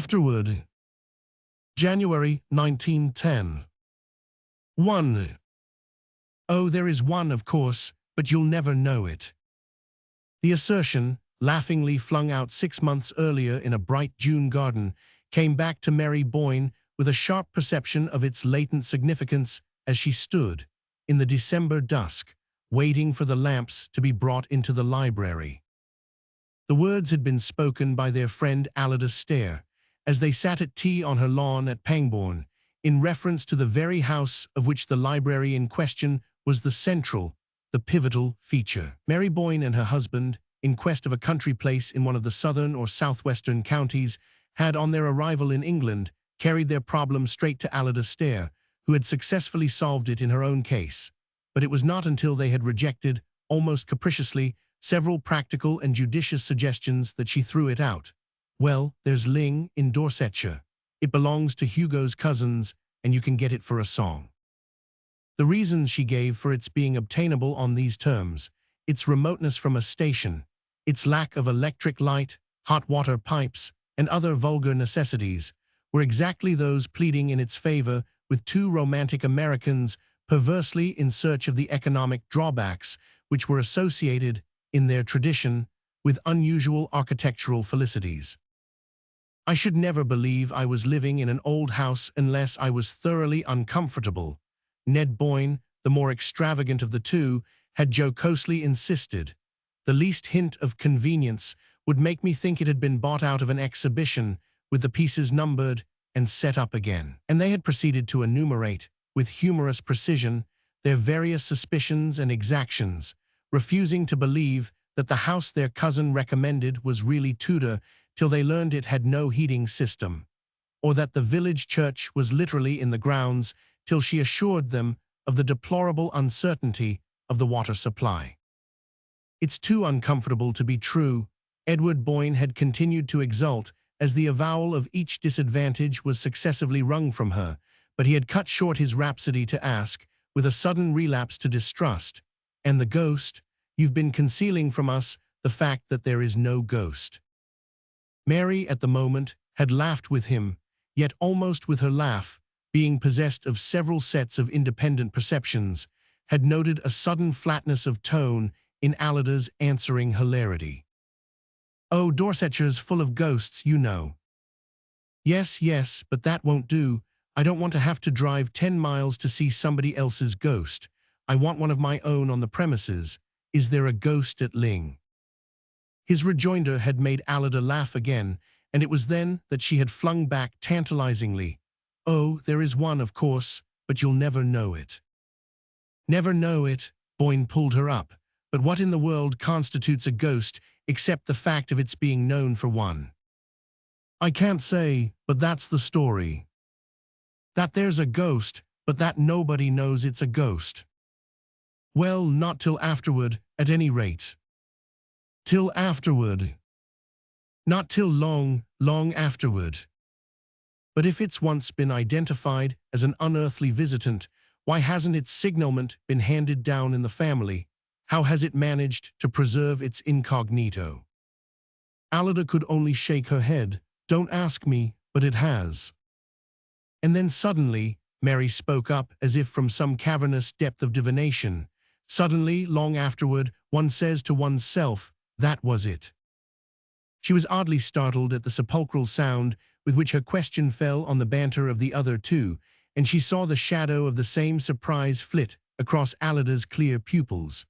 Afterward. January 1910. 1. Oh, there is one, of course, but you'll never know it. The assertion, laughingly flung out 6 months earlier in a bright June garden, came back to Mary Boyne with a sharp perception of its latent significance as she stood, in the December dusk, waiting for the lamps to be brought into the library. The words had been spoken by their friend Alida Stair, as they sat at tea on her lawn at Pangbourne, in reference to the very house of which the library in question was the central, the pivotal feature. Mary Boyne and her husband, in quest of a country place in one of the southern or southwestern counties, had, on their arrival in England, carried their problem straight to Alida Stair, who had successfully solved it in her own case. But it was not until they had rejected, almost capriciously, several practical and judicious suggestions that she threw it out. Well, there's Ling in Dorsetshire. It belongs to Hugo's cousins, and you can get it for a song. The reasons she gave for its being obtainable on these terms, its remoteness from a station, its lack of electric light, hot water pipes, and other vulgar necessities, were exactly those pleading in its favor with two romantic Americans perversely in search of the economic drawbacks which were associated, in their tradition, with unusual architectural felicities. I should never believe I was living in an old house unless I was thoroughly uncomfortable, Ned Boyne, the more extravagant of the two, had jocosely insisted. The least hint of convenience would make me think it had been bought out of an exhibition, with the pieces numbered and set up again. And they had proceeded to enumerate, with humorous precision, their various suspicions and exactions, refusing to believe that the house their cousin recommended was really Tudor till they learned it had no heating system, or that the village church was literally in the grounds till she assured them of the deplorable uncertainty of the water supply. It's too uncomfortable to be true, Edward Boyne had continued to exult as the avowal of each disadvantage was successively wrung from her, but he had cut short his rhapsody to ask, with a sudden relapse to distrust, "And the ghost? You've been concealing from us the fact that there is no ghost." Mary, at the moment, had laughed with him, yet almost with her laugh, being possessed of several sets of independent perceptions, had noted a sudden flatness of tone in Alida's answering hilarity. "Oh, Dorsetshires full of ghosts, you know." "Yes, yes, but that won't do. I don't want to have to drive 10 miles to see somebody else's ghost. I want one of my own on the premises. Is there a ghost at Ling?" His rejoinder had made Alida laugh again, and it was then that she had flung back tantalizingly, "Oh, there is one, of course, but you'll never know it." "Never know it," Boyne pulled her up. "But what in the world constitutes a ghost except the fact of its being known for one?" "I can't say, but that's the story. That there's a ghost, but that nobody knows it's a ghost." "Well, not till afterward, at any rate." "Till afterward." "Not till long, long afterward." "But if it's once been identified as an unearthly visitant, why hasn't its signalment been handed down in the family? How has it managed to preserve its incognito?" Alida could only shake her head. "Don't ask me, but it has." And then suddenly, Mary spoke up as if from some cavernous depth of divination. Suddenly, long afterward, one says to oneself, that was it. She was oddly startled at the sepulchral sound with which her question fell on the banter of the other two, and she saw the shadow of the same surprise flit across Alida's clear pupils.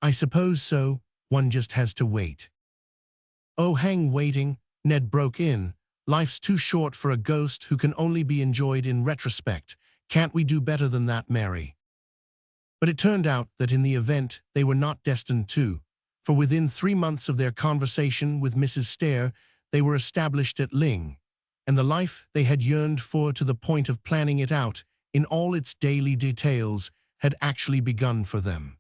"I suppose so. One just has to wait." "Oh, hang waiting," Ned broke in. "Life's too short for a ghost who can only be enjoyed in retrospect. Can't we do better than that, Mary?" But it turned out that in the event they were not destined to, for within 3 months of their conversation with Mrs. Stair, they were established at Ling, and the life they had yearned for to the point of planning it out in all its daily details had actually begun for them.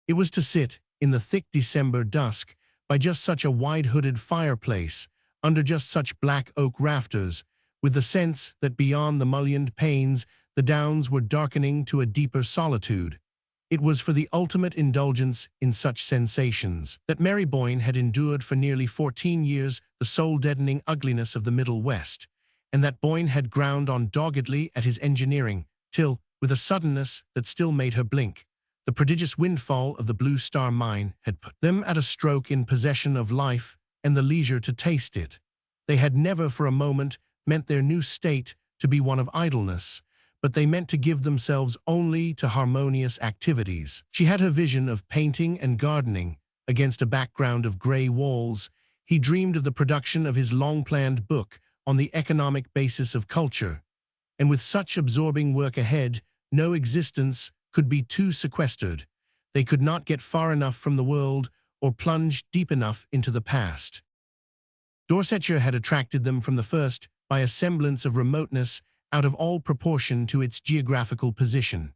It was to sit, in the thick December dusk, by just such a wide-hooded fireplace, under just such black oak rafters, with the sense that beyond the mullioned panes the downs were darkening to a deeper solitude, It was for the ultimate indulgence in such sensations that Mary Boyne had endured for nearly 14 years the soul-deadening ugliness of the Middle West, and that Boyne had ground on doggedly at his engineering, till, with a suddenness that still made her blink, the prodigious windfall of the Blue Star Mine had put them at a stroke in possession of life and the leisure to taste it. They had never for a moment meant their new state to be one of idleness, but they meant to give themselves only to harmonious activities. She had her vision of painting and gardening against a background of grey walls. He dreamed of the production of his long-planned book on the economic basis of culture, and with such absorbing work ahead, no existence could be too sequestered. They could not get far enough from the world or plunge deep enough into the past. Dorsetshire had attracted them from the first by a semblance of remoteness out of all proportion to its geographical position.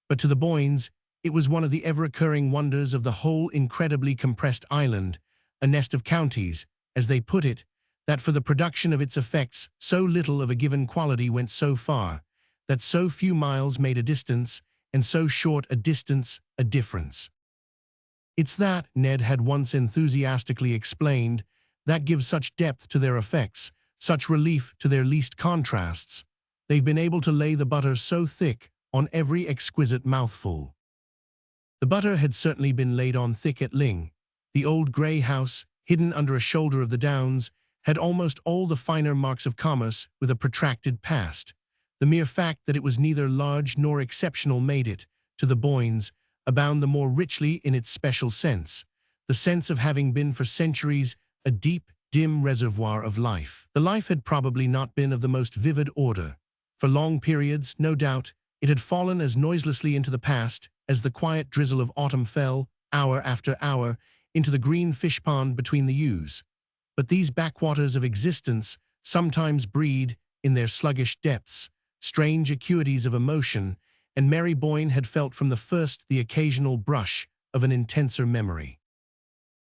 But to the Boynes, it was one of the ever-occurring wonders of the whole incredibly compressed island, a nest of counties, as they put it, that for the production of its effects so little of a given quality went so far, that so few miles made a distance, and so short a distance a difference. It's that, Ned had once enthusiastically explained, that gives such depth to their effects, such relief to their least contrasts. They've been able to lay the butter so thick on every exquisite mouthful. The butter had certainly been laid on thick at Ling. The old grey house, hidden under a shoulder of the downs, had almost all the finer marks of commerce with a protracted past. The mere fact that it was neither large nor exceptional made it, to the Boynes, abound the more richly in its special sense, the sense of having been for centuries a deep, dim reservoir of life. The life had probably not been of the most vivid order. For long periods, no doubt, it had fallen as noiselessly into the past as the quiet drizzle of autumn fell, hour after hour, into the green fish pond between the yews. But these backwaters of existence sometimes breed, in their sluggish depths, strange acuities of emotion, and Mary Boyne had felt from the first the occasional brush of an intenser memory.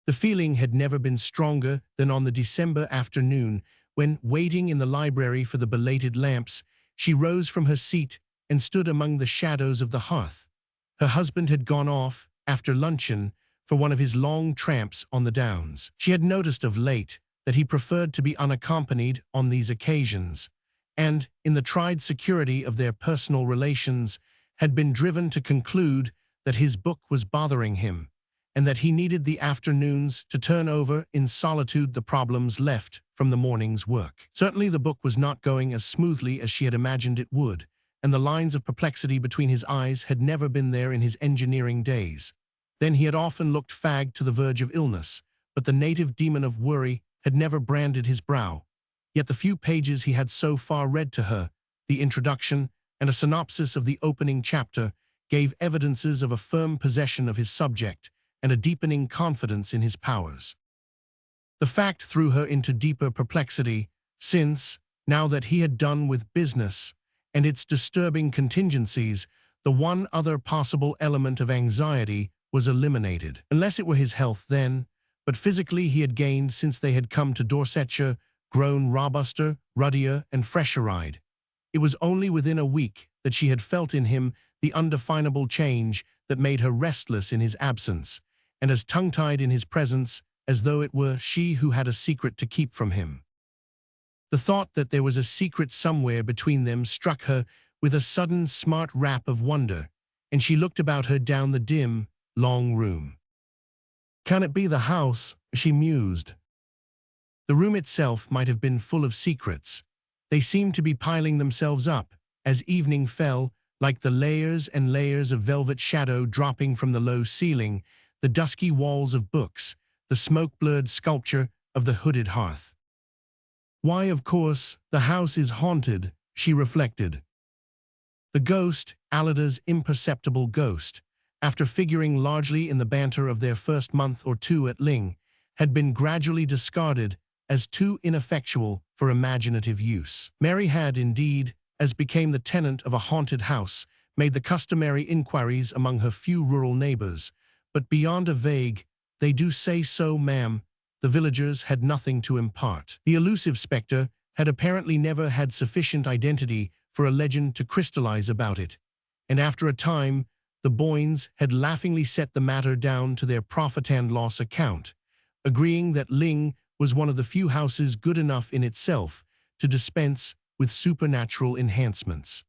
The feeling had never been stronger than on the December afternoon when, waiting in the library for the belated lamps, she rose from her seat and stood among the shadows of the hearth. Her husband had gone off, after luncheon, for one of his long tramps on the downs. She had noticed of late that he preferred to be unaccompanied on these occasions, and, in the tried security of their personal relations, had been driven to conclude that his book was bothering him, and that he needed the afternoons to turn over in solitude the problems left from the morning's work. Certainly the book was not going as smoothly as she had imagined it would, and the lines of perplexity between his eyes had never been there in his engineering days. Then he had often looked fagged to the verge of illness, but the native demon of worry had never branded his brow. Yet the few pages he had so far read to her, the introduction and a synopsis of the opening chapter, gave evidences of a firm possession of his subject and a deepening confidence in his powers. The fact threw her into deeper perplexity, since, now that he had done with business and its disturbing contingencies, the one other possible element of anxiety was eliminated. Unless it were his health then, but physically he had gained since they had come to Dorsetshire, grown robuster, ruddier, and fresher-eyed. It was only within a week that she had felt in him the undefinable change that made her restless in his absence, and as tongue-tied in his presence as though it were she who had a secret to keep from him. The thought that there was a secret somewhere between them struck her with a sudden smart rap of wonder, and she looked about her down the dim, long room. "Can it be the house?" she mused. The room itself might have been full of secrets. They seemed to be piling themselves up, as evening fell, like the layers and layers of velvet shadow dropping from the low ceiling, the dusky walls of books, the smoke-blurred sculpture of the hooded hearth. Why, of course, the house is haunted, she reflected. The ghost, Alida's imperceptible ghost, after figuring largely in the banter of their first month or two at Ling, had been gradually discarded as too ineffectual for imaginative use. Mary had, indeed, as became the tenant of a haunted house, made the customary inquiries among her few rural neighbors, but beyond a vague, "They do say so, ma'am," the villagers had nothing to impart. The elusive spectre had apparently never had sufficient identity for a legend to crystallize about it, and after a time, the Boynes had laughingly set the matter down to their profit and loss account, agreeing that Ling was one of the few houses good enough in itself to dispense with supernatural enhancements.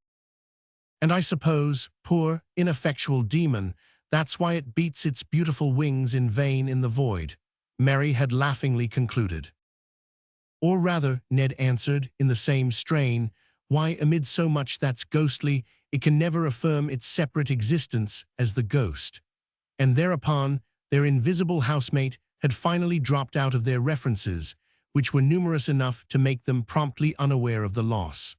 And I suppose, poor, ineffectual demon, that's why it beats its beautiful wings in vain in the void, Mary had laughingly concluded. Or rather, Ned answered, in the same strain, why amid so much that's ghostly, it can never affirm its separate existence as the ghost. And thereupon, their invisible housemate had finally dropped out of their references, which were numerous enough to make them promptly unaware of the loss.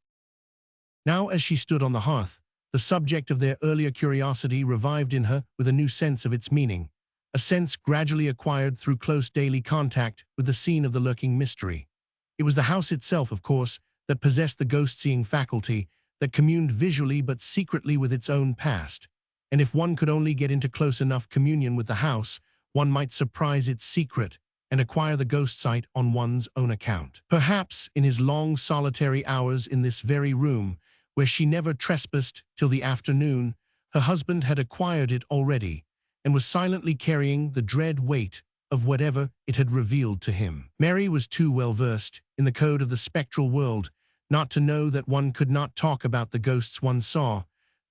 Now, as she stood on the hearth, the subject of their earlier curiosity revived in her with a new sense of its meaning, a sense gradually acquired through close daily contact with the scene of the lurking mystery. It was the house itself, of course, that possessed the ghost-seeing faculty, that communed visually but secretly with its own past. And if one could only get into close enough communion with the house, one might surprise its secret and acquire the ghost sight on one's own account. Perhaps in his long solitary hours in this very room, where she never trespassed till the afternoon, her husband had acquired it already, and was silently carrying the dread weight of whatever it had revealed to him. Mary was too well versed in the code of the spectral world not to know that one could not talk about the ghosts one saw.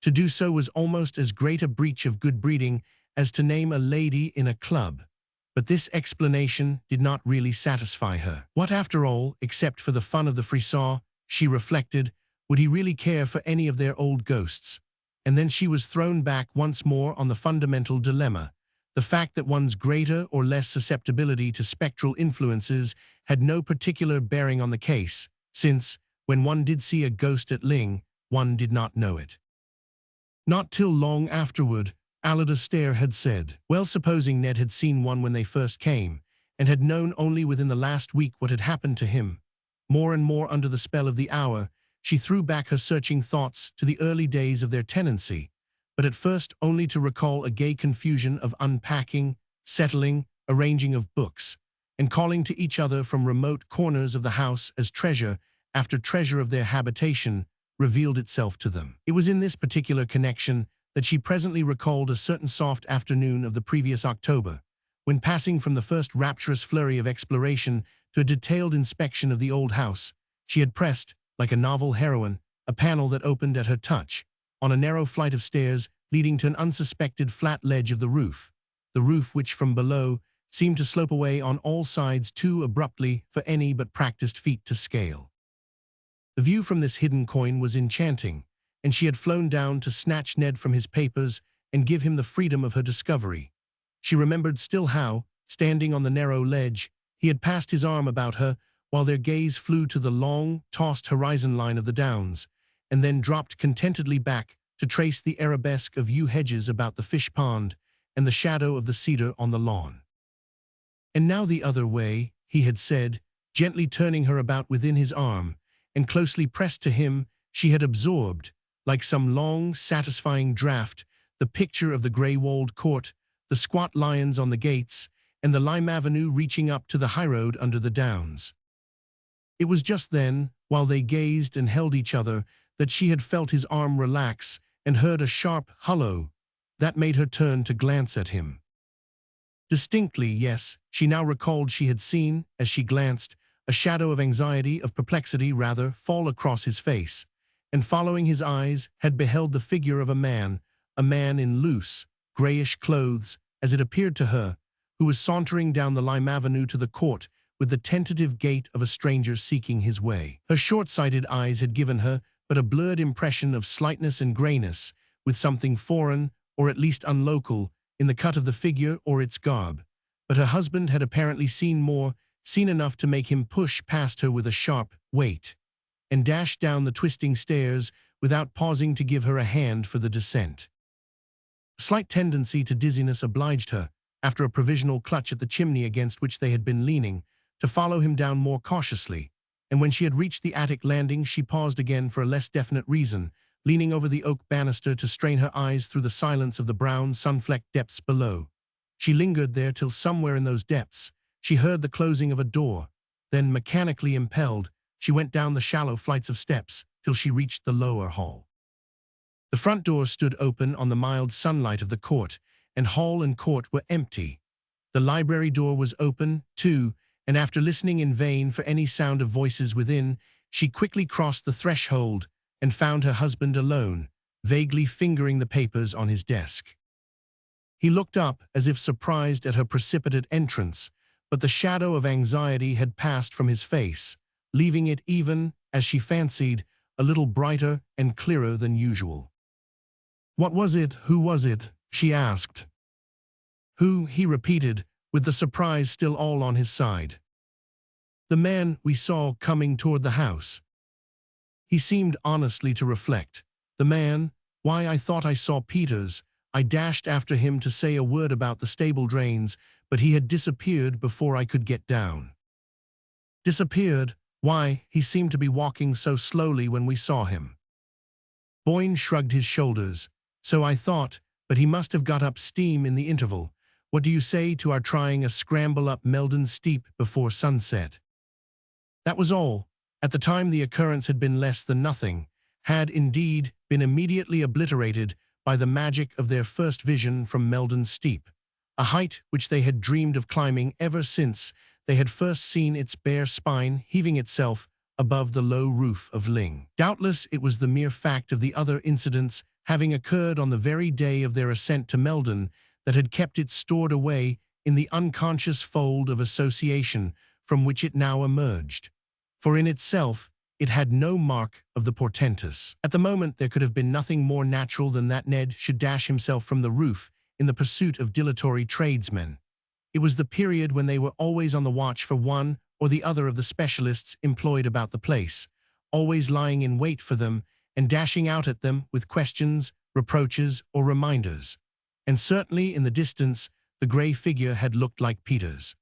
To do so was almost as great a breach of good breeding as to name a lady in a club. But this explanation did not really satisfy her. What, after all, except for the fun of the frisson, she reflected, would he really care for any of their old ghosts? And then she was thrown back once more on the fundamental dilemma, the fact that one's greater or less susceptibility to spectral influences had no particular bearing on the case, since, when one did see a ghost at Ling, one did not know it. Not till long afterward, Alida Stair had said, well, supposing Ned had seen one when they first came, and had known only within the last week what had happened to him. More and more under the spell of the hour, she threw back her searching thoughts to the early days of their tenancy, but at first only to recall a gay confusion of unpacking, settling, arranging of books, and calling to each other from remote corners of the house as treasure after treasure of their habitation revealed itself to them. It was in this particular connection that she presently recalled a certain soft afternoon of the previous October, when passing from the first rapturous flurry of exploration to a detailed inspection of the old house, she had pressed, like a novel heroine, a panel that opened at her touch, on a narrow flight of stairs leading to an unsuspected flat ledge of the roof which from below seemed to slope away on all sides too abruptly for any but practiced feet to scale. The view from this hidden coign was enchanting, and she had flown down to snatch Ned from his papers and give him the freedom of her discovery. She remembered still how, standing on the narrow ledge, he had passed his arm about her while their gaze flew to the long, tossed horizon line of the downs, and then dropped contentedly back to trace the arabesque of yew hedges about the fish pond and the shadow of the cedar on the lawn. And now the other way, he had said, gently turning her about within his arm, and closely pressed to him, she had absorbed, like some long, satisfying draught, the picture of the grey-walled court, the squat lions on the gates, and the lime avenue reaching up to the highroad under the downs. It was just then, while they gazed and held each other, that she had felt his arm relax and heard a sharp hullo that made her turn to glance at him. Distinctly, yes, she now recalled she had seen, as she glanced, a shadow of anxiety, of perplexity rather, fall across his face, and following his eyes had beheld the figure of a man in loose, grayish clothes, as it appeared to her, who was sauntering down the lime avenue to the court with the tentative gait of a stranger seeking his way. Her short-sighted eyes had given her but a blurred impression of slightness and grayness, with something foreign, or at least unlocal, in the cut of the figure or its garb. But her husband had apparently seen more, seen enough to make him push past her with a sharp "wait," and dash down the twisting stairs without pausing to give her a hand for the descent. A slight tendency to dizziness obliged her, after a provisional clutch at the chimney against which they had been leaning, to follow him down more cautiously, and when she had reached the attic landing she paused again for a less definite reason, leaning over the oak banister to strain her eyes through the silence of the brown, sun-flecked depths below. She lingered there till somewhere in those depths she heard the closing of a door, then, mechanically impelled, she went down the shallow flights of steps till she reached the lower hall. The front door stood open on the mild sunlight of the court, and hall and court were empty. The library door was open, too, and after listening in vain for any sound of voices within, she quickly crossed the threshold and found her husband alone, vaguely fingering the papers on his desk. He looked up as if surprised at her precipitate entrance, but the shadow of anxiety had passed from his face, leaving it even, as she fancied, a little brighter and clearer than usual. "What was it? Who was it?" she asked. "Who?" he repeated, with the surprise still all on his side. "The man we saw coming toward the house." He seemed honestly to reflect. "The man? Why, I thought I saw Peters. I dashed after him to say a word about the stable drains, but he had disappeared before I could get down." "Disappeared? Why, he seemed to be walking so slowly when we saw him." Boyne shrugged his shoulders. "So I thought, but he must have got up steam in the interval. What do you say to our trying a scramble up Meldon Steep before sunset?" That was all. At the time the occurrence had been less than nothing, had indeed been immediately obliterated by the magic of their first vision from Meldon Steep, a height which they had dreamed of climbing ever since they had first seen its bare spine heaving itself above the low roof of Ling. Doubtless it was the mere fact of the other incidents having occurred on the very day of their ascent to Meldon that had kept it stored away in the unconscious fold of association from which it now emerged. For in itself, it had no mark of the portentous. At the moment there could have been nothing more natural than that Ned should dash himself from the roof in the pursuit of dilatory tradesmen. It was the period when they were always on the watch for one or the other of the specialists employed about the place, always lying in wait for them and dashing out at them with questions, reproaches, or reminders. And certainly in the distance, the grey figure had looked like Peters.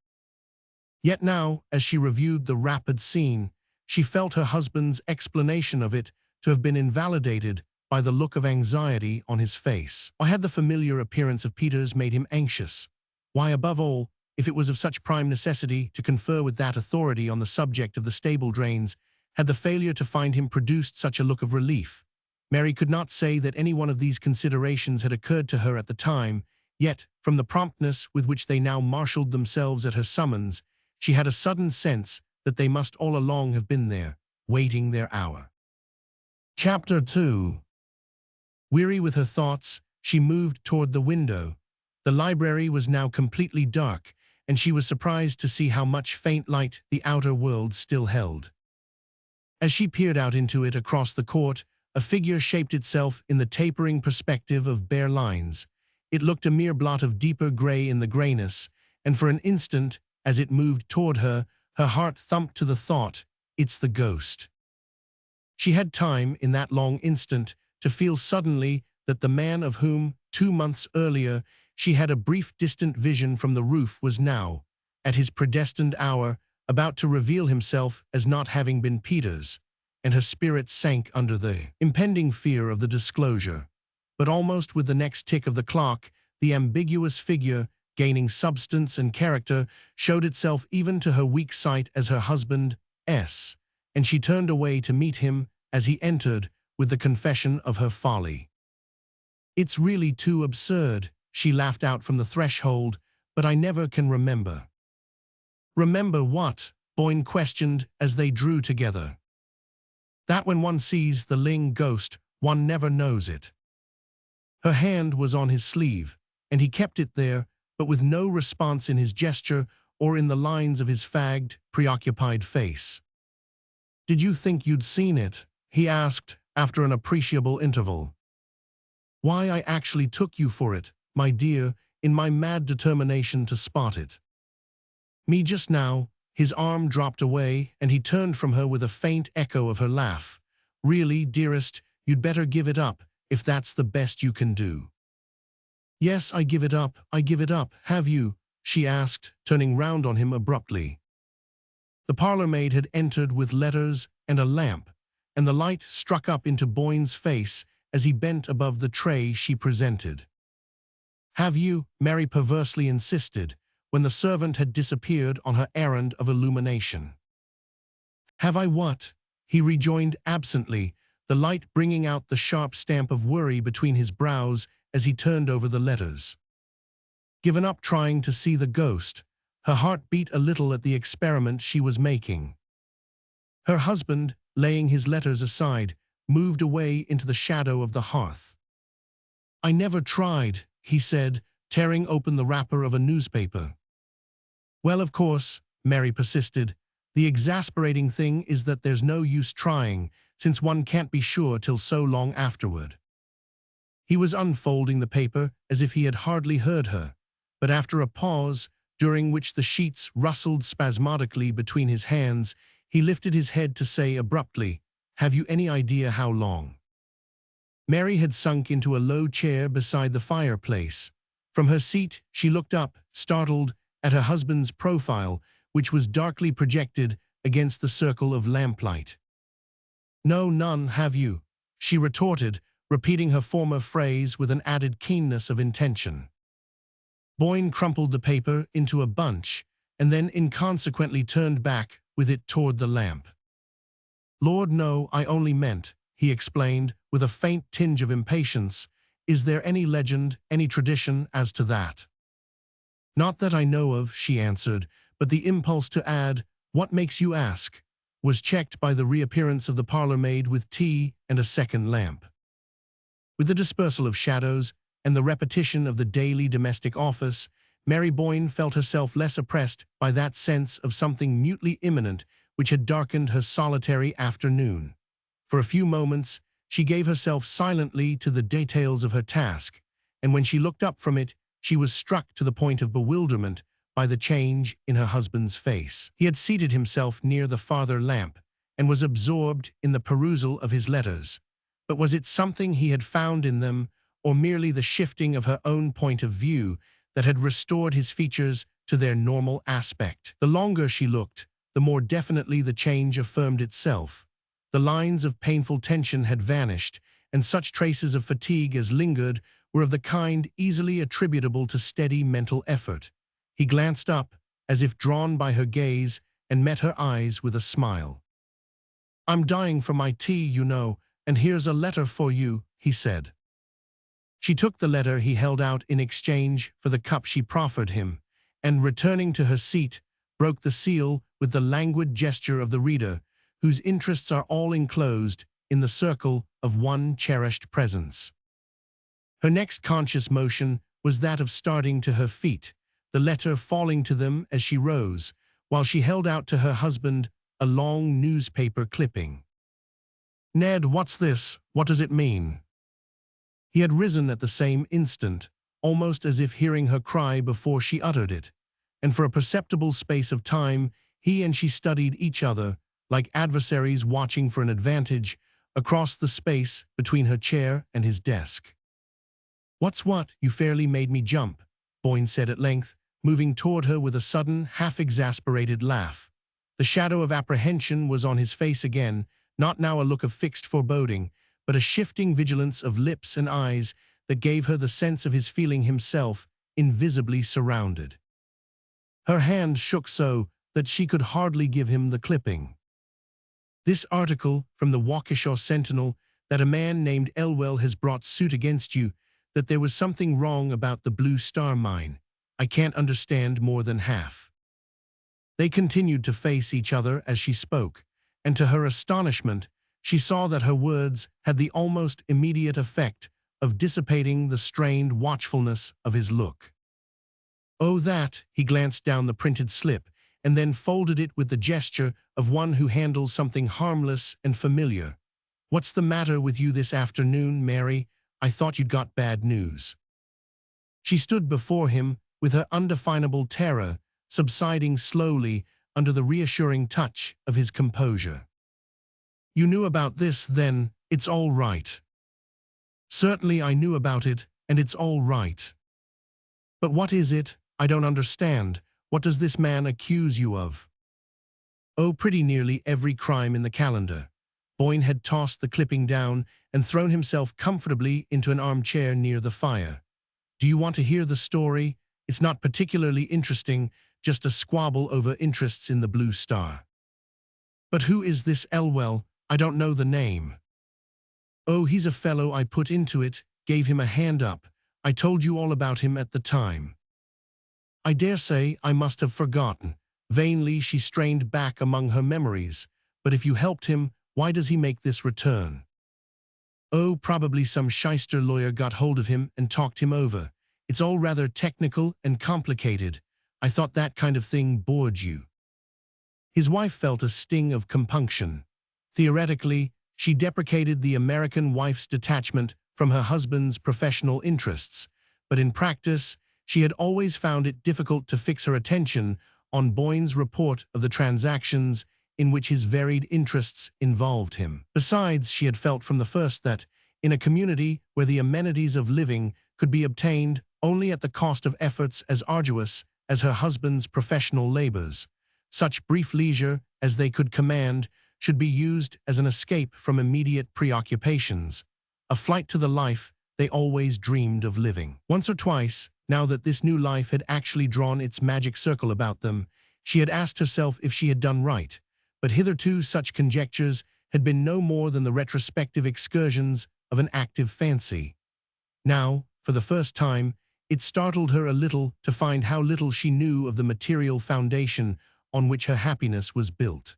Yet now, as she reviewed the rapid scene, she felt her husband's explanation of it to have been invalidated by the look of anxiety on his face. Why had the familiar appearance of Peters made him anxious? Why, above all, if it was of such prime necessity to confer with that authority on the subject of the stable drains, had the failure to find him produced such a look of relief? Mary could not say that any one of these considerations had occurred to her at the time, yet, from the promptness with which they now marshaled themselves at her summons, she had a sudden sense that they must all along have been there, waiting their hour. Chapter 2. Weary with her thoughts, she moved toward the window. The library was now completely dark, and she was surprised to see how much faint light the outer world still held. As she peered out into it across the court, a figure shaped itself in the tapering perspective of bare lines. It looked a mere blot of deeper gray in the grayness, and for an instant, as it moved toward her, her heart thumped to the thought, "It's the ghost." She had time, in that long instant, to feel suddenly that the man of whom, 2 months earlier, she had a brief distant vision from the roof was now, at his predestined hour, about to reveal himself as not having been Peters, and her spirit sank under the impending fear of the disclosure. But almost with the next tick of the clock, the ambiguous figure, gaining substance and character, showed itself even to her weak sight as her husband, S., and she turned away to meet him as he entered with the confession of her folly. "It's really too absurd," she laughed out from the threshold, "but I never can remember." "Remember what?" Boyne questioned as they drew together. "That when one sees the Ling ghost, one never knows it." Her hand was on his sleeve, and he kept it there, but with no response in his gesture or in the lines of his fagged, preoccupied face. "Did you think you'd seen it?" he asked, after an appreciable interval. "Why, I actually took you for it, my dear, in my mad determination to spot it." "Me just now." His arm dropped away, and he turned from her with a faint echo of her laugh. "Really, dearest, you'd better give it up, if that's the best you can do." "Yes, I give it up, have you?" she asked, turning round on him abruptly. The parlour-maid had entered with letters and a lamp, and the light struck up into Boyne's face as he bent above the tray she presented. "Have you?" Mary perversely insisted, when the servant had disappeared on her errand of illumination. "Have I what?" he rejoined absently, the light bringing out the sharp stamp of worry between his brows as he turned over the letters. Given up trying to see the ghost, her heart beat a little at the experiment she was making. Her husband, laying his letters aside, moved away into the shadow of the hearth. "I never tried," he said, tearing open the wrapper of a newspaper. "Well, of course," Mary persisted, "the exasperating thing is that there's no use trying, since one can't be sure till so long afterward." He was unfolding the paper as if he had hardly heard her, but after a pause, during which the sheets rustled spasmodically between his hands, he lifted his head to say abruptly, "Have you any idea how long?" Mary had sunk into a low chair beside the fireplace. From her seat, she looked up, startled, at her husband's profile, which was darkly projected against the circle of lamplight. "No, none, have you?" she retorted, repeating her former phrase with an added keenness of intention. Boyne crumpled the paper into a bunch, and then inconsequently turned back with it toward the lamp. "Lord, no, I only meant," he explained, with a faint tinge of impatience, "is there any legend, any tradition as to that?" "Not that I know of," she answered, but the impulse to add, "What makes you ask?" was checked by the reappearance of the parlour-maid with tea and a second lamp. With the dispersal of shadows and the repetition of the daily domestic office, Mary Boyne felt herself less oppressed by that sense of something mutely imminent which had darkened her solitary afternoon. For a few moments, she gave herself silently to the details of her task, and when she looked up from it, she was struck to the point of bewilderment by the change in her husband's face. He had seated himself near the farther lamp and was absorbed in the perusal of his letters. But was it something he had found in them, or merely the shifting of her own point of view, that had restored his features to their normal aspect? The longer she looked, the more definitely the change affirmed itself. The lines of painful tension had vanished, and such traces of fatigue as lingered were of the kind easily attributable to steady mental effort. He glanced up, as if drawn by her gaze, and met her eyes with a smile. "I'm dying for my tea, you know, and here's a letter for you," he said. She took the letter he held out in exchange for the cup she proffered him, and, returning to her seat, broke the seal with the languid gesture of the reader, whose interests are all enclosed in the circle of one cherished presence. Her next conscious motion was that of starting to her feet, the letter falling to them as she rose, while she held out to her husband a long newspaper clipping. "Ned, what's this? What does it mean?" He had risen at the same instant, almost as if hearing her cry before she uttered it, and for a perceptible space of time he and she studied each other, like adversaries watching for an advantage, across the space between her chair and his desk. "What's what? You fairly made me jump," Boyne said at length, moving toward her with a sudden, half-exasperated laugh. The shadow of apprehension was on his face again, not now a look of fixed foreboding, but a shifting vigilance of lips and eyes that gave her the sense of his feeling himself invisibly surrounded. Her hand shook so that she could hardly give him the clipping. "This article from the Waukesha Sentinel, that a man named Elwell has brought suit against you, that there was something wrong about the Blue Star Mine. I can't understand more than half." They continued to face each other as she spoke, and to her astonishment, she saw that her words had the almost immediate effect of dissipating the strained watchfulness of his look. "Oh, that," he glanced down the printed slip, and then folded it with the gesture of one who handles something harmless and familiar. "What's the matter with you this afternoon, Mary? I thought you'd got bad news." She stood before him with her undefinable terror subsiding slowly under the reassuring touch of his composure. "You knew about this, then? It's all right." "Certainly I knew about it, and it's all right." "But what is it? I don't understand. What does this man accuse you of?" "Oh, pretty nearly every crime in the calendar." Boyne had tossed the clipping down and thrown himself comfortably into an armchair near the fire. "Do you want to hear the story? It's not particularly interesting, just a squabble over interests in the Blue Star." "But who is this Elwell? I don't know the name." Oh, he's a fellow I put into it, gave him a hand up. I told you all about him at the time. I dare say I must have forgotten. Vainly she strained back among her memories. But if you helped him, why does he make this return? Oh, probably some shyster lawyer got hold of him and talked him over. It's all rather technical and complicated. I thought that kind of thing bored you. His wife felt a sting of compunction. Theoretically, she deprecated the American wife's detachment from her husband's professional interests, but in practice, she had always found it difficult to fix her attention on Boyne's report of the transactions in which his varied interests involved him. Besides, she had felt from the first that, in a community where the amenities of living could be obtained only at the cost of efforts as arduous as her husband's professional labors, such brief leisure as they could command should be used as an escape from immediate preoccupations, a flight to the life they always dreamed of living. Once or twice, now that this new life had actually drawn its magic circle about them, she had asked herself if she had done right, but hitherto such conjectures had been no more than the retrospective excursions of an active fancy. Now, for the first time, it startled her a little to find how little she knew of the material foundation on which her happiness was built.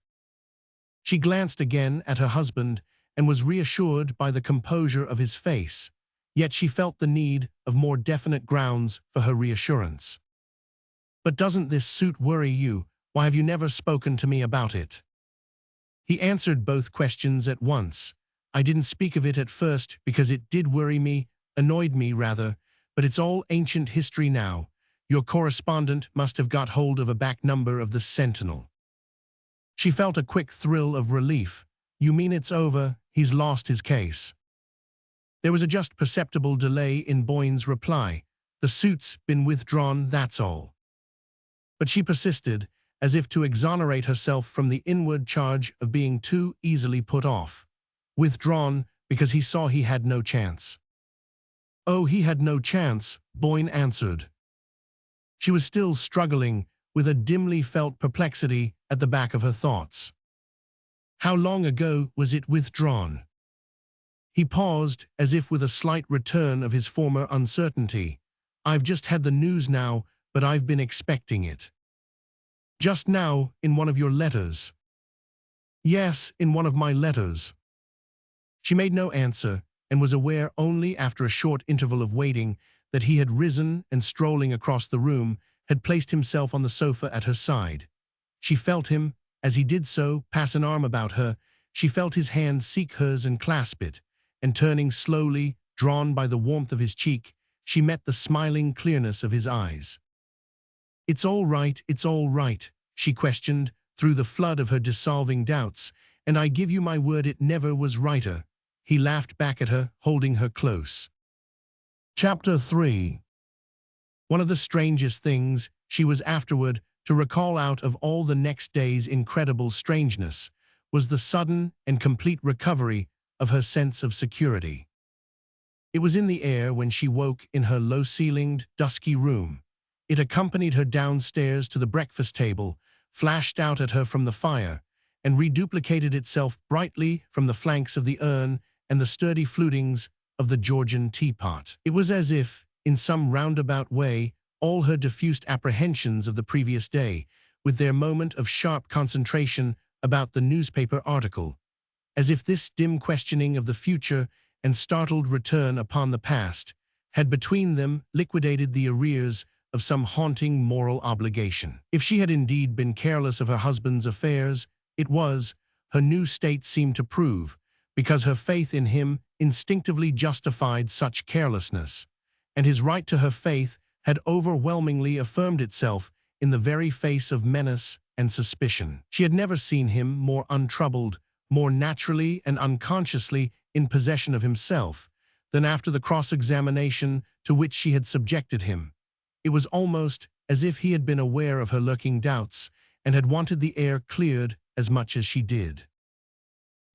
She glanced again at her husband and was reassured by the composure of his face, yet she felt the need of more definite grounds for her reassurance. "But doesn't this suit worry you? Why have you never spoken to me about it?" He answered both questions at once. "I didn't speak of it at first because it did worry me, annoyed me rather, but it's all ancient history now. Your correspondent must have got hold of a back number of the Sentinel." She felt a quick thrill of relief. "You mean it's over? He's lost his case?" There was a just perceptible delay in Boyne's reply. "The suit's been withdrawn, that's all." But she persisted, as if to exonerate herself from the inward charge of being too easily put off. "Withdrawn because he saw he had no chance." "Oh, he had no chance," Boyne answered. She was still struggling with a dimly felt perplexity at the back of her thoughts. How long ago was it withdrawn? He paused, as if with a slight return of his former uncertainty. "I've just had the news now, but I've been expecting it." "Just now, in one of your letters?" "Yes, in one of my letters." She made no answer, and was aware only after a short interval of waiting that he had risen and, strolling across the room, had placed himself on the sofa at her side. She felt him, as he did so, pass an arm about her. She felt his hand seek hers and clasp it, and turning slowly, drawn by the warmth of his cheek, she met the smiling clearness of his eyes. It's all right," she questioned, through the flood of her dissolving doubts, "and I give you my word it never was righter." He laughed back at her, holding her close. Chapter 3. One of the strangest things she was afterward to recall out of all the next day's incredible strangeness was the sudden and complete recovery of her sense of security. It was in the air when she woke in her low-ceilinged, dusky room. It accompanied her downstairs to the breakfast table, flashed out at her from the fire, and reduplicated itself brightly from the flanks of the urn and the sturdy flutings of the Georgian teapot. It was as if, in some roundabout way, all her diffused apprehensions of the previous day, with their moment of sharp concentration about the newspaper article, as if this dim questioning of the future and startled return upon the past had between them liquidated the arrears of some haunting moral obligation. If she had indeed been careless of her husband's affairs, it was, her new state seemed to prove, because her faith in him instinctively justified such carelessness, and his right to her faith had overwhelmingly affirmed itself in the very face of menace and suspicion. She had never seen him more untroubled, more naturally and unconsciously in possession of himself, than after the cross-examination to which she had subjected him. It was almost as if he had been aware of her lurking doubts and had wanted the air cleared as much as she did.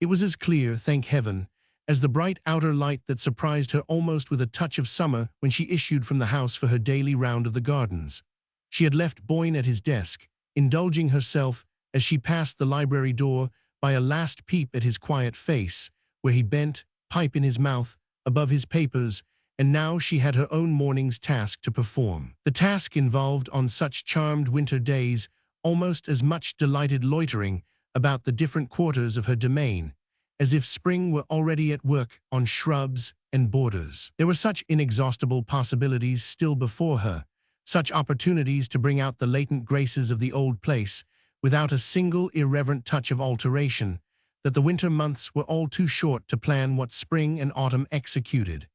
It was as clear, thank heaven, as the bright outer light that surprised her almost with a touch of summer when she issued from the house for her daily round of the gardens. She had left Boyne at his desk, indulging herself, as she passed the library door, by a last peep at his quiet face, where he bent, pipe in his mouth, above his papers, and now she had her own morning's task to perform. The task involved, on such charmed winter days, almost as much delighted loitering about the different quarters of her domain, as if spring were already at work on shrubs and borders. There were such inexhaustible possibilities still before her, such opportunities to bring out the latent graces of the old place, without a single irreverent touch of alteration, that the winter months were all too short to plan what spring and autumn executed.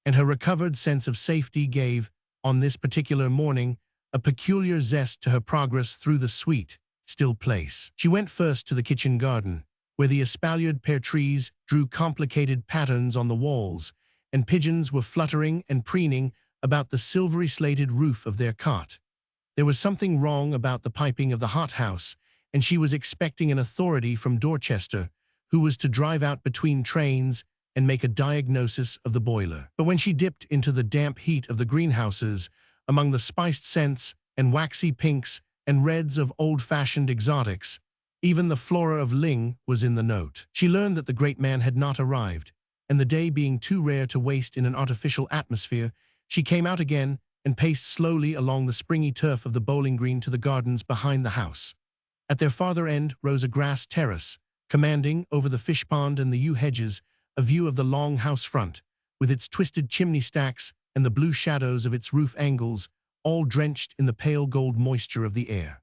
And her recovered sense of safety gave, on this particular morning, a peculiar zest to her progress through the sweet, still place. She went first to the kitchen garden, where the espaliered pear trees drew complicated patterns on the walls, and pigeons were fluttering and preening about the silvery-slated roof of their cot. There was something wrong about the piping of the hothouse, and she was expecting an authority from Dorchester, who was to drive out between trains and make a diagnosis of the boiler. But when she dipped into the damp heat of the greenhouses, among the spiced scents and waxy pinks and reds of old-fashioned exotics, even the flora of Ling was in the note. She learned that the great man had not arrived, and the day being too rare to waste in an artificial atmosphere, she came out again and paced slowly along the springy turf of the bowling green to the gardens behind the house. At their farther end rose a grass terrace, commanding, over the fish pond and the yew hedges, a view of the long house front, with its twisted chimney stacks and the blue shadows of its roof angles, all drenched in the pale gold moisture of the air.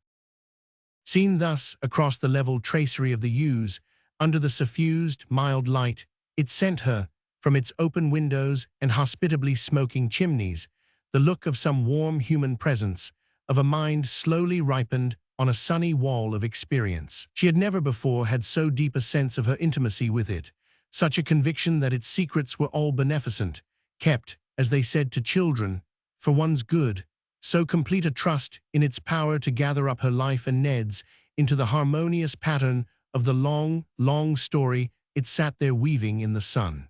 Seen thus across the level tracery of the yews, under the suffused, mild light, it sent her, from its open windows and hospitably smoking chimneys, the look of some warm human presence, of a mind slowly ripened on a sunny wall of experience. She had never before had so deep a sense of her intimacy with it, such a conviction that its secrets were all beneficent, kept, as they said to children, for one's good, so complete a trust in its power to gather up her life and Ned's into the harmonious pattern of the long, long story it sat there weaving in the sun.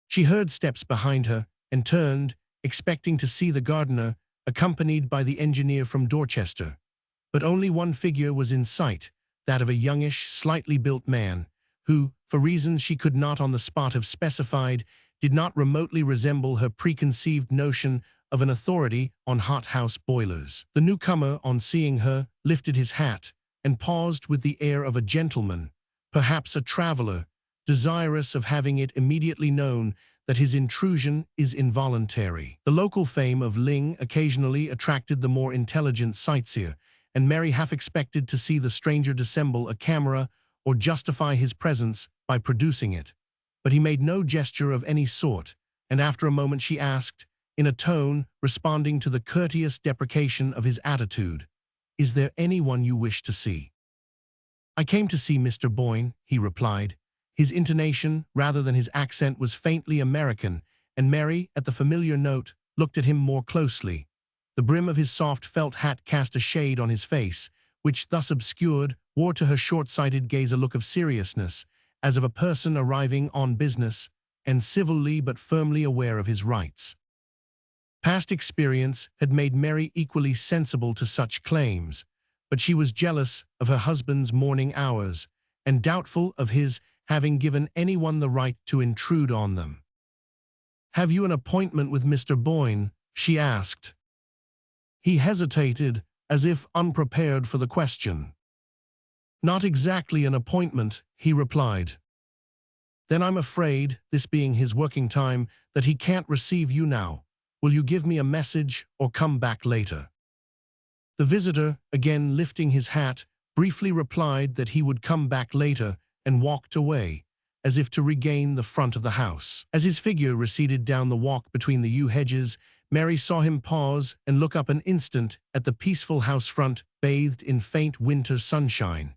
She heard steps behind her and turned, expecting to see the gardener, accompanied by the engineer from Dorchester. But only one figure was in sight, that of a youngish, slightly built man, who, for reasons she could not on the spot have specified, did not remotely resemble her preconceived notion of an authority on hothouse boilers. The newcomer, on seeing her, lifted his hat and paused with the air of a gentleman, perhaps a traveler, desirous of having it immediately known that his intrusion is involuntary. The local fame of Ling occasionally attracted the more intelligent sightseer, and Mary half expected to see the stranger dissemble a camera or justify his presence by producing it. But he made no gesture of any sort, and after a moment she asked, in a tone responding to the courteous deprecation of his attitude, "Is there anyone you wish to see?" "I came to see Mr. Boyne," he replied. His intonation, rather than his accent, was faintly American, and Mary, at the familiar note, looked at him more closely. The brim of his soft felt hat cast a shade on his face, which, thus obscured, wore to her short-sighted gaze a look of seriousness, as of a person arriving on business, and civilly but firmly aware of his rights. Past experience had made Mary equally sensible to such claims, but she was jealous of her husband's morning hours, and doubtful of his having given anyone the right to intrude on them. "Have you an appointment with Mr. Boyne?" she asked. He hesitated, as if unprepared for the question. "Not exactly an appointment," he replied. "Then I'm afraid, this being his working time, that he can't receive you now. Will you give me a message or come back later?" The visitor, again lifting his hat, briefly replied that he would come back later and walked away, as if to regain the front of the house. As his figure receded down the walk between the yew hedges, Mary saw him pause and look up an instant at the peaceful house front bathed in faint winter sunshine,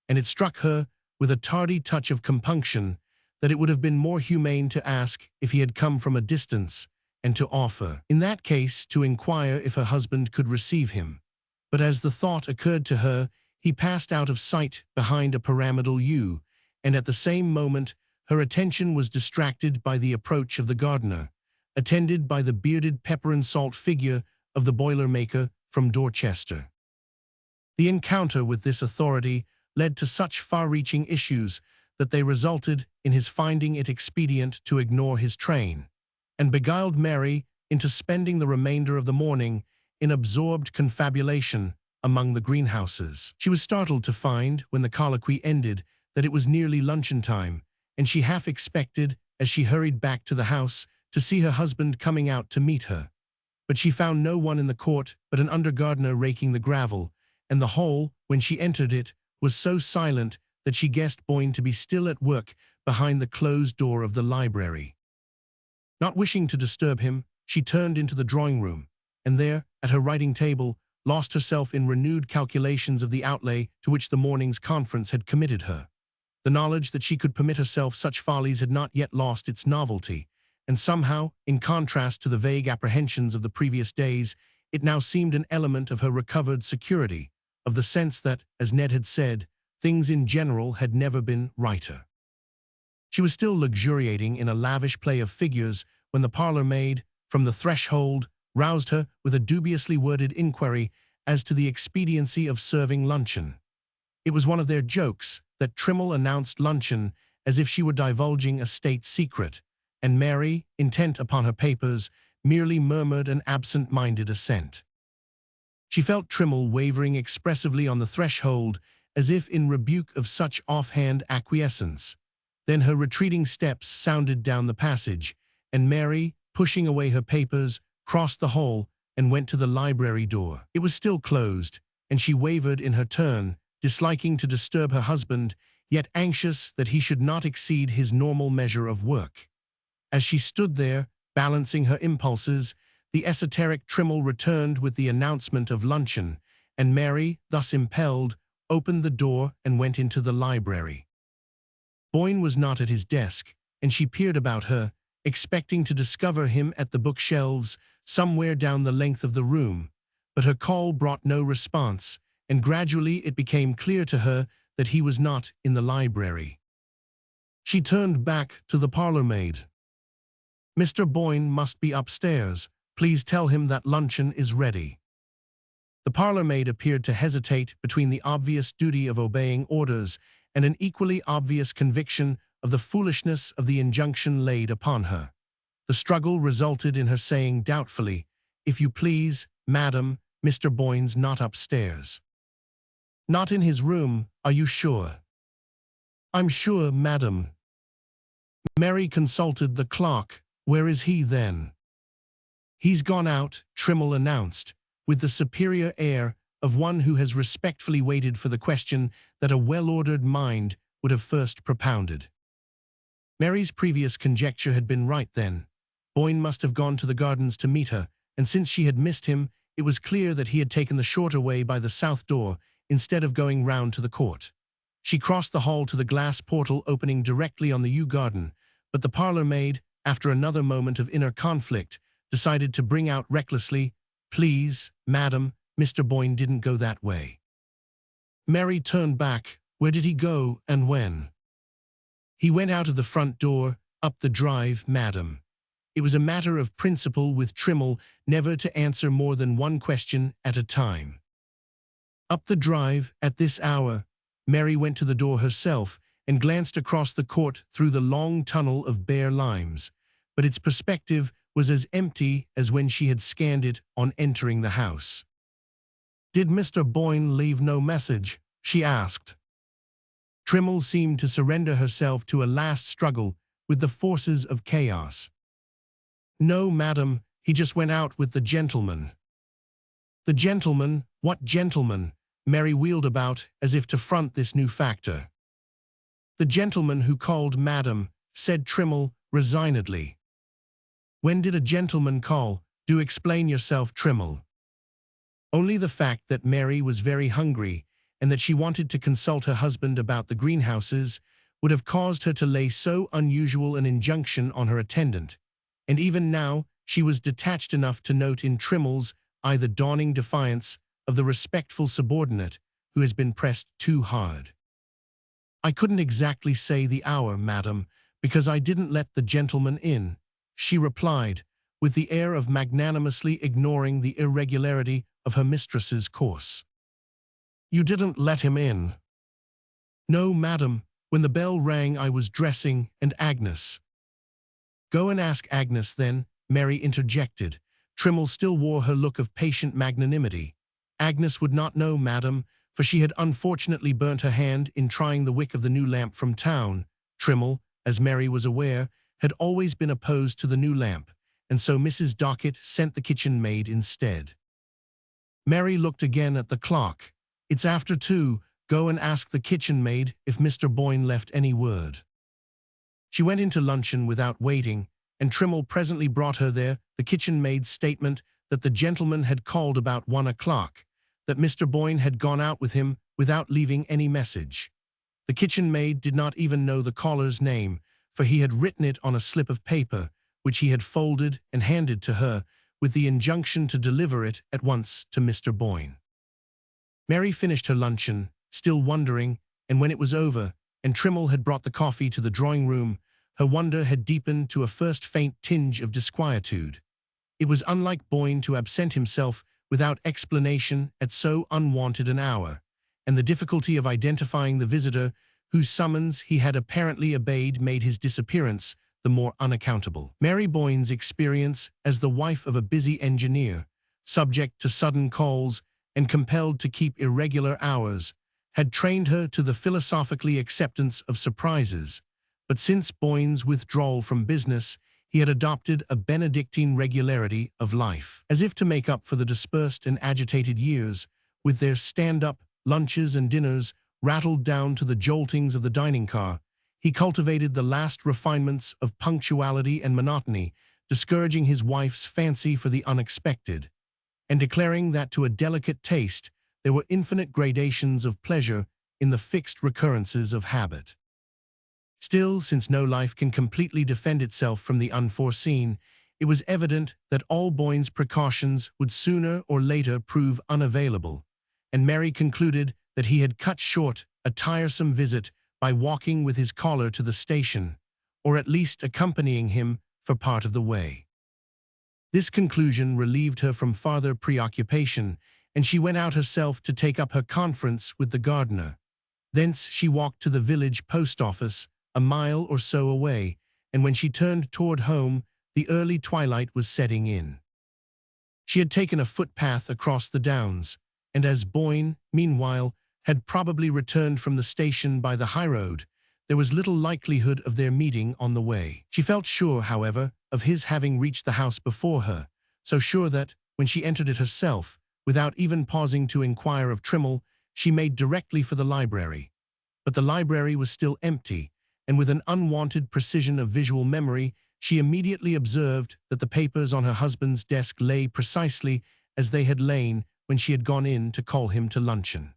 and it struck her, with a tardy touch of compunction, that it would have been more humane to ask if he had come from a distance, and to offer, in that case, to inquire if her husband could receive him. But as the thought occurred to her, he passed out of sight behind a pyramidal yew, and at the same moment her attention was distracted by the approach of the gardener, attended by the bearded pepper-and-salt figure of the boiler-maker from Dorchester. The encounter with this authority led to such far-reaching issues that they resulted in his finding it expedient to ignore his train, and beguiled Mary into spending the remainder of the morning in absorbed confabulation among the greenhouses. She was startled to find, when the colloquy ended, that it was nearly luncheon time, and she half expected, as she hurried back to the house, to see her husband coming out to meet her. But she found no one in the court but an under-gardener raking the gravel, and the hall, when she entered it, was so silent that she guessed Boyne to be still at work behind the closed door of the library. Not wishing to disturb him, she turned into the drawing-room, and there, at her writing table, lost herself in renewed calculations of the outlay to which the morning's conference had committed her. The knowledge that she could permit herself such follies had not yet lost its novelty, and somehow, in contrast to the vague apprehensions of the previous days, it now seemed an element of her recovered security, of the sense that, as Ned had said, things in general had never been righter. She was still luxuriating in a lavish play of figures when the parlour-maid, from the threshold, roused her with a dubiously worded inquiry as to the expediency of serving luncheon. It was one of their jokes that Trimmel announced luncheon as if she were divulging a state secret, and Mary, intent upon her papers, merely murmured an absent-minded assent. She felt Trimmel wavering expressively on the threshold, as if in rebuke of such offhand acquiescence. Then her retreating steps sounded down the passage, and Mary, pushing away her papers, crossed the hall and went to the library door. It was still closed, and she wavered in her turn, disliking to disturb her husband, yet anxious that he should not exceed his normal measure of work. As she stood there, balancing her impulses, the esoteric Trimmel returned with the announcement of luncheon, and Mary, thus impelled, opened the door and went into the library. Boyne was not at his desk, and she peered about her, expecting to discover him at the bookshelves somewhere down the length of the room, but her call brought no response, and gradually it became clear to her that he was not in the library. She turned back to the parlour-maid. "Mr. Boyne must be upstairs. Please tell him that luncheon is ready." The parlour-maid appeared to hesitate between the obvious duty of obeying orders and an equally obvious conviction of the foolishness of the injunction laid upon her. The struggle resulted in her saying doubtfully, "If you please, madam, Mr. Boyne's not upstairs." "Not in his room, are you sure?" "I'm sure, madam." Mary consulted the clock. "Where is he, then?" "He's gone out," Trimmel announced, with the superior air of one who has respectfully waited for the question that a well-ordered mind would have first propounded. Mary's previous conjecture had been right then. Boyne must have gone to the gardens to meet her, and since she had missed him, it was clear that he had taken the shorter way by the south door instead of going round to the court. She crossed the hall to the glass portal opening directly on the yew garden, but the parlour-maid, after another moment of inner conflict, decided to bring out recklessly, "Please, madam, Mr. Boyne didn't go that way." Mary turned back. "Where did he go, and when?" "He went out of the front door, up the drive, madam." It was a matter of principle with Trimmel never to answer more than one question at a time. Up the drive, at this hour. Mary went to the door herself and glanced across the court through the long tunnel of bare limes, but its perspective was as empty as when she had scanned it on entering the house. "Did Mr. Boyne leave no message?" she asked. Trimmel seemed to surrender herself to a last struggle with the forces of chaos. "No, madam, he just went out with the gentleman." "The gentleman? What gentleman?" Mary wheeled about as if to front this new factor. "The gentleman who called, madam," said Trimmel resignedly. "When did a gentleman call? Do explain yourself, Trimmel." Only the fact that Mary was very hungry and that she wanted to consult her husband about the greenhouses would have caused her to lay so unusual an injunction on her attendant, and even now she was detached enough to note in Trimmel's eye the dawning defiance of the respectful subordinate who has been pressed too hard. "I couldn't exactly say the hour, madam, because I didn't let the gentleman in," she replied, with the air of magnanimously ignoring the irregularity of her mistress's course. "You didn't let him in?" "No, madam, When the bell rang, I was dressing, and Agnes. Go and ask Agnes then, Mary interjected. Trimmle still wore her look of patient magnanimity. Agnes would not know, madam, for she had unfortunately burnt her hand in trying the wick of the new lamp from town. Trimmle, as Mary was aware, had always been opposed to the new lamp, and so Mrs. Dockett sent the kitchen maid instead. Mary looked again at the clock. It's after 2. Go and ask the kitchen maid if Mr. Boyne left any word. She went into luncheon without waiting, and Trimmle presently brought her there the kitchen maid's statement that the gentleman had called about 1 o'clock, that Mr. Boyne had gone out with him without leaving any message. The kitchen maid did not even know the caller's name, for he had written it on a slip of paper, which he had folded and handed to her, with the injunction to deliver it at once to Mr. Boyne. Mary finished her luncheon, still wondering, and when it was over, and Trimmle had brought the coffee to the drawing-room, her wonder had deepened to a first faint tinge of disquietude. It was unlike Boyne to absent himself without explanation at so unwonted an hour, and the difficulty of identifying the visitor whose summons he had apparently obeyed made his disappearance the more unaccountable. Mary Boyne's experience as the wife of a busy engineer, subject to sudden calls and compelled to keep irregular hours, had trained her to the philosophically acceptance of surprises, but since Boyne's withdrawal from business, he had adopted a Benedictine regularity of life. As if to make up for the dispersed and agitated years, with their stand-up lunches and dinners rattled down to the joltings of the dining car, he cultivated the last refinements of punctuality and monotony, discouraging his wife's fancy for the unexpected, and declaring that to a delicate taste there were infinite gradations of pleasure in the fixed recurrences of habit. Still, since no life can completely defend itself from the unforeseen, it was evident that all Boyne's precautions would sooner or later prove unavailable, and Mary concluded that he had cut short a tiresome visit by walking with his caller to the station, or at least accompanying him for part of the way. This conclusion relieved her from farther preoccupation, and she went out herself to take up her conference with the gardener. Thence she walked to the village post office, a mile or so away, and when she turned toward home, the early twilight was setting in. She had taken a footpath across the downs, and as Boyne, meanwhile, had probably returned from the station by the highroad, there was little likelihood of their meeting on the way. She felt sure, however, of his having reached the house before her, so sure that, when she entered it herself, without even pausing to inquire of Trimmle, she made directly for the library. But the library was still empty, and with an unwonted precision of visual memory, she immediately observed that the papers on her husband's desk lay precisely as they had lain when she had gone in to call him to luncheon.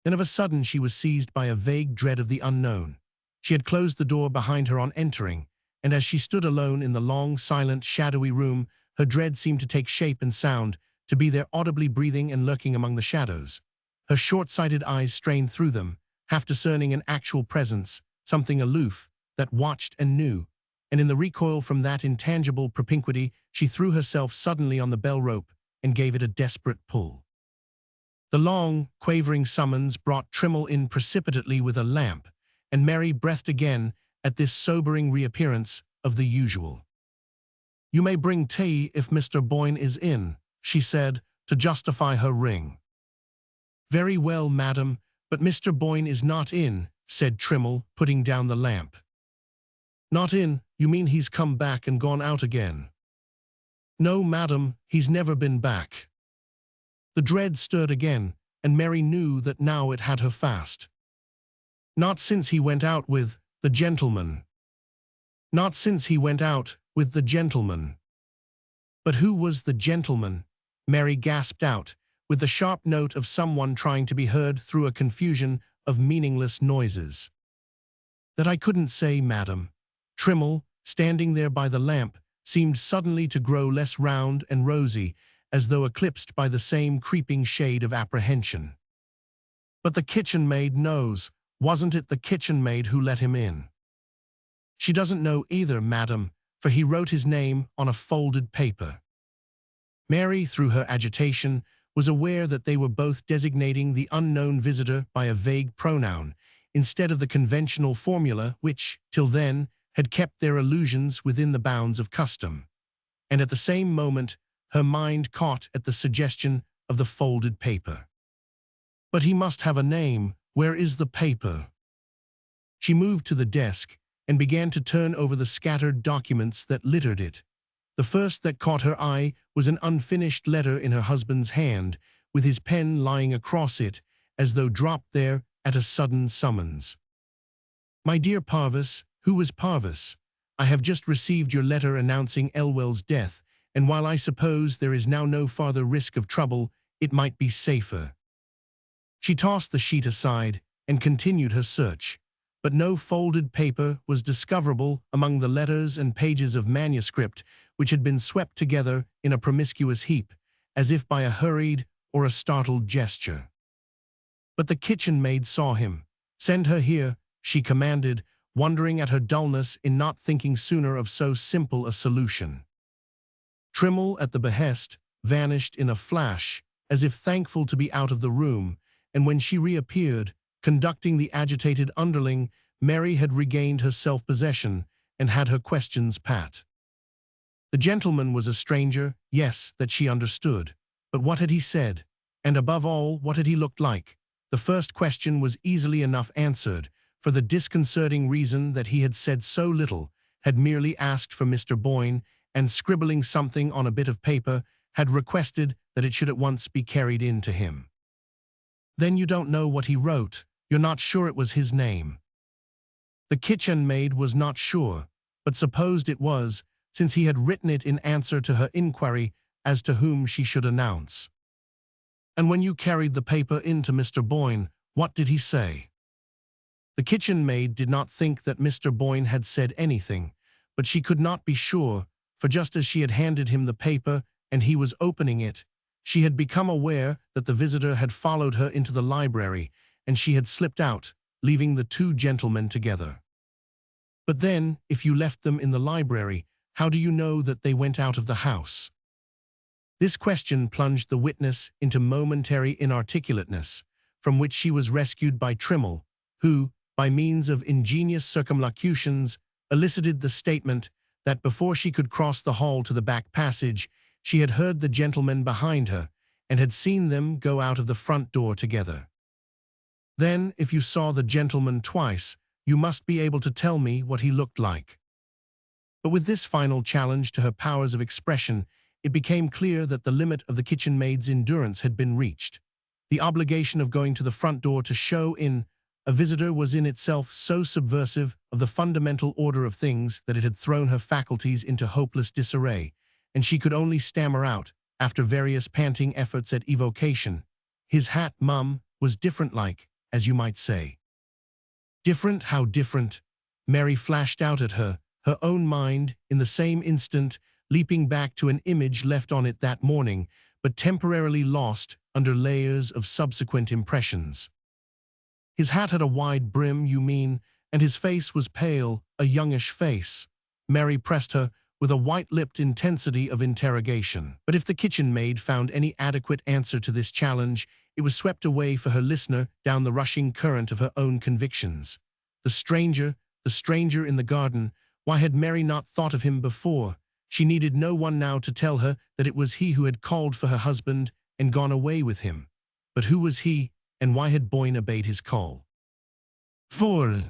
Then of a sudden she was seized by a vague dread of the unknown. She had closed the door behind her on entering, and as she stood alone in the long, silent, shadowy room, her dread seemed to take shape and sound, to be there audibly breathing and lurking among the shadows. Her short-sighted eyes strained through them, half discerning an actual presence, something aloof, that watched and knew, and in the recoil from that intangible propinquity she threw herself suddenly on the bell rope and gave it a desperate pull. The long, quavering summons brought Trimmle in precipitately with a lamp, and Mary breathed again at this sobering reappearance of the usual. "You may bring tea if Mr. Boyne is in," she said, to justify her ring. "Very well, madam, but Mr. Boyne is not in," said Trimmle, putting down the lamp. "Not in? You mean he's come back and gone out again?" "No, madam, he's never been back." The dread stirred again, and Mary knew that now it had her fast. "Not since he went out with the gentleman." "Not since he went out with the gentleman." But who was the gentleman? Mary gasped out, with the sharp note of someone trying to be heard through a confusion of meaningless noises. "That I couldn't say, madam." Trimmle, standing there by the lamp, seemed suddenly to grow less round and rosy, as though eclipsed by the same creeping shade of apprehension. "But the kitchen maid knows. Wasn't it the kitchen maid who let him in?" "She doesn't know either, madam, for he wrote his name on a folded paper." Mary, through her agitation, was aware that they were both designating the unknown visitor by a vague pronoun, instead of the conventional formula which, till then, had kept their illusions within the bounds of custom. And at the same moment, her mind caught at the suggestion of the folded paper. But he must have a name. Where is the paper? She moved to the desk and began to turn over the scattered documents that littered it. The first that caught her eye was an unfinished letter in her husband's hand, with his pen lying across it, as though dropped there at a sudden summons. My dear Parvis, who is Parvis? I have just received your letter announcing Elwell's death, and while I suppose there is now no farther risk of trouble, it might be safer. She tossed the sheet aside and continued her search, but no folded paper was discoverable among the letters and pages of manuscript which had been swept together in a promiscuous heap, as if by a hurried or a startled gesture. But the kitchen maid saw him. "Send her here," she commanded, wondering at her dullness in not thinking sooner of so simple a solution. Trimmel, at the behest, vanished in a flash, as if thankful to be out of the room, and when she reappeared, conducting the agitated underling, Mary had regained her self-possession and had her questions pat. The gentleman was a stranger, yes, that she understood. But what had he said? And above all, what had he looked like? The first question was easily enough answered, for the disconcerting reason that he had said so little, had merely asked for Mr. Boyne, and scribbling something on a bit of paper, had requested that it should at once be carried in to him. Then you don't know what he wrote. You're not sure it was his name. The kitchen maid was not sure, but supposed it was, since he had written it in answer to her inquiry as to whom she should announce. And when you carried the paper in to Mr. Boyne, what did he say? The kitchen maid did not think that Mr. Boyne had said anything, but she could not be sure, for just as she had handed him the paper and he was opening it, she had become aware that the visitor had followed her into the library, and she had slipped out, leaving the two gentlemen together. But then, if you left them in the library, how do you know that they went out of the house? This question plunged the witness into momentary inarticulateness, from which she was rescued by Trimmel, who, by means of ingenious circumlocutions, elicited the statement that before she could cross the hall to the back passage, she had heard the gentlemen behind her and had seen them go out of the front door together. Then, if you saw the gentleman twice, you must be able to tell me what he looked like. But with this final challenge to her powers of expression, it became clear that the limit of the kitchen maid's endurance had been reached. The obligation of going to the front door to show in a visitor was in itself so subversive of the fundamental order of things that it had thrown her faculties into hopeless disarray, and she could only stammer out, after various panting efforts at evocation, "His hat, mum, was different like, as you might say." Different? How different? Mary flashed out at her, her own mind, in the same instant, leaping back to an image left on it that morning, but temporarily lost under layers of subsequent impressions. His hat had a wide brim, you mean, and his face was pale, a youngish face. Mary pressed her with a white-lipped intensity of interrogation. But if the kitchen maid found any adequate answer to this challenge, it was swept away for her listener down the rushing current of her own convictions. The stranger in the garden, why had Mary not thought of him before? She needed no one now to tell her that it was he who had called for her husband and gone away with him. But who was he, and why had Boyne obeyed his call? For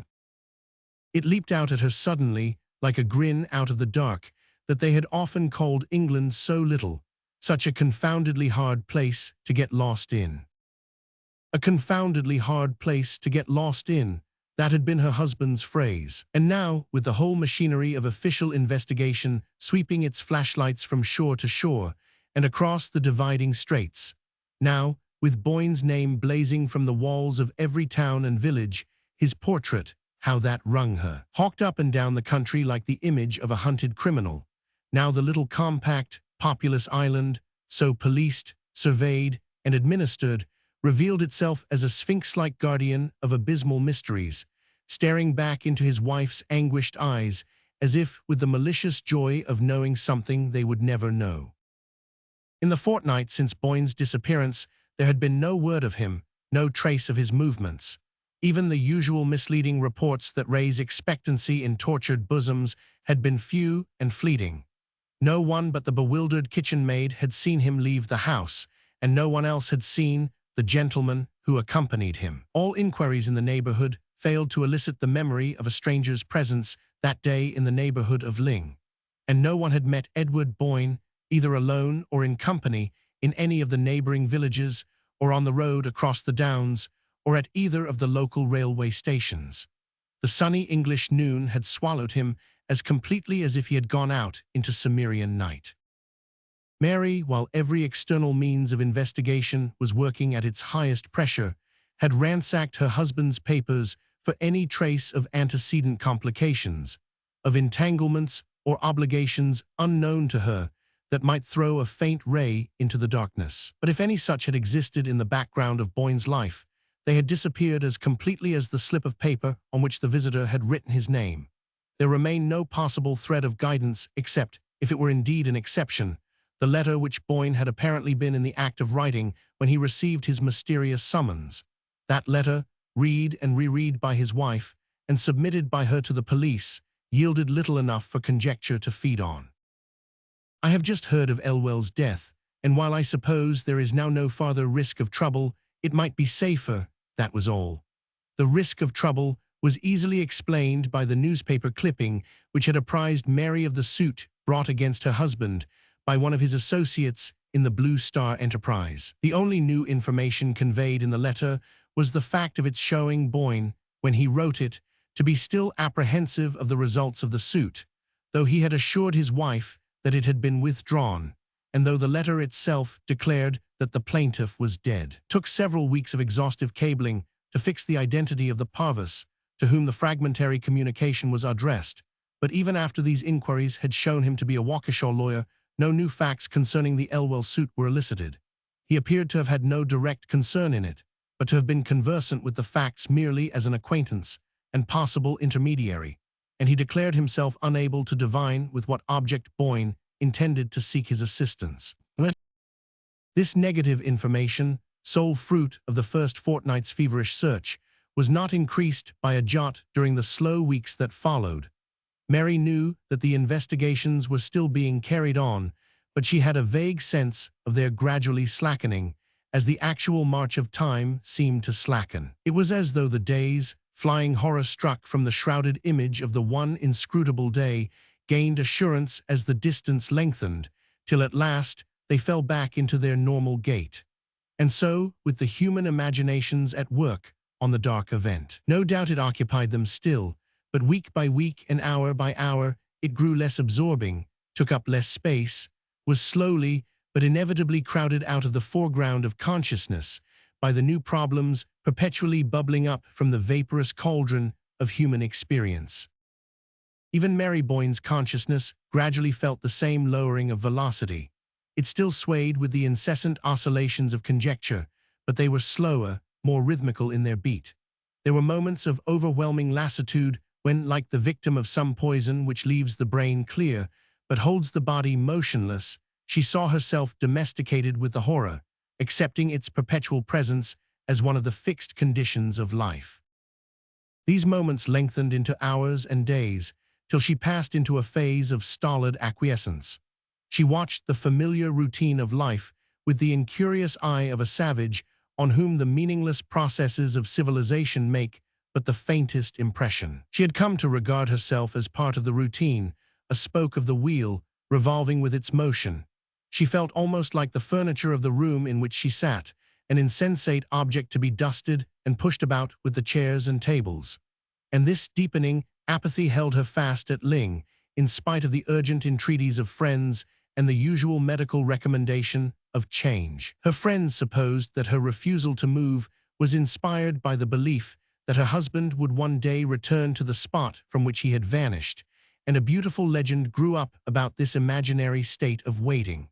it leaped out at her suddenly, like a grin out of the dark, that they had often called England so little, such a confoundedly hard place to get lost in. A confoundedly hard place to get lost in, that had been her husband's phrase. And now, with the whole machinery of official investigation sweeping its flashlights from shore to shore and across the dividing straits, now, with Boyne's name blazing from the walls of every town and village, his portrait, how that wrung her. Hawked up and down the country like the image of a hunted criminal. Now the little compact, populous island, so policed, surveyed, and administered, revealed itself as a sphinx-like guardian of abysmal mysteries, staring back into his wife's anguished eyes, as if with the malicious joy of knowing something they would never know. In the fortnight since Boyne's disappearance, there had been no word of him, no trace of his movements. Even the usual misleading reports that raise expectancy in tortured bosoms had been few and fleeting. No one but the bewildered kitchen maid had seen him leave the house, and no one else had seen the gentleman who accompanied him. All inquiries in the neighborhood failed to elicit the memory of a stranger's presence that day in the neighborhood of Ling, and no one had met Edward Boyne, either alone or in company, in any of the neighboring villages, or on the road across the downs, or at either of the local railway stations. The sunny English noon had swallowed him as completely as if he had gone out into Cimmerian night. Mary, while every external means of investigation was working at its highest pressure, had ransacked her husband's papers for any trace of antecedent complications, of entanglements or obligations unknown to her that might throw a faint ray into the darkness. But if any such had existed in the background of Boyne's life, they had disappeared as completely as the slip of paper on which the visitor had written his name. There remained no possible thread of guidance except, if it were indeed an exception, the letter which Boyne had apparently been in the act of writing when he received his mysterious summons. That letter, read and reread by his wife, and submitted by her to the police, yielded little enough for conjecture to feed on. I have just heard of Elwell's death, and while I suppose there is now no farther risk of trouble, it might be safer, that was all. The risk of trouble was easily explained by the newspaper clipping which had apprised Mary of the suit brought against her husband by one of his associates in the Blue Star enterprise. The only new information conveyed in the letter was the fact of its showing Boyne, when he wrote it, to be still apprehensive of the results of the suit, though he had assured his wife that it had been withdrawn, and though the letter itself declared that the plaintiff was dead. It took several weeks of exhaustive cabling to fix the identity of the parvus to whom the fragmentary communication was addressed, but even after these inquiries had shown him to be a Waukesha lawyer, no new facts concerning the Elwell suit were elicited. He appeared to have had no direct concern in it, but to have been conversant with the facts merely as an acquaintance and possible intermediary, and he declared himself unable to divine with what object Boyne intended to seek his assistance. This negative information, sole fruit of the first fortnight's feverish search, was not increased by a jot during the slow weeks that followed. Mary knew that the investigations were still being carried on, but she had a vague sense of their gradually slackening as the actual march of time seemed to slacken. It was as though the days, flying horror-struck from the shrouded image of the one inscrutable day, gained assurance as the distance lengthened, till at last they fell back into their normal gait. And so, with the human imaginations at work on the dark event. No doubt it occupied them still, but week by week and hour by hour it grew less absorbing, took up less space, was slowly but inevitably crowded out of the foreground of consciousness by the new problems perpetually bubbling up from the vaporous cauldron of human experience. Even Mary Boyne's consciousness gradually felt the same lowering of velocity. It still swayed with the incessant oscillations of conjecture, but they were slower, more rhythmical in their beat. There were moments of overwhelming lassitude when, like the victim of some poison which leaves the brain clear but holds the body motionless, she saw herself domesticated with the horror, accepting its perpetual presence as one of the fixed conditions of life. These moments lengthened into hours and days, till she passed into a phase of stolid acquiescence. She watched the familiar routine of life with the incurious eye of a savage on whom the meaningless processes of civilization make but the faintest impression. She had come to regard herself as part of the routine, a spoke of the wheel, revolving with its motion. She felt almost like the furniture of the room in which she sat, an insensate object to be dusted and pushed about with the chairs and tables. And this deepening apathy held her fast at Ling, in spite of the urgent entreaties of friends and the usual medical recommendation of change. Her friends supposed that her refusal to move was inspired by the belief that her husband would one day return to the spot from which he had vanished, and a beautiful legend grew up about this imaginary state of waiting.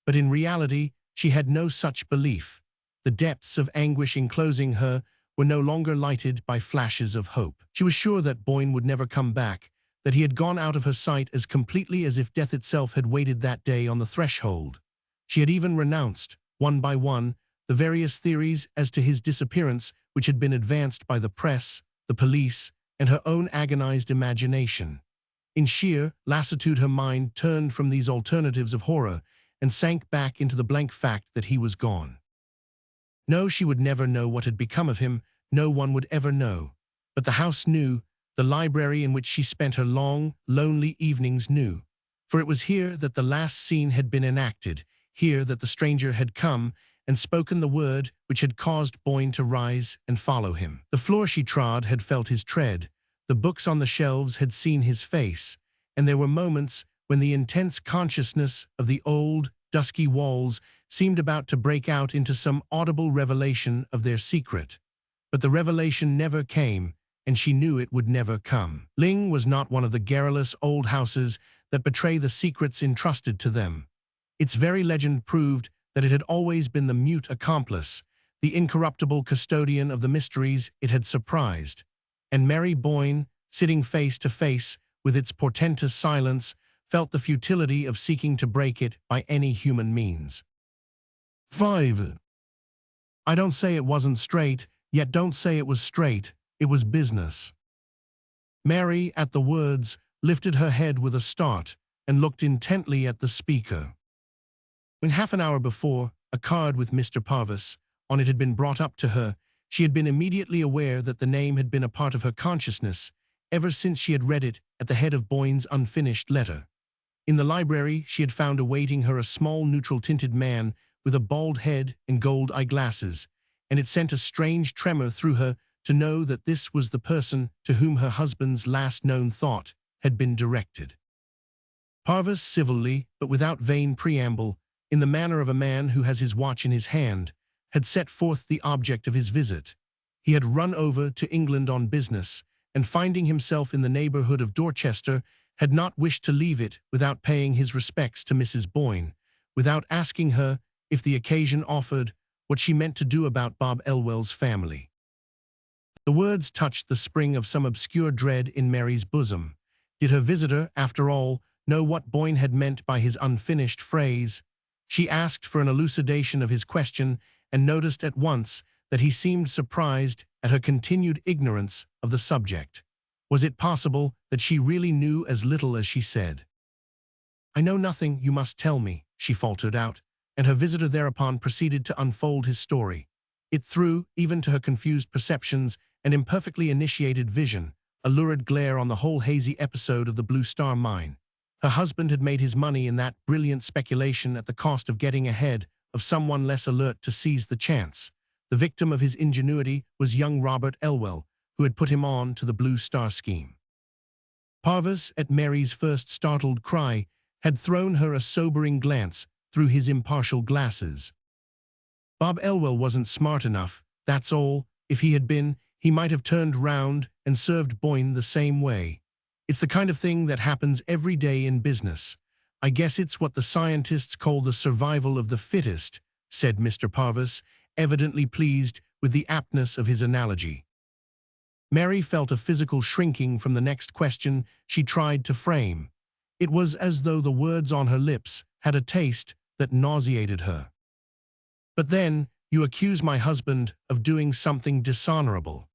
But in reality, she had no such belief. The depths of anguish enclosing her were no longer lighted by flashes of hope. She was sure that Boyne would never come back, that he had gone out of her sight as completely as if death itself had waited that day on the threshold. She had even renounced, one by one, the various theories as to his disappearance which had been advanced by the press, the police, and her own agonized imagination. In sheer lassitude her mind turned from these alternatives of horror and sank back into the blank fact that he was gone. No, she would never know what had become of him, no one would ever know. But the house knew, the library in which she spent her long, lonely evenings knew. For it was here that the last scene had been enacted, here that the stranger had come and spoken the word which had caused Boyne to rise and follow him. The floor she trod had felt his tread, the books on the shelves had seen his face, and there were moments when the intense consciousness of the old, dusky walls seemed about to break out into some audible revelation of their secret. But the revelation never came, and she knew it would never come. Ling was not one of the garrulous old houses that betray the secrets entrusted to them. Its very legend proved that it had always been the mute accomplice, the incorruptible custodian of the mysteries it had surprised. And Mary Boyne, sitting face to face with its portentous silence, felt the futility of seeking to break it by any human means. 5. I don't say it wasn't straight, yet don't say it was straight, it was business. Mary, at the words, lifted her head with a start and looked intently at the speaker. When half an hour before, a card with Mr. Parvis on it had been brought up to her, she had been immediately aware that the name had been a part of her consciousness ever since she had read it at the head of Boyne's unfinished letter. In the library, she had found awaiting her a small neutral-tinted man with a bald head and gold eyeglasses, and it sent a strange tremor through her to know that this was the person to whom her husband's last known thought had been directed. Parvis civilly, but without vain preamble, in the manner of a man who has his watch in his hand, had set forth the object of his visit. He had run over to England on business, and finding himself in the neighborhood of Dorchester, had not wished to leave it without paying his respects to Mrs. Boyne, without asking her, if the occasion offered, what she meant to do about Bob Elwell's family. The words touched the spring of some obscure dread in Mary's bosom. Did her visitor, after all, know what Boyne had meant by his unfinished phrase? She asked for an elucidation of his question and noticed at once that he seemed surprised at her continued ignorance of the subject. Was it possible that she really knew as little as she said? "I know nothing, you must tell me," she faltered out, and her visitor thereupon proceeded to unfold his story. It threw, even to her confused perceptions and imperfectly initiated vision, a lurid glare on the whole hazy episode of the Blue Star Mine. Her husband had made his money in that brilliant speculation at the cost of getting ahead of someone less alert to seize the chance. The victim of his ingenuity was young Robert Elwell, who had put him on to the Blue Star scheme. Parvis, at Mary's first startled cry, had thrown her a sobering glance through his impartial glasses. Bob Elwell wasn't smart enough, that's all. If he had been, he might have turned round and served Boyne the same way. It's the kind of thing that happens every day in business. I guess it's what the scientists call the survival of the fittest, said Mr. Parvis, evidently pleased with the aptness of his analogy. Mary felt a physical shrinking from the next question she tried to frame. It was as though the words on her lips had a taste that nauseated her. "But then, you accuse my husband of doing something dishonorable."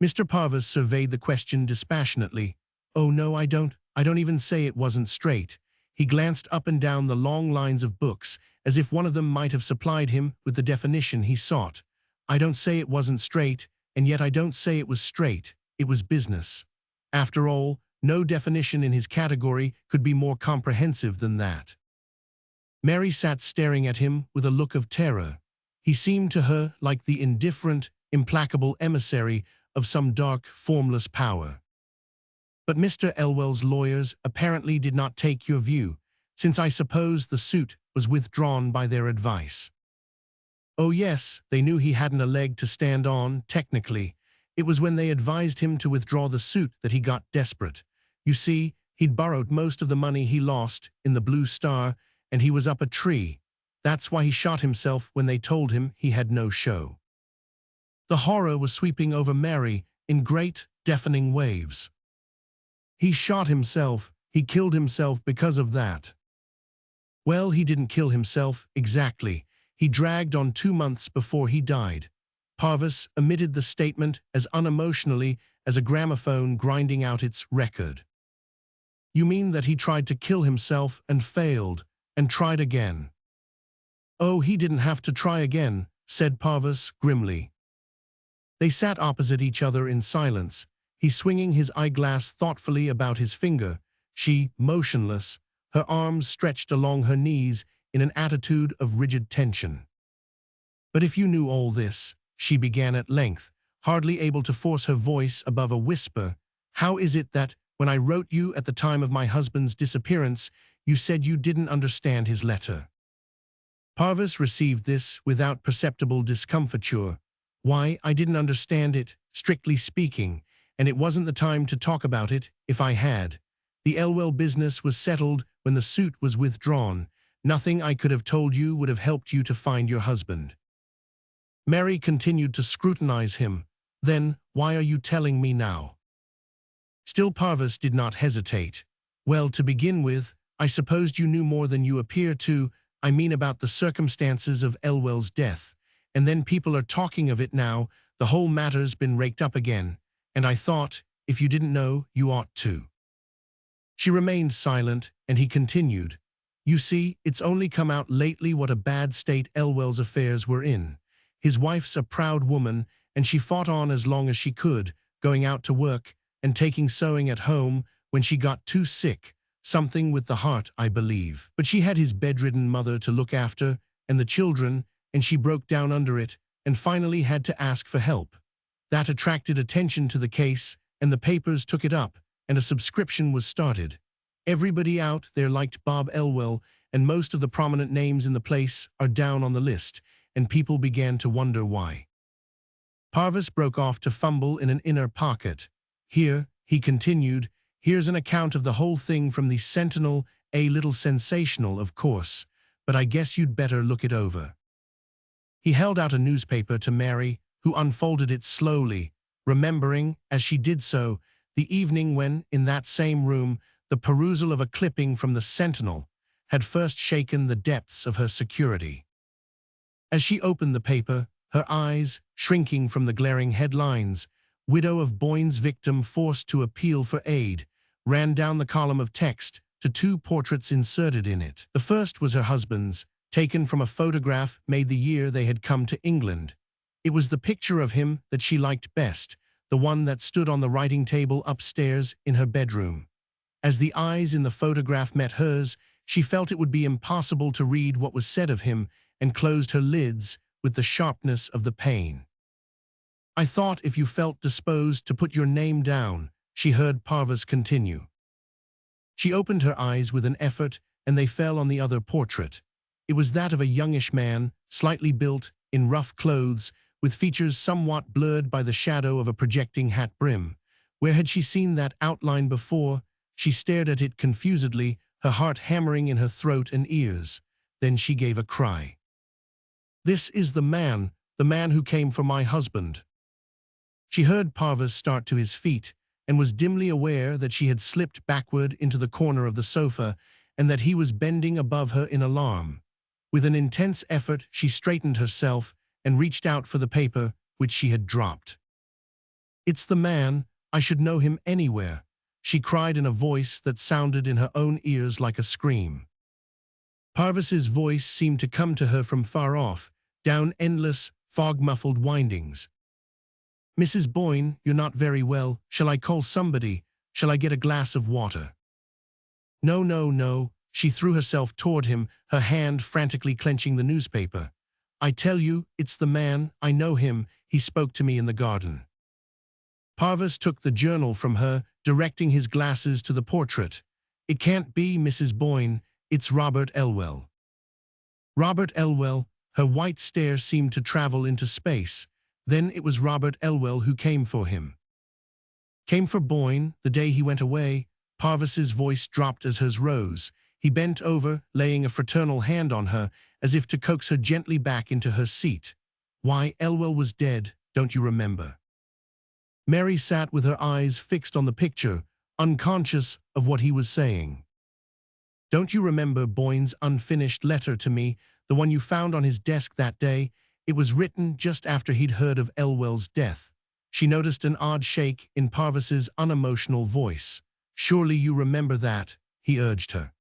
Mr. Parvis surveyed the question dispassionately. "Oh no, I don't even say it wasn't straight." He glanced up and down the long lines of books, as if one of them might have supplied him with the definition he sought. "I don't say it wasn't straight, and yet I don't say it was straight. It was business." After all, no definition in his category could be more comprehensive than that. Mary sat staring at him with a look of terror. He seemed to her like the indifferent, implacable emissary of some dark, formless power. "But Mr. Elwell's lawyers apparently did not take your view, since I suppose the suit was withdrawn by their advice." "Oh yes, they knew he hadn't a leg to stand on, technically. It was when they advised him to withdraw the suit that he got desperate. You see, he'd borrowed most of the money he lost in the Blue Star, and he was up a tree. That's why he shot himself when they told him he had no show." The horror was sweeping over Mary in great, deafening waves. "He shot himself. He killed himself because of that." "Well, he didn't kill himself, exactly. He dragged on 2 months before he died. Parvis emitted the statement as unemotionally as a gramophone grinding out its record. You mean that he tried to kill himself and failed, and tried again? Oh, he didn't have to try again, said Parvis grimly. They sat opposite each other in silence, he swinging his eyeglass thoughtfully about his finger, she motionless, her arms stretched along her knees in an attitude of rigid tension. But if you knew all this, she began at length, hardly able to force her voice above a whisper, how is it that, when I wrote you at the time of my husband's disappearance, you said you didn't understand his letter? Parvis received this without perceptible discomfiture. Why, I didn't understand it, strictly speaking, and it wasn't the time to talk about it, if I had. The Elwell business was settled when the suit was withdrawn. Nothing I could have told you would have helped you to find your husband. Mary continued to scrutinize him. Then, why are you telling me now? Still Parvis did not hesitate. Well, to begin with, I supposed you knew more than you appear to, I mean about the circumstances of Elwell's death. And then people are talking of it now, the whole matter's been raked up again. And I thought, if you didn't know, you ought to. She remained silent, and he continued. You see, it's only come out lately what a bad state Elwell's affairs were in. His wife's a proud woman, and she fought on as long as she could, going out to work and taking sewing at home when she got too sick, something with the heart, I believe. But she had his bedridden mother to look after, and the children, and she broke down under it, and finally had to ask for help. That attracted attention to the case, and the papers took it up, and a subscription was started. Everybody out there liked Bob Elwell, and most of the prominent names in the place are down on the list, and people began to wonder why. Parvis broke off to fumble in an inner pocket. Here, he continued, here's an account of the whole thing from the Sentinel, a little sensational, of course, but I guess you'd better look it over. He held out a newspaper to Mary, who unfolded it slowly, remembering, as she did so, the evening when, in that same room, the perusal of a clipping from the Sentinel had first shaken the depths of her security. As she opened the paper, her eyes, shrinking from the glaring headlines, "Widow of Boyne's victim forced to appeal for aid," ran down the column of text to 2 portraits inserted in it. The first was her husband's, taken from a photograph made the year they had come to England. It was the picture of him that she liked best, the one that stood on the writing table upstairs in her bedroom. As the eyes in the photograph met hers, she felt it would be impossible to read what was said of him, and closed her lids with the sharpness of the pain. I thought if you felt disposed to put your name down, she heard Parvis continue. She opened her eyes with an effort, and they fell on the other portrait. It was that of a youngish man, slightly built, in rough clothes, with features somewhat blurred by the shadow of a projecting hat brim. Where had she seen that outline before? She stared at it confusedly, her heart hammering in her throat and ears. Then she gave a cry. This is the man who came for my husband. She heard Parvis start to his feet, and was dimly aware that she had slipped backward into the corner of the sofa, and that he was bending above her in alarm. With an intense effort, she straightened herself and reached out for the paper which she had dropped. It's the man, I should know him anywhere, she cried in a voice that sounded in her own ears like a scream. Parvis's voice seemed to come to her from far off, down endless, fog-muffled windings. Mrs. Boyne, you're not very well. Shall I call somebody? Shall I get a glass of water? No, no, no. She threw herself toward him, her hand frantically clenching the newspaper. I tell you, it's the man, I know him, he spoke to me in the garden. Parvis took the journal from her, directing his glasses to the portrait. It can't be Mrs. Boyne, it's Robert Elwell. Robert Elwell, her white stare seemed to travel into space. Then it was Robert Elwell who came for him. Came for Boyne, the day he went away. Parvis's voice dropped as hers rose. He bent over, laying a fraternal hand on her, as if to coax her gently back into her seat. Why, Elwell was dead, don't you remember? Mary sat with her eyes fixed on the picture, unconscious of what he was saying. Don't you remember Boyne's unfinished letter to me, the one you found on his desk that day. It was written just after he'd heard of Elwell's death. She noticed an odd shake in Parvis's unemotional voice. "Surely you remember that," he urged her.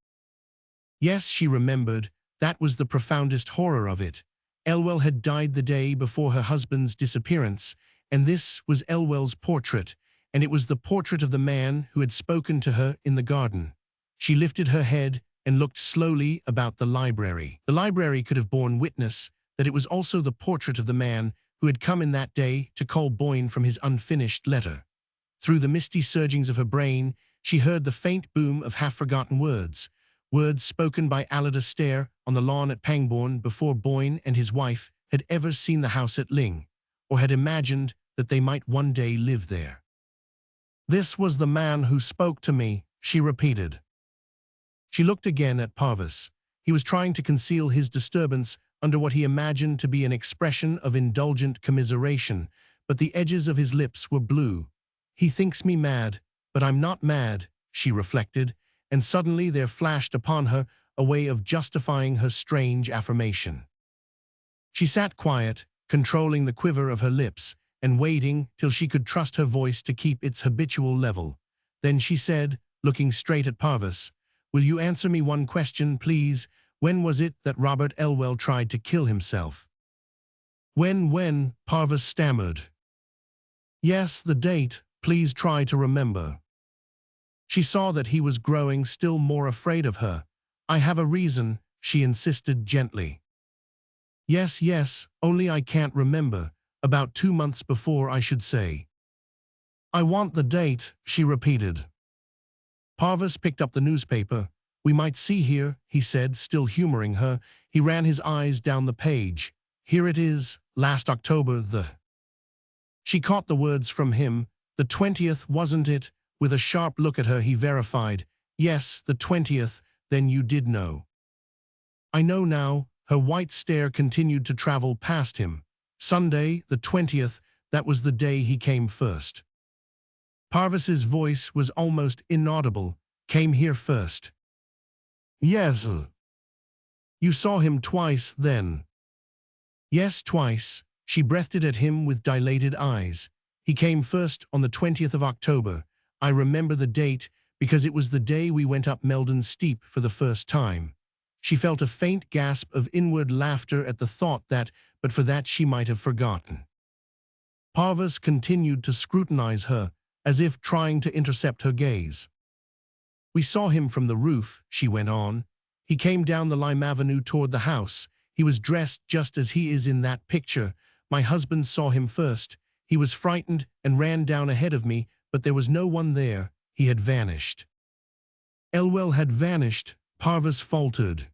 Yes, she remembered. That was the profoundest horror of it. Elwell had died the day before her husband's disappearance, and this was Elwell's portrait, and it was the portrait of the man who had spoken to her in the garden. She lifted her head and looked slowly about the library. The library could have borne witness that it was also the portrait of the man who had come in that day to call Boyne from his unfinished letter. Through the misty surgings of her brain, she heard the faint boom of half-forgotten words, words spoken by Alida Stair on the lawn at Pangbourne before Boyne and his wife had ever seen the house at Ling, or had imagined that they might one day live there. "This was the man who spoke to me," she repeated. She looked again at Parvis. He was trying to conceal his disturbance under what he imagined to be an expression of indulgent commiseration, but the edges of his lips were blue. "He thinks me mad, but I'm not mad," she reflected, and suddenly there flashed upon her a way of justifying her strange affirmation. She sat quiet, controlling the quiver of her lips, and waiting till she could trust her voice to keep its habitual level. Then she said, looking straight at Parvis, "Will you answer me one question, please? When was it that Robert Elwell tried to kill himself?" When, Parvis stammered. "Yes, the date. Please try to remember." She saw that he was growing still more afraid of her. "I have a reason," she insisted gently. Yes, only I can't remember. About 2 months before, I should say." "I want the date," she repeated. Parvis picked up the newspaper. "We might see here," he said, still humoring her. He ran his eyes down the page. "Here it is, last October, the—" She caught the words from him. "The 20th, wasn't it?" With a sharp look at her, he verified. "Yes, the 20th. Then you did know." "I know now." Her white stare continued to travel past him. "Sunday, the 20th, that was the day he came first." Parvis's voice was almost inaudible. "Came here first." "Yes." "You saw him twice, then?" "Yes, twice." She breathed it at him with dilated eyes. "He came first on the 20th of October. I remember the date because it was the day we went up Meldon Steep for the first time." She felt a faint gasp of inward laughter at the thought that, but for that, she might have forgotten. Parvis continued to scrutinize her, as if trying to intercept her gaze. "We saw him from the roof," she went on. "He came down the Lime Avenue toward the house. He was dressed just as he is in that picture. My husband saw him first. He was frightened and ran down ahead of me, but there was no one there. He had vanished." "Elwell had vanished," Parvis faltered.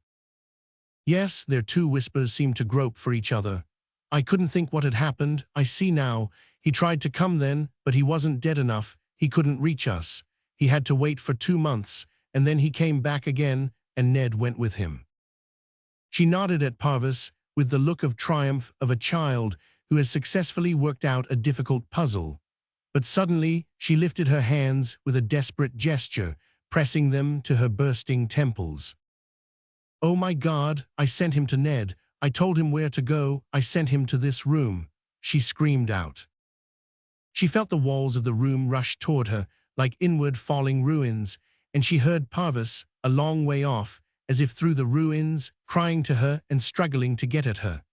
"Yes," their two whispers seemed to grope for each other. "I couldn't think what had happened. I see now. He tried to come then, but he wasn't dead enough. He couldn't reach us. He had to wait for 2 months, and then he came back again, and Ned went with him." She nodded at Parvis with the look of triumph of a child who has successfully worked out a difficult puzzle. But suddenly she lifted her hands with a desperate gesture, pressing them to her bursting temples. "Oh my God, I sent him to Ned. I told him where to go. I sent him to this room," she screamed out. She felt the walls of the room rush toward her, like inward falling ruins, and she heard Parvis, a long way off, as if through the ruins, crying to her and struggling to get at her.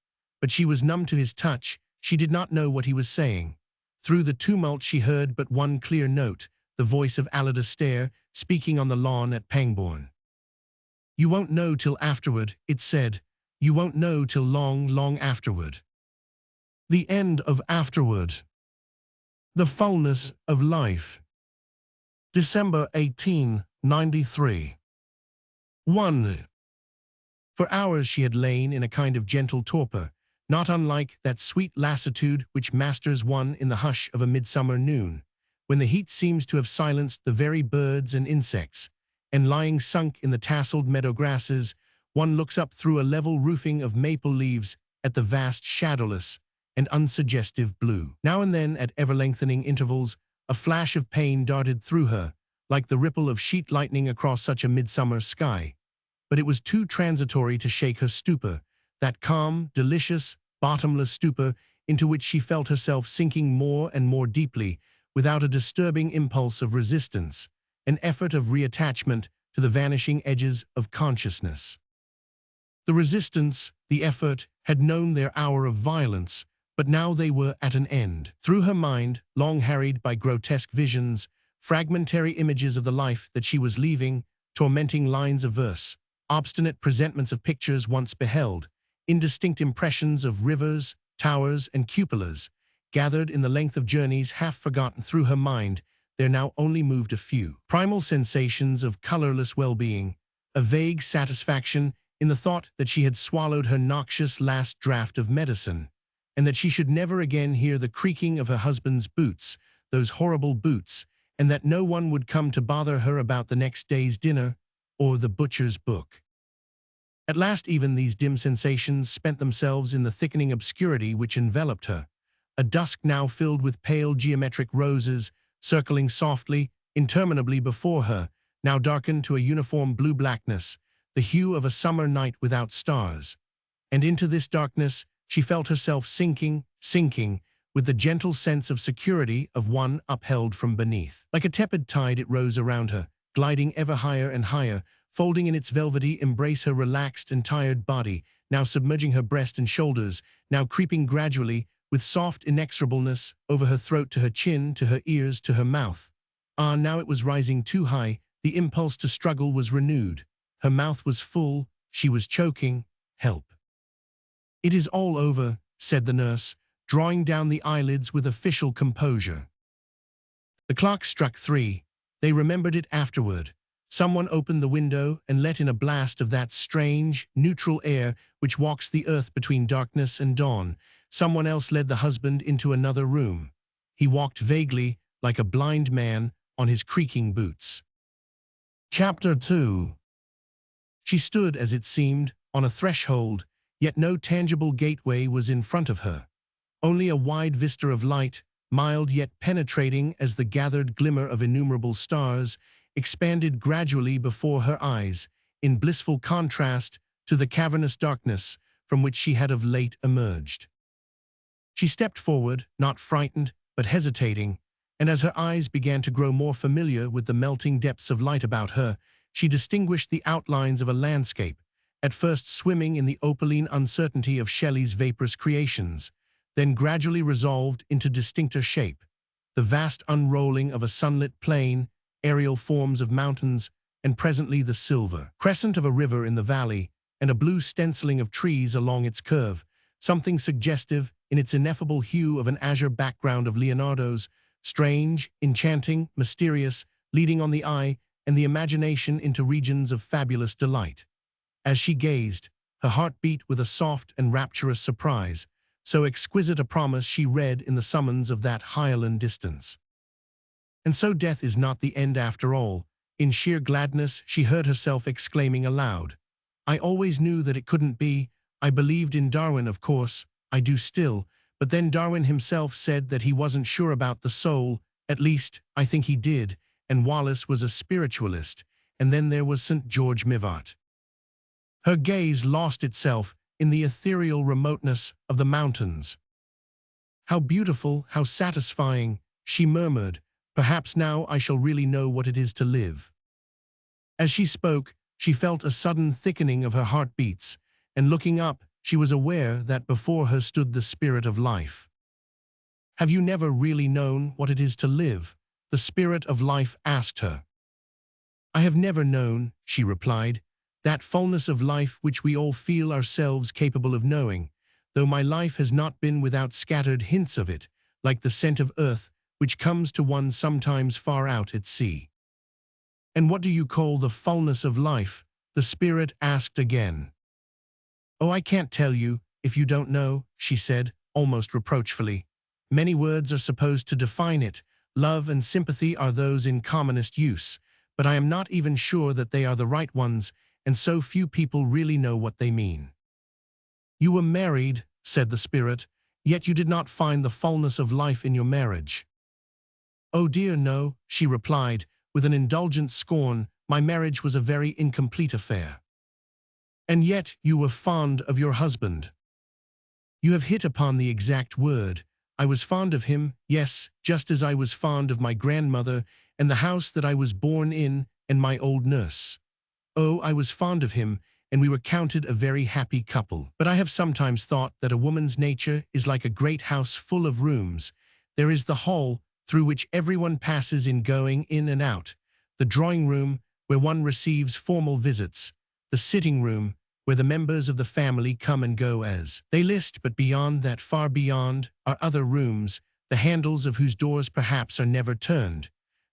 But she was numb to his touch. She did not know what he was saying. Through the tumult she heard but one clear note, the voice of Alida Stair, speaking on the lawn at Pangbourne. "You won't know till afterward," it said. "You won't know till long, long afterward." The end of afterward. The fullness of life. December 1893. 1. For hours she had lain in a kind of gentle torpor, not unlike that sweet lassitude which masters one in the hush of a midsummer noon, when the heat seems to have silenced the very birds and insects, and lying sunk in the tasseled meadow grasses, one looks up through a level roofing of maple leaves at the vast shadowless and unsuggestive blue. Now and then, at ever-lengthening intervals, a flash of pain darted through her, like the ripple of sheet lightning across such a midsummer sky. But it was too transitory to shake her stupor. that calm, delicious, bottomless stupor into which she felt herself sinking more and more deeply without a disturbing impulse of resistance, an effort of reattachment to the vanishing edges of consciousness. The resistance, the effort, had known their hour of violence, but now they were at an end. Through her mind, long harried by grotesque visions, fragmentary images of the life that she was leaving, tormenting lines of verse, obstinate presentments of pictures once beheld, indistinct impressions of rivers, towers, and cupolas, gathered in the length of journeys half forgotten through her mind, there now only moved a few. Primal sensations of colorless well-being, a vague satisfaction in the thought that she had swallowed her noxious last draught of medicine, and that she should never again hear the creaking of her husband's boots, those horrible boots, and that no one would come to bother her about the next day's dinner or the butcher's book. At last even these dim sensations spent themselves in the thickening obscurity which enveloped her, a dusk now filled with pale geometric roses, circling softly, interminably before her, now darkened to a uniform blue-blackness, the hue of a summer night without stars. And into this darkness she felt herself sinking, with the gentle sense of security of one upheld from beneath. Like a tepid tide it rose around her, gliding ever higher and higher, folding in its velvety embrace her relaxed and tired body, now submerging her breast and shoulders, now creeping gradually, with soft inexorableness, over her throat to her chin, to her ears, to her mouth. Ah, now it was rising too high, the impulse to struggle was renewed. Her mouth was full, she was choking. Help. "It is all over," said the nurse, drawing down the eyelids with official composure. The clock struck 3. They remembered it afterward. Someone opened the window and let in a blast of that strange, neutral air which walks the earth between darkness and dawn. Someone else led the husband into another room. He walked vaguely, like a blind man, on his creaking boots. Chapter 2. She stood, as it seemed, on a threshold, yet no tangible gateway was in front of her. Only a wide vista of light, mild yet penetrating as the gathered glimmer of innumerable stars, expanded gradually before her eyes, in blissful contrast to the cavernous darkness from which she had of late emerged. She stepped forward, not frightened, but hesitating, and as her eyes began to grow more familiar with the melting depths of light about her, she distinguished the outlines of a landscape, at first swimming in the opaline uncertainty of Shelley's vaporous creations, then gradually resolved into distincter shape, the vast unrolling of a sunlit plain, aerial forms of mountains, and presently the silver crescent of a river in the valley, and a blue stenciling of trees along its curve, something suggestive in its ineffable hue of an azure background of Leonardo's, strange, enchanting, mysterious, leading on the eye and the imagination into regions of fabulous delight. As she gazed, her heart beat with a soft and rapturous surprise, so exquisite a promise she read in the summons of that Hyaline distance. And so death is not the end after all. In sheer gladness she heard herself exclaiming aloud, "I always knew that it couldn't be. I believed in Darwin, of course. I do still. But then Darwin himself said that he wasn't sure about the soul. At least, I think he did. And Wallace was a spiritualist. And then there was St. George Mivart." Her gaze lost itself in the ethereal remoteness of the mountains. "How beautiful, how satisfying," she murmured. "Perhaps now I shall really know what it is to live." As she spoke, she felt a sudden thickening of her heartbeats, and looking up, she was aware that before her stood the spirit of life. "Have you never really known what it is to live?" the spirit of life asked her. "I have never known," she replied, "that fullness of life which we all feel ourselves capable of knowing, though my life has not been without scattered hints of it, like the scent of earth which comes to one sometimes far out at sea." "And what do you call the fullness of life?" the spirit asked again. "Oh, I can't tell you, if you don't know," she said, almost reproachfully. "Many words are supposed to define it. Love and sympathy are those in commonest use, but I am not even sure that they are the right ones, and so few people really know what they mean." "You were married," said the spirit, "yet you did not find the fullness of life in your marriage." "Oh dear, no," she replied, with an indulgent scorn. "My marriage was a very incomplete affair." And yet you were fond of your husband. You have hit upon the exact word. I was fond of him, yes, just as I was fond of my grandmother and the house that I was born in and my old nurse. Oh, I was fond of him, and we were counted a very happy couple. But I have sometimes thought that a woman's nature is like a great house full of rooms. There is the hall, through which everyone passes in going in and out, the drawing room, where one receives formal visits, the sitting room, where the members of the family come and go as they list, but beyond that, far beyond, are other rooms, the handles of whose doors perhaps are never turned.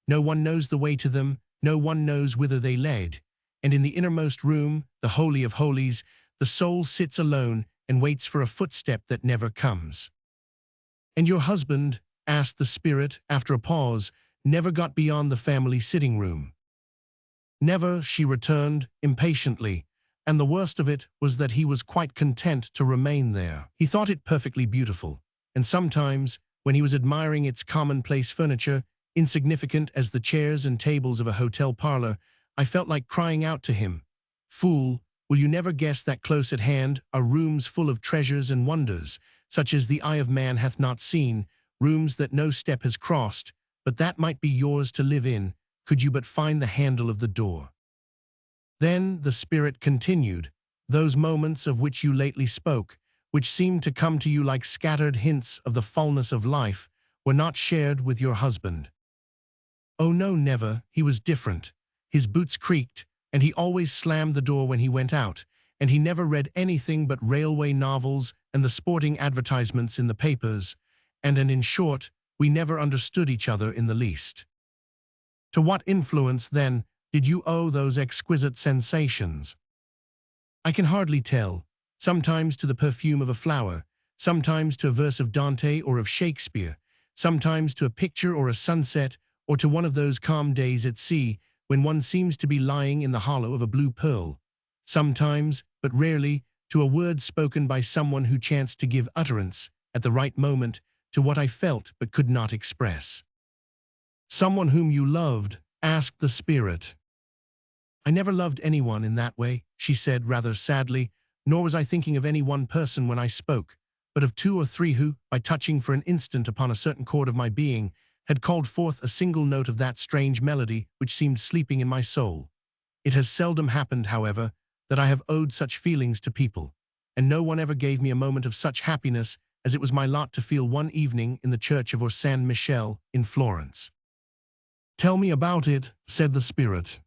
No one knows the way to them, no one knows whither they lead. And in the innermost room, the Holy of Holies, the soul sits alone and waits for a footstep that never comes. And your husband, asked the spirit after a pause, never got beyond the family sitting room. Never, she returned, impatiently, and the worst of it was that he was quite content to remain there. He thought it perfectly beautiful, and sometimes, when he was admiring its commonplace furniture, insignificant as the chairs and tables of a hotel parlor, I felt like crying out to him, "Fool, will you never guess that close at hand are rooms full of treasures and wonders, such as the eye of man hath not seen, rooms that no step has crossed, but that might be yours to live in, could you but find the handle of the door." Then the spirit continued, "Those moments of which you lately spoke, which seemed to come to you like scattered hints of the fullness of life, were not shared with your husband." Oh no, never. He was different. His boots creaked, and he always slammed the door when he went out, and he never read anything but railway novels and the sporting advertisements in the papers, and in short, we never understood each other in the least. To what influence, then, did you owe those exquisite sensations? I can hardly tell, sometimes to the perfume of a flower, sometimes to a verse of Dante or of Shakespeare, sometimes to a picture or a sunset, or to one of those calm days at sea when one seems to be lying in the hollow of a blue pearl, sometimes, but rarely, to a word spoken by someone who chanced to give utterance, at the right moment, to what I felt but could not express. Someone whom you loved, asked the spirit. I never loved anyone in that way, she said rather sadly, nor was I thinking of any one person when I spoke, but of two or three who, by touching for an instant upon a certain chord of my being, had called forth a single note of that strange melody which seemed sleeping in my soul. It has seldom happened, however, that I have owed such feelings to people, and no one ever gave me a moment of such happiness as it was my lot to feel one evening in the church of San Michele in Florence. "Tell me about it," said the spirit.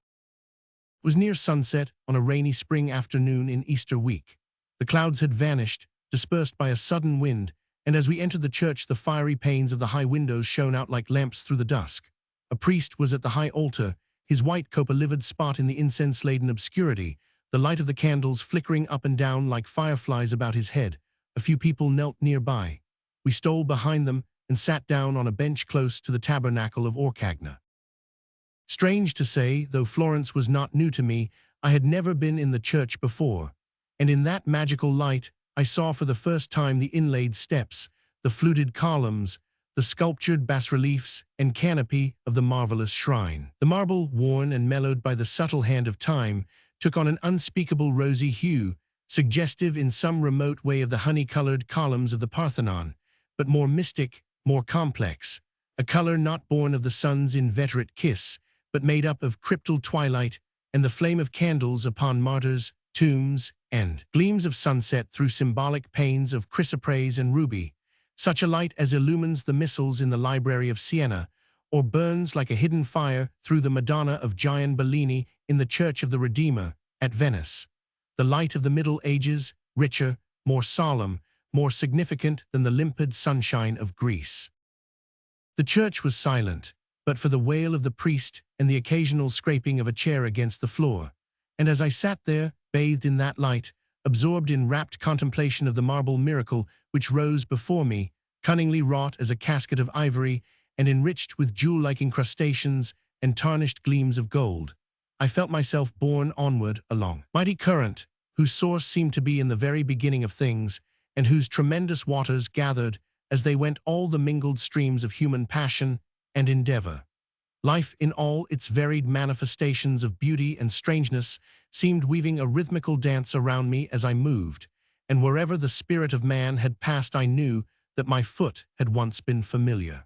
It was near sunset on a rainy spring afternoon in Easter week. The clouds had vanished, dispersed by a sudden wind, and as we entered the church the fiery panes of the high windows shone out like lamps through the dusk. A priest was at the high altar, his white cope a livid spot in the incense-laden obscurity, the light of the candles flickering up and down like fireflies about his head. A few people knelt nearby. We stole behind them and sat down on a bench close to the tabernacle of Orcagna. Strange to say, though Florence was not new to me, I had never been in the church before, and in that magical light I saw for the first time the inlaid steps, the fluted columns, the sculptured bas-reliefs and canopy of the marvelous shrine. The marble, worn and mellowed by the subtle hand of time, took on an unspeakable rosy hue, suggestive in some remote way of the honey-colored columns of the Parthenon, but more mystic, more complex, a color not born of the sun's inveterate kiss, but made up of cryptal twilight and the flame of candles upon martyrs, tombs, and gleams of sunset through symbolic panes of chrysoprase and ruby, such a light as illumines the missals in the library of Siena, or burns like a hidden fire through the Madonna of Gian Bellini in the Church of the Redeemer at Venice. The light of the Middle Ages, richer, more solemn, more significant than the limpid sunshine of Greece. The church was silent, but for the wail of the priest and the occasional scraping of a chair against the floor, and as I sat there, bathed in that light, absorbed in rapt contemplation of the marble miracle which rose before me, cunningly wrought as a casket of ivory and enriched with jewel-like incrustations and tarnished gleams of gold, I felt myself borne onward along mighty current, whose source seemed to be in the very beginning of things, and whose tremendous waters gathered, as they went, all the mingled streams of human passion and endeavor. Life in all its varied manifestations of beauty and strangeness seemed weaving a rhythmical dance around me as I moved, and wherever the spirit of man had passed I knew that my foot had once been familiar.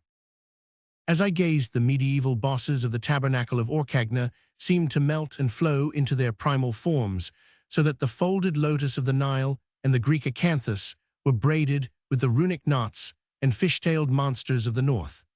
As I gazed, the medieval bosses of the tabernacle of Orcagna seemed to melt and flow into their primal forms, so that the folded lotus of the Nile and the Greek acanthus were braided with the runic knots and fish-tailed monsters of the north,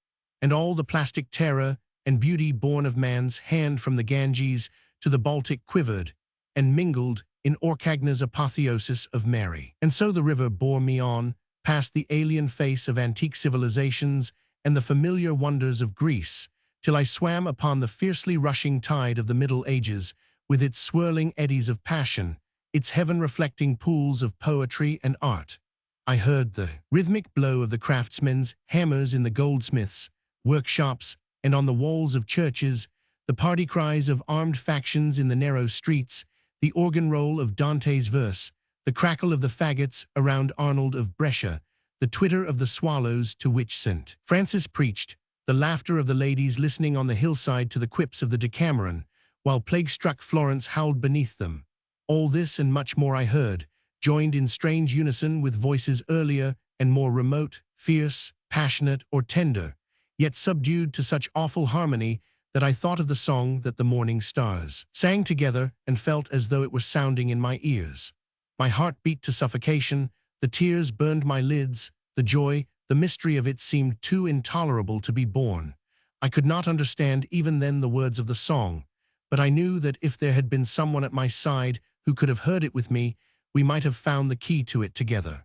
and all the plastic terror and beauty born of man's hand from the Ganges to the Baltic quivered and mingled in Orcagna's apotheosis of Mary. And so the river bore me on, past the alien face of antique civilizations and the familiar wonders of Greece, till I swam upon the fiercely rushing tide of the Middle Ages, with its swirling eddies of passion, its heaven-reflecting pools of poetry and art. I heard the rhythmic blow of the craftsmen's hammers in the goldsmiths' workshops and on the walls of churches, the party cries of armed factions in the narrow streets, the organ roll of Dante's verse, the crackle of the faggots around Arnold of Brescia, the twitter of the swallows to which St. Francis preached, the laughter of the ladies listening on the hillside to the quips of the Decameron, while plague-struck Florence howled beneath them. All this and much more I heard, joined in strange unison with voices earlier and more remote, fierce, passionate, or tender, yet subdued to such awful harmony that I thought of the song that the morning stars sang together and felt as though it were sounding in my ears. My heart beat to suffocation, the tears burned my lids, the joy, the mystery of it seemed too intolerable to be borne. I could not understand even then the words of the song, but I knew that if there had been someone at my side who could have heard it with me, we might have found the key to it together.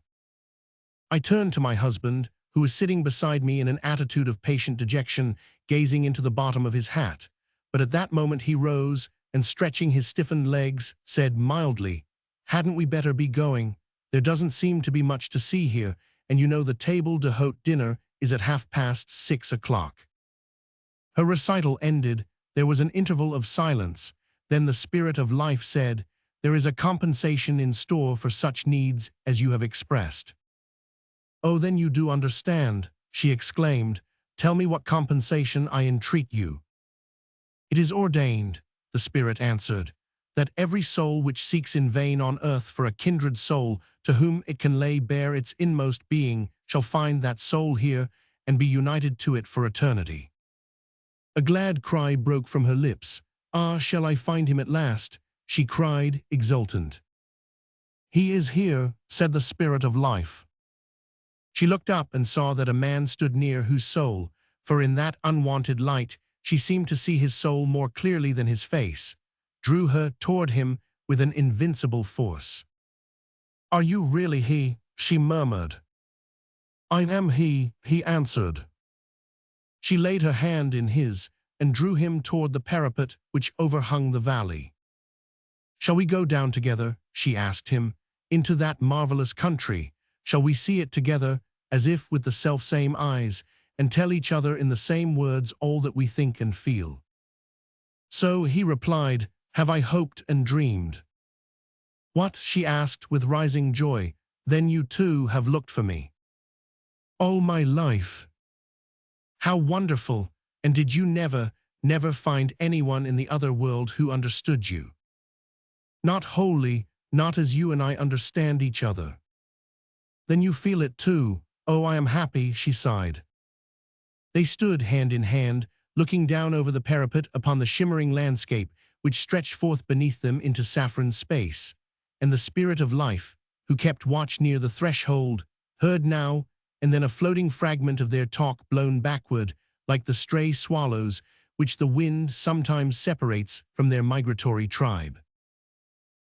I turned to my husband, who was sitting beside me in an attitude of patient dejection, gazing into the bottom of his hat. But at that moment he rose, and stretching his stiffened legs, said mildly, "Hadn't we better be going? There doesn't seem to be much to see here, and you know the table d'hôte dinner is at 6:30. Her recital ended. There was an interval of silence. Then the spirit of life said, "There is a compensation in store for such needs as you have expressed." "Oh, then you do understand," she exclaimed. "Tell me what compensation, I entreat you." "It is ordained," the spirit answered, "that every soul which seeks in vain on earth for a kindred soul to whom it can lay bare its inmost being shall find that soul here and be united to it for eternity." A glad cry broke from her lips. "Ah, shall I find him at last?" she cried, exultant. "He is here," said the spirit of life. She looked up and saw that a man stood near whose soul, for in that unwonted light she seemed to see his soul more clearly than his face, drew her toward him with an invincible force. "Are you really he?" she murmured. "I am he," he answered. She laid her hand in his and drew him toward the parapet which overhung the valley. "Shall we go down together?" she asked him, "into that marvelous country? Shall we see it together, as if with the selfsame eyes, and tell each other in the same words all that we think and feel?" So he replied, "Have I hoped and dreamed?" "What?" she asked with rising joy. "Then you too have looked for me?" "All my life." "How wonderful! And did you never find anyone in the other world who understood you?" "Not wholly, not as you and I understand each other." "Then you feel it too. Oh, I am happy," she sighed. They stood hand in hand, looking down over the parapet upon the shimmering landscape which stretched forth beneath them into saffron space, and the spirit of life, who kept watch near the threshold, heard now and then a floating fragment of their talk blown backward, like the stray swallows which the wind sometimes separates from their migratory tribe.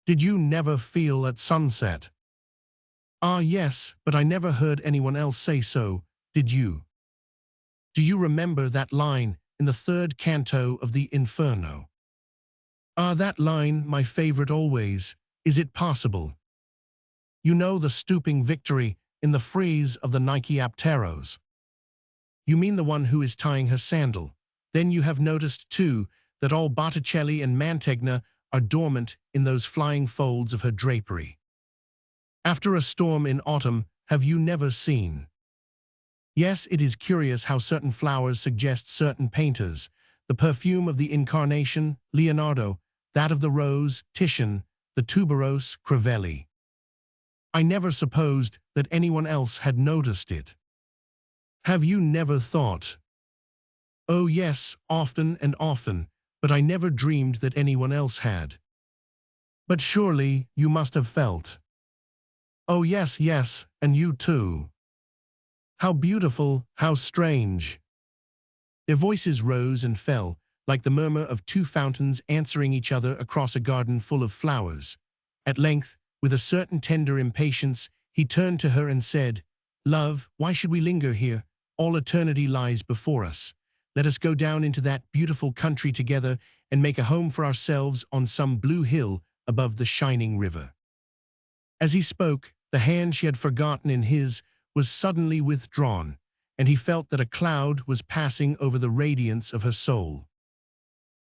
"Did you never feel at sunset?" "Ah, yes, but I never heard anyone else say so. Did you? Do you remember that line in the third canto of the Inferno?" "Ah, that line, my favorite always. Is it possible?" "You know the stooping Victory in the frieze of the Nike-Apteros?" "You mean the one who is tying her sandal. Then you have noticed, too, that all Botticelli and Mantegna are dormant in those flying folds of her drapery. After a storm in autumn, have you never seen? Yes, it is curious how certain flowers suggest certain painters. the perfume of the Incarnation, Leonardo, that of the rose, Titian, the tuberose, Crivelli. I never supposed that anyone else had noticed it. Have you never thought? Oh yes, often and often, but I never dreamed that anyone else had. But surely you must have felt. Oh yes, yes, and you too. How beautiful, how strange. Their voices rose and fell, like the murmur of two fountains answering each other across a garden full of flowers. At length, with a certain tender impatience, he turned to her and said, "Love, why should we linger here? All eternity lies before us. Let us go down into that beautiful country together and make a home for ourselves on some blue hill above the shining river." As he spoke, the hand she had forgotten in his was suddenly withdrawn, and he felt that a cloud was passing over the radiance of her soul.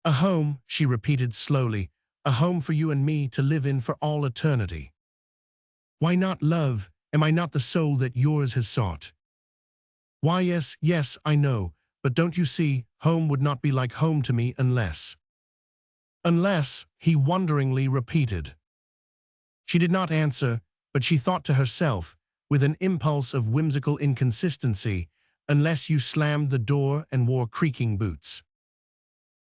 "A home," she repeated slowly, "a home for you and me to live in for all eternity." "Why not, love? Am I not the soul that yours has sought?" "Why, yes, yes, I know, but don't you see, home would not be like home to me unless—" "Unless," he wonderingly repeated. She did not answer, but she thought to herself, with an impulse of whimsical inconsistency, "unless you slammed the door and wore creaking boots."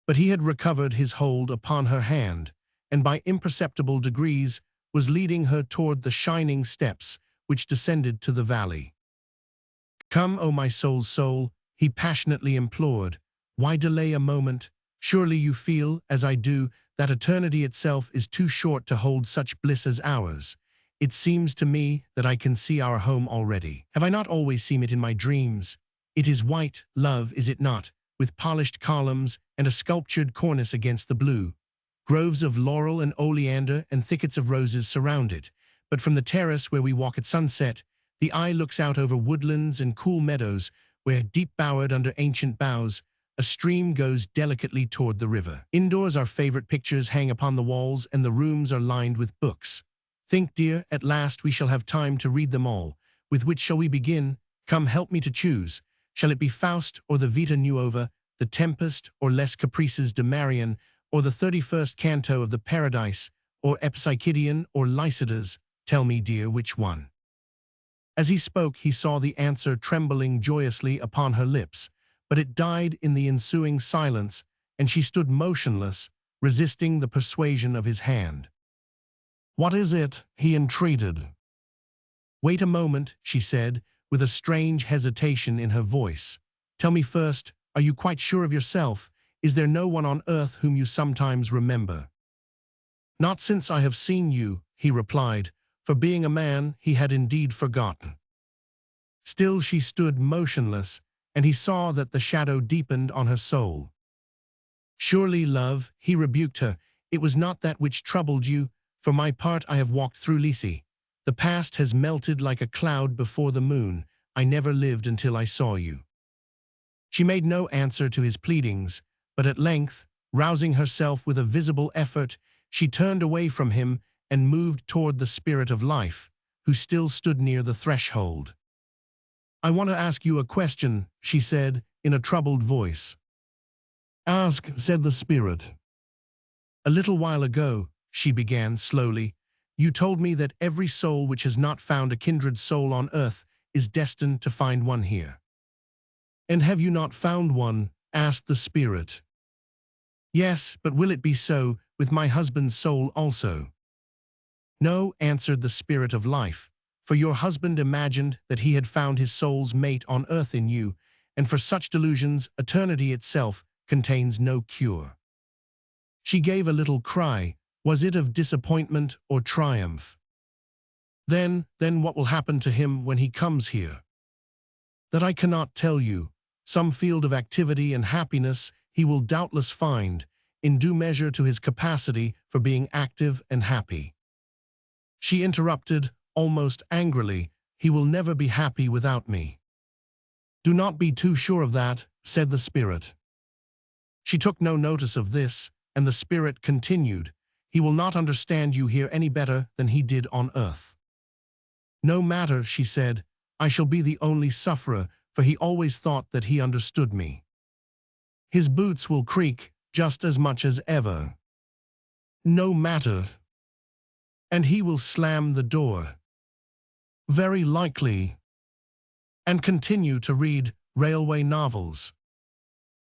But he had recovered his hold upon her hand, and by imperceptible degrees was leading her toward the shining steps which descended to the valley. "Come, O my soul's soul," he passionately implored. "Why delay a moment? Surely you feel, as I do, that eternity itself is too short to hold such bliss as ours. It seems to me that I can see our home already. Have I not always seen it in my dreams? It is white, love, is it not, with polished columns and a sculptured cornice against the blue. Groves of laurel and oleander and thickets of roses surround it, but from the terrace where we walk at sunset, the eye looks out over woodlands and cool meadows where, deep-bowered under ancient boughs, a stream goes delicately toward the river. Indoors our favorite pictures hang upon the walls and the rooms are lined with books. Think, dear, at last we shall have time to read them all. With which shall we begin? Come, help me to choose. Shall it be Faust or the Vita Nuova, the Tempest or Les Caprices de Marion, or the 31st canto of the Paradise, or Epipsychidion or Lycidas? Tell me, dear, which one?" As he spoke, he saw the answer trembling joyously upon her lips, but it died in the ensuing silence, and she stood motionless, resisting the persuasion of his hand. "What is it?" he entreated. "Wait a moment," she said, with a strange hesitation in her voice. "Tell me first, are you quite sure of yourself? Is there no one on earth whom you sometimes remember?" "Not since I have seen you," he replied, for being a man, he had indeed forgotten. Still she stood motionless, and he saw that the shadow deepened on her soul. "Surely, love," he rebuked her, "it was not that which troubled you. For my part, I have walked through Lyce. The past has melted like a cloud before the moon. I never lived until I saw you." She made no answer to his pleadings, but at length, rousing herself with a visible effort, she turned away from him and moved toward the Spirit of Life, who still stood near the threshold. "I want to ask you a question," she said, in a troubled voice. "Ask," said the Spirit. "A little while ago," she began slowly, "you told me that every soul which has not found a kindred soul on earth is destined to find one here." "And have you not found one?" asked the Spirit. "Yes, but will it be so with my husband's soul also?" "No," answered the Spirit of Life, "for your husband imagined that he had found his soul's mate on earth in you, and for such delusions eternity itself contains no cure." She gave a little cry. Was it of disappointment or triumph? Then what will happen to him when he comes here?" "That I cannot tell you. Some field of activity and happiness he will doubtless find, in due measure to his capacity for being active and happy." She interrupted, almost angrily, "He will never be happy without me." "Do not be too sure of that," said the Spirit. She took no notice of this, and the Spirit continued, "He will not understand you here any better than he did on earth." "No matter," she said, "I shall be the only sufferer, for he always thought that he understood me." His boots will creak just as much as ever. No matter. And he will slam the door. Very likely. And continue to read railway novels.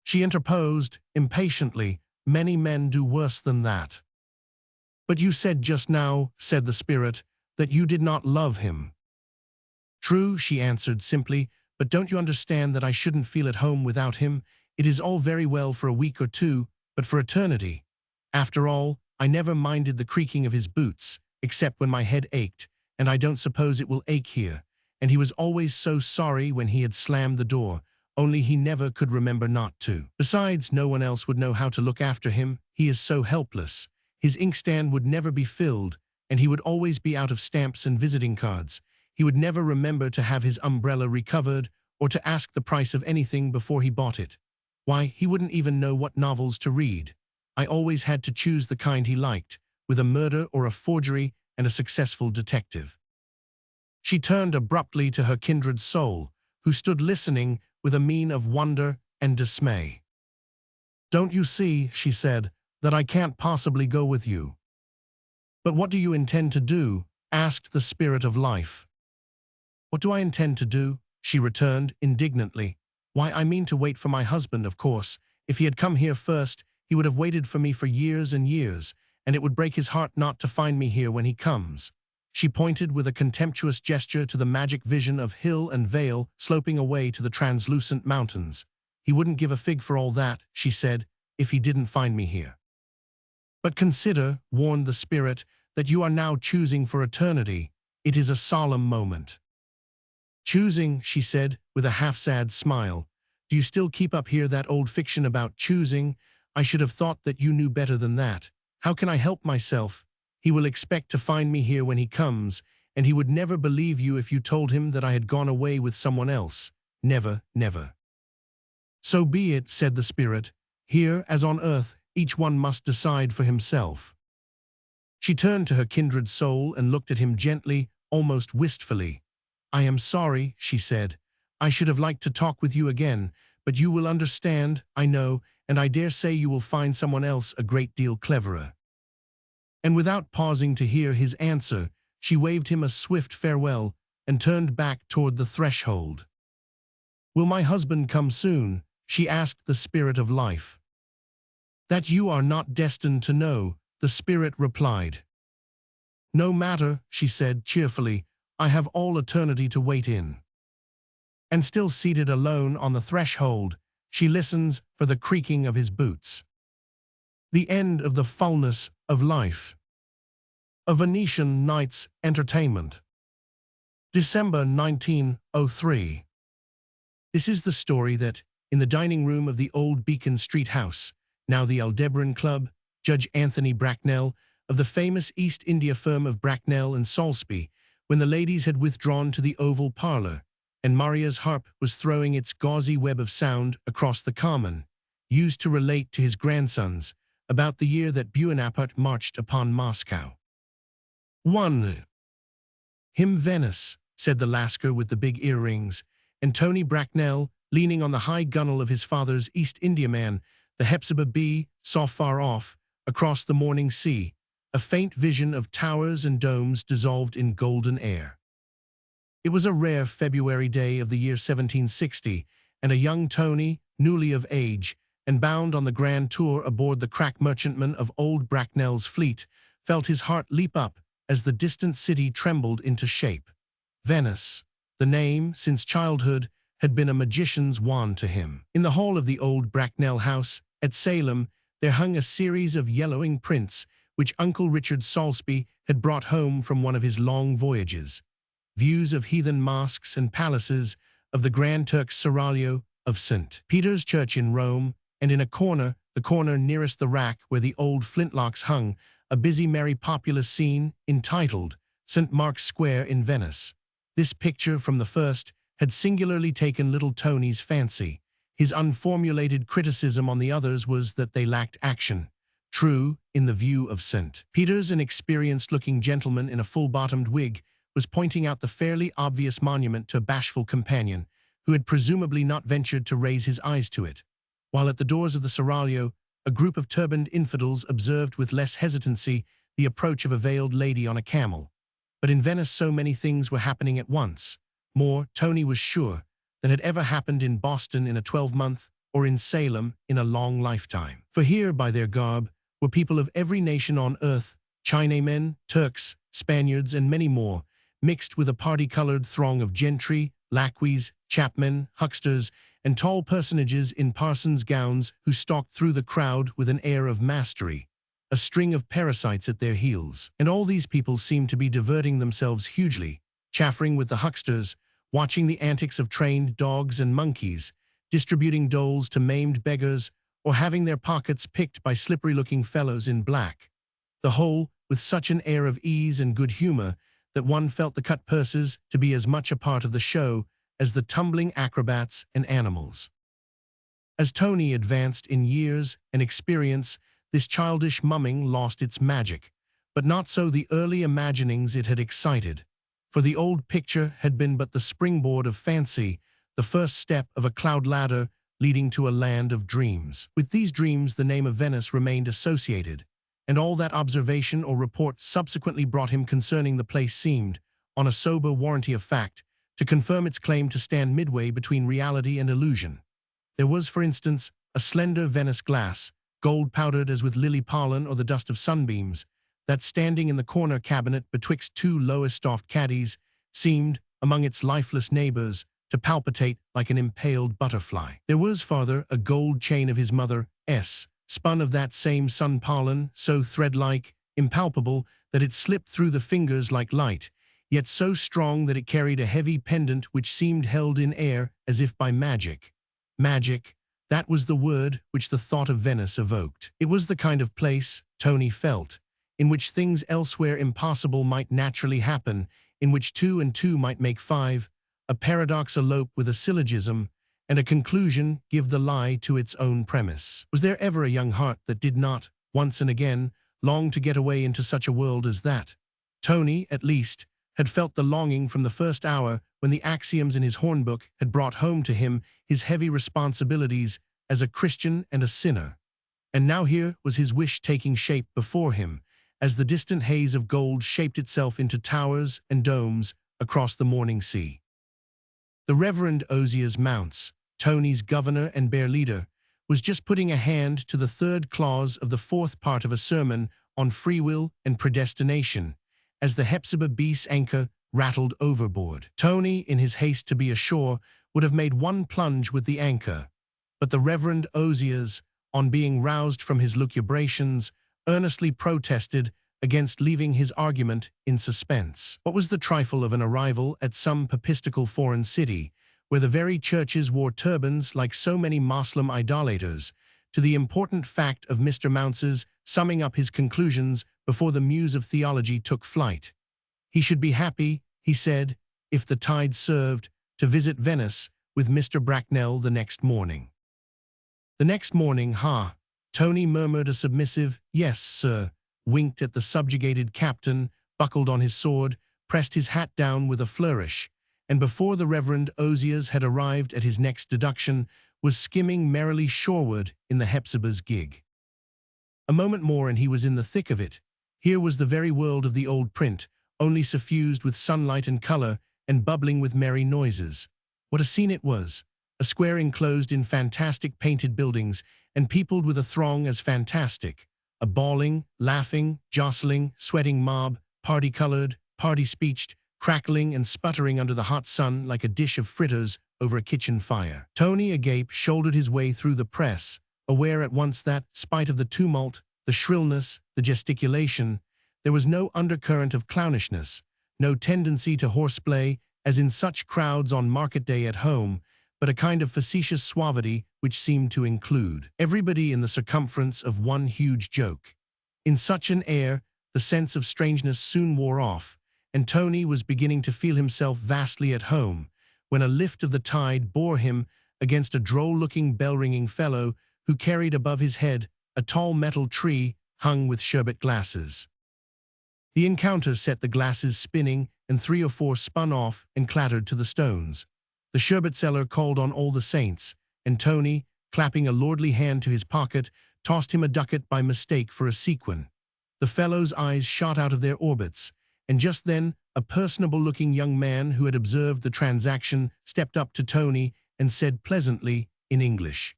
She interposed, impatiently, many men do worse than that. But you said just now, said the spirit, that you did not love him. True, she answered simply, but don't you understand that I shouldn't feel at home without him? It is all very well for a week or two, but for eternity. After all, I never minded the creaking of his boots, except when my head ached, and I don't suppose it will ache here. And he was always so sorry when he had slammed the door, only he never could remember not to. Besides, no one else would know how to look after him. He is so helpless. His inkstand would never be filled, and he would always be out of stamps and visiting cards. He would never remember to have his umbrella recovered or to ask the price of anything before he bought it. Why, he wouldn't even know what novels to read. I always had to choose the kind he liked, with a murder or a forgery and a successful detective. She turned abruptly to her kindred soul, who stood listening with a mien of wonder and dismay. Don't you see, she said, that I can't possibly go with you? But what do you intend to do? Asked the spirit of life. What do I intend to do? She returned indignantly. Why, I mean to wait for my husband, of course. If he had come here first, he would have waited for me for years and years, and it would break his heart not to find me here when he comes. She pointed with a contemptuous gesture to the magic vision of hill and vale sloping away to the translucent mountains. He wouldn't give a fig for all that, she said, if he didn't find me here. But consider, warned the spirit, that you are now choosing for eternity. It is a solemn moment. Choosing, she said, with a half-sad smile. Do you still keep up here that old fiction about choosing? I should have thought that you knew better than that. How can I help myself? He will expect to find me here when he comes, and he would never believe you if you told him that I had gone away with someone else. Never, never. So be it, said the spirit. Here, as on earth, each one must decide for himself. She turned to her kindred soul and looked at him gently, almost wistfully. I am sorry, she said. I should have liked to talk with you again, but you will understand, I know, and I dare say you will find someone else a great deal cleverer. And without pausing to hear his answer, she waved him a swift farewell and turned back toward the threshold. Will my husband come soon? She asked the spirit of life. That you are not destined to know, the spirit replied. No matter, she said cheerfully, I have all eternity to wait in. And still seated alone on the threshold, she listens for the creaking of his boots. The end of the fullness of life. A Venetian Night's Entertainment. December 1903. This is the story that, in the dining room of the old Beacon Street house, now the Aldebaran Club, Judge Anthony Bracknell, of the famous East India firm of Bracknell and Salisbury, when the ladies had withdrawn to the Oval Parlour, and Maria's harp was throwing its gauzy web of sound across the common, used to relate to his grandsons about the year that Buonaparte marched upon Moscow. 1. Him Venice, said the Lascar with the big earrings, and Tony Bracknell, leaning on the high gunwale of his father's East Indiaman, the Hepzibah B, saw far off, across the morning sea, a faint vision of towers and domes dissolved in golden air. It was a rare February day of the year 1760, and a young Tony, newly of age, and bound on the grand tour aboard the crack merchantman of old Bracknell's fleet, felt his heart leap up as the distant city trembled into shape. Venice, the name, since childhood, had been a magician's wand to him. In the hall of the old Bracknell house, at Salem, there hung a series of yellowing prints which Uncle Richard Salisbury had brought home from one of his long voyages. Views of heathen mosques and palaces, of the Grand Turk's seraglio, of St. Peter's Church in Rome, and in a corner, the corner nearest the rack where the old flintlocks hung, a busy merry populous scene entitled St. Mark's Square in Venice. This picture from the first had singularly taken little Tony's fancy. His unformulated criticism on the others was that they lacked action. True, in the view of St. Peter's, an experienced-looking gentleman in a full-bottomed wig was pointing out the fairly obvious monument to a bashful companion, who had presumably not ventured to raise his eyes to it. while at the doors of the seraglio, a group of turbaned infidels observed with less hesitancy the approach of a veiled lady on a camel. But in Venice so many things were happening at once, more, Tony was sure, than had ever happened in Boston in a 12-month or in Salem in a long lifetime. For here, by their garb, were people of every nation on earth, Chinamen, Turks, Spaniards, and many more, mixed with a party-colored throng of gentry, lacqueys, chapmen, hucksters, and tall personages in parsons' gowns who stalked through the crowd with an air of mastery, a string of parasites at their heels. And all these people seemed to be diverting themselves hugely, chaffering with the hucksters, watching the antics of trained dogs and monkeys, distributing doles to maimed beggars, or having their pockets picked by slippery-looking fellows in black. The whole with such an air of ease and good humor that one felt the cut purses to be as much a part of the show as the tumbling acrobats and animals. As Tony advanced in years and experience, this childish mumming lost its magic, but not so the early imaginings it had excited. For the old picture had been but the springboard of fancy, the first step of a cloud ladder leading to a land of dreams. With these dreams the name of Venice remained associated, and all that observation or report subsequently brought him concerning the place seemed, on a sober warranty of fact, to confirm its claim to stand midway between reality and illusion. There was, for instance, a slender Venice glass, gold-powdered as with lily pollen or the dust of sunbeams, that standing in the corner cabinet betwixt two lowest-oft caddies, seemed, among its lifeless neighbors, to palpitate like an impaled butterfly. There was, farther, a gold chain of his mother, S., spun of that same sun pollen, so thread-like, impalpable, that it slipped through the fingers like light, yet so strong that it carried a heavy pendant which seemed held in air as if by magic. Magic, that was the word which the thought of Venice evoked. It was the kind of place, Tony felt, in which things elsewhere impossible might naturally happen, in which 2 and 2 might make 5, a paradox elope with a syllogism, and a conclusion give the lie to its own premise. Was there ever a young heart that did not, once and again, long to get away into such a world as that? Tony, at least, had felt the longing from the first hour when the axioms in his hornbook had brought home to him his heavy responsibilities as a Christian and a sinner. And now here was his wish taking shape before him, as the distant haze of gold shaped itself into towers and domes across the morning sea. The Reverend Osias Mounts, Tony's governor and bear leader, was just putting a hand to the 3rd clause of the 4th part of a sermon on free will and predestination, as the Hepzibah Be's anchor rattled overboard. Tony, in his haste to be ashore, would have made one plunge with the anchor, but the Reverend Osias, on being roused from his lucubrations, earnestly protested against leaving his argument in suspense. What was the trifle of an arrival at some papistical foreign city, where the very churches wore turbans like so many Moslem idolaters, to the important fact of Mr. Mounce's summing up his conclusions before the muse of theology took flight? He should be happy, he said, if the tide served, to visit Venice with Mr. Bracknell the next morning. The next morning, Tony murmured a submissive, "Yes, sir," winked at the subjugated captain, buckled on his sword, pressed his hat down with a flourish, and before the Reverend Osias had arrived at his next deduction, was skimming merrily shoreward in the Hepzibah's gig. A moment more and he was in the thick of it. Here was the very world of the old print, only suffused with sunlight and color and bubbling with merry noises. What a scene it was! A square enclosed in fantastic painted buildings and peopled with a throng as fantastic, a bawling, laughing, jostling, sweating mob, party-colored, party-speeched, crackling and sputtering under the hot sun like a dish of fritters over a kitchen fire. Tony, agape, shouldered his way through the press, aware at once that, spite of the tumult, the shrillness, the gesticulation, there was no undercurrent of clownishness, no tendency to horseplay, as in such crowds on market day at home, but a kind of facetious suavity which seemed to include everybody in the circumference of one huge joke. In such an air, the sense of strangeness soon wore off, and Tony was beginning to feel himself vastly at home, when a lift of the tide bore him against a droll-looking bell-ringing fellow who carried above his head a tall metal tree hung with sherbet glasses. The encounter set the glasses spinning, and 3 or 4 spun off and clattered to the stones. The sherbet seller called on all the saints, and Tony, clapping a lordly hand to his pocket, tossed him a ducat by mistake for a sequin. The fellow's eyes shot out of their orbits, and just then a personable-looking young man who had observed the transaction stepped up to Tony and said pleasantly in English,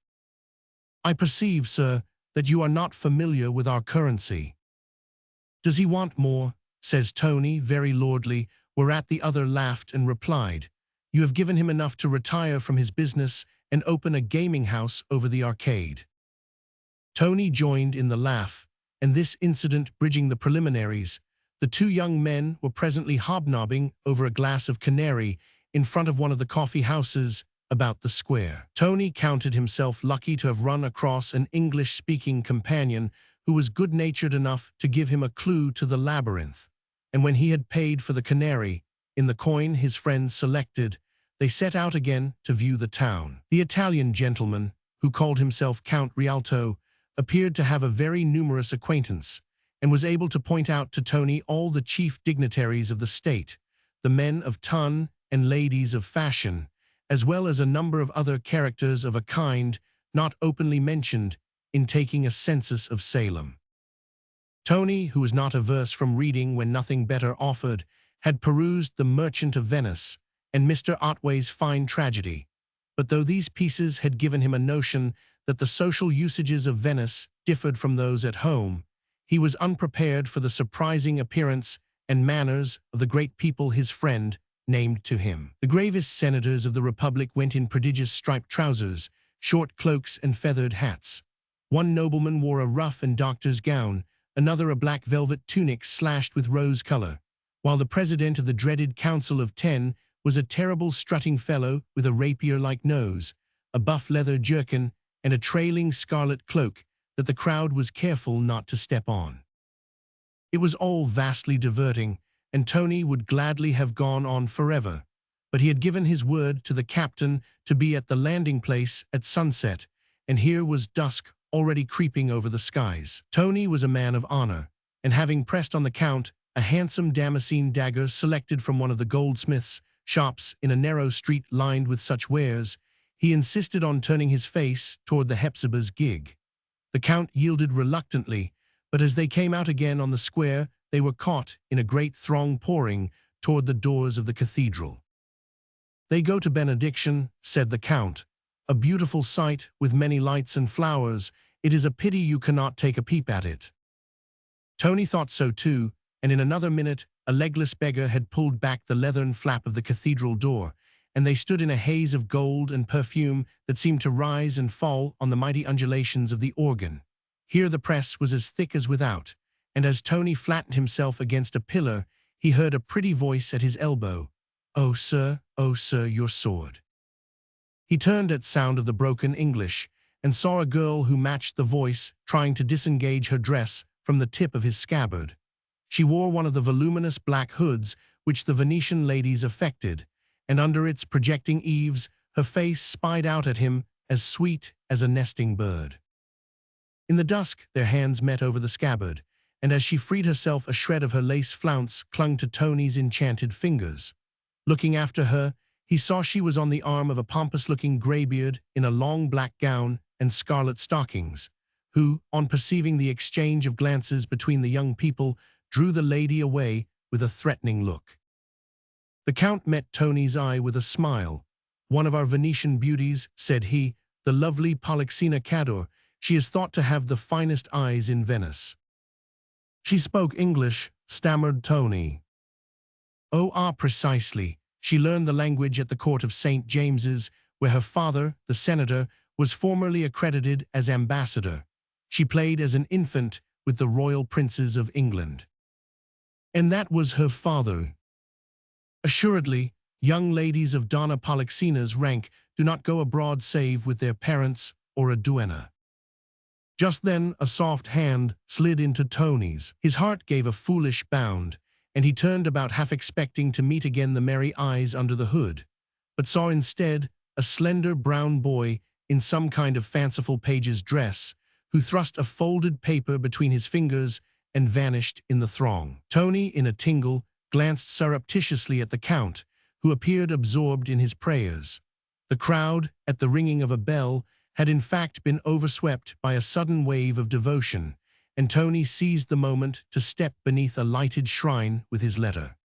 "I perceive, sir, that you are not familiar with our currency." "Does he want more?" says Tony, very lordly, whereat the other laughed and replied, "You have given him enough to retire from his business and open a gaming house over the arcade." Tony joined in the laugh, and this incident bridging the preliminaries, the two young men were presently hobnobbing over a glass of canary in front of one of the coffee houses about the square. Tony counted himself lucky to have run across an English-speaking companion who was good-natured enough to give him a clue to the labyrinth, and when he had paid for the canary, in the coin his friends selected, they set out again to view the town. The Italian gentleman, who called himself Count Rialto, appeared to have a very numerous acquaintance, and was able to point out to Tony all the chief dignitaries of the state, the men of ton and ladies of fashion, as well as a number of other characters of a kind not openly mentioned in taking a census of Salem. Tony, who was not averse from reading when nothing better offered, had perused The Merchant of Venice and Mr. Otway's Fine Tragedy, but though these pieces had given him a notion that the social usages of Venice differed from those at home, he was unprepared for the surprising appearance and manners of the great people his friend named to him. The gravest senators of the Republic went in prodigious striped trousers, short cloaks and feathered hats. One nobleman wore a ruff and doctor's gown, another a black velvet tunic slashed with rose color, while the president of the dreaded Council of Ten was a terrible strutting fellow with a rapier-like nose, a buff leather jerkin, and a trailing scarlet cloak that the crowd was careful not to step on. It was all vastly diverting, and Tony would gladly have gone on forever, but he had given his word to the captain to be at the landing place at sunset, and here was dusk already creeping over the skies. Tony was a man of honor, and having pressed on the Count a handsome damascene dagger selected from one of the goldsmiths' shops in a narrow street lined with such wares, he insisted on turning his face toward the Hepzibah's gig. The Count yielded reluctantly, but as they came out again on the square, they were caught in a great throng pouring toward the doors of the cathedral. "They go to benediction," said the Count. "A beautiful sight, with many lights and flowers. It is a pity you cannot take a peep at it." Tony thought so too, and in another minute a legless beggar had pulled back the leathern flap of the cathedral door, and they stood in a haze of gold and perfume that seemed to rise and fall on the mighty undulations of the organ. Here the press was as thick as without, and as Tony flattened himself against a pillar, he heard a pretty voice at his elbow, oh, sir, your sword." He turned at sound of the broken English, and saw a girl who matched the voice trying to disengage her dress from the tip of his scabbard. She wore one of the voluminous black hoods which the Venetian ladies affected, and under its projecting eaves her face spied out at him as sweet as a nesting bird. In the dusk their hands met over the scabbard, and as she freed herself a shred of her lace flounce clung to Tony's enchanted fingers. Looking after her, he saw she was on the arm of a pompous-looking graybeard in a long black gown and scarlet stockings, who, on perceiving the exchange of glances between the young people, drew the lady away with a threatening look. The Count met Tony's eye with a smile. "One of our Venetian beauties," said he, "the lovely Polixena Cador. She is thought to have the finest eyes in Venice." "She spoke English," stammered Tony. "Oh, precisely. She learned the language at the court of St. James's, where her father, the senator, was formerly accredited as ambassador. She played as an infant with the royal princes of England." "And that was her father?" "Assuredly, young ladies of Donna Polixena's rank do not go abroad save with their parents or a duenna." Just then a soft hand slid into Tony's. His heart gave a foolish bound, and he turned about half expecting to meet again the merry eyes under the hood, but saw instead a slender brown boy in some kind of fanciful page's dress, who thrust a folded paper between his fingers and vanished in the throng. Tony, in a tingle, glanced surreptitiously at the Count, who appeared absorbed in his prayers. The crowd, at the ringing of a bell, had in fact been overswept by a sudden wave of devotion, and Tony seized the moment to step beneath a lighted shrine with his letter.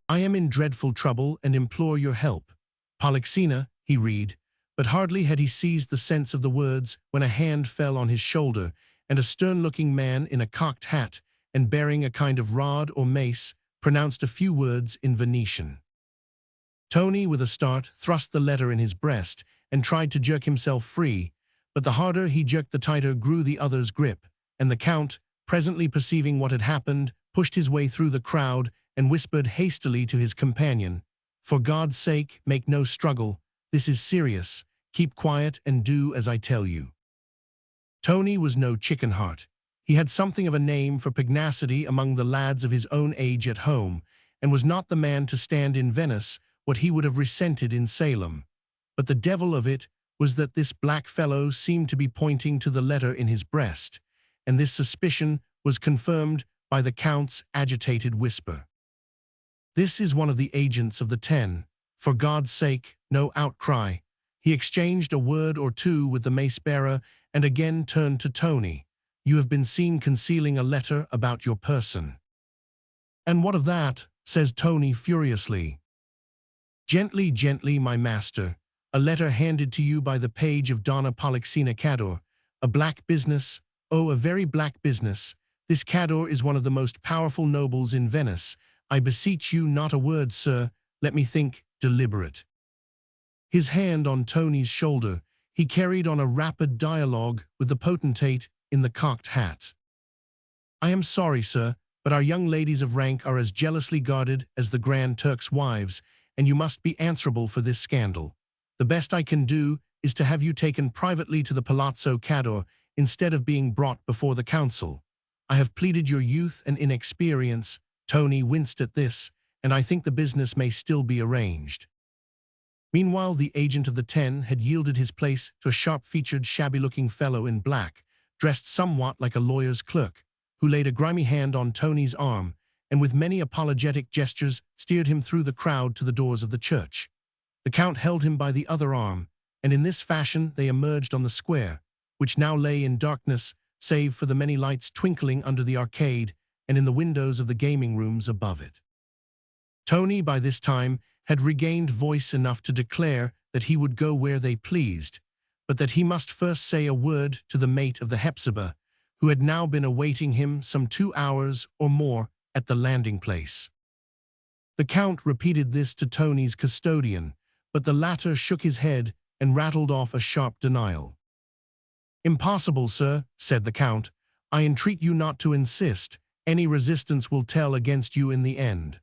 "I am in dreadful trouble and implore your help. Polyxena," he read, but hardly had he seized the sense of the words when a hand fell on his shoulder, and a stern-looking man in a cocked hat and bearing a kind of rod or mace pronounced a few words in Venetian. Tony, with a start, thrust the letter in his breast and tried to jerk himself free, but the harder he jerked the tighter grew the other's grip, and the Count, presently perceiving what had happened, pushed his way through the crowd and whispered hastily to his companion, "For God's sake, make no struggle. This is serious. Keep quiet and do as I tell you." Tony was no chicken heart. He had something of a name for pugnacity among the lads of his own age at home, and was not the man to stand in Venice what he would have resented in Salem. But the devil of it was that this black fellow seemed to be pointing to the letter in his breast, and this suspicion was confirmed by the Count's agitated whisper. "This is one of the agents of the 10. For God's sake, no outcry." He exchanged a word or two with the mace-bearer and again turned to Tony. "You have been seen concealing a letter about your person." "And what of that?" says Tony furiously. "Gently, gently, my master. A letter handed to you by the page of Donna Polyxena Cador. A black business, oh, a very black business. This Cador is one of the most powerful nobles in Venice. I beseech you, not a word, sir. Let me think, deliberate." His hand on Tony's shoulder, he carried on a rapid dialogue with the potentate in the cocked hat. "I am sorry, sir, but our young ladies of rank are as jealously guarded as the Grand Turk's wives, and you must be answerable for this scandal. The best I can do is to have you taken privately to the Palazzo Cador instead of being brought before the council. I have pleaded your youth and inexperience." Tony winced at this, "and I think the business may still be arranged." Meanwhile, the agent of the 10 had yielded his place to a sharp-featured, shabby-looking fellow in black, dressed somewhat like a lawyer's clerk, who laid a grimy hand on Tony's arm and with many apologetic gestures steered him through the crowd to the doors of the church. The Count held him by the other arm, and in this fashion they emerged on the square, which now lay in darkness save for the many lights twinkling under the arcade and in the windows of the gaming rooms above it. Tony, by this time, had regained voice enough to declare that he would go where they pleased, but that he must first say a word to the mate of the Hepzibah, who had now been awaiting him some 2 hours or more at the landing place. The Count repeated this to Tony's custodian, but the latter shook his head and rattled off a sharp denial. "Impossible, sir," said the Count. "I entreat you not to insist. Any resistance will tell against you in the end."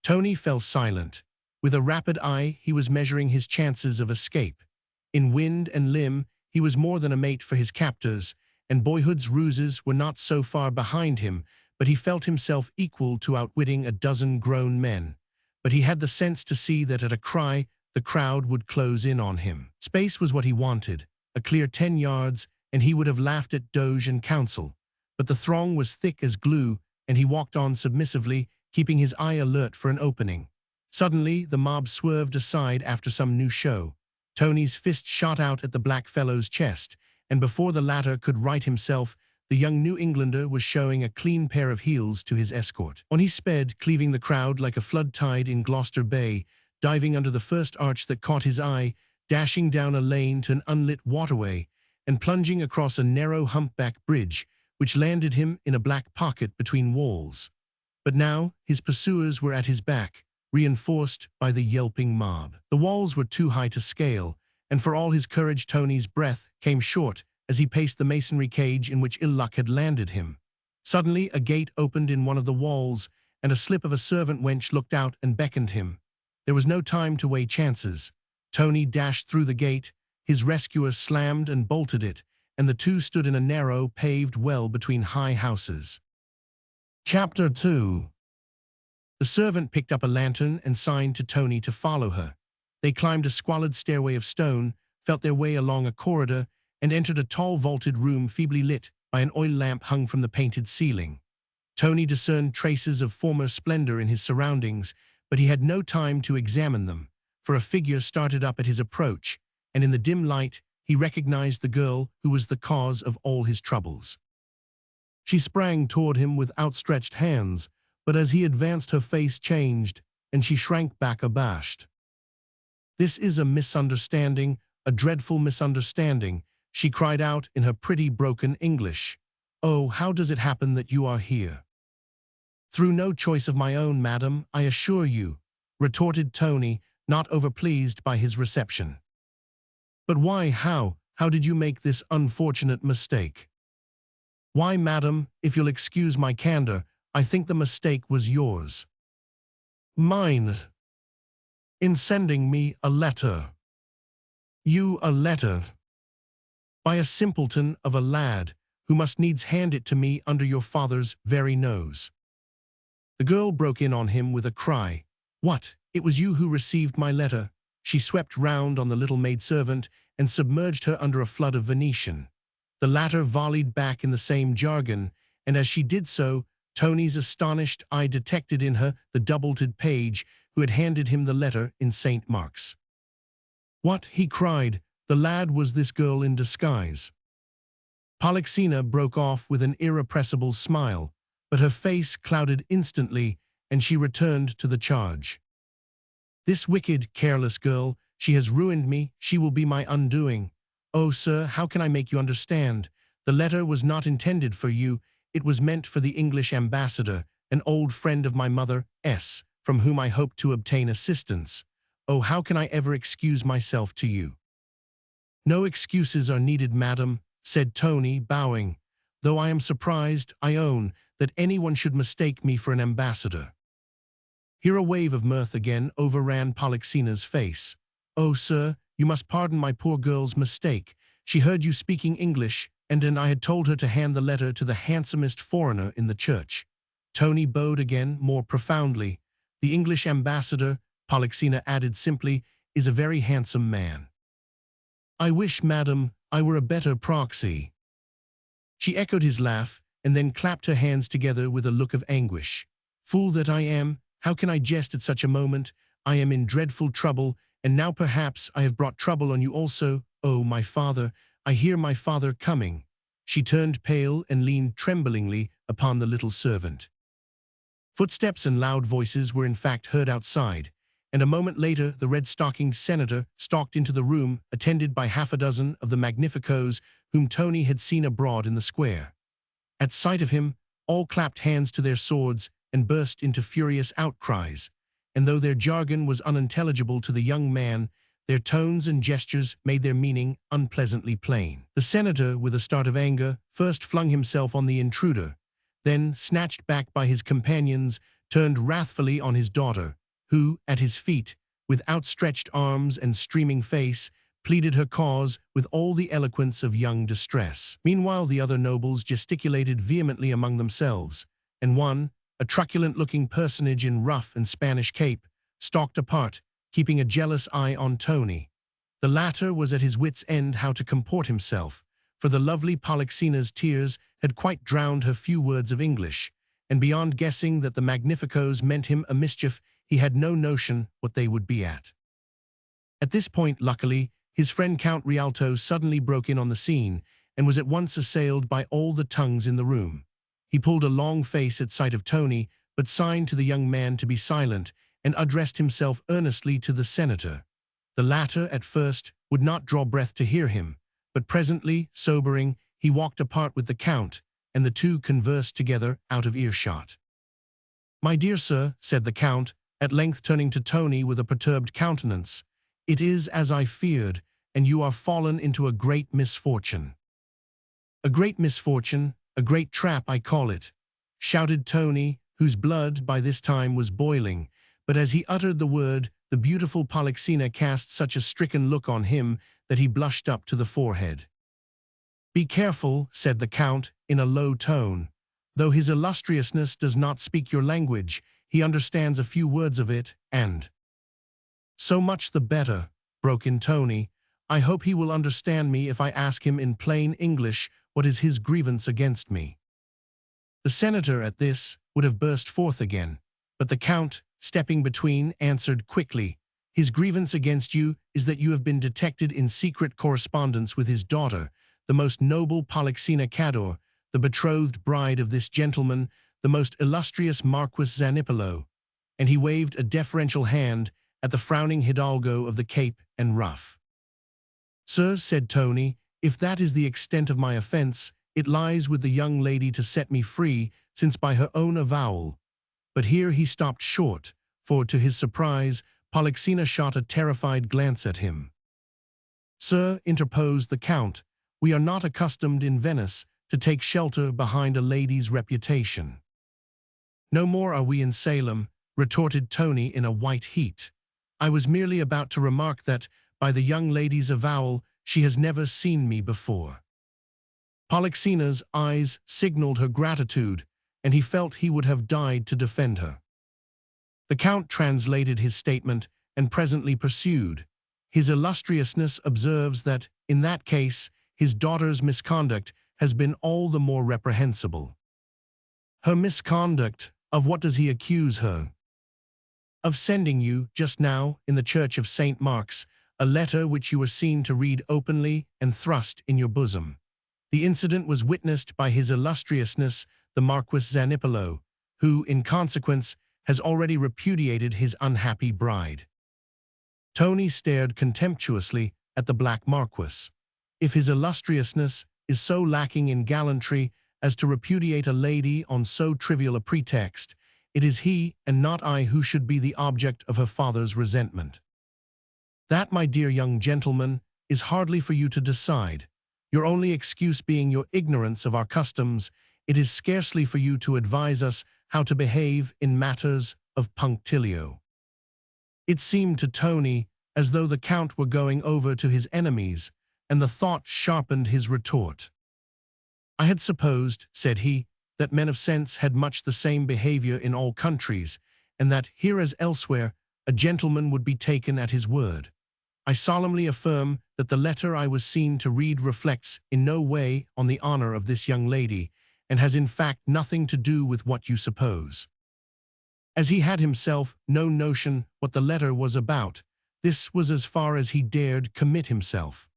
Tony fell silent. With a rapid eye, he was measuring his chances of escape. In wind and limb, he was more than a mate for his captors, and boyhood's ruses were not so far behind him, but he felt himself equal to outwitting a dozen grown men. But he had the sense to see that at a cry, the crowd would close in on him. Space was what he wanted, a clear 10 yards, and he would have laughed at Doge and Council. But the throng was thick as glue, and he walked on submissively, keeping his eye alert for an opening. Suddenly, the mob swerved aside after some new show. Tony's fist shot out at the black fellow's chest, and before the latter could right himself, the young New Englander was showing a clean pair of heels to his escort. On he sped, cleaving the crowd like a flood tide in Gloucester Bay, diving under the first arch that caught his eye, dashing down a lane to an unlit waterway, and plunging across a narrow humpback bridge, which landed him in a black pocket between walls. But now his pursuers were at his back, reinforced by the yelping mob. The walls were too high to scale, and for all his courage Tony's breath came short as he paced the masonry cage in which ill luck had landed him. Suddenly a gate opened in one of the walls, and a slip of a servant wench looked out and beckoned him. There was no time to weigh chances. Tony dashed through the gate, his rescuer slammed and bolted it, and the two stood in a narrow, paved well between high houses. Chapter 2. The servant picked up a lantern and signed to Tony to follow her. They climbed a squalid stairway of stone, felt their way along a corridor, and entered a tall vaulted room feebly lit by an oil lamp hung from the painted ceiling. Tony discerned traces of former splendor in his surroundings, but he had no time to examine them, for a figure started up at his approach, and in the dim light he recognized the girl who was the cause of all his troubles. She sprang toward him with outstretched hands, but as he advanced her face changed, and she shrank back abashed. "This is a misunderstanding, a dreadful misunderstanding," she cried out in her pretty broken English. "Oh, how does it happen that you are here?" "Through no choice of my own, madam, I assure you," retorted Tony, not overpleased by his reception. "But why, how did you make this unfortunate mistake?" "Why, madam, if you'll excuse my candor, I think the mistake was yours." "Mine? In sending me a letter?" "You a letter? By a simpleton of a lad, who must needs hand it to me under your father's very nose." The girl broke in on him with a cry. "What, it was you who received my letter?" She swept round on the little maidservant and submerged her under a flood of Venetian. The latter volleyed back in the same jargon, and as she did so, Tony's astonished eye detected in her the doubleted page who had handed him the letter in St. Mark's. "What?" he cried. "The lad was this girl in disguise." Polixena broke off with an irrepressible smile, but her face clouded instantly, and she returned to the charge. "This wicked, careless girl, she has ruined me, she will be my undoing. Oh, sir, how can I make you understand? The letter was not intended for you, it was meant for the English ambassador, an old friend of my mother, S., from whom I hope to obtain assistance. Oh, how can I ever excuse myself to you?" "No excuses are needed, madam," said Tony, bowing, "though I am surprised, I own, that anyone should mistake me for an ambassador." Here a wave of mirth again overran Polixena's face. "Oh, sir, you must pardon my poor girl's mistake. She heard you speaking English, and I had told her to hand the letter to the handsomest foreigner in the church." Tony bowed again, more profoundly. "The English ambassador," Polixena added simply, "is a very handsome man." "I wish, madam, I were a better proxy." She echoed his laugh, and then clapped her hands together with a look of anguish. "Fool that I am, how can I jest at such a moment? I am in dreadful trouble, and now perhaps I have brought trouble on you also. Oh, my father, I hear my father coming." She turned pale and leaned tremblingly upon the little servant. Footsteps and loud voices were in fact heard outside, and a moment later the red-stockinged senator stalked into the room, attended by half a dozen of the magnificos whom Tony had seen abroad in the square. At sight of him, all clapped hands to their swords and burst into furious outcries, and though their jargon was unintelligible to the young man, their tones and gestures made their meaning unpleasantly plain. The senator, with a start of anger, first flung himself on the intruder, then, snatched back by his companions, turned wrathfully on his daughter, who, at his feet, with outstretched arms and streaming face, pleaded her cause with all the eloquence of young distress. Meanwhile the other nobles gesticulated vehemently among themselves, and one, a truculent-looking personage in ruff and Spanish cape, stalked apart, keeping a jealous eye on Tony. The latter was at his wits' end how to comport himself, for the lovely Polixena's tears had quite drowned her few words of English, and beyond guessing that the magnificos meant him a mischief, he had no notion what they would be at. At this point, luckily, his friend Count Rialto suddenly broke in on the scene, and was at once assailed by all the tongues in the room. He pulled a long face at sight of Tony, but signed to the young man to be silent, and addressed himself earnestly to the senator. The latter, at first, would not draw breath to hear him, but presently, sobering, he walked apart with the count, and the two conversed together out of earshot. "My dear sir," said the count, at length turning to Tony with a perturbed countenance, "it is as I feared, and you are fallen into a great misfortune." "A great misfortune, a great trap I call it," shouted Tony, whose blood by this time was boiling, but as he uttered the word, the beautiful Polixena cast such a stricken look on him that he blushed up to the forehead. "Be careful," said the count, in a low tone. "Though his illustriousness does not speak your language, he understands a few words of it, and—" "So much the better," broke in Tony. "I hope he will understand me if I ask him in plain English what is his grievance against me." The senator, at this, would have burst forth again, but the count, stepping between, answered quickly, His grievance against you is that you have been detected in secret correspondence with his daughter, the most noble Polyxena Cador, the betrothed bride of this gentleman, the most illustrious Marquis Zanipolo," and he waved a deferential hand at the frowning hidalgo of the cape and ruff. "Sir," said Tony, "if that is the extent of my offense, it lies with the young lady to set me free, since by her own avowal—" But here he stopped short, for, to his surprise, Polyxena shot a terrified glance at him. "Sir," interposed the Count, "we are not accustomed in Venice to take shelter behind a lady's reputation." "No more are we in Salem," retorted Tony in a white heat. "I was merely about to remark that, by the young lady's avowal, she has never seen me before." Polyxena's eyes signaled her gratitude, and he felt he would have died to defend her. The Count translated his statement and presently pursued. "His illustriousness observes that, in that case, his daughter's misconduct has been all the more reprehensible." "Her misconduct? Of what does he accuse her?" "Of sending you, just now, in the church of St. Mark's, a letter which you were seen to read openly and thrust in your bosom. The incident was witnessed by his illustriousness, the Marquis Zanipolo, who, in consequence, has already repudiated his unhappy bride." Tony stared contemptuously at the Black Marquis. If his illustriousness is so lacking in gallantry as to repudiate a lady on so trivial a pretext, it is he and not I who should be the object of her father's resentment. "That, my dear young gentleman, is hardly for you to decide. Your only excuse being your ignorance of our customs, it is scarcely for you to advise us how to behave in matters of punctilio." It seemed to Tony as though the Count were going over to his enemies, and the thought sharpened his retort. "I had supposed," said he, "that men of sense had much the same behavior in all countries, and that, here as elsewhere, a gentleman would be taken at his word. I solemnly affirm that the letter I was seen to read reflects in no way on the honor of this young lady, and has in fact nothing to do with what you suppose." As he had himself no notion what the letter was about, this was as far as he dared commit himself.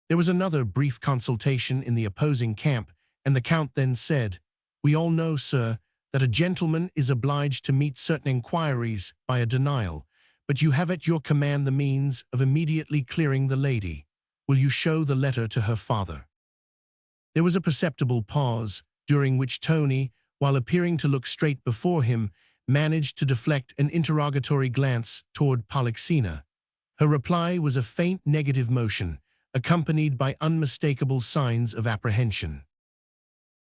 There was another brief consultation in the opposing camp, and the Count then said, "We all know, sir, that a gentleman is obliged to meet certain inquiries by a denial, but you have at your command the means of immediately clearing the lady. Will you show the letter to her father?" There was a perceptible pause, during which Tony, while appearing to look straight before him, managed to deflect an interrogatory glance toward Polyxena. Her reply was a faint negative motion, accompanied by unmistakable signs of apprehension.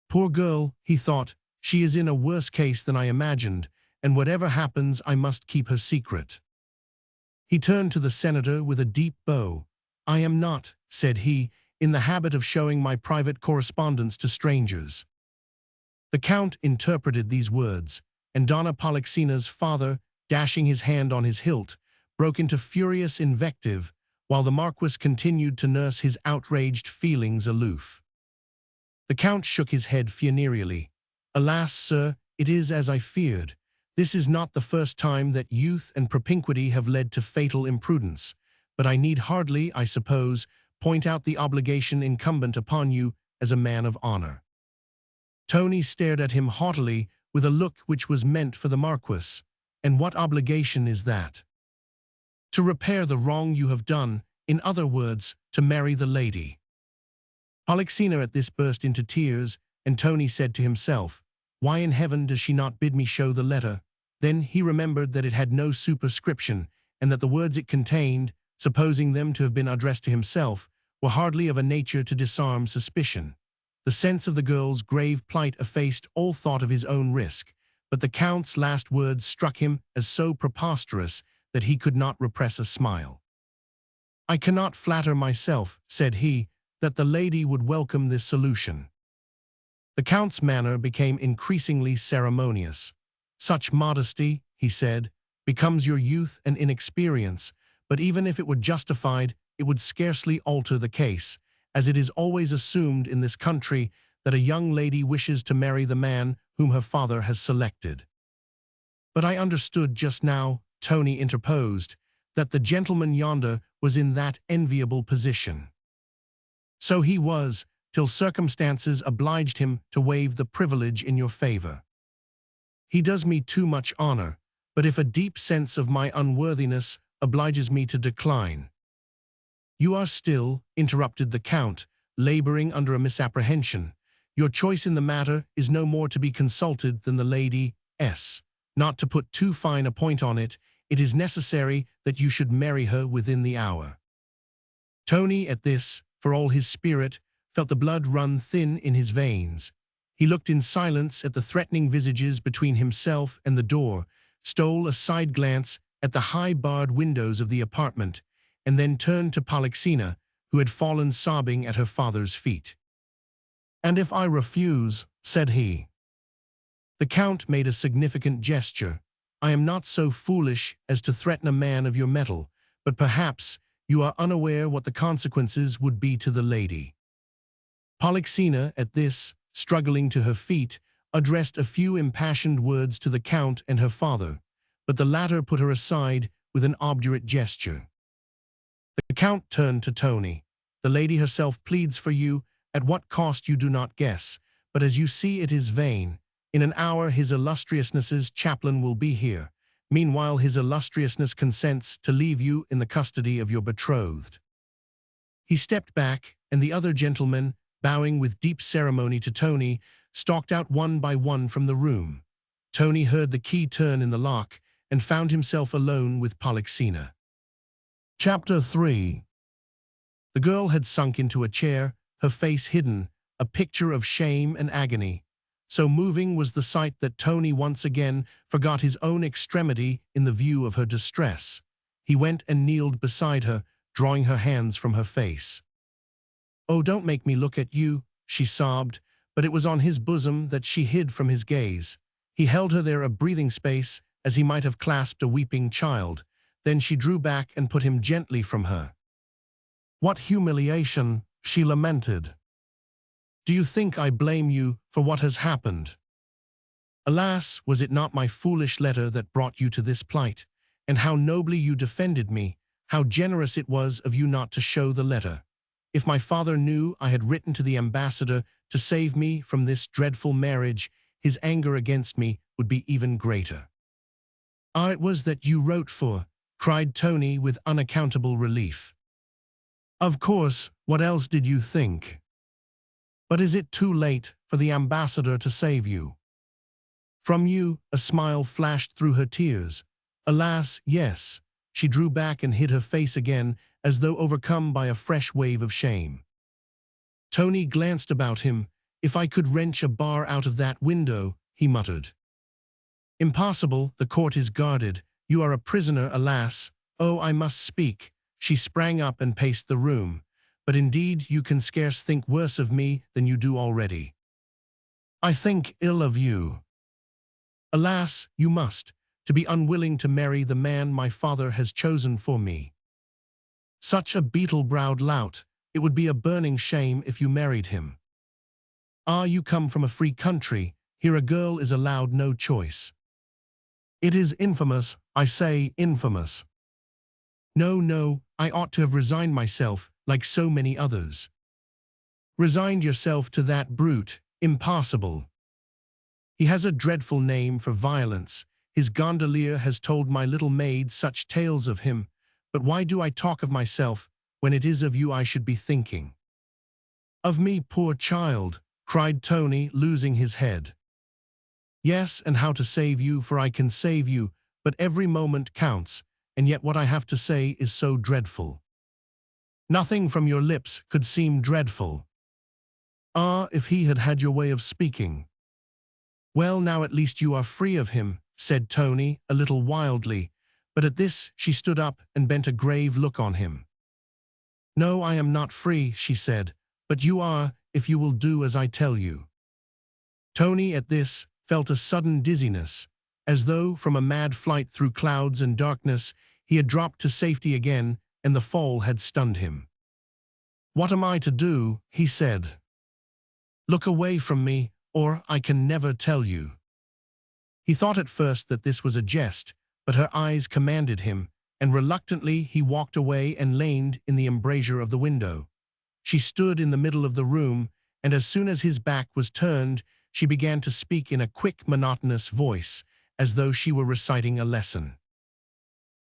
"Poor girl," he thought, "she is in a worse case than I imagined, and whatever happens I must keep her secret." He turned to the senator with a deep bow. "I am not," said he, "in the habit of showing my private correspondence to strangers." The Count interpreted these words, and Donna Polyxena's father, dashing his hand on his hilt, broke into furious invective, while the Marquis continued to nurse his outraged feelings aloof. The Count shook his head funereally. "Alas, sir, it is as I feared. This is not the first time that youth and propinquity have led to fatal imprudence, but I need hardly, I suppose, point out the obligation incumbent upon you as a man of honor." Tony stared at him haughtily with a look which was meant for the Marquis. "And what obligation is that?" "To repair the wrong you have done, in other words, to marry the lady." Polyxena at this burst into tears, and Tony said to himself, "Why in heaven does she not bid me show the letter?" Then he remembered that it had no superscription, and that the words it contained, supposing them to have been addressed to himself, were hardly of a nature to disarm suspicion. The sense of the girl's grave plight effaced all thought of his own risk, but the Count's last words struck him as so preposterous that he could not repress a smile. "I cannot flatter myself," said he, "that the lady would welcome this solution." The Count's manner became increasingly ceremonious. "Such modesty," he said, "becomes your youth and inexperience, but even if it were justified, it would scarcely alter the case, as it is always assumed in this country that a young lady wishes to marry the man whom her father has selected." "But I understood just now," Tony interposed, that the gentleman yonder was in that enviable position. So he was, till circumstances obliged him to waive the privilege in your favor. He does me too much honor, but if a deep sense of my unworthiness obliges me to decline. You are still, interrupted the Count, laboring under a misapprehension. Your choice in the matter is no more to be consulted than the lady S. Not to put too fine a point on it, it is necessary that you should marry her within the hour. Tony, at this, for all his spirit, felt the blood run thin in his veins. He looked in silence at the threatening visages between himself and the door, stole a side glance at the high-barred windows of the apartment, and then turned to Polixena, who had fallen sobbing at her father's feet. "And if I refuse," said he. The Count made a significant gesture. "I am not so foolish as to threaten a man of your mettle, but perhaps you are unaware what the consequences would be to the lady." Polixena, at this, struggling to her feet, addressed a few impassioned words to the Count and her father, but the latter put her aside with an obdurate gesture. The Count turned to Tony. "The lady herself pleads for you, at what cost you do not guess, but as you see it is vain. In an hour his illustriousness's chaplain will be here. Meanwhile his illustriousness consents to leave you in the custody of your betrothed." He stepped back, and the other gentlemen, bowing with deep ceremony to Tony, stalked out one by one from the room. Tony heard the key turn in the lock and found himself alone with Polixena. Chapter 3. The girl had sunk into a chair, her face hidden, a picture of shame and agony. So moving was the sight that Tony once again forgot his own extremity in the view of her distress. He went and kneeled beside her, drawing her hands from her face. "Oh, don't make me look at you," she sobbed, but it was on his bosom that she hid from his gaze. He held her there a breathing space, as he might have clasped a weeping child. Then she drew back and put him gently from her. "What humiliation!" she lamented. "Do you think I blame you for what has happened? Alas, was it not my foolish letter that brought you to this plight? And how nobly you defended me, how generous it was of you not to show the letter. If my father knew I had written to the ambassador to save me from this dreadful marriage, his anger against me would be even greater." "Ah, it was that you wrote for," cried Tony with unaccountable relief. "Of course, what else did you think? But is it too late for the ambassador to save you?" From you, a smile flashed through her tears. "Alas, yes." She drew back and hid her face again, as though overcome by a fresh wave of shame. Tony glanced about him. "If I could wrench a bar out of that window," he muttered. "Impossible, the court is guarded. You are a prisoner, alas. Oh, I must speak." She sprang up and paced the room. "But indeed you can scarce think worse of me than you do already." "I think ill of you." "Alas, you must, to be unwilling to marry the man my father has chosen for me. Such a beetle-browed lout, it would be a burning shame if you married him. Ah, you come from a free country, here a girl is allowed no choice." "It is infamous, I say, infamous." "No, no, I ought to have resigned myself, like so many others." "Resigned yourself to that brute? Impossible. He has a dreadful name for violence. His gondolier has told my little maid such tales of him. But why do I talk of myself, when it is of you I should be thinking?" "Of me, poor child," cried Tony, losing his head. "Yes, and how to save you, for I can save you, but every moment counts, and yet what I have to say is so dreadful." "Nothing from your lips could seem dreadful." "Ah, if he had had your way of speaking." "Well, now at least you are free of him," said Tony, a little wildly, but at this she stood up and bent a grave look on him. "No, I am not free," she said, "but you are, if you will do as I tell you." Tony, at this, felt a sudden dizziness, as though, from a mad flight through clouds and darkness, he had dropped to safety again, and the fall had stunned him. "What am I to do?" he said. "Look away from me, or I can never tell you." He thought at first that this was a jest, but her eyes commanded him, and reluctantly he walked away and leaned in the embrasure of the window. She stood in the middle of the room, and as soon as his back was turned, she began to speak in a quick, monotonous voice, as though she were reciting a lesson.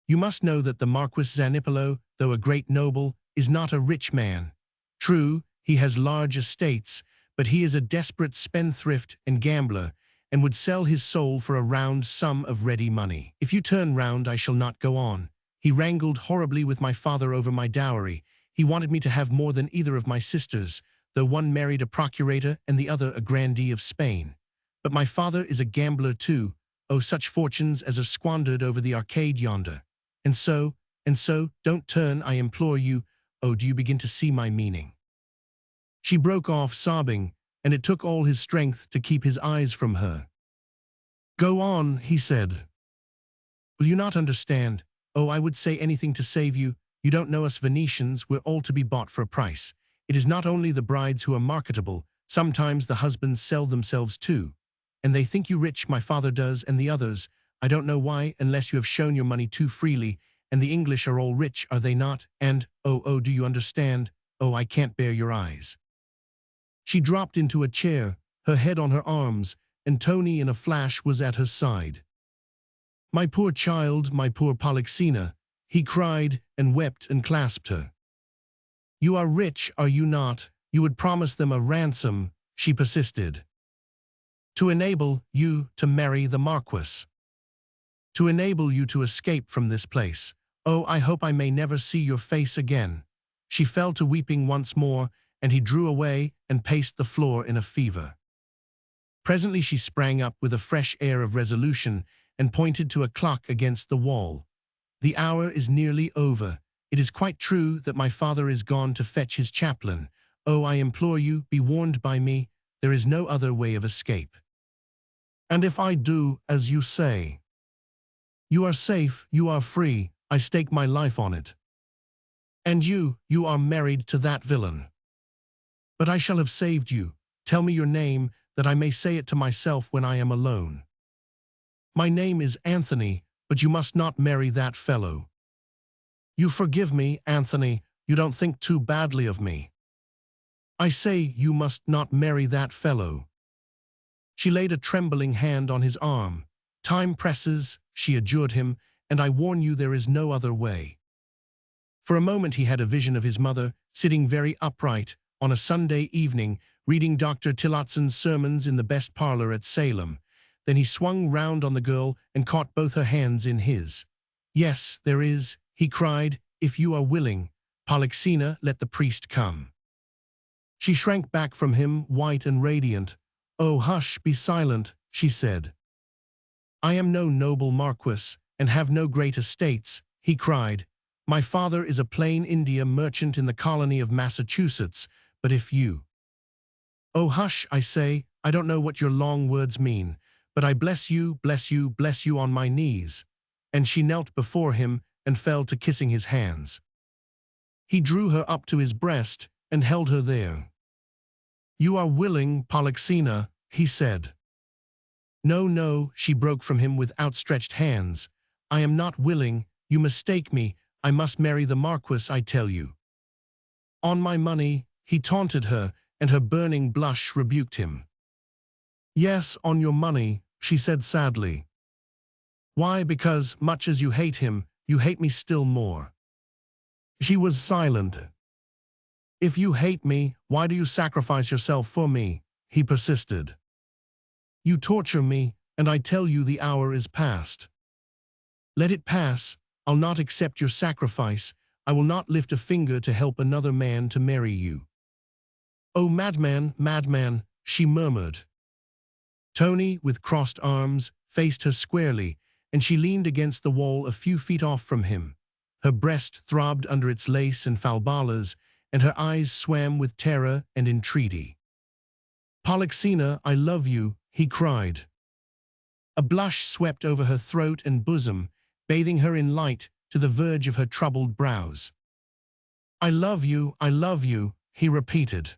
You must know that the Marquis Zanipolo, though a great noble, is not a rich man. True, he has large estates, but he is a desperate spendthrift and gambler, and would sell his soul for a round sum of ready money. If you turn round, I shall not go on. He wrangled horribly with my father over my dowry. He wanted me to have more than either of my sisters, though one married a procurator and the other a grandee of Spain. But my father is a gambler too. Oh, such fortunes as are squandered over the arcade yonder. And so, don't turn, I implore you. Oh, do you begin to see my meaning? She broke off, sobbing, and it took all his strength to keep his eyes from her. Go on, he said. Will you not understand? Oh, I would say anything to save you. You don't know us Venetians, we're all to be bought for a price. It is not only the brides who are marketable, sometimes the husbands sell themselves too. And they think you rich, my father does, and the others. I don't know why, unless you have shown your money too freely, and the English are all rich, are they not? And, oh, do you understand? Oh, I can't bear your eyes. She dropped into a chair, her head on her arms, and Tony in a flash was at her side. My poor child, my poor Polixena, he cried and wept and clasped her. You are rich, are you not? You would promise them a ransom, she persisted. To enable you to marry the Marquis. To enable you to escape from this place. Oh, I hope I may never see your face again. She fell to weeping once more, and he drew away and paced the floor in a fever. Presently she sprang up with a fresh air of resolution and pointed to a clock against the wall. The hour is nearly over. It is quite true that my father is gone to fetch his chaplain. Oh, I implore you, be warned by me. There is no other way of escape. And if I do as you say? You are safe, you are free, I stake my life on it. And you are married to that villain. But I shall have saved you. Tell me your name, that I may say it to myself when I am alone. My name is Anthony, but you must not marry that fellow. You forgive me, Anthony, you don't think too badly of me. I say you must not marry that fellow. She laid a trembling hand on his arm. Time presses, she adjured him, and I warn you there is no other way. For a moment he had a vision of his mother, sitting very upright, on a Sunday evening, reading Dr. Tillotson's sermons in the best parlor at Salem. Then he swung round on the girl and caught both her hands in his. Yes, there is, he cried, if you are willing. Polixena, let the priest come. She shrank back from him, white and radiant. Oh, hush, be silent, she said. I am no noble marquis, and have no great estates, he cried. My father is a plain India merchant in the colony of Massachusetts, but if you... Oh, hush, I say, I don't know what your long words mean, but I bless you, bless you, bless you on my knees. And she knelt before him and fell to kissing his hands. He drew her up to his breast and held her there. You are willing, Polixena, he said. No, no, she broke from him with outstretched hands. I am not willing, you mistake me, I must marry the Marquis, I tell you. On my money, he taunted her, and her burning blush rebuked him. Yes, on your money, she said sadly. Why, because, much as you hate him, you hate me still more. She was silent. If you hate me, why do you sacrifice yourself for me? He persisted. You torture me, and I tell you the hour is past. Let it pass, I'll not accept your sacrifice, I will not lift a finger to help another man to marry you. Oh, madman, madman, she murmured. Tony, with crossed arms, faced her squarely, and she leaned against the wall a few feet off from him. Her breast throbbed under its lace and falbalas, and her eyes swam with terror and entreaty. Polixena, I love you, he cried. A blush swept over her throat and bosom, bathing her in light to the verge of her troubled brows. I love you, he repeated.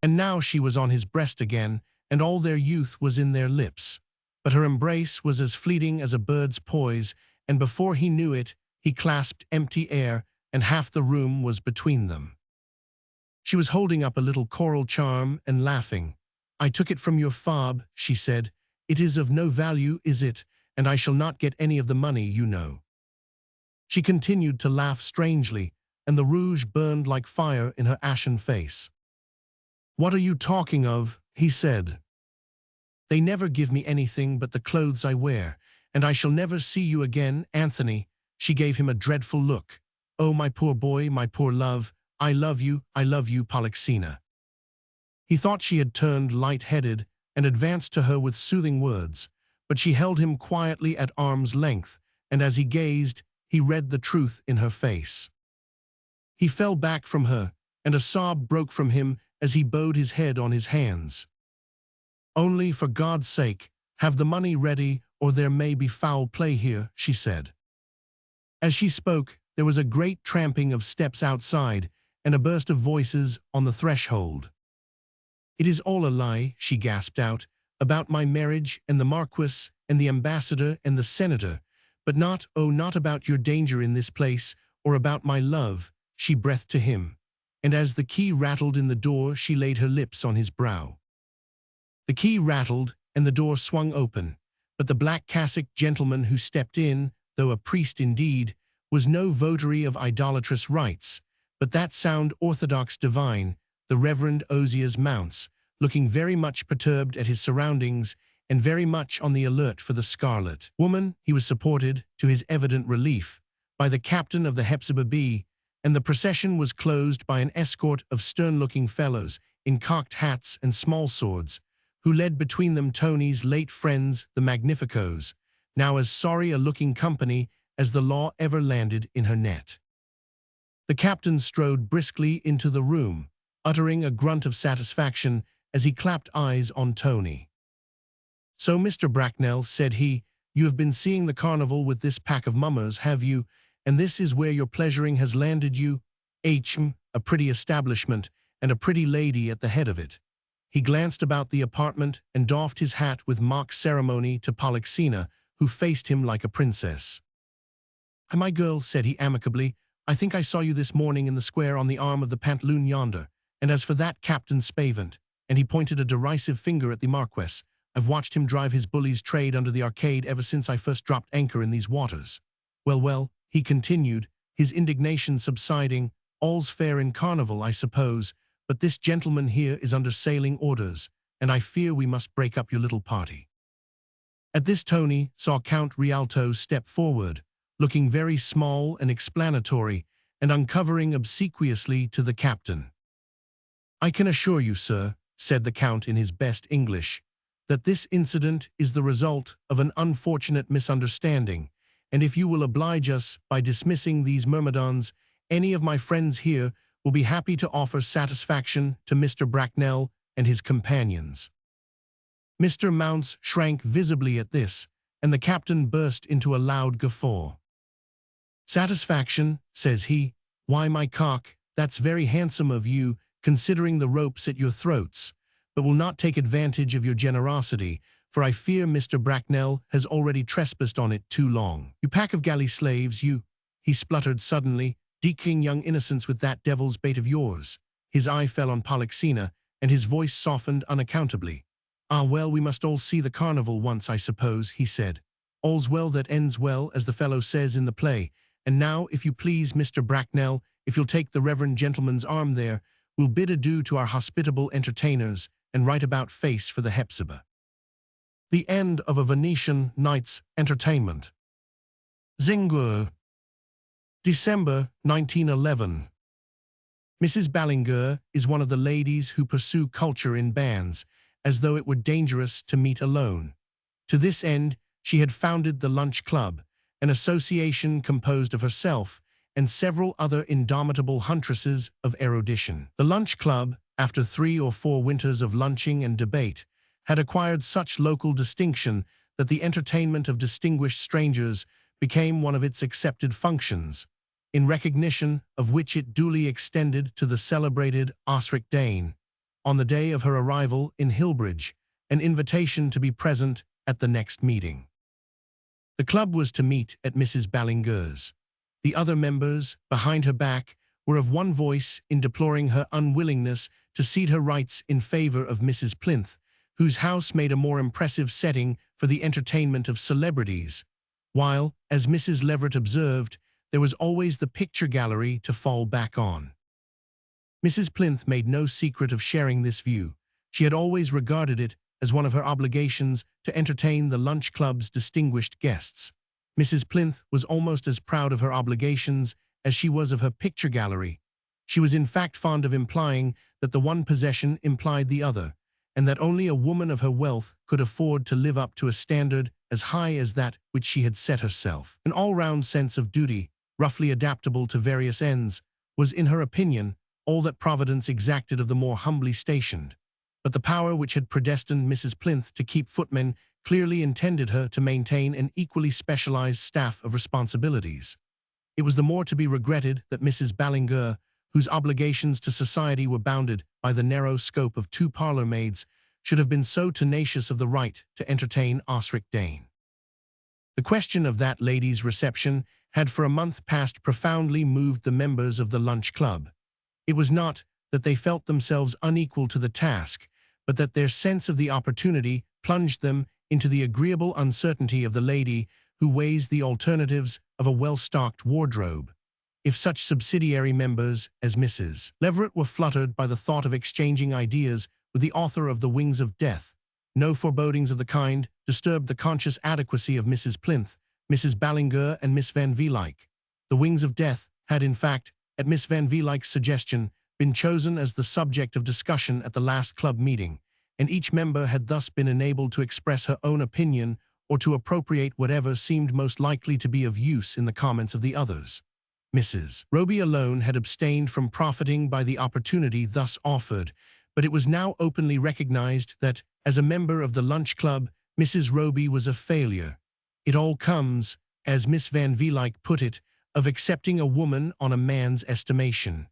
And now she was on his breast again, and all their youth was in their lips. But her embrace was as fleeting as a bird's poise, and before he knew it, he clasped empty air, and half the room was between them. She was holding up a little coral charm and laughing. "I took it from your fob," she said. "It is of no value, is it? And I shall not get any of the money, you know." She continued to laugh strangely, and the rouge burned like fire in her ashen face. "What are you talking of?" he said. "They never give me anything but the clothes I wear, and I shall never see you again, Anthony." She gave him a dreadful look. "Oh, my poor boy, my poor love, I love you, Polyxena." He thought she had turned light-headed and advanced to her with soothing words, but she held him quietly at arm's length, and as he gazed, he read the truth in her face. He fell back from her, and a sob broke from him as he bowed his head on his hands. "Only, for God's sake, have the money ready, or there may be foul play here," she said. As she spoke, there was a great tramping of steps outside, and a burst of voices on the threshold. "It is all a lie," she gasped out, "about my marriage and the Marquis and the ambassador and the senator, but not, oh, not about your danger in this place, or about my love," she breathed to him, and as the key rattled in the door, she laid her lips on his brow. The key rattled, and the door swung open, but the black-cassocked gentleman who stepped in, though a priest indeed, was no votary of idolatrous rites, but that sound orthodox divine, the Reverend Ozias Mounts, looking very much perturbed at his surroundings and very much on the alert for the scarlet woman. He was supported, to his evident relief, by the captain of the Hepzibah B, and the procession was closed by an escort of stern-looking fellows in cocked hats and small swords, who led between them Tony's late friends, the Magnificos, now as sorry a looking company as the law ever landed in her net. The captain strode briskly into the room, uttering a grunt of satisfaction as he clapped eyes on Tony. "So, Mr. Bracknell," said he, "you have been seeing the carnival with this pack of mummers, have you? And this is where your pleasuring has landed you? A pretty establishment, and a pretty lady at the head of it." He glanced about the apartment and doffed his hat with mock ceremony to Polyxena, who faced him like a princess. "My girl," said he amicably, "I think I saw you this morning in the square on the arm of the pantaloon yonder, and as for that Captain Spavent," and he pointed a derisive finger at the Marquess, "I've watched him drive his bully's trade under the arcade ever since I first dropped anchor in these waters. Well, well," he continued, his indignation subsiding, "all's fair in carnival, I suppose, but this gentleman here is under sailing orders, and I fear we must break up your little party." At this Tony saw Count Rialto step forward, looking very small and explanatory, and uncovering obsequiously to the captain. "I can assure you, sir," said the Count in his best English, "that this incident is the result of an unfortunate misunderstanding, and if you will oblige us by dismissing these myrmidons, any of my friends here will be happy to offer satisfaction to Mr. Bracknell and his companions." Mr. Mounts shrank visibly at this, and the captain burst into a loud guffaw. "Satisfaction," says he, "why, my cock, that's very handsome of you, considering the ropes at your throats, but will not take advantage of your generosity, for I fear Mr. Bracknell has already trespassed on it too long. You pack of galley slaves, you," he spluttered suddenly, "deking young innocents with that devil's bait of yours." His eye fell on Polyxena, and his voice softened unaccountably. "Ah, well, we must all see the carnival once, I suppose," he said. "All's well that ends well, as the fellow says in the play. And now, if you please, Mr. Bracknell, if you'll take the reverend gentleman's arm there, we'll bid adieu to our hospitable entertainers and right about face for the Hepzibah." The end of a Venetian night's entertainment. Zingur. December 1911. Mrs. Ballinger is one of the ladies who pursue culture in bands, as though it were dangerous to meet alone. To this end, she had founded the Lunch Club, an association composed of herself and several other indomitable huntresses of erudition. The Lunch Club, after 3 or 4 winters of lunching and debate, had acquired such local distinction that the entertainment of distinguished strangers became one of its accepted functions, in recognition of which it duly extended to the celebrated Osric Dane, on the day of her arrival in Hillbridge, an invitation to be present at the next meeting. The club was to meet at Mrs. Ballinger's. The other members, behind her back, were of one voice in deploring her unwillingness to cede her rights in favor of Mrs. Plinth, whose house made a more impressive setting for the entertainment of celebrities, while, as Mrs. Leverett observed, there was always the picture gallery to fall back on. Mrs. Plinth made no secret of sharing this view. She had always regarded it as one of her obligations to entertain the lunch club's distinguished guests. Mrs. Plinth was almost as proud of her obligations as she was of her picture gallery. She was in fact fond of implying that the one possession implied the other, and that only a woman of her wealth could afford to live up to a standard as high as that which she had set herself. An all-round sense of duty, roughly adaptable to various ends, was, in her opinion, all that Providence exacted of the more humbly stationed. But the power which had predestined Mrs. Plinth to keep footmen clearly intended her to maintain an equally specialized staff of responsibilities. It was the more to be regretted that Mrs. Ballinger, whose obligations to society were bounded by the narrow scope of 2 parlour-maids, should have been so tenacious of the right to entertain Osric Dane. The question of that lady's reception had for a month past profoundly moved the members of the lunch club. It was not that they felt themselves unequal to the task, but that their sense of the opportunity plunged them into the agreeable uncertainty of the lady who weighs the alternatives of a well-stocked wardrobe. If such subsidiary members as Mrs. Leverett were fluttered by the thought of exchanging ideas with the author of The Wings of Death, no forebodings of the kind disturbed the conscious adequacy of Mrs. Plinth, Mrs. Ballinger, and Miss Van Velyck. The Wings of Death had, in fact, at Miss Van Velyck's suggestion, been chosen as the subject of discussion at the last club meeting, and each member had thus been enabled to express her own opinion or to appropriate whatever seemed most likely to be of use in the comments of the others. Mrs. Roby alone had abstained from profiting by the opportunity thus offered, but it was now openly recognized that, as a member of the lunch club, Mrs. Roby was a failure. It all comes, as Miss Van Velyck put it, of accepting a woman on a man's estimation.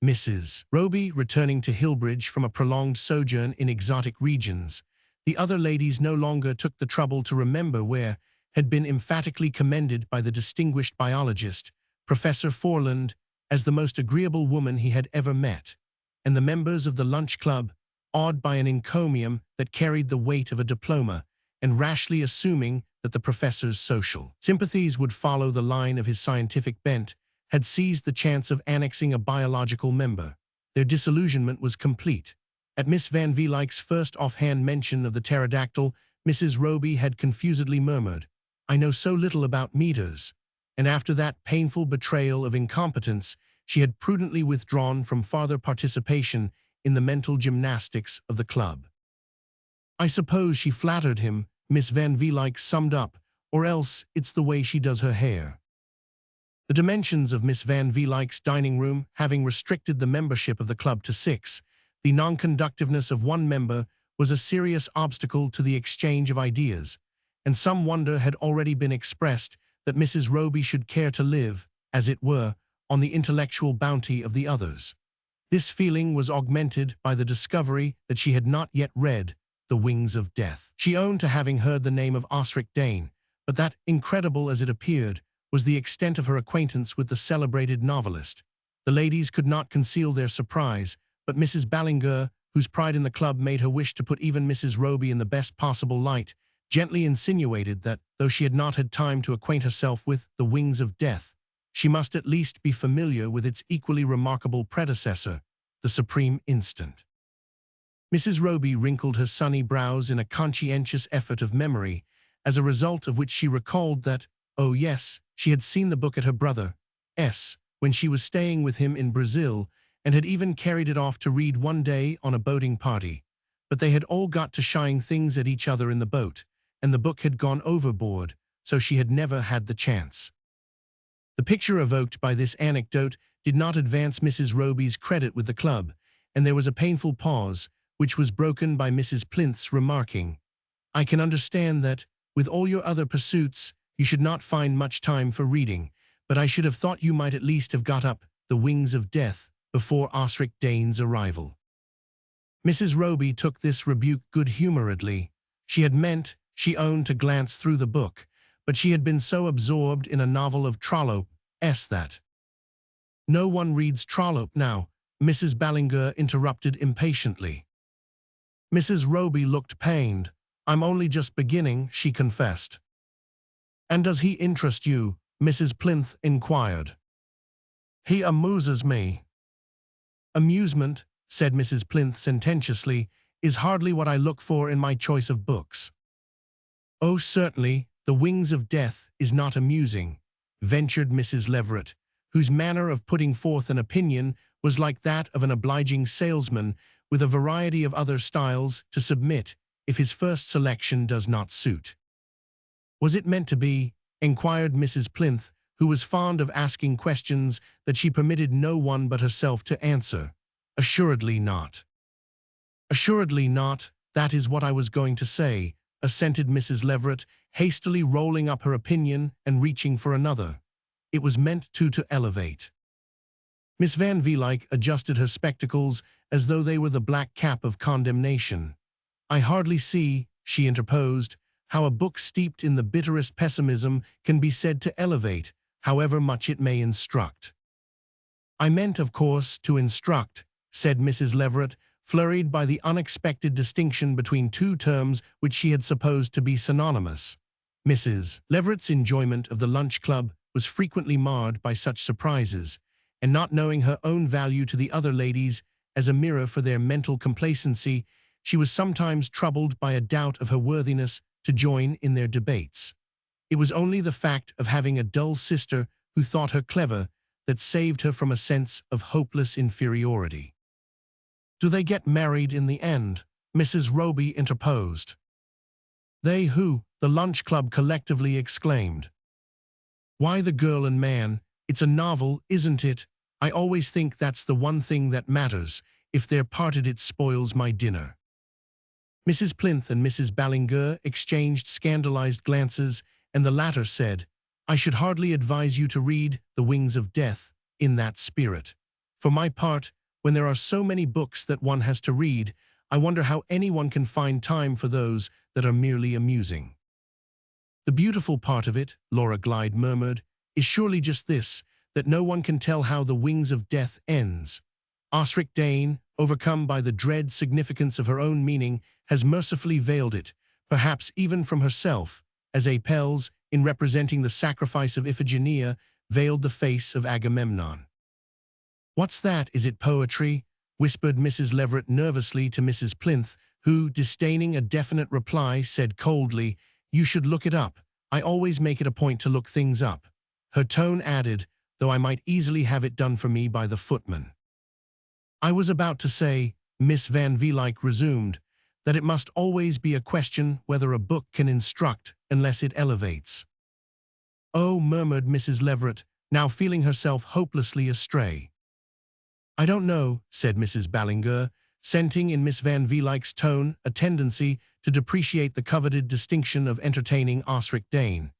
Mrs. Roby, returning to Hillbridge from a prolonged sojourn in exotic regions, the other ladies no longer took the trouble to remember where, had been emphatically commended by the distinguished biologist, Professor Foreland, as the most agreeable woman he had ever met, and the members of the lunch club, awed by an encomium that carried the weight of a diploma, and rashly assuming that the professor's social sympathies would follow the line of his scientific bent, had seized the chance of annexing a biological member. Their disillusionment was complete. At Miss Van Velyck's first offhand mention of the pterodactyl, Mrs. Roby had confusedly murmured, "I know so little about meters," and after that painful betrayal of incompetence, she had prudently withdrawn from farther participation in the mental gymnastics of the club. "I suppose she flattered him," Miss Van Velyck summed up, "or else it's the way she does her hair." The dimensions of Miss Van Velyck's dining room having restricted the membership of the club to 6, the non-conductiveness of one member was a serious obstacle to the exchange of ideas, and some wonder had already been expressed that Mrs. Roby should care to live, as it were, on the intellectual bounty of the others. This feeling was augmented by the discovery that she had not yet read The Wings of Death. She owned to having heard the name of Osric Dane, but that, incredible as it appeared, was the extent of her acquaintance with the celebrated novelist. The ladies could not conceal their surprise, but Mrs. Ballinger, whose pride in the club made her wish to put even Mrs. Roby in the best possible light, gently insinuated that, though she had not had time to acquaint herself with The Wings of Death, she must at least be familiar with its equally remarkable predecessor, The Supreme Instant. Mrs. Roby wrinkled her sunny brows in a conscientious effort of memory, as a result of which she recalled that, oh yes, she had seen the book at her brother's when she was staying with him in Brazil, and had even carried it off to read one day on a boating party. But they had all got to shying things at each other in the boat, and the book had gone overboard, so she had never had the chance. The picture evoked by this anecdote did not advance Mrs. Roby's credit with the club, and there was a painful pause, which was broken by Mrs. Plinth's remarking, "I can understand that, with all your other pursuits, you should not find much time for reading, but I should have thought you might at least have got up The Wings of Death before Osric Dane's arrival." Mrs. Roby took this rebuke good-humoredly. She had meant, she owned, to glance through the book, but she had been so absorbed in a novel of Trollope that. No one reads Trollope now, Mrs. Ballinger interrupted impatiently. Mrs. Roby looked pained. I'm only just beginning, she confessed. And does he interest you? Mrs. Plinth inquired. He amuses me. Amusement, said Mrs. Plinth sententiously, is hardly what I look for in my choice of books. Oh, certainly, The Wings of Death is not amusing, ventured Mrs. Leverett, whose manner of putting forth an opinion was like that of an obliging salesman with a variety of other styles to submit if his first selection does not suit. Was it meant to be? Inquired Mrs. Plinth, who was fond of asking questions that she permitted no one but herself to answer. Assuredly not. Assuredly not, that is what I was going to say, assented Mrs. Leverett, hastily rolling up her opinion and reaching for another. It was meant to elevate. Miss Van Velyck adjusted her spectacles as though they were the black cap of condemnation. I hardly see, she interposed, how a book steeped in the bitterest pessimism can be said to elevate, however much it may instruct. I meant, of course, to instruct, said Mrs. Leverett, flurried by the unexpected distinction between two terms which she had supposed to be synonymous. Mrs. Leverett's enjoyment of the lunch club was frequently marred by such surprises, and not knowing her own value to the other ladies as a mirror for their mental complacency, she was sometimes troubled by a doubt of her worthiness to join in their debates. It was only the fact of having a dull sister who thought her clever that saved her from a sense of hopeless inferiority. Do they get married in the end? Mrs. Roby interposed. They who? The lunch club collectively exclaimed. Why, the girl and man. It's a novel, isn't it? I always think that's the one thing that matters. If they're parted, it spoils my dinner. Mrs. Plinth and Mrs. Ballinger exchanged scandalized glances, and the latter said, I should hardly advise you to read The Wings of Death in that spirit. For my part, when there are so many books that one has to read, I wonder how anyone can find time for those that are merely amusing. The beautiful part of it, Laura Glyde murmured, is surely just this, that no one can tell how The Wings of Death ends. Osric Dane, overcome by the dread significance of her own meaning, has mercifully veiled it, perhaps even from herself, as Apelles, in representing the sacrifice of Iphigenia, veiled the face of Agamemnon. What's that? Is it poetry? Whispered Mrs. Leverett nervously to Mrs. Plinth, who, disdaining a definite reply, said coldly, You should look it up. I always make it a point to look things up. Her tone added, though I might easily have it done for me by the footman. I was about to say, Miss Van Velyck resumed, that it must always be a question whether a book can instruct unless it elevates. Oh, murmured Mrs. Leverett, now feeling herself hopelessly astray. I don't know, said Mrs. Ballinger, scenting in Miss Van Velyck's tone a tendency to depreciate the coveted distinction of entertaining Osric Dane.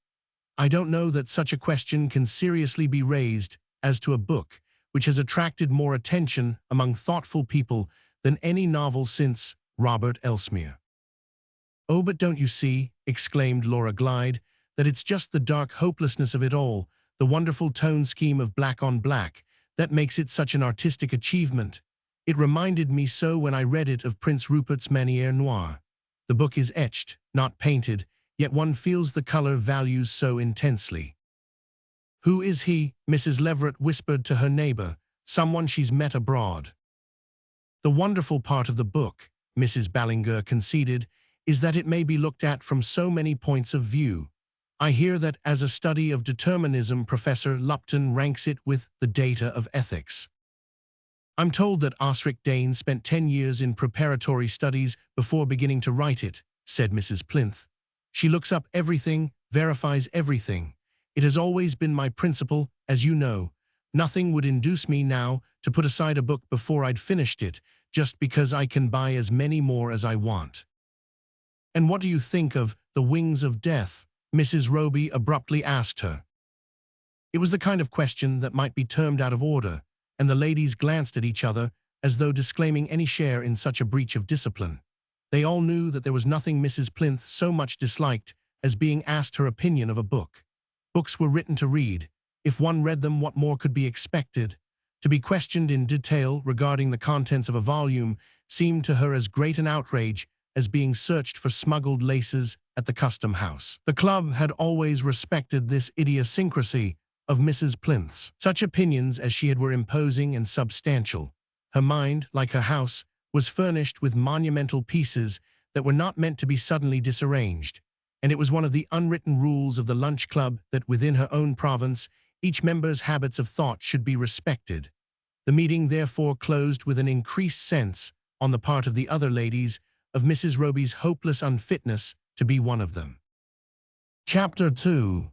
I don't know that such a question can seriously be raised as to a book which has attracted more attention among thoughtful people than any novel since Robert Elsmere. Oh, but don't you see, exclaimed Laura Glyde, that it's just the dark hopelessness of it all, the wonderful tone scheme of black on black, that makes it such an artistic achievement. It reminded me so when I read it of Prince Rupert's Manière Noire. The book is etched, not painted, yet one feels the color values so intensely. Who is he? Mrs. Leverett whispered to her neighbor, someone she's met abroad. The wonderful part of the book, Mrs. Ballinger conceded, is that it may be looked at from so many points of view. I hear that as a study of determinism, Professor Lupton ranks it with the data of ethics. I'm told that Osric Dane spent 10 years in preparatory studies before beginning to write it, said Mrs. Plinth. She looks up everything, verifies everything. It has always been my principle, as you know. Nothing would induce me now to put aside a book before I'd finished it, just because I can buy as many more as I want. And what do you think of The Wings of Death? Mrs. Roby abruptly asked her. It was the kind of question that might be termed out of order, and the ladies glanced at each other as though disclaiming any share in such a breach of discipline. They all knew that there was nothing Mrs. Plinth so much disliked as being asked her opinion of a book. Books were written to read. if one read them, what more could be expected? To be questioned in detail regarding the contents of a volume seemed to her as great an outrage as being searched for smuggled laces at the custom house. The club had always respected this idiosyncrasy of Mrs. Plinth's. Such opinions as she had were imposing and substantial. Her mind, like her house, was furnished with monumental pieces that were not meant to be suddenly disarranged, and it was one of the unwritten rules of the lunch club that within her own province, each member's habits of thought should be respected. The meeting therefore closed with an increased sense, on the part of the other ladies, of Mrs. Roby's hopeless unfitness to be one of them. Chapter 2.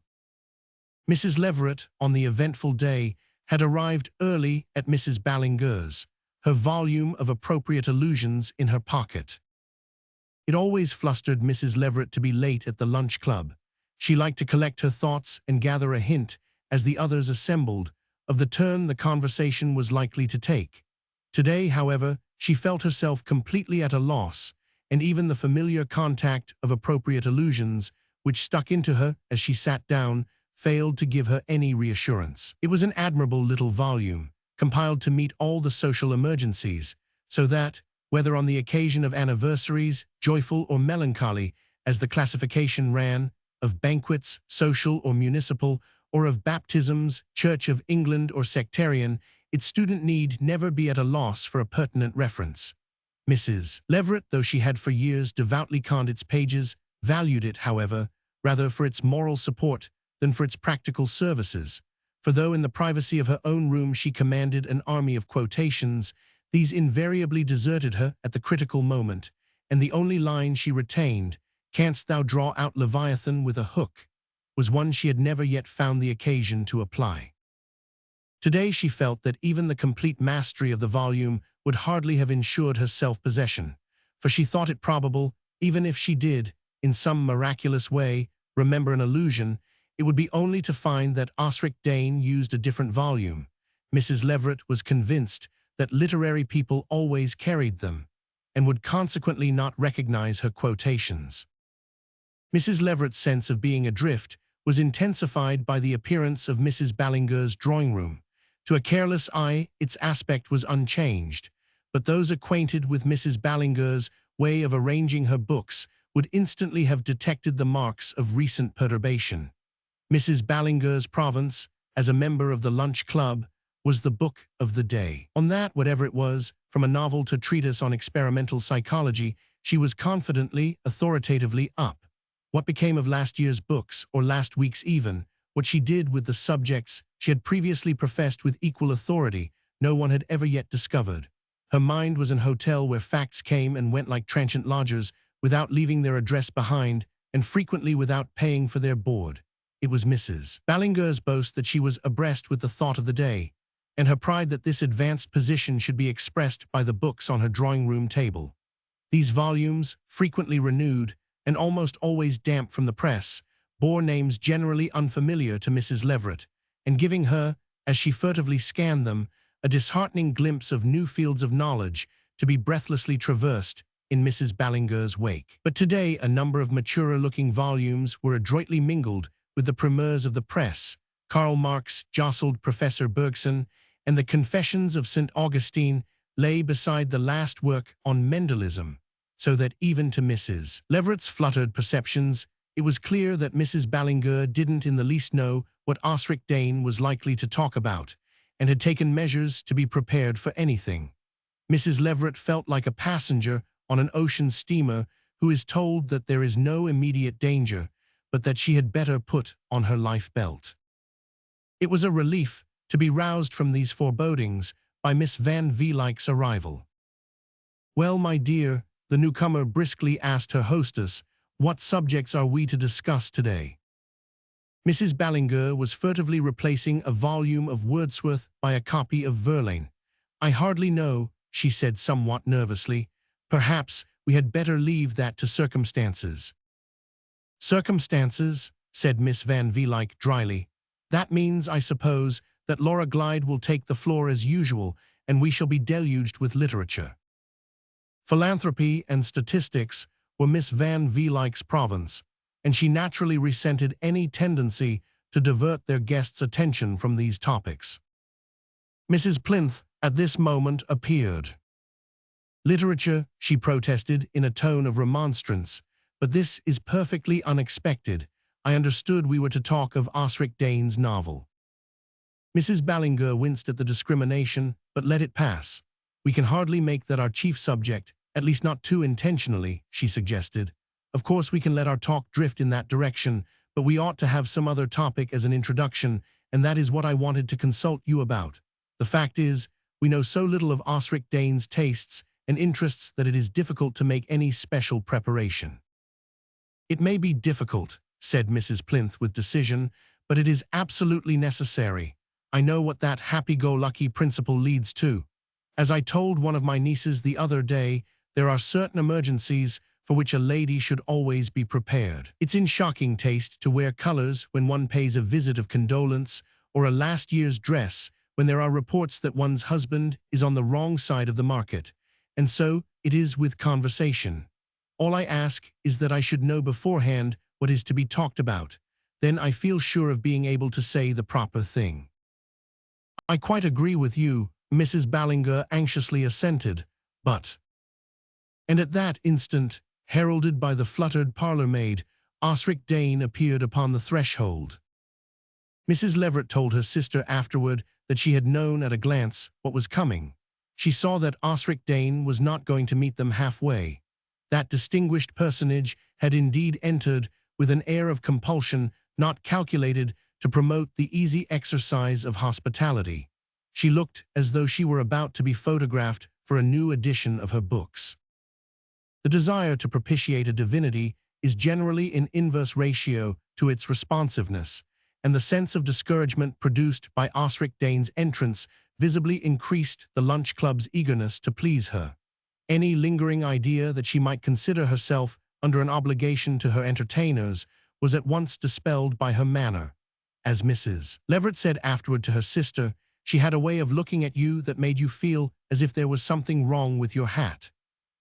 Mrs. Leverett, on the eventful day, had arrived early at Mrs. Ballinger's, her volume of appropriate allusions in her pocket. It always flustered Mrs. Leverett to be late at the lunch club. She liked to collect her thoughts and gather a hint, as the others assembled, of the turn the conversation was likely to take. Today, however, she felt herself completely at a loss, and even the familiar contact of appropriate allusions, which stuck into her as she sat down, failed to give her any reassurance. It was an admirable little volume, compiled to meet all the social emergencies, so that, whether on the occasion of anniversaries, joyful or melancholy, as the classification ran, of banquets, social or municipal, or of baptisms, Church of England or sectarian, its student need never be at a loss for a pertinent reference. Mrs. Leverett, though she had for years devoutly conned its pages, valued it, however, rather for its moral support than for its practical services. For though in the privacy of her own room she commanded an army of quotations, these invariably deserted her at the critical moment, and the only line she retained, "Canst thou draw out Leviathan with a hook?" was one she had never yet found the occasion to apply. Today she felt that even the complete mastery of the volume would hardly have ensured her self-possession, for she thought it probable, even if she did, in some miraculous way, remember an allusion, it would be only to find that Osric Dane used a different volume. Mrs. Leverett was convinced that literary people always carried them, and would consequently not recognize her quotations. Mrs. Leverett's sense of being adrift was intensified by the appearance of Mrs. Ballinger's drawing-room. To a careless eye, its aspect was unchanged, but those acquainted with Mrs. Ballinger's way of arranging her books would instantly have detected the marks of recent perturbation. Mrs. Ballinger's province, as a member of the lunch club, was the book of the day. On that, whatever it was, from a novel to treatise on experimental psychology, she was confidently, authoritatively up. What became of last year's books, or last week's even, what she did with the subjects she had previously professed with equal authority, no one had ever yet discovered. Her mind was an hotel where facts came and went like transient lodgers, without leaving their address behind, and frequently without paying for their board. It was Mrs. Ballinger's boast that she was abreast with the thought of the day, and her pride that this advanced position should be expressed by the books on her drawing-room table. These volumes, frequently renewed, and almost always damp from the press, bore names generally unfamiliar to Mrs. Leverett, and giving her, as she furtively scanned them, a disheartening glimpse of new fields of knowledge to be breathlessly traversed in Mrs. Ballinger's wake. But today a number of maturer-looking volumes were adroitly mingled with the primeurs of the press. Karl Marx jostled Professor Bergson, and the Confessions of St. Augustine lay beside the last work on Mendelism, so that even to Mrs. Leverett's fluttered perceptions, it was clear that Mrs. Ballinger didn't in the least know what Osric Dane was likely to talk about, and had taken measures to be prepared for anything. Mrs. Leverett felt like a passenger on an ocean steamer who is told that there is no immediate danger, but that she had better put on her life belt. It was a relief to be roused from these forebodings by Miss Van Vluyck's arrival. "Well, my dear," the newcomer briskly asked her hostess, "what subjects are we to discuss today?" Mrs. Ballinger was furtively replacing a volume of Wordsworth by a copy of Verlaine. "I hardly know," she said somewhat nervously. "Perhaps we had better leave that to circumstances." "Circumstances," said Miss Van Vluyck dryly. "That means, I suppose, that Laura Glyde will take the floor as usual, and we shall be deluged with literature." Philanthropy and statistics were Miss Van Vluyck's province, and she naturally resented any tendency to divert their guests' attention from these topics. Mrs. Plinth, at this moment, appeared. "Literature," she protested in a tone of remonstrance, "but this is perfectly unexpected. I understood we were to talk of Osric Dane's novel." Mrs. Ballinger winced at the discrimination, but let it pass. "We can hardly make that our chief subject, at least not too intentionally," she suggested. "Of course we can let our talk drift in that direction, but we ought to have some other topic as an introduction, and that is what I wanted to consult you about. The fact is, we know so little of Osric Dane's tastes and interests that it is difficult to make any special preparation." "It may be difficult," said Mrs. Plinth with decision, "but it is absolutely necessary. I know what that happy-go-lucky principle leads to. As I told one of my nieces the other day, there are certain emergencies for which a lady should always be prepared. It's in shocking taste to wear colors when one pays a visit of condolence, or a last year's dress when there are reports that one's husband is on the wrong side of the market. And so it is with conversation. All I ask is that I should know beforehand what is to be talked about. Then I feel sure of being able to say the proper thing." "I quite agree with you," Mrs. Ballinger anxiously assented, "but—" And at that instant, heralded by the fluttered parlour-maid, Osric Dane appeared upon the threshold. Mrs. Leverett told her sister afterward that she had known at a glance what was coming. She saw that Osric Dane was not going to meet them halfway. That distinguished personage had indeed entered with an air of compulsion not calculated to promote the easy exercise of hospitality. She looked as though she were about to be photographed for a new edition of her books. The desire to propitiate a divinity is generally in inverse ratio to its responsiveness, and the sense of discouragement produced by Osric Dane's entrance visibly increased the lunch club's eagerness to please her. Any lingering idea that she might consider herself under an obligation to her entertainers was at once dispelled by her manner. As Mrs. Leverett said afterward to her sister, she had a way of looking at you that made you feel as if there was something wrong with your hat.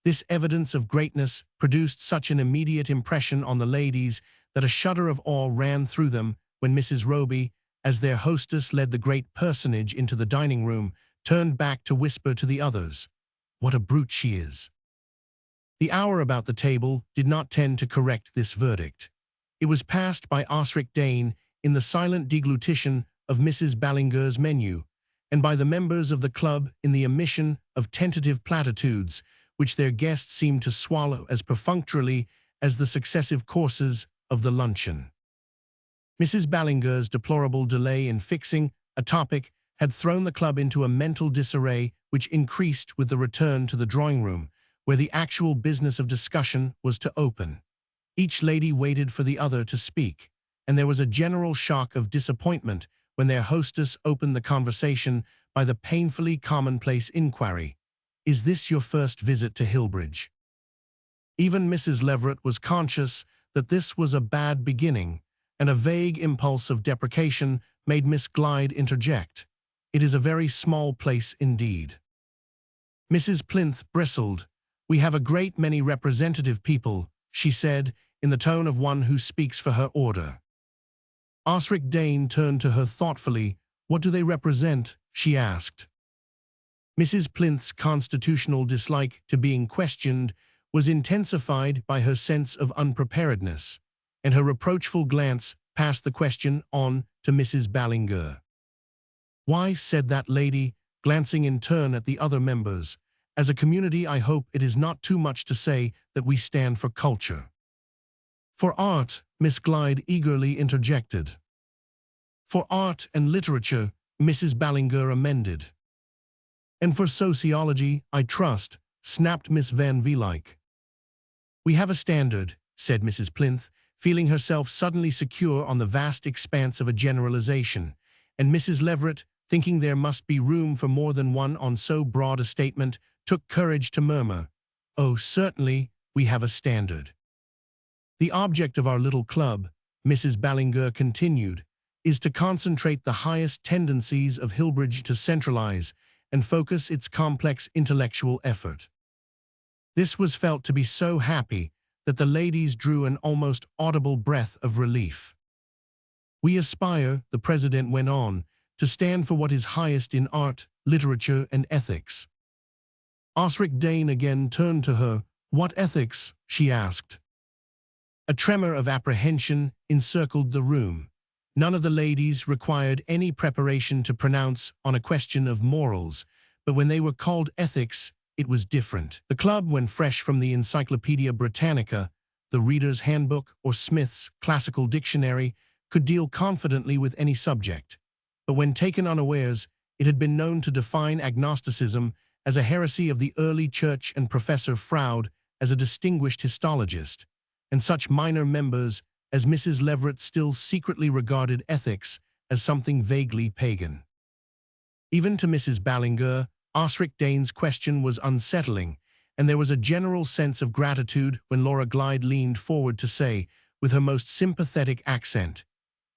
This evidence of greatness produced such an immediate impression on the ladies that a shudder of awe ran through them when Mrs. Roby, as their hostess led the great personage into the dining room, turned back to whisper to the others, "What a brute she is." The hour about the table did not tend to correct this verdict. It was passed by Osric Dane in the silent deglutition of Mrs. Ballinger's menu, and by the members of the club in the emission of tentative platitudes, which their guests seemed to swallow as perfunctorily as the successive courses of the luncheon. Mrs. Ballinger's deplorable delay in fixing a topic had thrown the club into a mental disarray which increased with the return to the drawing-room, where the actual business of discussion was to open. Each lady waited for the other to speak, and there was a general shock of disappointment when their hostess opened the conversation by the painfully commonplace inquiry, "Is this your first visit to Hillbridge?" Even Mrs. Leverett was conscious that this was a bad beginning, and a vague impulse of deprecation made Miss Glyde interject, "It is a very small place indeed." Mrs. Plinth bristled. "We have a great many representative people," she said, in the tone of one who speaks for her order. Osric Dane turned to her thoughtfully. "What do they represent?" she asked. Mrs. Plinth's constitutional dislike to being questioned was intensified by her sense of unpreparedness, and her reproachful glance passed the question on to Mrs. Ballinger. "Why," said that lady, glancing in turn at the other members, "as a community I hope it is not too much to say that we stand for culture." "For art," Miss Glyde eagerly interjected. "For art and literature," Mrs. Ballinger amended. "And for sociology, I trust," snapped Miss Van Veelyck. "We have a standard," said Mrs. Plinth, feeling herself suddenly secure on the vast expanse of a generalization, and Mrs. Leverett, thinking there must be room for more than one on so broad a statement, took courage to murmur, "Oh, certainly, we have a standard." "The object of our little club," Mrs. Ballinger continued, "is to concentrate the highest tendencies of Hillbridge to centralize and focus its complex intellectual effort." This was felt to be so happy that the ladies drew an almost audible breath of relief. We aspire, the president went on, to stand for what is highest in art, literature, and ethics. Osric Dane again turned to her. What ethics? She asked. A tremor of apprehension encircled the room. None of the ladies required any preparation to pronounce on a question of morals, but when they were called ethics, it was different. The club, when fresh from the Encyclopedia Britannica, the Reader's Handbook, or Smith's Classical Dictionary, could deal confidently with any subject. But when taken unawares, it had been known to define agnosticism as a heresy of the early church and Professor Froude as a distinguished histologist, and such minor members as Mrs. Leverett still secretly regarded ethics as something vaguely pagan. Even to Mrs. Ballinger, Osric Dane's question was unsettling, and there was a general sense of gratitude when Laura Glyde leaned forward to say, with her most sympathetic accent,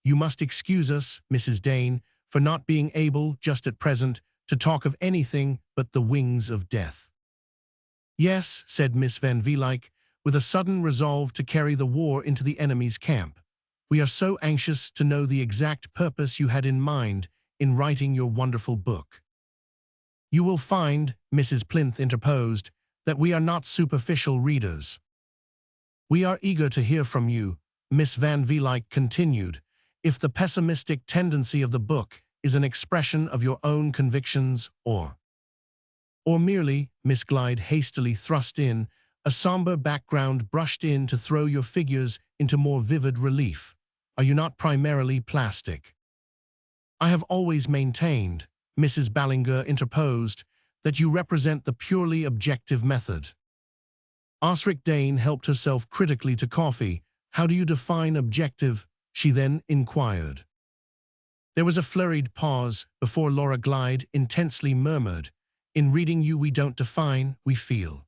"You must excuse us, Mrs. Dane, for not being able, just at present, to talk of anything but the wings of death." "Yes," said Miss Van Vlyck, with a sudden resolve to carry the war into the enemy's camp. "We are so anxious to know the exact purpose you had in mind in writing your wonderful book." "You will find," Mrs. Plinth interposed, "that we are not superficial readers." "We are eager to hear from you," Miss Van Vlyck continued, "if the pessimistic tendency of the book is an expression of your own convictions or merely," Miss Glyde hastily thrust in, a somber background brushed in to throw your figures into more vivid relief. "Are you not primarily plastic?" "I have always maintained," Mrs. Ballinger interposed, "that you represent the purely objective method." Osric Dane helped herself critically to coffee. "How do you define objective?" she then inquired. There was a flurried pause before Laura Glyde intensely murmured, "In reading you we don't define, we feel."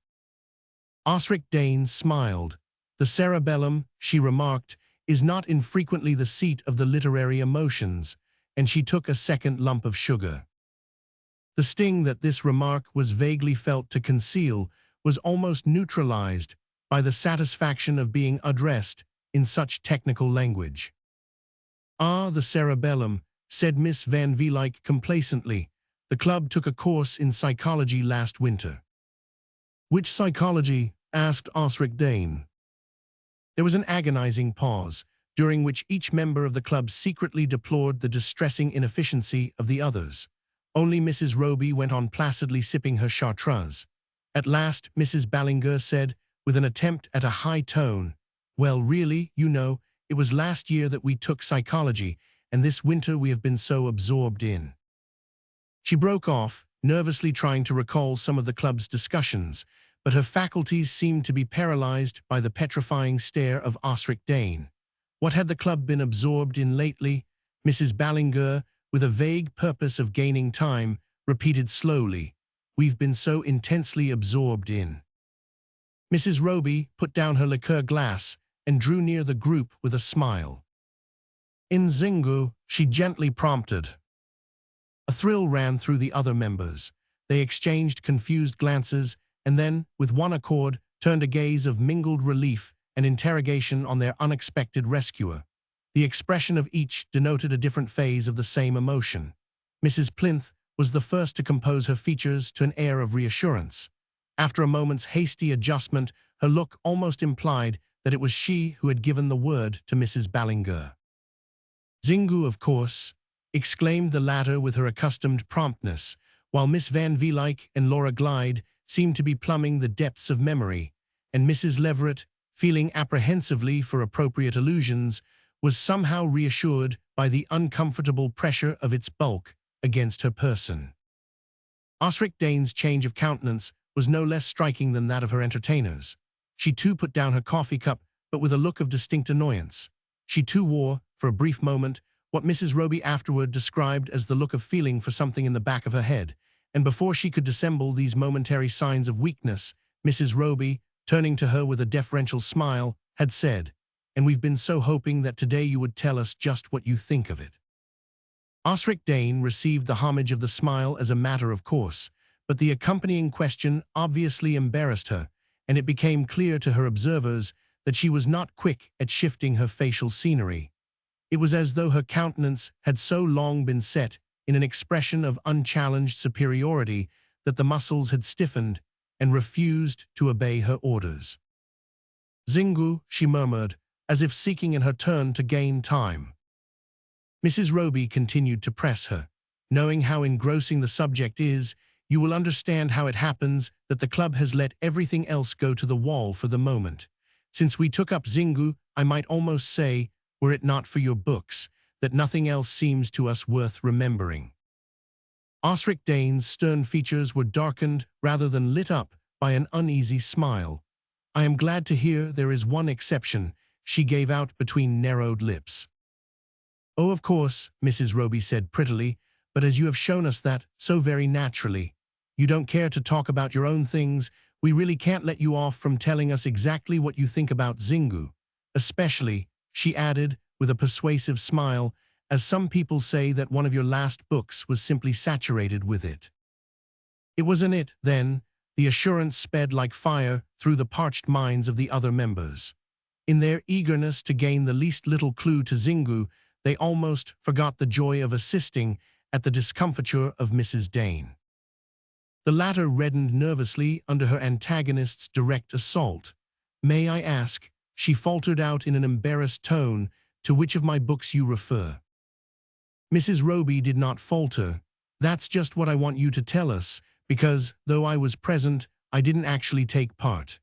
Osric Dane smiled. "The cerebellum," she remarked, "is not infrequently the seat of the literary emotions," and she took a second lump of sugar. The sting that this remark was vaguely felt to conceal was almost neutralized by the satisfaction of being addressed in such technical language. "Ah, the cerebellum," said Miss Van Vlyck complacently. "The club took a course in psychology last winter." "Which psychology?" asked Osric Dane. There was an agonizing pause, during which each member of the club secretly deplored the distressing inefficiency of the others. Only Mrs. Roby went on placidly sipping her chartreuse. At last, Mrs. Ballinger said, with an attempt at a high tone, "Well, really, you know, it was last year that we took psychology, and this winter we have been so absorbed in." She broke off, nervously trying to recall some of the club's discussions, but her faculties seemed to be paralyzed by the petrifying stare of Osric Dane. What had the club been absorbed in lately? Mrs. Ballinger, with a vague purpose of gaining time, repeated slowly, "We've been so intensely absorbed in." Mrs. Roby put down her liqueur glass and drew near the group with a smile. "In Xingu," she gently prompted. A thrill ran through the other members. They exchanged confused glances and then, with one accord, turned a gaze of mingled relief and interrogation on their unexpected rescuer. The expression of each denoted a different phase of the same emotion. Mrs. Plinth was the first to compose her features to an air of reassurance. After a moment's hasty adjustment, her look almost implied that it was she who had given the word to Mrs. Ballinger. "Xingu, of course," exclaimed the latter with her accustomed promptness, while Miss Van Vlyck and Laura Glyde seemed to be plumbing the depths of memory, and Mrs. Leverett, feeling apprehensively for appropriate allusions, was somehow reassured by the uncomfortable pressure of its bulk against her person. Osric Dane's change of countenance was no less striking than that of her entertainers. She too put down her coffee cup, but with a look of distinct annoyance. She too wore, for a brief moment, what Mrs. Roby afterward described as the look of feeling for something in the back of her head, and before she could dissemble these momentary signs of weakness, Mrs. Roby, turning to her with a deferential smile, had said, "And we've been so hoping that today you would tell us just what you think of it." Osric Dane received the homage of the smile as a matter of course, but the accompanying question obviously embarrassed her, and it became clear to her observers that she was not quick at shifting her facial scenery. It was as though her countenance had so long been set in an expression of unchallenged superiority that the muscles had stiffened and refused to obey her orders. "Zingu," she murmured, as if seeking in her turn to gain time. Mrs. Roby continued to press her. "Knowing how engrossing the subject is, you will understand how it happens that the club has let everything else go to the wall for the moment. Since we took up Zingu, I might almost say, were it not for your books, that nothing else seems to us worth remembering." Osric Dane's stern features were darkened rather than lit up by an uneasy smile. "I am glad to hear there is one exception," she gave out between narrowed lips. "Oh, of course," Mrs. Roby said prettily, "but as you have shown us that so very naturally, you don't care to talk about your own things, we really can't let you off from telling us exactly what you think about Zingu. Especially," she added with a persuasive smile, "as some people say that one of your last books was simply saturated with it." It wasn't it, then. The assurance sped like fire through the parched minds of the other members. In their eagerness to gain the least little clue to Zingu, they almost forgot the joy of assisting at the discomfiture of Mrs. Dane. The latter reddened nervously under her antagonist's direct assault. "May I ask," she faltered out in an embarrassed tone, "to which of my books you refer?" Mrs. Roby did not falter. "That's just what I want you to tell us, because, though I was present, I didn't actually take part."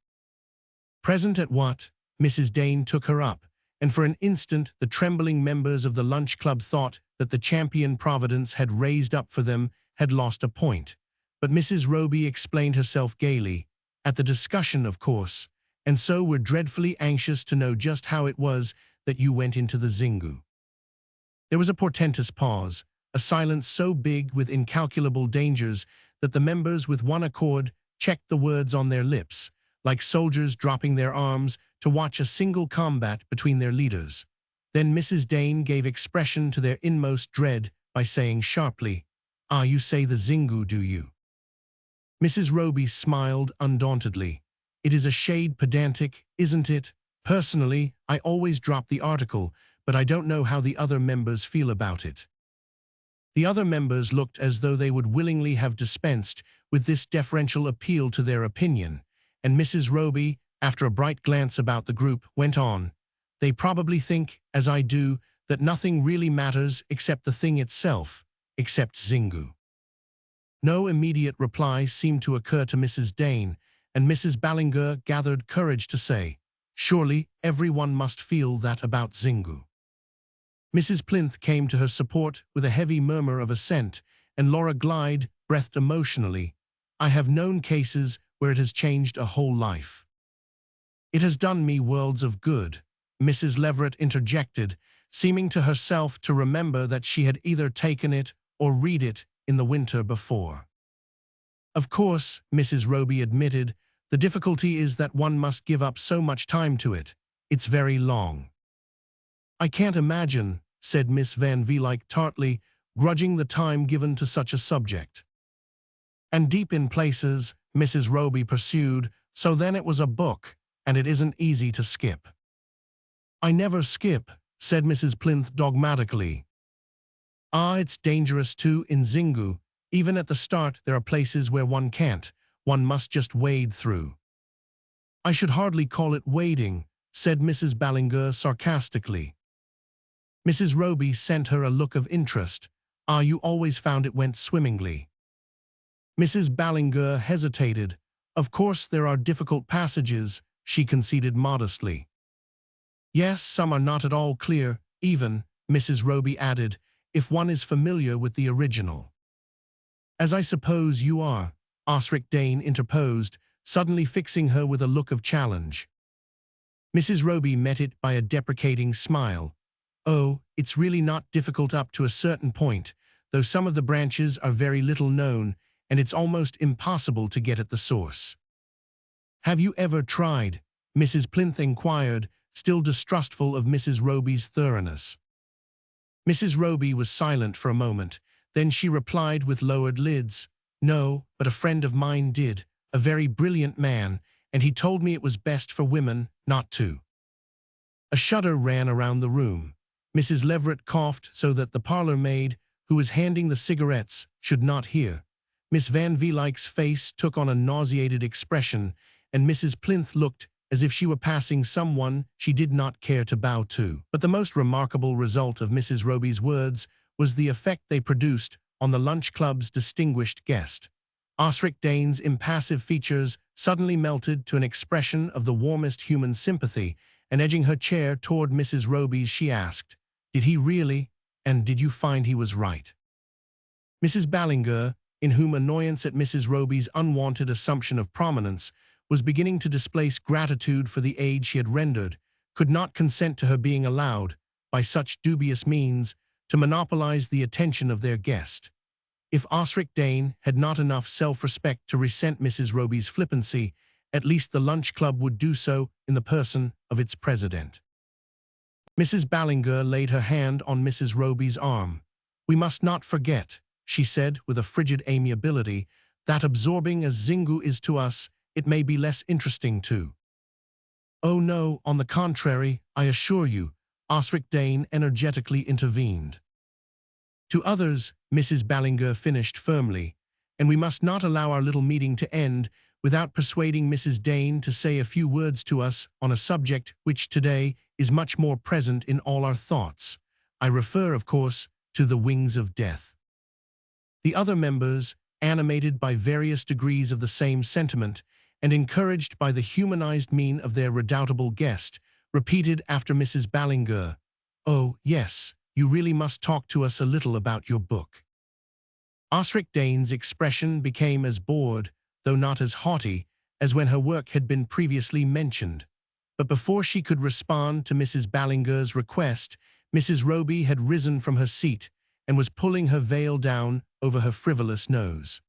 "Present at what?" Mrs. Dane took her up, and for an instant the trembling members of the lunch club thought that the champion Providence had raised up for them had lost a point. But Mrs. Roby explained herself gaily. "At the discussion, of course, and so we're dreadfully anxious to know just how it was that you went into the Zingu." There was a portentous pause, a silence so big with incalculable dangers that the members with one accord checked the words on their lips, like soldiers dropping their arms to watch a single combat between their leaders. Then Mrs. Dane gave expression to their inmost dread by saying sharply, "Ah, you say the Zingu, do you?" Mrs. Roby smiled undauntedly. "It is a shade pedantic, isn't it? Personally, I always drop the article, but I don't know how the other members feel about it." The other members looked as though they would willingly have dispensed with this deferential appeal to their opinion, and Mrs. Roby, after a bright glance about the group, went on, "They probably think, as I do, that nothing really matters except the thing itself, except Zingu." No immediate reply seemed to occur to Mrs. Dane, and Mrs. Ballinger gathered courage to say, "Surely everyone must feel that about Zingu." Mrs. Plinth came to her support with a heavy murmur of assent, and Laura Glyde breathed emotionally, "I have known cases where it has changed a whole life." "It has done me worlds of good," Mrs. Leverett interjected, seeming to herself to remember that she had either taken it or read it in the winter before. "Of course," Mrs. Roby admitted, "the difficulty is that one must give up so much time to it. It's very long." "I can't imagine," said Miss Van Velyck tartly, grudging the time given to such a subject. "And deep in places," Mrs. Roby pursued, "so then it was a book, and it isn't easy to skip." "I never skip," said Mrs. Plinth dogmatically. "Ah, it's dangerous too in Zingu. Even at the start there are places where one can't. One must just wade through." "I should hardly call it wading," said Mrs. Ballinger sarcastically. Mrs. Roby sent her a look of interest. "Ah, you always found it went swimmingly." Mrs. Ballinger hesitated. "Of course there are difficult passages," she conceded modestly. "Yes, some are not at all clear, even," Mrs. Roby added, "if one is familiar with the original." "As I suppose you are," Osric Dane interposed, suddenly fixing her with a look of challenge. Mrs. Roby met it by a deprecating smile. "Oh, it's really not difficult up to a certain point, though some of the branches are very little known, and it's almost impossible to get at the source." "Have you ever tried?" Mrs. Plinth inquired, still distrustful of Mrs. Roby's thoroughness. Mrs. Roby was silent for a moment, then she replied with lowered lids, "No, but a friend of mine did, a very brilliant man, and he told me it was best for women not to." A shudder ran around the room. Mrs. Leverett coughed so that the parlor maid, who was handing the cigarettes, should not hear. Miss Van Vluyck's face took on a nauseated expression, and Mrs. Plinth looked as if she were passing someone she did not care to bow to. But the most remarkable result of Mrs. Roby's words was the effect they produced on the lunch club's distinguished guest. Osric Dane's impassive features suddenly melted to an expression of the warmest human sympathy, and edging her chair toward Mrs. Roby's, she asked, "Did he really? And did you find he was right?" Mrs. Ballinger, in whom annoyance at Mrs. Roby's unwanted assumption of prominence was beginning to displace gratitude for the aid she had rendered, could not consent to her being allowed, by such dubious means, to monopolize the attention of their guest. If Osric Dane had not enough self-respect to resent Mrs. Roby's flippancy, at least the lunch club would do so in the person of its president. Mrs. Ballinger laid her hand on Mrs. Roby's arm. "We must not forget," she said with a frigid amiability, "that absorbing as Xingu is to us, it may be less interesting too." "Oh no, on the contrary, I assure you," Osric Dane energetically intervened. "To others," Mrs. Ballinger finished firmly, "and we must not allow our little meeting to end without persuading Mrs. Dane to say a few words to us on a subject which today is much more present in all our thoughts. I refer, of course, to the wings of death." The other members, animated by various degrees of the same sentiment, and encouraged by the humanized mien of their redoubtable guest, repeated after Mrs. Ballinger, "Oh, yes, you really must talk to us a little about your book." Osric Dane's expression became as bored, though not as haughty, as when her work had been previously mentioned. But before she could respond to Mrs. Ballinger's request, Mrs. Roby had risen from her seat and was pulling her veil down over her frivolous nose.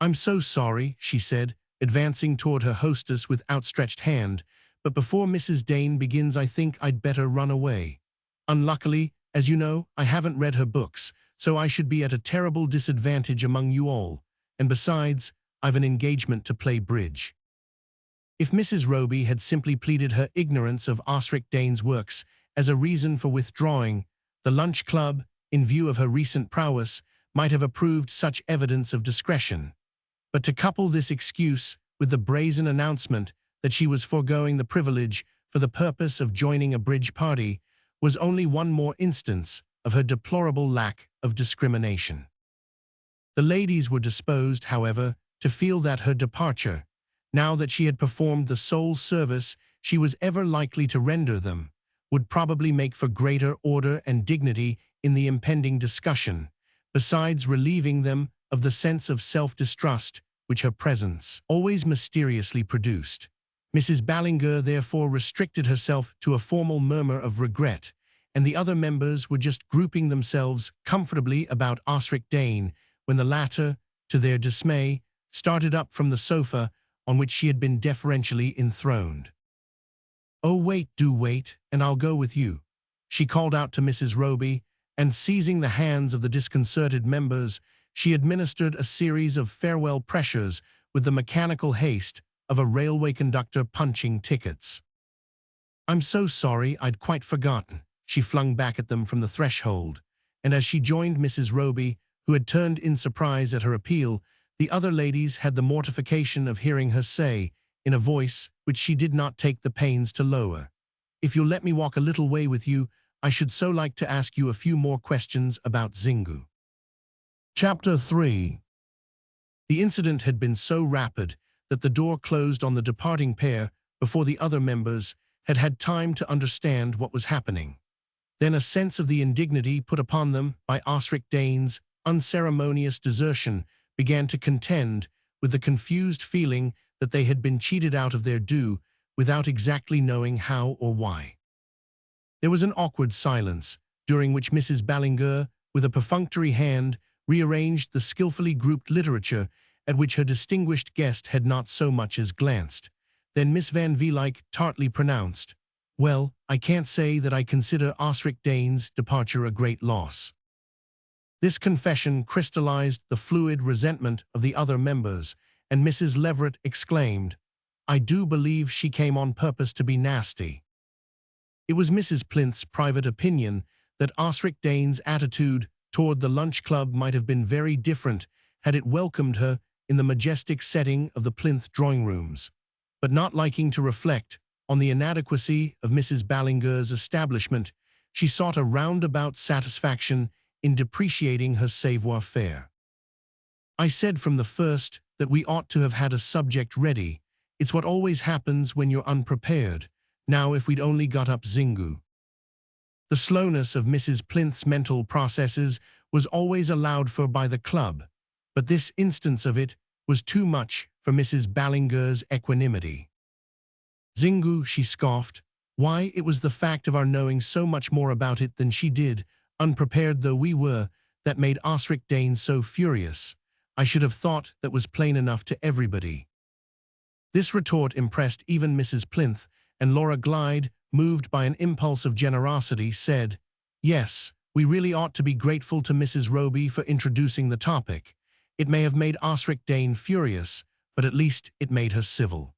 "I'm so sorry," she said, advancing toward her hostess with outstretched hand, "but before Mrs. Dane begins I think I'd better run away. Unluckily, as you know, I haven't read her books, so I should be at a terrible disadvantage among you all, and besides, I've an engagement to play bridge." If Mrs. Roby had simply pleaded her ignorance of Osric Dane's works as a reason for withdrawing, the lunch club, in view of her recent prowess, might have approved such evidence of discretion. But to couple this excuse with the brazen announcement that she was foregoing the privilege for the purpose of joining a bridge party was only one more instance of her deplorable lack of discrimination. The ladies were disposed, however, to feel that her departure, now that she had performed the sole service she was ever likely to render them, would probably make for greater order and dignity in the impending discussion, besides relieving them of the sense of self-distrust which her presence always mysteriously produced. Mrs. Ballinger therefore restricted herself to a formal murmur of regret, and the other members were just grouping themselves comfortably about Osric Dane when the latter, to their dismay, started up from the sofa on which she had been deferentially enthroned. "Oh, wait, do wait, and I'll go with you," she called out to Mrs. Roby, and seizing the hands of the disconcerted members, she administered a series of farewell pressures with the mechanical haste of a railway conductor punching tickets. "I'm so sorry, I'd quite forgotten," she flung back at them from the threshold, and as she joined Mrs. Roby, who had turned in surprise at her appeal, the other ladies had the mortification of hearing her say, in a voice which she did not take the pains to lower, "If you'll let me walk a little way with you, I should so like to ask you a few more questions about Xingu." Chapter 3. The incident had been so rapid that the door closed on the departing pair before the other members had had time to understand what was happening. Then a sense of the indignity put upon them by Osric Dane's unceremonious desertion began to contend with the confused feeling that they had been cheated out of their due without exactly knowing how or why. There was an awkward silence, during which Mrs. Ballinger, with a perfunctory hand, rearranged the skillfully grouped literature at which her distinguished guest had not so much as glanced. Then Miss Van Vluyck tartly pronounced, "Well, I can't say that I consider Osric Dane's departure a great loss." This confession crystallized the fluid resentment of the other members, and Mrs. Leverett exclaimed, "I do believe she came on purpose to be nasty." It was Mrs. Plinth's private opinion that Osric Dane's attitude toward the lunch club might have been very different had it welcomed her in the majestic setting of the Plinth drawing rooms. But not liking to reflect on the inadequacy of Mrs. Ballinger's establishment, she sought a roundabout satisfaction in depreciating her savoir-faire. I said from the first that we ought to have had a subject ready. It's what always happens when you're unprepared. Now if we'd only got up Xingu. The slowness of Mrs. Plinth's mental processes was always allowed for by the club, but this instance of it was too much for Mrs. Ballinger's equanimity. Xingu, she scoffed. Why, it was the fact of our knowing so much more about it than she did, unprepared though we were, that made Osric Dane so furious. I should have thought that was plain enough to everybody. This retort impressed even Mrs. Plinth, and Laura Glyde, moved by an impulse of generosity, said, "Yes, we really ought to be grateful to Mrs. Roby for introducing the topic. It may have made Osric Dane furious, but at least it made her civil."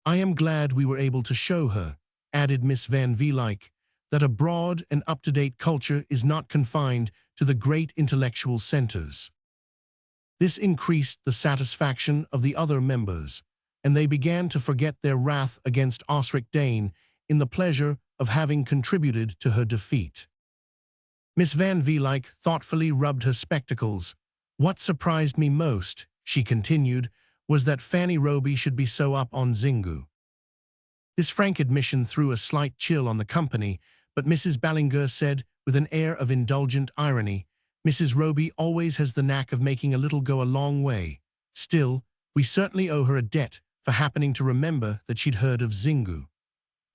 "I am glad we were able to show her," added Miss Van Velyck, "that a broad and up-to-date culture is not confined to the great intellectual centers." This increased the satisfaction of the other members, and they began to forget their wrath against Osric Dane in the pleasure of having contributed to her defeat. Miss Van Velyck thoughtfully rubbed her spectacles. "What surprised me most," she continued, "was that Fanny Roby should be so up on Xingu." This frank admission threw a slight chill on the company, but Mrs. Ballinger said, with an air of indulgent irony, "Mrs. Roby always has the knack of making a little go a long way. Still, we certainly owe her a debt for happening to remember that she'd heard of Xingu."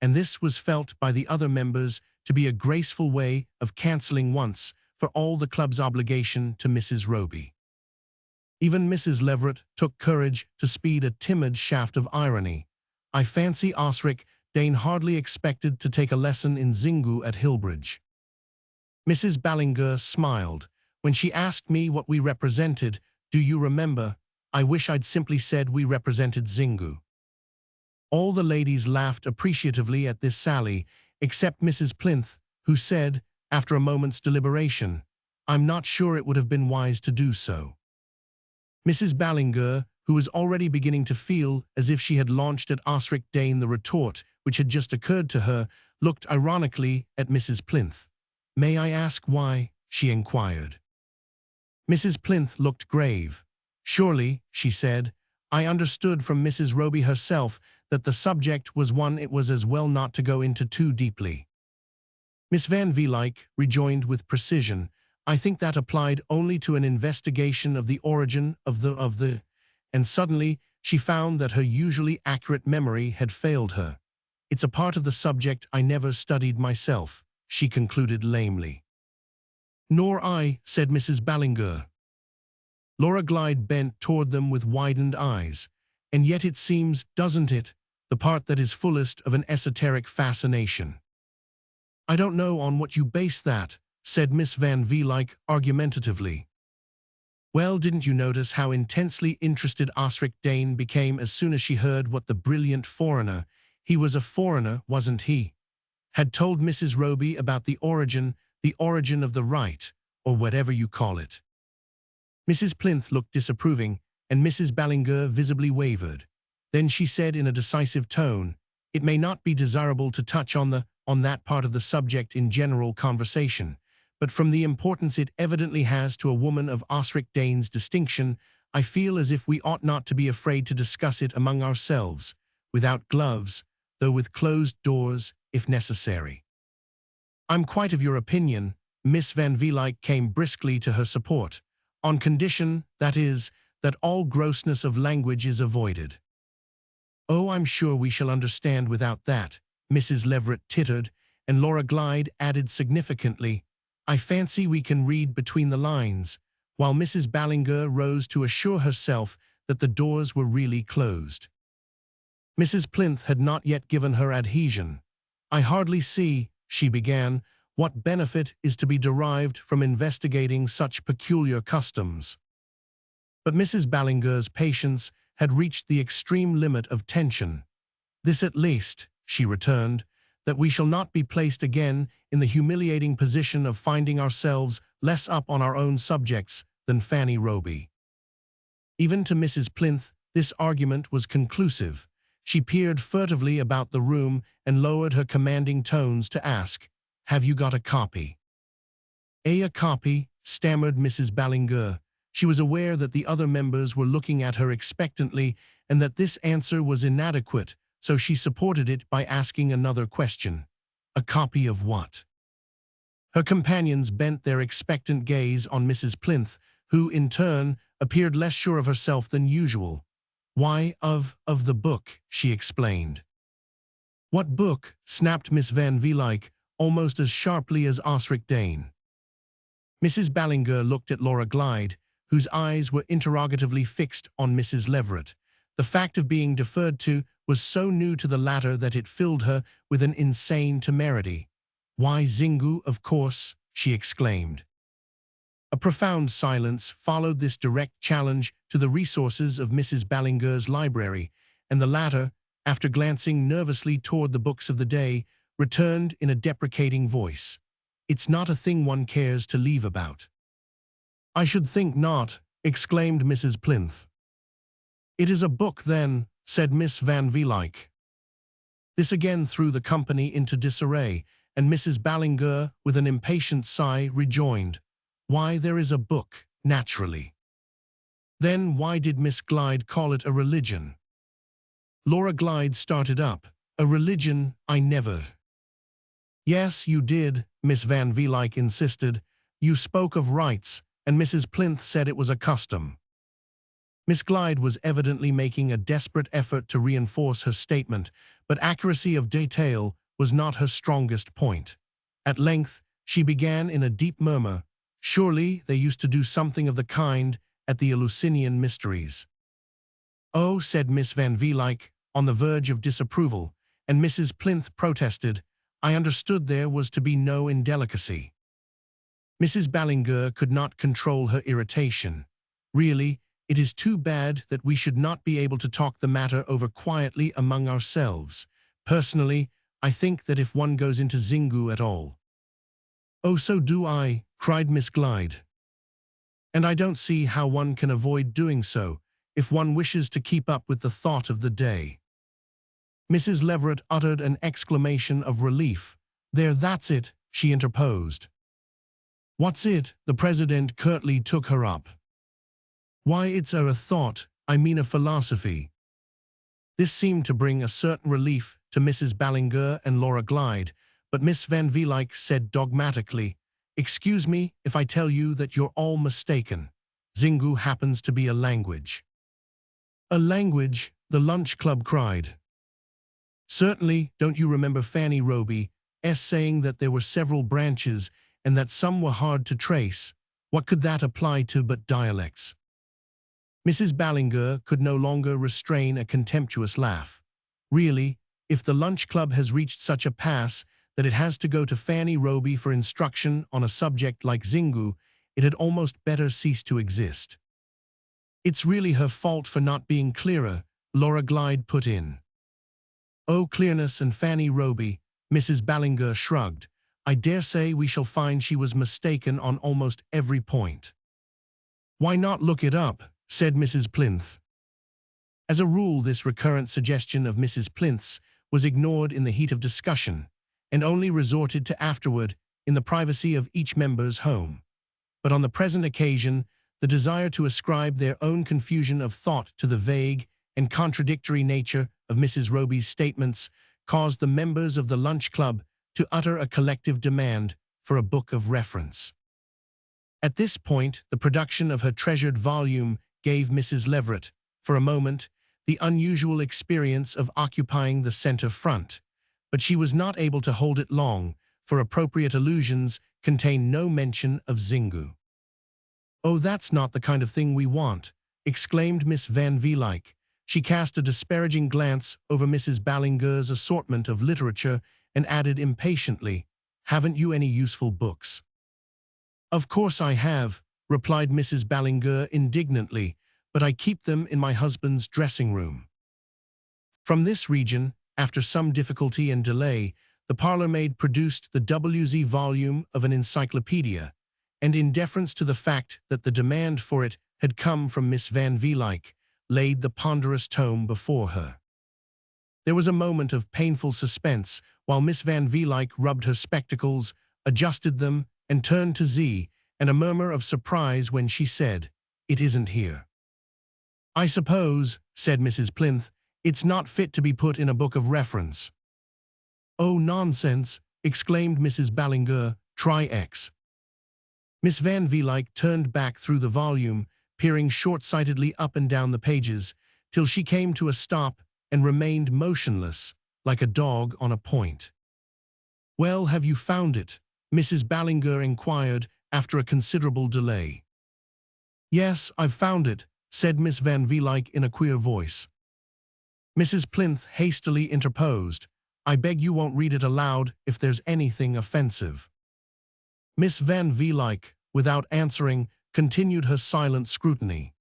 And this was felt by the other members to be a graceful way of cancelling once for all the club's obligation to Mrs. Roby. Even Mrs. Leverett took courage to speed a timid shaft of irony. "I fancy Osric Dane hardly expected to take a lesson in Xingu at Hillbridge." Mrs. Ballinger smiled. "When she asked me what we represented, do you remember? I wish I'd simply said we represented Xingu." All the ladies laughed appreciatively at this sally, except Mrs. Plinth, who said, after a moment's deliberation, "I'm not sure it would have been wise to do so." Mrs. Ballinger, who was already beginning to feel as if she had launched at Osric Dane the retort which had just occurred to her, looked ironically at Mrs. Plinth. "May I ask why?" she inquired. Mrs. Plinth looked grave. "Surely," she said, "I understood from Mrs. Roby herself that the subject was one it was as well not to go into too deeply." Miss Van Velyck rejoined with precision, "I think that applied only to an investigation of the origin of the," and suddenly she found that her usually accurate memory had failed her. "It's a part of the subject I never studied myself," she concluded lamely. "Nor I," said Mrs. Ballinger. Laura Glyde bent toward them with widened eyes. "And yet it seems, doesn't it, the part that is fullest of an esoteric fascination." "I don't know on what you base that," said Miss Van Velyck argumentatively. "Well, didn't you notice how intensely interested Osric Dane became as soon as she heard what the brilliant foreigner, he was a foreigner, wasn't he, had told Mrs. Roby about the origin of the right, or whatever you call it?" Mrs. Plinth looked disapproving, and Mrs. Ballinger visibly wavered. Then she said in a decisive tone, "It may not be desirable to touch on that part of the subject in general conversation, but from the importance it evidently has to a woman of Osric Dane's distinction, I feel as if we ought not to be afraid to discuss it among ourselves, without gloves, though with closed doors, if necessary." "I'm quite of your opinion." Miss Van Velyck came briskly to her support. "On condition, that is, that all grossness of language is avoided." "Oh, I'm sure we shall understand without that," Mrs. Leverett tittered, and Laura Glyde added significantly, "I fancy we can read between the lines," while Mrs. Ballinger rose to assure herself that the doors were really closed. Mrs. Plinth had not yet given her adhesion. "I hardly see," she began, "what benefit is to be derived from investigating such peculiar customs." But Mrs. Ballinger's patience had reached the extreme limit of tension. "This at least," she returned, that we shall not be placed again in the humiliating position of finding ourselves less up on our own subjects than Fanny Roby. Even to Mrs. Plinth, this argument was conclusive. She peered furtively about the room and lowered her commanding tones to ask, "Have you got a copy?" A copy," stammered Mrs. Ballinger. She was aware that the other members were looking at her expectantly and that this answer was inadequate, so she supported it by asking another question. "A copy of what?" Her companions bent their expectant gaze on Mrs. Plinth, who, in turn, appeared less sure of herself than usual. "Why, of the book," she explained. "What book?" snapped Miss Van Velyck, almost as sharply as Osric Dane. Mrs. Ballinger looked at Laura Glyde, whose eyes were interrogatively fixed on Mrs. Leverett. The fact of being deferred to was so new to the latter that it filled her with an insane temerity. "Why, Xingu, of course," she exclaimed. A profound silence followed this direct challenge to the resources of Mrs. Ballinger's library, and the latter, after glancing nervously toward the books of the day, returned in a deprecating voice. "It's not a thing one cares to leave about." "I should think not," exclaimed Mrs. Plinth. "It is a book, then," said Miss Van Velyck. This again threw the company into disarray, and Mrs. Ballinger, with an impatient sigh, rejoined, "Why, there is a book, naturally." "Then why did Miss Glyde call it a religion?" Laura Glyde started up. "A religion, I never—" "Yes, you did," Miss Van Velyck insisted. "You spoke of rights, and Mrs. Plinth said it was a custom." Miss Glyde was evidently making a desperate effort to reinforce her statement, but accuracy of detail was not her strongest point. At length, she began in a deep murmur, "Surely they used to do something of the kind at the Eleusinian Mysteries." "Oh," said Miss Van Velyck, on the verge of disapproval, and Mrs. Plinth protested, "I understood there was to be no indelicacy." Mrs. Ballinger could not control her irritation. "Really, it is too bad that we should not be able to talk the matter over quietly among ourselves. Personally, I think that if one goes into Xingu at all—" "Oh, so do I," cried Miss Glyde. "And I don't see how one can avoid doing so, if one wishes to keep up with the thought of the day." Mrs. Leverett uttered an exclamation of relief. "There, that's it," she interposed. "What's it?" The president curtly took her up. "Why, it's a thought, I mean a philosophy." This seemed to bring a certain relief to Mrs. Ballinger and Laura Glyde, but Miss Van Velyck said dogmatically, "Excuse me if I tell you that you're all mistaken. Xingu happens to be a language." "A language?" the lunch club cried. "Certainly, don't you remember Fanny Roby's saying that there were several branches and that some were hard to trace? What could that apply to but dialects?" Mrs. Ballinger could no longer restrain a contemptuous laugh. "Really, if the lunch club has reached such a pass that it has to go to Fanny Roby for instruction on a subject like Xingu, it had almost better cease to exist." "It's really her fault for not being clearer," Laura Glyde put in. "Oh, clearness and Fanny Roby," Mrs. Ballinger shrugged. "I dare say we shall find she was mistaken on almost every point." "Why not look it up?" said Mrs. Plinth. As a rule, this recurrent suggestion of Mrs. Plinth's was ignored in the heat of discussion, and only resorted to afterward in the privacy of each member's home. But on the present occasion, the desire to ascribe their own confusion of thought to the vague and contradictory nature of Mrs. Roby's statements caused the members of the lunch club to utter a collective demand for a book of reference. At this point, the production of her treasured volume gave Mrs. Leverett, for a moment, the unusual experience of occupying the center front, but she was not able to hold it long, for appropriate allusions contained no mention of Xingu. "Oh, that's not the kind of thing we want," exclaimed Miss Van Velyck. She cast a disparaging glance over Mrs. Ballinger's assortment of literature and added impatiently, "Haven't you any useful books?" "Of course I have," replied Mrs. Ballinger indignantly, "but I keep them in my husband's dressing room." From this region, after some difficulty and delay, the parlour-maid produced the WZ volume of an encyclopedia, and in deference to the fact that the demand for it had come from Miss Van Vlyck, laid the ponderous tome before her. There was a moment of painful suspense while Miss Van Vlyck rubbed her spectacles, adjusted them, and turned to Z, and a murmur of surprise when she said, "It isn't here." "I suppose," said Mrs. Plinth, "it's not fit to be put in a book of reference." "Oh, nonsense," exclaimed Mrs. Ballinger, "try X." Miss Van Vlyck turned back through the volume, peering short-sightedly up and down the pages, till she came to a stop and remained motionless, like a dog on a point. "Well, have you found it?" Mrs. Ballinger inquired after a considerable delay. "Yes, I've found it," said Miss Van Vlyck in a queer voice. Mrs. Plinth hastily interposed, "I beg you won't read it aloud if there's anything offensive." Miss Van Vlyck, without answering, continued her silent scrutiny.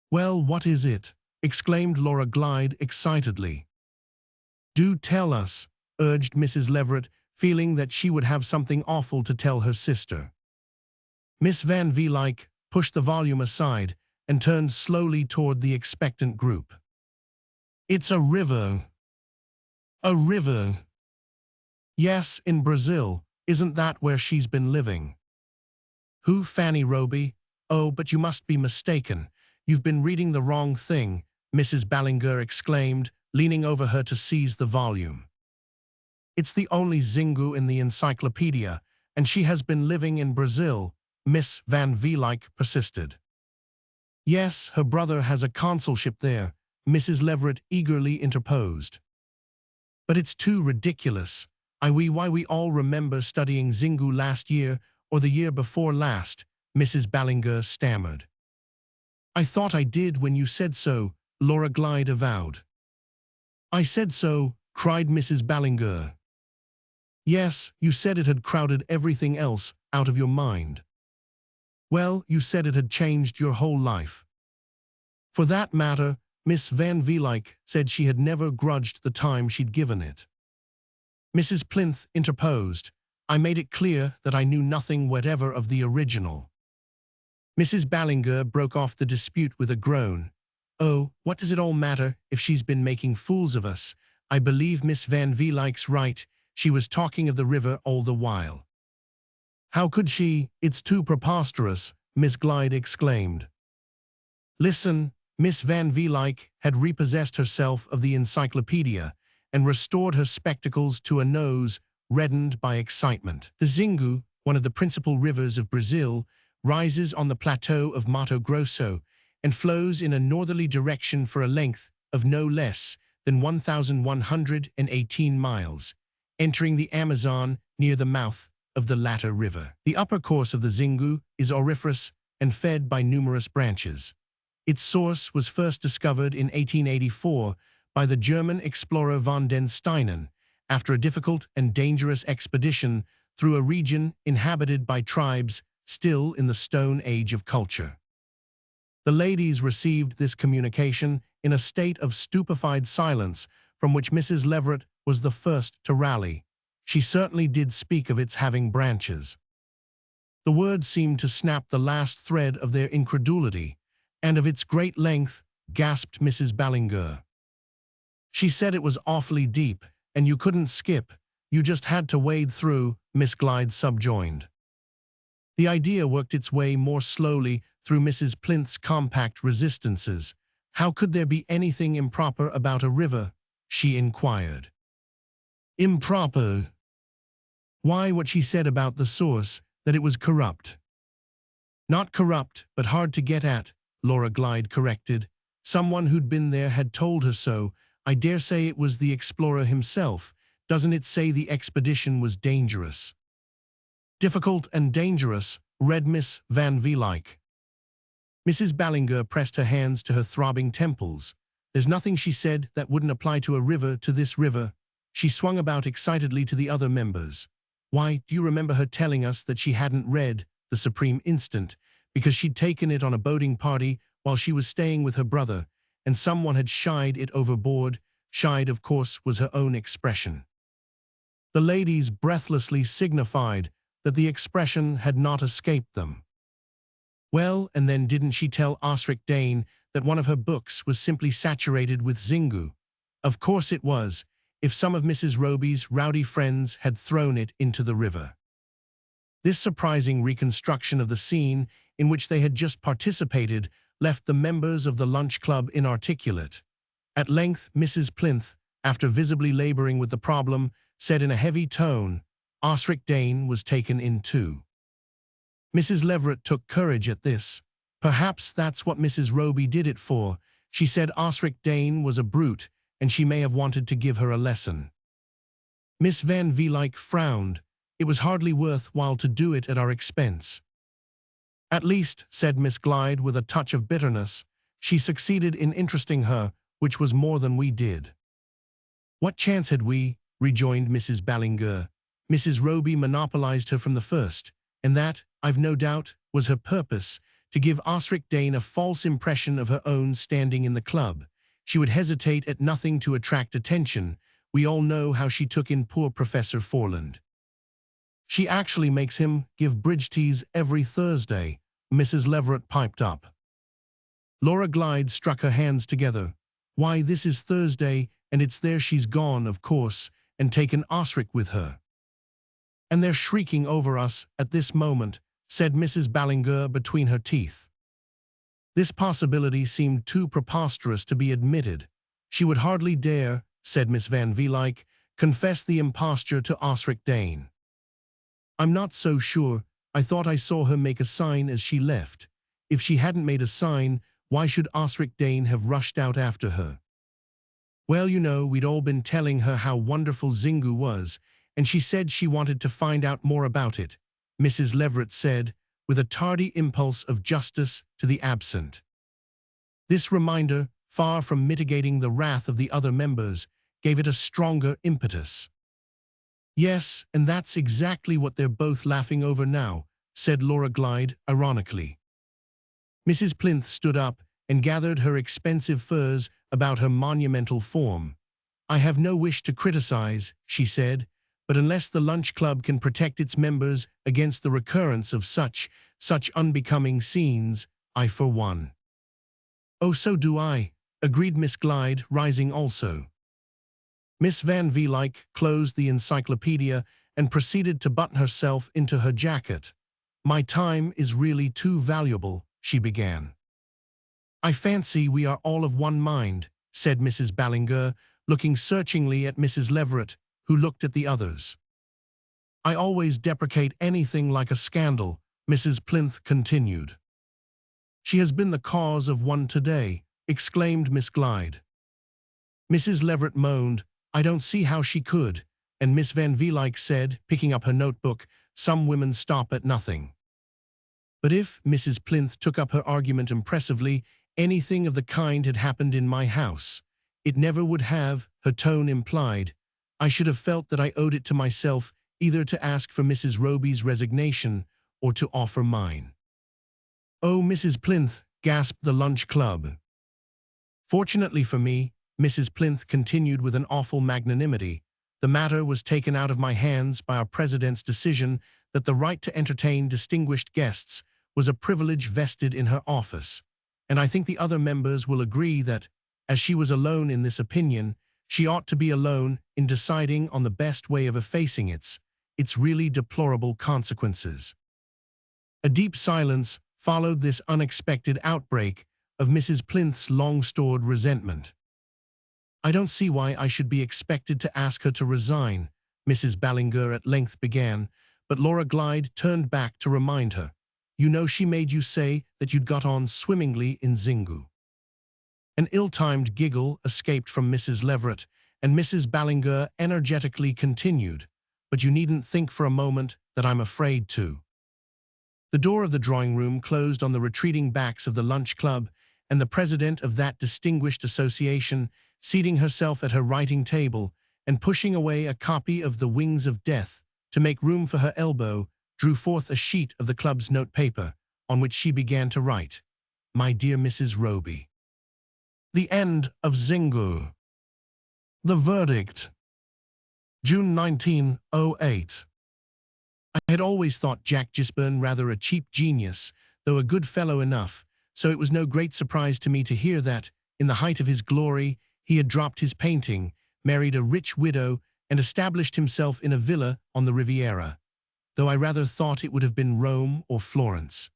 "Well, what is it?" exclaimed Laura Glyde excitedly. "Do tell us," urged Mrs. Leverett, feeling that she would have something awful to tell her sister. Miss Van Vlyck pushed the volume aside and turned slowly toward the expectant group. "It's a river." "A river?" "Yes, in Brazil. Isn't that where she's been living?" "Who, Fanny Roby? Oh, but you must be mistaken. You've been reading the wrong thing," Mrs. Ballinger exclaimed, leaning over her to seize the volume. "It's the only Xingu in the encyclopedia, and she has been living in Brazil," Miss Van Vlyck persisted. "Yes, her brother has a consulship there," Mrs. Leverett eagerly interposed. "But it's too ridiculous. Why we all remember studying Xingu last year or the year before last," Mrs. Ballinger stammered. "I thought I did when you said so," Laura Glyde avowed. "I said so," cried Mrs. Ballinger. "Yes, you said it had crowded everything else out of your mind. Well, you said it had changed your whole life." For that matter, Miss Van Vlyck said she had never grudged the time she'd given it. Mrs. Plinth interposed, "I made it clear that I knew nothing whatever of the original." Mrs. Ballinger broke off the dispute with a groan. "Oh, what does it all matter if she's been making fools of us? I believe Miss Van Vlyck's right. She was talking of the river all the while." "How could she? It's too preposterous," Miss Glyde exclaimed. "Listen." Miss Van Vlyck had repossessed herself of the encyclopedia and restored her spectacles to a nose reddened by excitement. "The Xingu, one of the principal rivers of Brazil, rises on the plateau of Mato Grosso and flows in a northerly direction for a length of no less than 1,118 miles, entering the Amazon near the mouth of the latter river. The upper course of the Xingu is auriferous and fed by numerous branches. Its source was first discovered in 1884 by the German explorer von den Steinen after a difficult and dangerous expedition through a region inhabited by tribes still in the Stone Age of culture. The ladies received this communication in a state of stupefied silence from which Mrs. Leverett was the first to rally. She certainly did speak of its having branches. The word seemed to snap the last thread of their incredulity, and of its great length, gasped Mrs. Ballinger. "She said it was awfully deep, and you couldn't skip, you just had to wade through," Miss Glyde subjoined. The idea worked its way more slowly through Mrs. Plinth's compact resistances. "How could there be anything improper about a river?" she inquired. "Improper? Why, what she said about the source, that it was corrupt." "Not corrupt, but hard to get at," Laura Glyde corrected. "Someone who'd been there had told her so. I dare say it was the explorer himself. Doesn't it say the expedition was dangerous?" "Difficult and dangerous," read Miss Van Vlyck. Mrs. Ballinger pressed her hands to her throbbing temples. "There's nothing she said that wouldn't apply to a river, to this river." She swung about excitedly to the other members. "Why, do you remember her telling us that she hadn't read The Supreme Instant because she'd taken it on a boating party while she was staying with her brother, and someone had shied it overboard? Shied, of course, was her own expression." The ladies breathlessly signified that the expression had not escaped them. Well, and then didn't she tell Osric Dane that one of her books was simply saturated with Xingu? Of course it was, if some of Mrs. Roby's rowdy friends had thrown it into the river. This surprising reconstruction of the scene in which they had just participated left the members of the lunch club inarticulate. At length, Mrs. Plinth, after visibly laboring with the problem, said in a heavy tone, "Osric Dane was taken in too." Mrs. Leverett took courage at this. "Perhaps that's what Mrs. Roby did it for. She said Osric Dane was a brute, and she may have wanted to give her a lesson." Miss Van Velyck frowned. "It was hardly worth while to do it at our expense." "At least," said Miss Glyde with a touch of bitterness, "she succeeded in interesting her, which was more than we did." "What chance had we?" rejoined Mrs. Ballinger. "Mrs. Roby monopolized her from the first, and that, I've no doubt, was her purpose, to give Osric Dane a false impression of her own standing in the club. She would hesitate at nothing to attract attention. We all know how she took in poor Professor Forland. She actually makes him give bridge teas every Thursday," Mrs. Leverett piped up. Laura Glyde struck her hands together. "Why, this is Thursday, and it's there she's gone, of course, and taken Osric with her." "And they're shrieking over us at this moment," said Mrs. Ballinger between her teeth. This possibility seemed too preposterous to be admitted. "She would hardly dare," said Miss Van Velyck, "confess the imposture to Osric Dane." "I'm not so sure. I thought I saw her make a sign as she left. If she hadn't made a sign, why should Osric Dane have rushed out after her?" "Well, you know, we'd all been telling her how wonderful Xingu was, and she said she wanted to find out more about it," Mrs. Leverett said, with a tardy impulse of justice to the absent. This reminder, far from mitigating the wrath of the other members, gave it a stronger impetus. "Yes, and that's exactly what they're both laughing over now," said Laura Glyde, ironically. Mrs. Plinth stood up and gathered her expensive furs about her monumental form. "I have no wish to criticize," she said, "but unless the lunch club can protect its members against the recurrence of such unbecoming scenes, I for one." "Oh, so do I," agreed Miss Glyde, rising also. Miss Van Velyck closed the encyclopedia and proceeded to button herself into her jacket. "My time is really too valuable," she began. "I fancy we are all of one mind," said Mrs. Ballinger, looking searchingly at Mrs. Leverett, who looked at the others. "I always deprecate anything like a scandal," Mrs. Plinth continued. "She has been the cause of one today," exclaimed Miss Glyde. Mrs. Leverett moaned, "I don't see how she could," and Miss Van Velyck said, picking up her notebook, "Some women stop at nothing." "But if," Mrs. Plinth took up her argument impressively, "anything of the kind had happened in my house, it never would have," her tone implied. "I should have felt that I owed it to myself either to ask for Mrs. Roby's resignation or to offer mine." "Oh, Mrs. Plinth," gasped the lunch club. "Fortunately for me," Mrs. Plinth continued with an awful magnanimity, "the matter was taken out of my hands by our president's decision that the right to entertain distinguished guests was a privilege vested in her office, and I think the other members will agree that, as she was alone in this opinion, she ought to be alone in deciding on the best way of effacing its really deplorable consequences." A deep silence followed this unexpected outbreak of Mrs. Plinth's long-stored resentment. "I don't see why I should be expected to ask her to resign," Mrs. Ballinger at length began, but Laura Glyde turned back to remind her. "You know she made you say that you'd got on swimmingly in Xingu." An ill-timed giggle escaped from Mrs. Leverett, and Mrs. Ballinger energetically continued, "But you needn't think for a moment that I'm afraid to." The door of the drawing-room closed on the retreating backs of the lunch club, and the president of that distinguished association, seating herself at her writing table and pushing away a copy of The Wings of Death to make room for her elbow, drew forth a sheet of the club's notepaper, on which she began to write, "My dear Mrs. Roby. The end of Xingu. The verdict. June 1908. I had always thought Jack Gisburn rather a cheap genius, though a good fellow enough, so it was no great surprise to me to hear that, in the height of his glory, he had dropped his painting, married a rich widow, and established himself in a villa on the Riviera, though I rather thought it would have been Rome or Florence.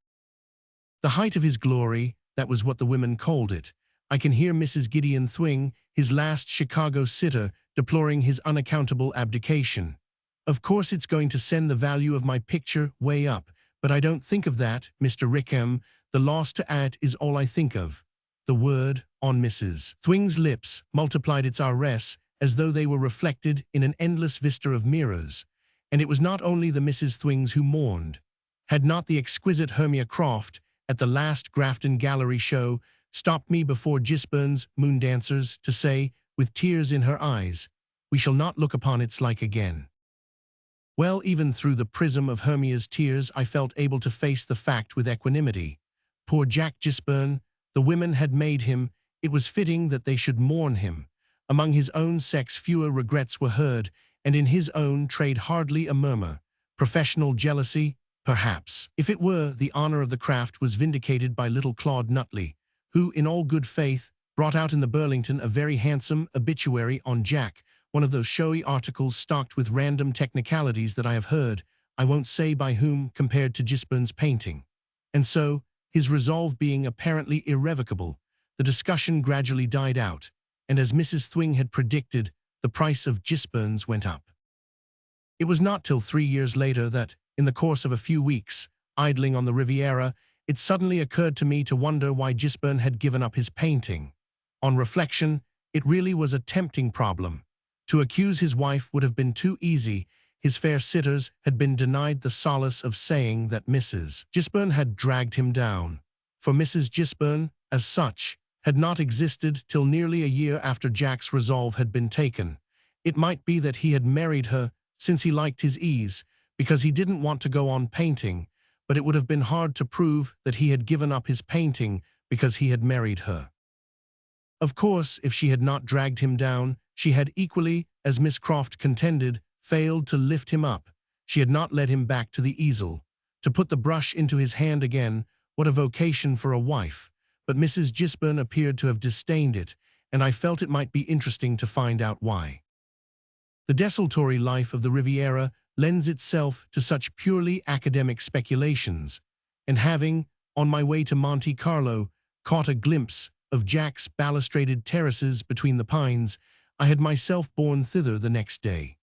The height of his glory, that was what the women called it. I can hear Mrs. Gideon Thwing, his last Chicago sitter, deploring his unaccountable abdication. Of course it's going to send the value of my picture way up, but I don't think of that, Mr. Rickham. The loss to art is all I think of. The word, on Mrs. Thwing's lips, multiplied its RS as though they were reflected in an endless vista of mirrors. And it was not only the Mrs. Thwings who mourned. Had not the exquisite Hermia Croft, at the last Grafton Gallery show, stopped me before Gisburn's Moon Dancers to say, with tears in her eyes, "We shall not look upon its like again." Well, even through the prism of Hermia's tears, I felt able to face the fact with equanimity. Poor Jack Gisburn, the women had made him, it was fitting that they should mourn him. Among his own sex fewer regrets were heard, and in his own trade hardly a murmur. Professional jealousy, perhaps. If it were, the honor of the craft was vindicated by little Claude Nutley, who, in all good faith, brought out in the Burlington a very handsome obituary on Jack, one of those showy articles stocked with random technicalities that I have heard, I won't say by whom, compared to Gisburn's painting. And so, his resolve being apparently irrevocable, the discussion gradually died out, and as Mrs. Thwing had predicted, the price of Gisburn's went up. It was not till 3 years later that, in the course of a few weeks, idling on the Riviera, it suddenly occurred to me to wonder why Gisburn had given up his painting. On reflection, it really was a tempting problem. To accuse his wife would have been too easy. His fair sitters had been denied the solace of saying that Mrs. Gisburn had dragged him down. For Mrs. Gisburn, as such, had not existed till nearly a year after Jack's resolve had been taken. It might be that he had married her, since he liked his ease, because he didn't want to go on painting, but it would have been hard to prove that he had given up his painting because he had married her. Of course, if she had not dragged him down, she had equally, as Miss Croft contended, failed to lift him up. She had not led him back to the easel. To put the brush into his hand again, what a vocation for a wife. But Mrs. Gisburn appeared to have disdained it, and I felt it might be interesting to find out why. The desultory life of the Riviera lends itself to such purely academic speculations, and having, on my way to Monte Carlo, caught a glimpse of Jack's balustraded terraces between the pines, I had myself borne thither the next day.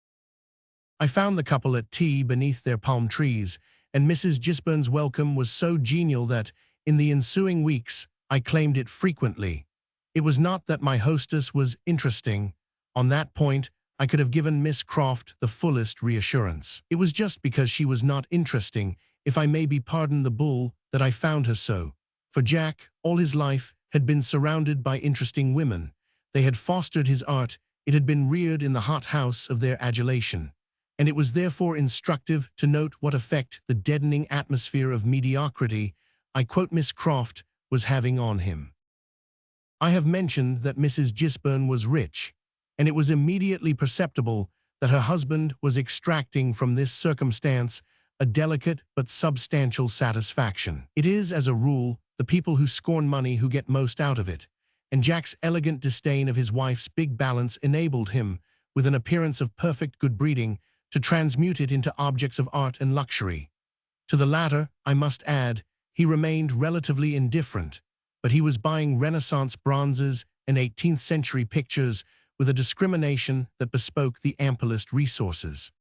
I found the couple at tea beneath their palm trees, and Mrs. Gisburn's welcome was so genial that, in the ensuing weeks, I claimed it frequently. It was not that my hostess was interesting. On that point, I could have given Miss Croft the fullest reassurance. It was just because she was not interesting, if I may be pardoned the bull, that I found her so. For Jack, all his life, had been surrounded by interesting women. They had fostered his art, it had been reared in the hot house of their adulation. And it was therefore instructive to note what effect the deadening atmosphere of mediocrity, I quote Miss Croft, was having on him. I have mentioned that Mrs. Gisburn was rich, and it was immediately perceptible that her husband was extracting from this circumstance a delicate but substantial satisfaction. It is, as a rule, the people who scorn money who get most out of it, and Jack's elegant disdain of his wife's big balance enabled him, with an appearance of perfect good breeding, to transmute it into objects of art and luxury. To the latter, I must add, he remained relatively indifferent, but he was buying Renaissance bronzes and 18th-century pictures with a discrimination that bespoke the amplest resources.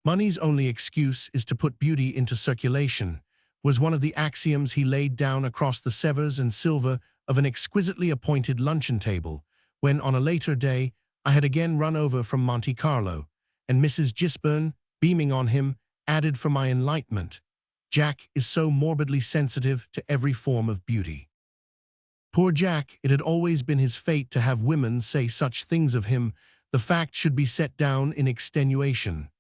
Money's only excuse is to put beauty into circulation, was one of the axioms he laid down across the severs and silver of an exquisitely appointed luncheon table, when on a later day I had again run over from Monte Carlo, and Mrs. Gisburn, beaming on him, added for my enlightenment, "Jack is so morbidly sensitive to every form of beauty." Poor Jack, it had always been his fate to have women say such things of him. The fact should be set down in extenuation.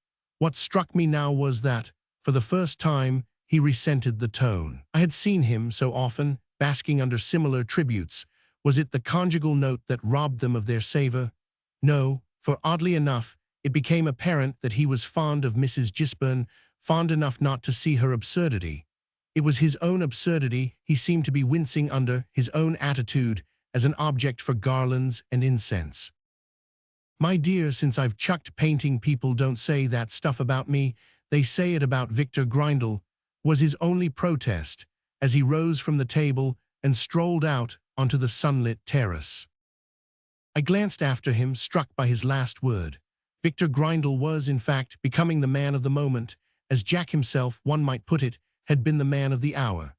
What struck me now was that, for the first time, he resented the tone. I had seen him so often, basking under similar tributes. Was it the conjugal note that robbed them of their savor? No, for oddly enough, it became apparent that he was fond of Mrs. Gisburn, fond enough not to see her absurdity. It was his own absurdity he seemed to be wincing under, his own attitude as an object for garlands and incense. "My dear, since I've chucked painting, people don't say that stuff about me, they say it about Victor Grindle," was his only protest, as he rose from the table and strolled out onto the sunlit terrace. I glanced after him, struck by his last word. Victor Grindle was, in fact, becoming the man of the moment, as Jack himself, one might put it, had been the man of the hour.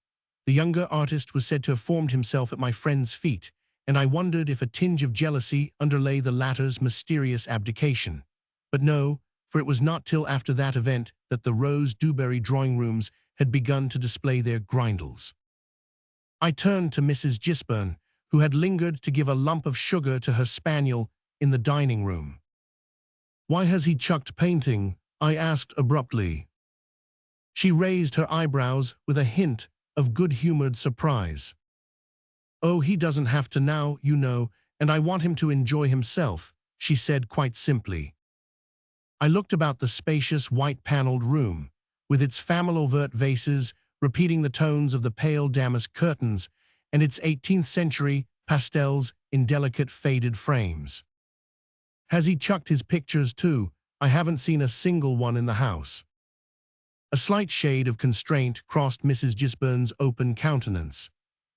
The younger artist was said to have formed himself at my friend's feet, and I wondered if a tinge of jealousy underlay the latter's mysterious abdication. But no, for it was not till after that event that the Rose Dewberry drawing-rooms had begun to display their Grindles. I turned to Mrs. Gisburn, who had lingered to give a lump of sugar to her spaniel in the dining room. "Why has he chucked painting?" I asked abruptly. She raised her eyebrows with a hint of good-humored surprise. "Oh, he doesn't have to now, you know, and I want him to enjoy himself," she said quite simply. I looked about the spacious white-paneled room, with its famille-verte vases repeating the tones of the pale damask curtains, and its 18th-century pastels in delicate faded frames. "Has he chucked his pictures too? I haven't seen a single one in the house." A slight shade of constraint crossed Mrs. Gisburn's open countenance.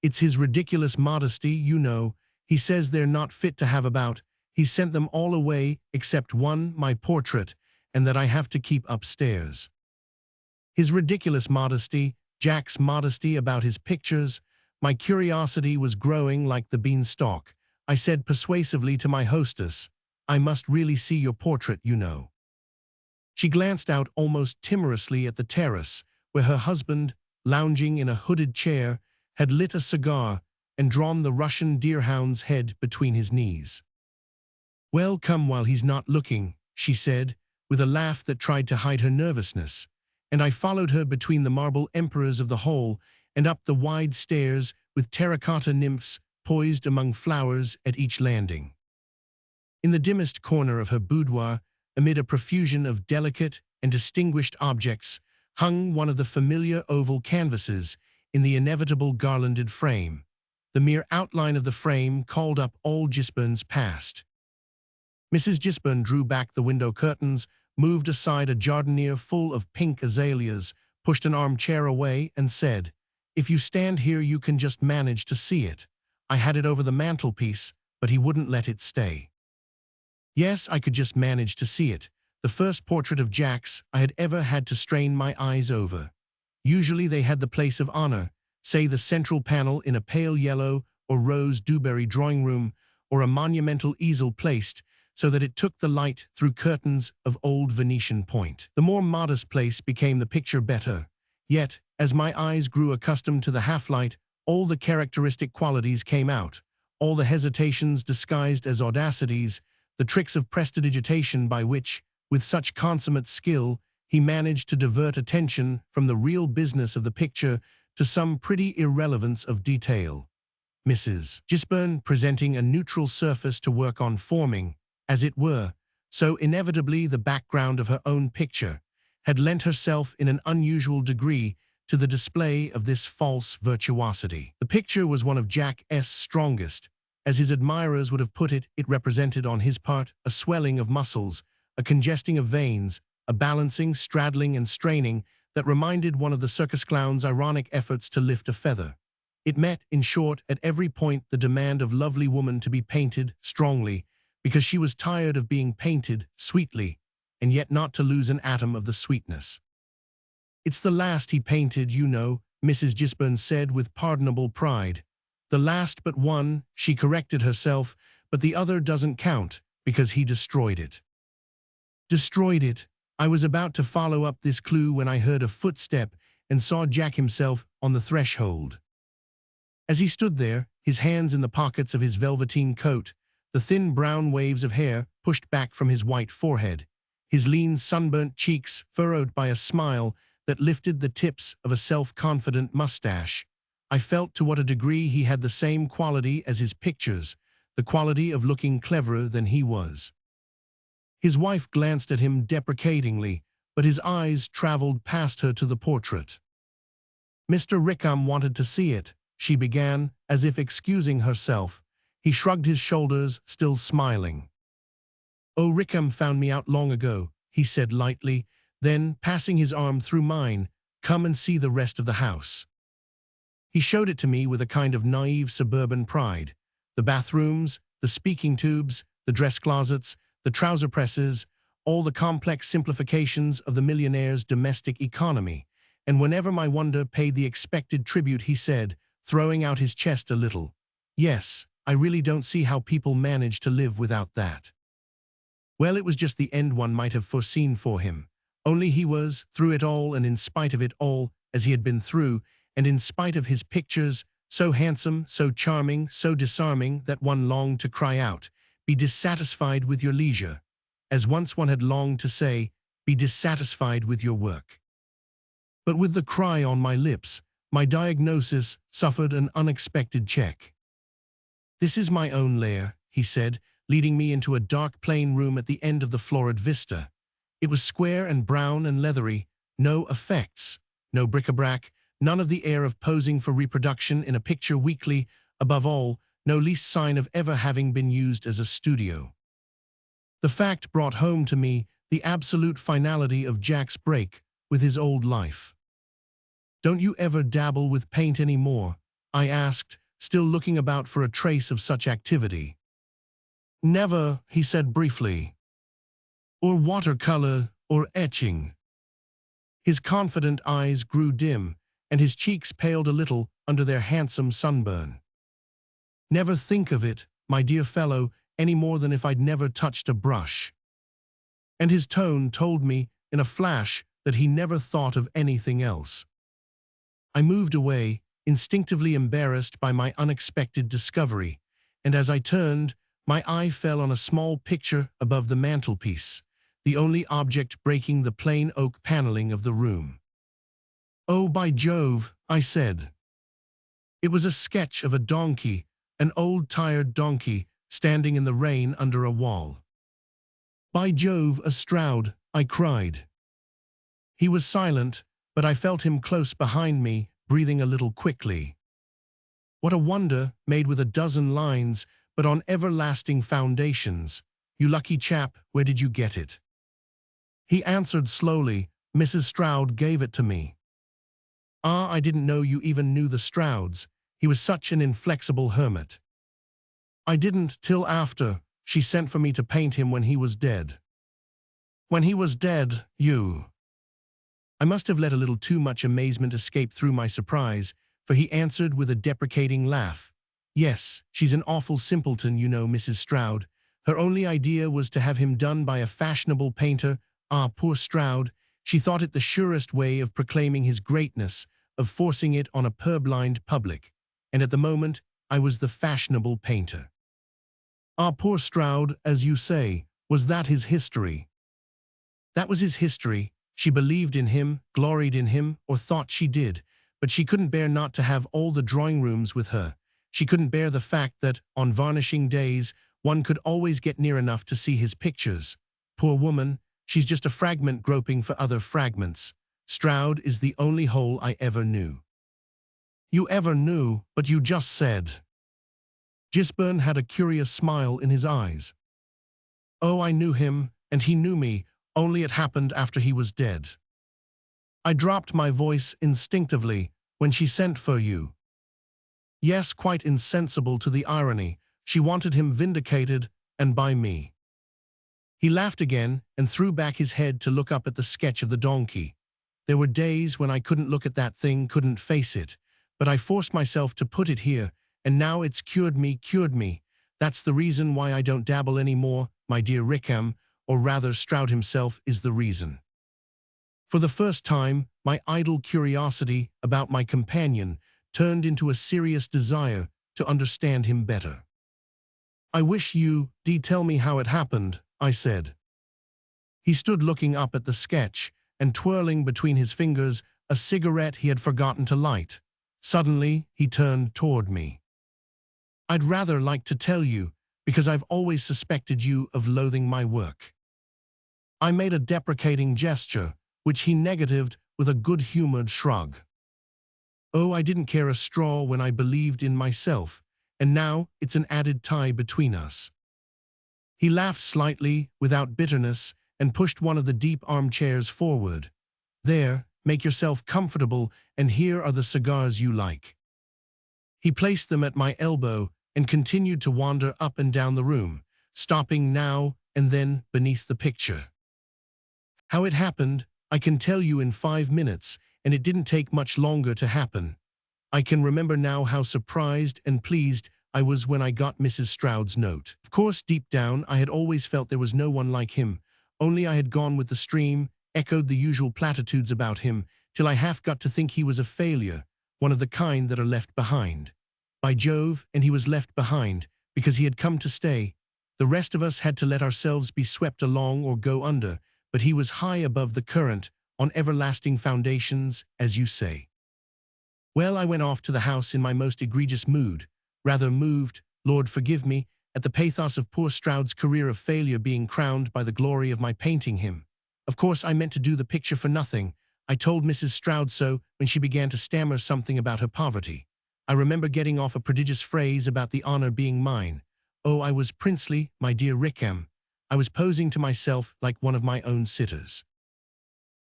"It's his ridiculous modesty, you know. He says they're not fit to have about. He's sent them all away except one, my portrait, and that I have to keep upstairs." His ridiculous modesty, Jack's modesty about his pictures. My curiosity was growing like the beanstalk. I said persuasively to my hostess, "I must really see your portrait, you know." She glanced out almost timorously at the terrace, where her husband, lounging in a hooded chair, had lit a cigar and drawn the Russian deerhound's head between his knees. "Well, come while he's not looking," she said, with a laugh that tried to hide her nervousness, and I followed her between the marble emperors of the hall and up the wide stairs with terracotta nymphs poised among flowers at each landing. In the dimmest corner of her boudoir, amid a profusion of delicate and distinguished objects, hung one of the familiar oval canvases in the inevitable garlanded frame. The mere outline of the frame called up all Gisburn's past. Mrs. Gisburn drew back the window curtains, moved aside a jardiniere full of pink azaleas, pushed an armchair away, and said, "If you stand here you can just manage to see it. I had it over the mantelpiece, but he wouldn't let it stay." Yes, I could just manage to see it. The first portrait of Jack's I had ever had to strain my eyes over. Usually they had the place of honor, say the central panel in a pale yellow or rose Dewberry drawing room, or a monumental easel placed so that it took the light through curtains of old Venetian point. The more modest place became the picture better. Yet, as my eyes grew accustomed to the half-light, all the characteristic qualities came out, all the hesitations disguised as audacities, the tricks of prestidigitation by which, with such consummate skill, he managed to divert attention from the real business of the picture to some pretty irrelevance of detail. Mrs. Gisburn, presenting a neutral surface to work on, forming, as it were, so inevitably the background of her own picture, had lent herself in an unusual degree to the display of this false virtuosity. The picture was one of Jack's strongest. As his admirers would have put it, it represented on his part a swelling of muscles, a congesting of veins, a balancing, straddling, and straining that reminded one of the circus clown's ironic efforts to lift a feather. It met, in short, at every point the demand of lovely woman to be painted strongly, because she was tired of being painted sweetly, and yet not to lose an atom of the sweetness. "It's the last he painted, you know," Mrs. Gisburn said with pardonable pride. "The last but one," she corrected herself, "but the other doesn't count, because he destroyed it." Destroyed it. I was about to follow up this clue when I heard a footstep and saw Jack himself on the threshold. As he stood there, his hands in the pockets of his velveteen coat, the thin brown waves of hair pushed back from his white forehead, his lean sunburnt cheeks furrowed by a smile that lifted the tips of a self-confident mustache, I felt to what a degree he had the same quality as his pictures, the quality of looking cleverer than he was. His wife glanced at him deprecatingly, but his eyes traveled past her to the portrait. Mr. Rickham wanted to see it, she began, as if excusing herself. He shrugged his shoulders, still smiling. Oh, Rickham found me out long ago, he said lightly, then, passing his arm through mine, come and see the rest of the house. He showed it to me with a kind of naive suburban pride. The bathrooms, the speaking tubes, the dress closets, the trouser presses, all the complex simplifications of the millionaire's domestic economy. And whenever my wonder paid the expected tribute, he said, throwing out his chest a little, yes, I really don't see how people manage to live without that. Well, it was just the end one might have foreseen for him. Only he was, through it all and in spite of it all, as he had been through, and in spite of his pictures, so handsome, so charming, so disarming that one longed to cry out, be dissatisfied with your leisure, as once one had longed to say, be dissatisfied with your work. But with the cry on my lips, my diagnosis suffered an unexpected check. This is my own lair, he said, leading me into a dark plain room at the end of the florid vista. It was square and brown and leathery, no effects, no bric-a-brac, none of the air of posing for reproduction in a picture weekly, above all, no least sign of ever having been used as a studio. The fact brought home to me the absolute finality of Jack's break with his old life. Don't you ever dabble with paint any more? I asked, still looking about for a trace of such activity. Never, he said briefly. Or watercolor, or etching. His confident eyes grew dim, and his cheeks paled a little under their handsome sunburn. Never think of it, my dear fellow, any more than if I'd never touched a brush. And his tone told me, in a flash, that he never thought of anything else. I moved away, instinctively embarrassed by my unexpected discovery, and as I turned, my eye fell on a small picture above the mantelpiece, the only object breaking the plain oak paneling of the room. Oh, by Jove, I said. It was a sketch of a donkey, an old tired donkey, standing in the rain under a wall. By Jove, a Stroud, I cried. He was silent, but I felt him close behind me, breathing a little quickly. What a wonder, made with a dozen lines, but on everlasting foundations. You lucky chap, where did you get it? He answered slowly, Mrs. Stroud gave it to me. Ah, I didn't know you even knew the Strouds. He was such an inflexible hermit. I didn't till after. She sent for me to paint him when he was dead. When he was dead, you. I must have let a little too much amazement escape through my surprise, for he answered with a deprecating laugh. Yes, she's an awful simpleton, you know, Mrs. Stroud. Her only idea was to have him done by a fashionable painter. Ah, poor Stroud. She thought it the surest way of proclaiming his greatness, of forcing it on a purblind public. And at the moment, I was the fashionable painter. Ah, poor Stroud, as you say, was that his history? That was his history. She believed in him, gloried in him, or thought she did, but she couldn't bear not to have all the drawing rooms with her. She couldn't bear the fact that, on varnishing days, one could always get near enough to see his pictures. Poor woman, she's just a fragment groping for other fragments. Stroud is the only whole I ever knew. You ever knew, but you just said. Gisburn had a curious smile in his eyes. Oh, I knew him, and he knew me, only it happened after he was dead. I dropped my voice instinctively when she sent for you. Yes, quite insensible to the irony. She wanted him vindicated, and by me. He laughed again and threw back his head to look up at the sketch of the donkey. There were days when I couldn't look at that thing, couldn't face it, but I forced myself to put it here, and now it's cured me. That's the reason why I don't dabble any more, my dear Rickham, or rather Stroud himself is the reason. For the first time, my idle curiosity about my companion turned into a serious desire to understand him better. I wish you'd tell me how it happened, I said. He stood looking up at the sketch and twirling between his fingers a cigarette he had forgotten to light. Suddenly, he turned toward me. I'd rather like to tell you, because I've always suspected you of loathing my work. I made a deprecating gesture, which he negatived with a good-humored shrug. Oh, I didn't care a straw when I believed in myself, and now it's an added tie between us. He laughed slightly, without bitterness, and pushed one of the deep armchairs forward. There, make yourself comfortable, and here are the cigars you like. He placed them at my elbow and continued to wander up and down the room, stopping now and then beneath the picture. How it happened, I can tell you in 5 minutes, and it didn't take much longer to happen. I can remember now how surprised and pleased I was when I got Mrs. Stroud's note. Of course, deep down, I had always felt there was no one like him, only I had gone with the stream, echoed the usual platitudes about him, till I half got to think he was a failure, one of the kind that are left behind. By Jove, and he was left behind, because he had come to stay. The rest of us had to let ourselves be swept along or go under, but he was high above the current, on everlasting foundations, as you say. Well, I went off to the house in my most egregious mood, rather moved, Lord forgive me, at the pathos of poor Stroud's career of failure being crowned by the glory of my painting him. Of course, I meant to do the picture for nothing. I told Mrs. Stroud so when she began to stammer something about her poverty. I remember getting off a prodigious phrase about the honor being mine. Oh, I was princely, my dear Rickham. I was posing to myself like one of my own sitters.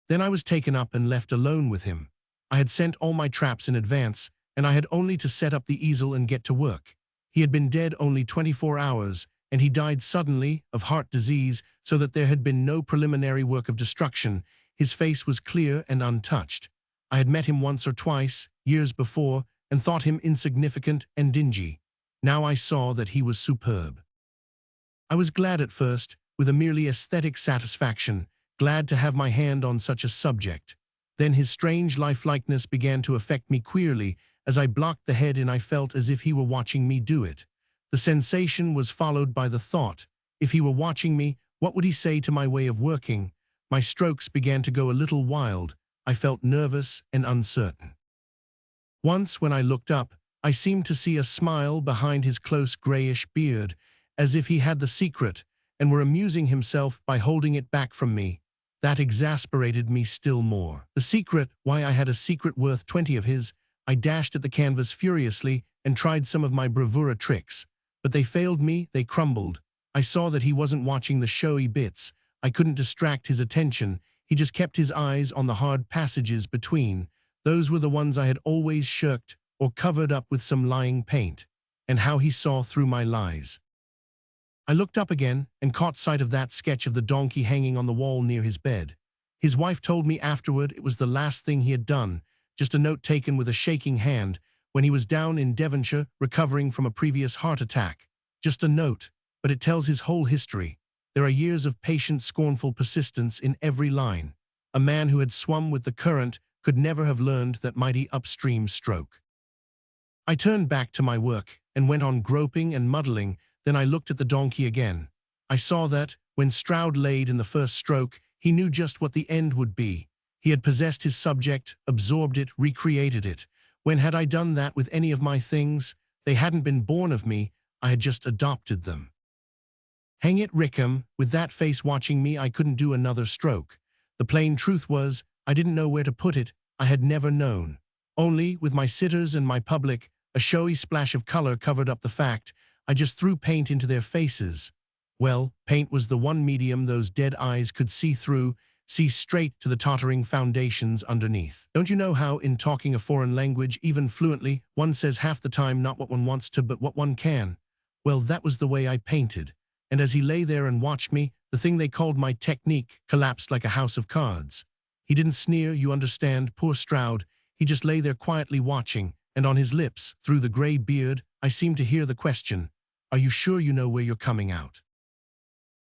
Then I was taken up and left alone with him. I had sent all my traps in advance, and I had only to set up the easel and get to work. He had been dead only 24 hours, and he died suddenly of heart disease, so that there had been no preliminary work of destruction. His face was clear and untouched. I had met him once or twice, years before, and thought him insignificant and dingy. Now I saw that he was superb. I was glad at first, with a merely aesthetic satisfaction, glad to have my hand on such a subject. Then his strange lifelikeness began to affect me queerly. As I blocked the head in, I felt as if he were watching me do it. The sensation was followed by the thought, if he were watching me, what would he say to my way of working? My strokes began to go a little wild. I felt nervous and uncertain. Once, when I looked up, I seemed to see a smile behind his close grayish beard, as if he had the secret, and were amusing himself by holding it back from me. That exasperated me still more. The secret, why I had a secret worth 20 of his. I dashed at the canvas furiously and tried some of my bravura tricks. But they failed me, they crumbled. I saw that he wasn't watching the showy bits. I couldn't distract his attention. He just kept his eyes on the hard passages between. Those were the ones I had always shirked or covered up with some lying paint. And how he saw through my lies. I looked up again and caught sight of that sketch of the donkey hanging on the wall near his bed. His wife told me afterward it was the last thing he had done, just a note taken with a shaking hand when he was down in Devonshire recovering from a previous heart attack. Just a note, but it tells his whole history. There are years of patient, scornful persistence in every line. A man who had swum with the current could never have learned that mighty upstream stroke. I turned back to my work and went on groping and muddling. Then I looked at the donkey again. I saw that, when Stroud laid in the first stroke, he knew just what the end would be. He had possessed his subject, absorbed it, recreated it. When had I done that with any of my things? They hadn't been born of me, I had just adopted them. Hang it, Rickham, with that face watching me, I couldn't do another stroke. The plain truth was, I didn't know where to put it, I had never known. Only, with my sitters and my public, a showy splash of color covered up the fact. I just threw paint into their faces. Well, paint was the one medium those dead eyes could see through, see straight to the tottering foundations underneath. Don't you know how, in talking a foreign language, even fluently, one says half the time not what one wants to but what one can? Well, that was the way I painted. And as he lay there and watched me, the thing they called my technique collapsed like a house of cards. He didn't sneer, you understand, poor Stroud. He just lay there quietly watching, and on his lips, through the gray beard, I seemed to hear the question, are you sure you know where you're coming out?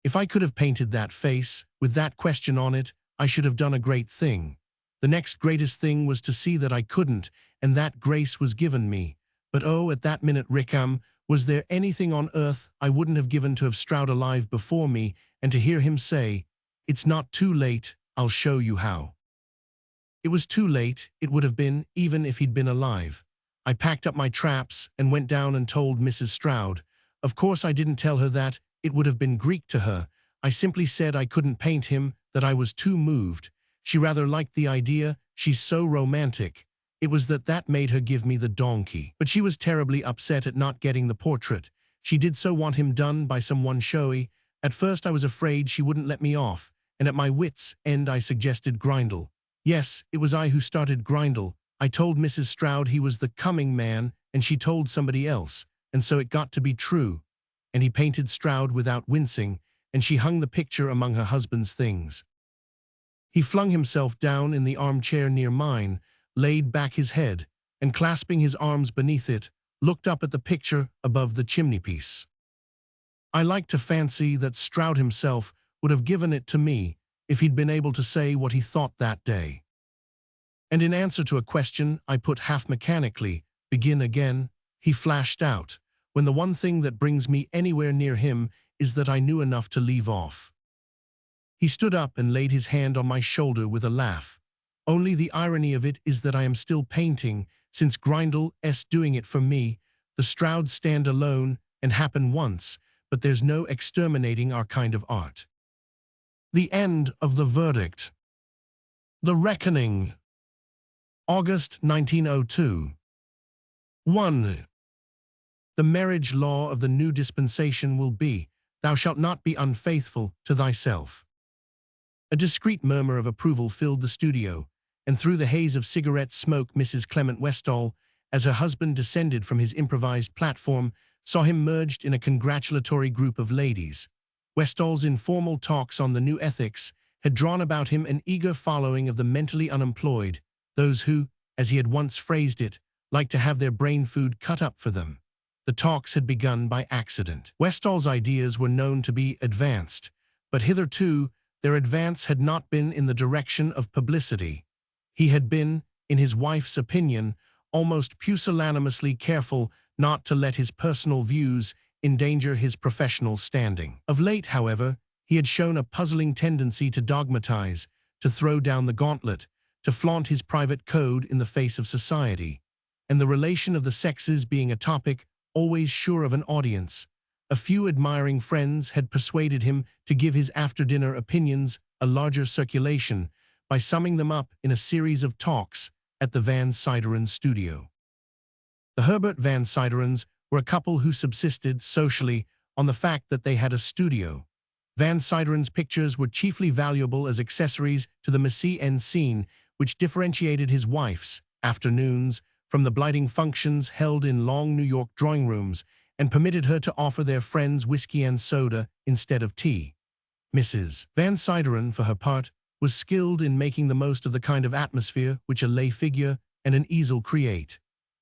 If I could have painted that face, with that question on it, I should have done a great thing. The next greatest thing was to see that I couldn't, and that grace was given me. But oh, at that minute, Rickham, was there anything on earth I wouldn't have given to have Stroud alive before me, and to hear him say, it's not too late, I'll show you how. It was too late, it would have been, even if he'd been alive. I packed up my traps and went down and told Mrs. Stroud. Of course I didn't tell her that, it would have been Greek to her. I simply said I couldn't paint him, that I was too moved. She rather liked the idea, she's so romantic. It was that made her give me the donkey. But she was terribly upset at not getting the portrait. She did so want him done by someone showy. At first I was afraid she wouldn't let me off, and at my wits' end I suggested Grindle. Yes, it was I who started Grindle. I told Mrs. Stroud he was the coming man, and she told somebody else, and so it got to be true. And he painted Stroud without wincing, and she hung the picture among her husband's things. He flung himself down in the armchair near mine, laid back his head, and clasping his arms beneath it, looked up at the picture above the chimneypiece. I like to fancy that Stroud himself would have given it to me if he'd been able to say what he thought that day. And in answer to a question I put half mechanically, "Begin again," he flashed out, "When the one thing that brings me anywhere near him is that I knew enough to leave off." He stood up and laid his hand on my shoulder with a laugh. "Only the irony of it is that I am still painting, since Grindle's doing it for me. The Strouds stand alone and happen once, but there's no exterminating our kind of art." The end of the verdict. The Reckoning. August 1902. 1. The marriage law of the new dispensation will be, "Thou shalt not be unfaithful to thyself." A discreet murmur of approval filled the studio, and through the haze of cigarette smoke Mrs. Clement Westall, as her husband descended from his improvised platform, saw him merged in a congratulatory group of ladies. Westall's informal talks on the new ethics had drawn about him an eager following of the mentally unemployed, those who, as he had once phrased it, like to have their brain food cut up for them. The talks had begun by accident. Westall's ideas were known to be advanced, but hitherto their advance had not been in the direction of publicity. He had been, in his wife's opinion, almost pusillanimously careful not to let his personal views endanger his professional standing. Of late, however, he had shown a puzzling tendency to dogmatize, to throw down the gauntlet, to flaunt his private code in the face of society. And the relation of the sexes being a topic always sure of an audience, a few admiring friends had persuaded him to give his after-dinner opinions a larger circulation by summing them up in a series of talks at the Van Sideren studio. The Herbert Van Siderens were a couple who subsisted, socially, on the fact that they had a studio. Van Sideren's pictures were chiefly valuable as accessories to the mise-en-scene, which differentiated his wife's afternoons from the blighting functions held in long New York drawing rooms and permitted her to offer their friends whiskey and soda instead of tea. Mrs. Van Sideren, for her part, was skilled in making the most of the kind of atmosphere which a lay figure and an easel create.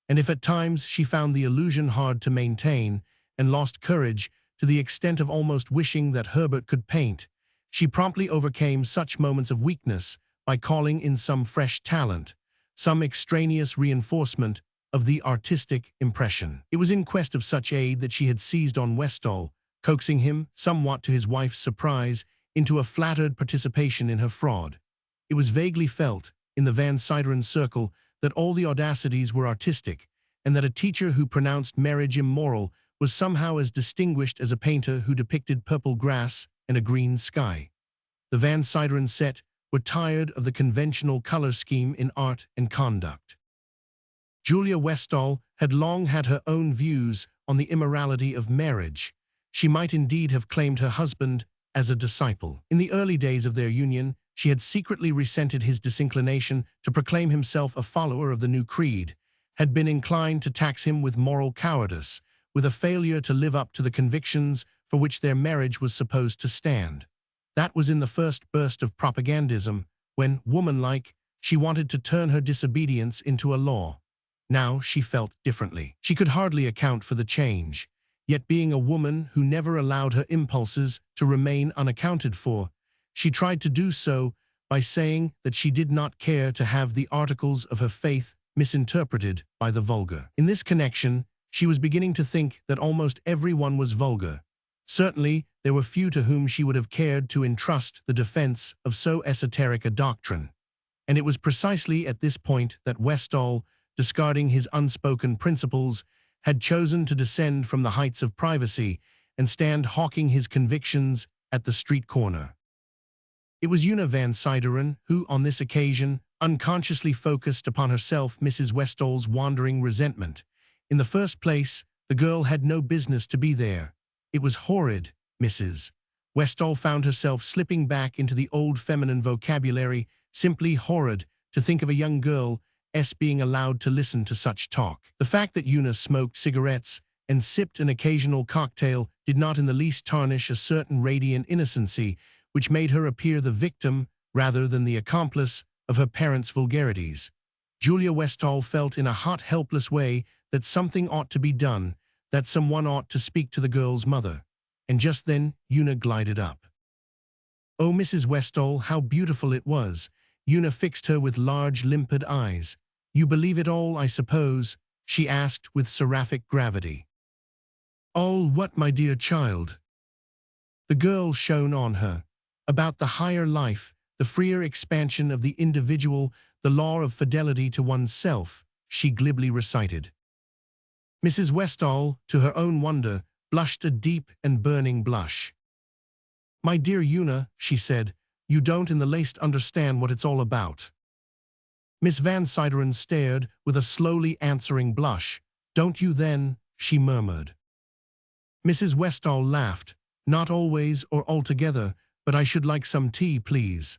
And if at times she found the illusion hard to maintain and lost courage to the extent of almost wishing that Herbert could paint, she promptly overcame such moments of weakness by calling in some fresh talent, some extraneous reinforcement of the artistic impression. It was in quest of such aid that she had seized on Westall, coaxing him, somewhat to his wife's surprise, into a flattered participation in her fraud. It was vaguely felt, in the Van Sideren circle, that all the audacities were artistic, and that a teacher who pronounced marriage immoral was somehow as distinguished as a painter who depicted purple grass and a green sky. The Van Sideren set were tired of the conventional color scheme in art and conduct. Julia Westall had long had her own views on the immorality of marriage. She might indeed have claimed her husband as a disciple. In the early days of their union, she had secretly resented his disinclination to proclaim himself a follower of the new creed, had been inclined to tax him with moral cowardice, with a failure to live up to the convictions for which their marriage was supposed to stand. That was in the first burst of propagandism, when, womanlike, she wanted to turn her disobedience into a law. Now she felt differently. She could hardly account for the change, yet being a woman who never allowed her impulses to remain unaccounted for, she tried to do so by saying that she did not care to have the articles of her faith misinterpreted by the vulgar. In this connection, she was beginning to think that almost everyone was vulgar. Certainly, there were few to whom she would have cared to entrust the defense of so esoteric a doctrine. And it was precisely at this point that Westall, discarding his unspoken principles, had chosen to descend from the heights of privacy and stand hawking his convictions at the street corner. It was Una van Sideren who, on this occasion, unconsciously focused upon herself Mrs. Westall's wandering resentment. In the first place, the girl had no business to be there. It was horrid, Mrs. Westall found herself slipping back into the old feminine vocabulary, simply horrid, to think of a young girl being allowed to listen to such talk. The fact that Una smoked cigarettes and sipped an occasional cocktail did not in the least tarnish a certain radiant innocency, which made her appear the victim, rather than the accomplice, of her parents' vulgarities. Julia Westall felt in a hot, helpless way that something ought to be done, that someone ought to speak to the girl's mother. And just then, Una glided up. "Oh, Mrs. Westall, how beautiful it was!" Una fixed her with large, limpid eyes. "You believe it all, I suppose?" she asked with seraphic gravity. "All what, my dear child?" The girl shone on her. About the higher life, the freer expansion of the individual, the law of fidelity to oneself, she glibly recited. Mrs. Westall, to her own wonder, blushed a deep and burning blush. "My dear Una," she said, "you don't in the least understand what it's all about." Miss Van Sideren stared with a slowly answering blush. "Don't you then?" she murmured. Mrs. Westall laughed. "Not always or altogether, but I should like some tea, please."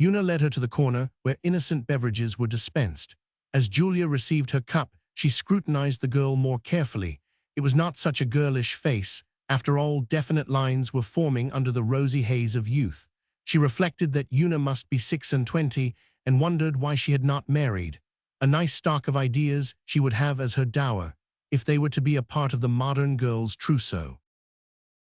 Una led her to the corner where innocent beverages were dispensed. As Julia received her cup, she scrutinized the girl more carefully. It was not such a girlish face. After all, definite lines were forming under the rosy haze of youth. She reflected that Una must be 26 and wondered why she had not married. A nice stock of ideas she would have as her dower, if they were to be a part of the modern girl's trousseau.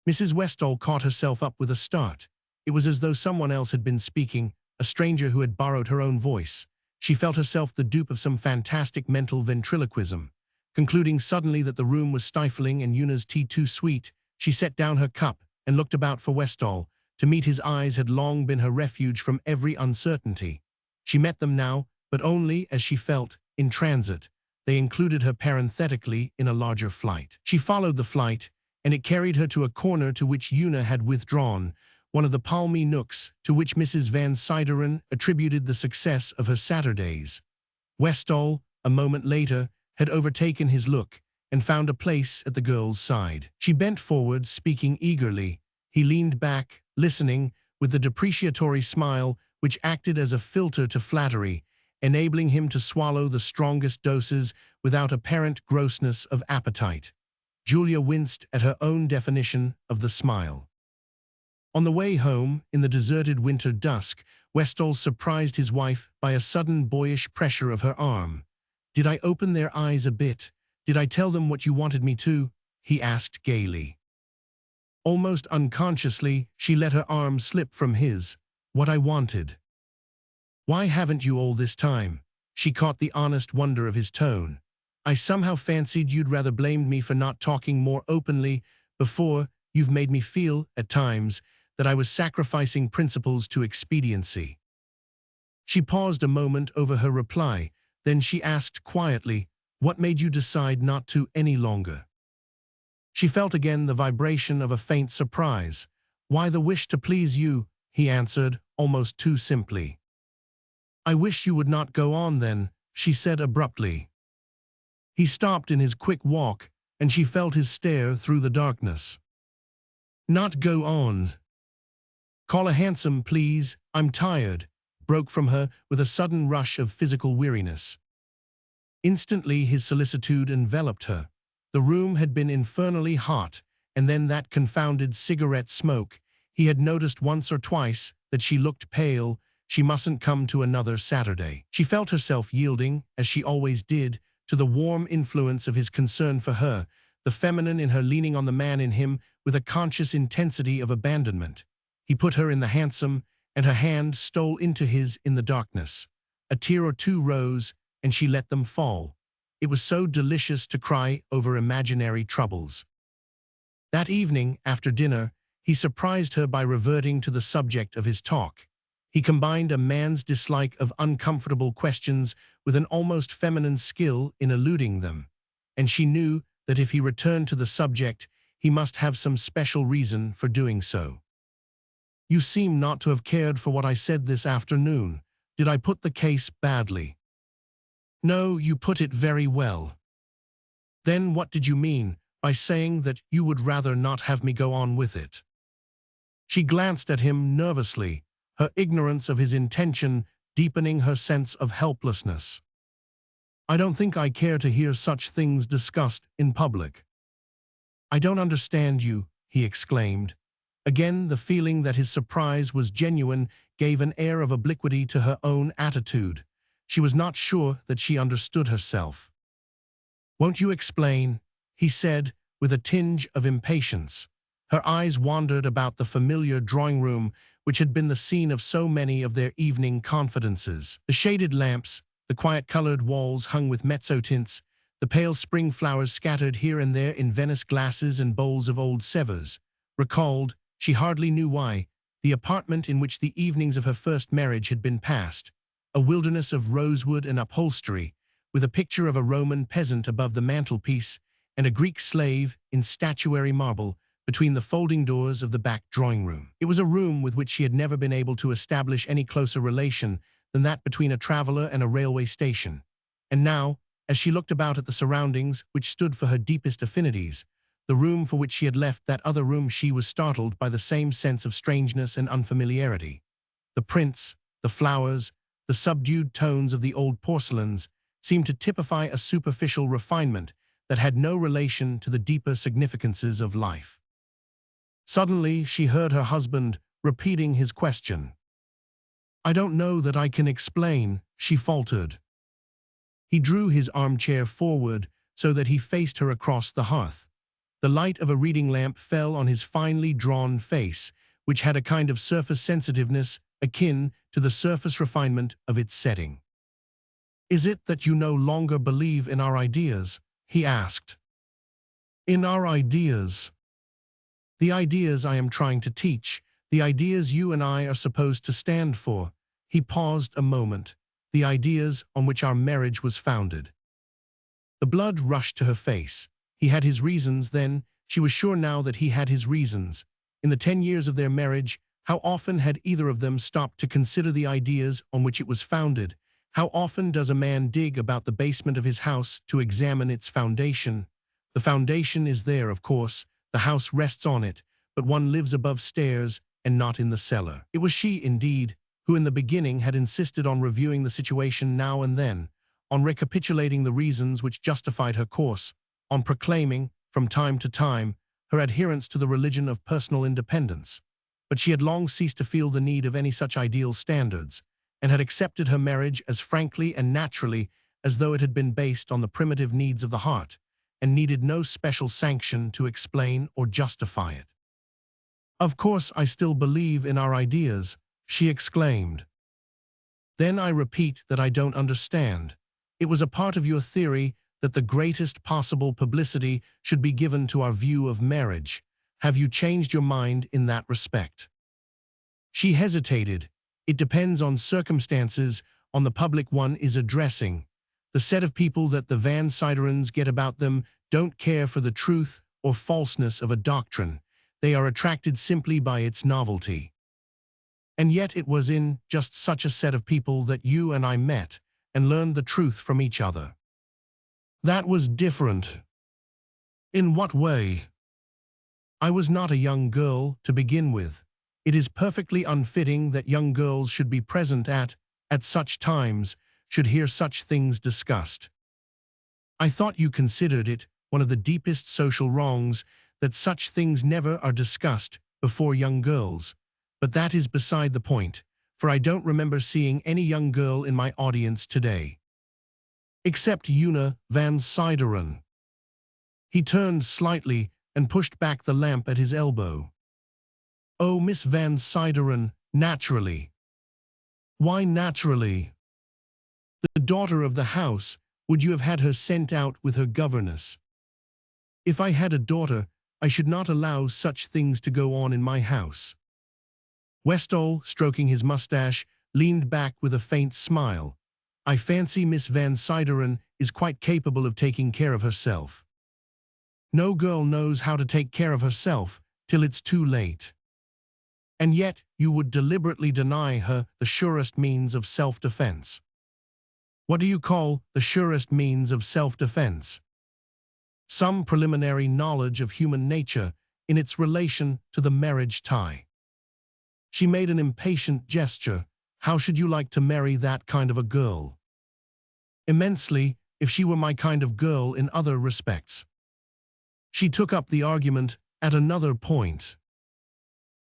Mrs. Westall caught herself up with a start. It was as though someone else had been speaking, a stranger who had borrowed her own voice. She felt herself the dupe of some fantastic mental ventriloquism. Concluding suddenly that the room was stifling and Una's tea too sweet, she set down her cup and looked about for Westall. To meet his eyes had long been her refuge from every uncertainty. She met them now, but only, as she felt, in transit. They included her parenthetically in a larger flight. She followed the flight, and it carried her to a corner to which Una had withdrawn, one of the palmy nooks to which Mrs. Van Sideren attributed the success of her Saturdays. Westall, a moment later, had overtaken his look and found a place at the girl's side. She bent forward, speaking eagerly. He leaned back, listening, with the depreciatory smile which acted as a filter to flattery, enabling him to swallow the strongest doses without apparent grossness of appetite. Julia winced at her own definition of the smile. On the way home, in the deserted winter dusk, Westall surprised his wife by a sudden boyish pressure of her arm. "Did I open their eyes a bit? Did I tell them what you wanted me to?" he asked gaily. Almost unconsciously, she let her arm slip from his. "What I wanted." "Why haven't you all this time?" She caught the honest wonder of his tone. "I somehow fancied you'd rather blamed me for not talking more openly before. You've made me feel, at times, that I was sacrificing principles to expediency." She paused a moment over her reply. Then she asked quietly, "What made you decide not to any longer?" She felt again the vibration of a faint surprise. "Why the wish to please you?" he answered, almost too simply. "I wish you would not go on then," she said abruptly. He stopped in his quick walk, and she felt his stare through the darkness. "Not go on. Call a hansom, please. I'm tired," broke from her with a sudden rush of physical weariness. Instantly his solicitude enveloped her. The room had been infernally hot, and then that confounded cigarette smoke. He had noticed once or twice that she looked pale. She mustn't come to another Saturday. She felt herself yielding, as she always did, to the warm influence of his concern for her, the feminine in her leaning on the man in him with a conscious intensity of abandonment. He put her in the hansom, and her hand stole into his in the darkness. A tear or two rose, and she let them fall. It was so delicious to cry over imaginary troubles. That evening, after dinner, he surprised her by reverting to the subject of his talk. He combined a man's dislike of uncomfortable questions with an almost feminine skill in eluding them, and she knew that if he returned to the subject, he must have some special reason for doing so. You seem not to have cared for what I said this afternoon. Did I put the case badly? No, you put it very well. Then what did you mean by saying that you would rather not have me go on with it? She glanced at him nervously, her ignorance of his intention deepening her sense of helplessness. I don't think I care to hear such things discussed in public. I don't understand you, he exclaimed. Again, the feeling that his surprise was genuine gave an air of obliquity to her own attitude. She was not sure that she understood herself. Won't you explain? He said, with a tinge of impatience. Her eyes wandered about the familiar drawing room, which had been the scene of so many of their evening confidences. The shaded lamps, the quiet-colored walls hung with mezzo tints, the pale spring flowers scattered here and there in Venice glasses and bowls of old Sevres, recalled, she hardly knew why, the apartment in which the evenings of her first marriage had been passed, a wilderness of rosewood and upholstery, with a picture of a Roman peasant above the mantelpiece and a Greek slave in statuary marble between the folding doors of the back drawing room. It was a room with which she had never been able to establish any closer relation than that between a traveler and a railway station. And now, as she looked about at the surroundings which stood for her deepest affinities, the room for which she had left that other room, she was startled by the same sense of strangeness and unfamiliarity. The prints, the flowers, the subdued tones of the old porcelains seemed to typify a superficial refinement that had no relation to the deeper significances of life. Suddenly, she heard her husband repeating his question. I don't know that I can explain, she faltered. He drew his armchair forward so that he faced her across the hearth. The light of a reading lamp fell on his finely drawn face, which had a kind of surface sensitiveness akin to the surface refinement of its setting. Is it that you no longer believe in our ideas? He asked. In our ideas? The ideas I am trying to teach, the ideas you and I are supposed to stand for. He paused a moment. The ideas on which our marriage was founded. The blood rushed to her face. He had his reasons then. She was sure now that he had his reasons. In the 10 years of their marriage, how often had either of them stopped to consider the ideas on which it was founded? How often does a man dig about the basement of his house to examine its foundation? The foundation is there, of course. The house rests on it, but one lives above stairs and not in the cellar. It was she, indeed, who in the beginning had insisted on reviewing the situation now and then, on recapitulating the reasons which justified her course, on proclaiming, from time to time, her adherence to the religion of personal independence. But she had long ceased to feel the need of any such ideal standards, and had accepted her marriage as frankly and naturally as though it had been based on the primitive needs of the heart, and needed no special sanction to explain or justify it. Of course I still believe in our ideas, she exclaimed. Then I repeat that I don't understand. It was a part of your theory that the greatest possible publicity should be given to our view of marriage. Have you changed your mind in that respect? She hesitated. It depends on circumstances, on the public one is addressing. The set of people that the Van Siderens get about them don't care for the truth or falseness of a doctrine. They are attracted simply by its novelty. And yet it was in just such a set of people that you and I met and learned the truth from each other. That was different. In what way? I was not a young girl to begin with. It is perfectly unfitting that young girls should be present at such times, should hear such things discussed. I thought you considered it one of the deepest social wrongs that such things never are discussed before young girls. But that is beside the point, for I don't remember seeing any young girl in my audience today. Except Una Van Sideren. He turned slightly and pushed back the lamp at his elbow. Oh, Miss Van Sideren, naturally. Why naturally? The daughter of the house, would you have had her sent out with her governess? If I had a daughter, I should not allow such things to go on in my house. Westall, stroking his mustache, leaned back with a faint smile. I fancy Miss Van Sideren is quite capable of taking care of herself. No girl knows how to take care of herself till it's too late. And yet you would deliberately deny her the surest means of self-defense. What do you call the surest means of self-defense? Some preliminary knowledge of human nature in its relation to the marriage tie. She made an impatient gesture. How should you like to marry that kind of a girl? Immensely, if she were my kind of girl in other respects. She took up the argument at another point.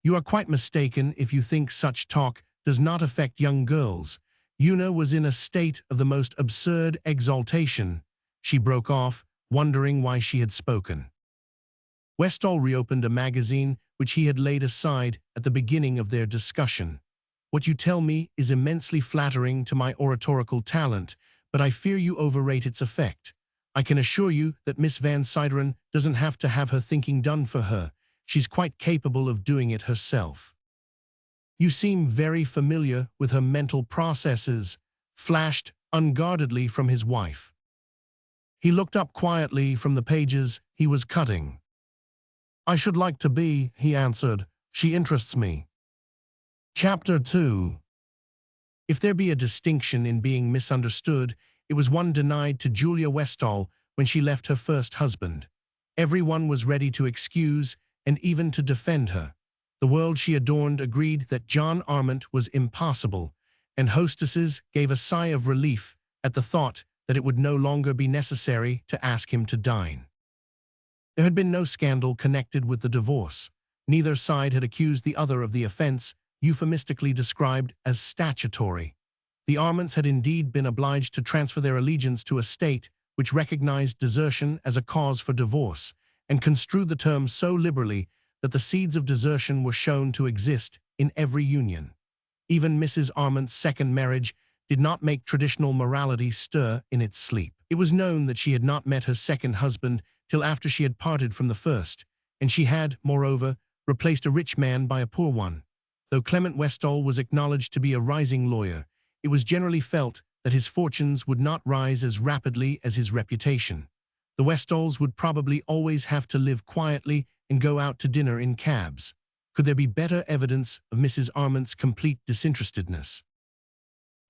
You are quite mistaken if you think such talk does not affect young girls. Una was in a state of the most absurd exaltation. She broke off, wondering why she had spoken. Westall reopened a magazine which he had laid aside at the beginning of their discussion. What you tell me is immensely flattering to my oratorical talent, but I fear you overrate its effect. I can assure you that Miss Van Sideren doesn't have to have her thinking done for her. She's quite capable of doing it herself. You seem very familiar with her mental processes, flashed unguardedly from his wife. He looked up quietly from the pages he was cutting. I should like to be, he answered. She interests me. Chapter 2. If there be a distinction in being misunderstood, it was one denied to Julia Westall when she left her first husband. Everyone was ready to excuse and even to defend her. The world she adorned agreed that John Armant was impossible, and hostesses gave a sigh of relief at the thought that it would no longer be necessary to ask him to dine. There had been no scandal connected with the divorce. Neither side had accused the other of the offense, euphemistically described as statutory. The Armants had indeed been obliged to transfer their allegiance to a state which recognized desertion as a cause for divorce, and construed the term so liberally that the seeds of desertion were shown to exist in every union. Even Mrs. Armant's second marriage did not make traditional morality stir in its sleep. It was known that she had not met her second husband till after she had parted from the first, and she had, moreover, replaced a rich man by a poor one. Though Clement Westall was acknowledged to be a rising lawyer, it was generally felt that his fortunes would not rise as rapidly as his reputation. The Westalls would probably always have to live quietly and go out to dinner in cabs. Could there be better evidence of Mrs. Armant's complete disinterestedness?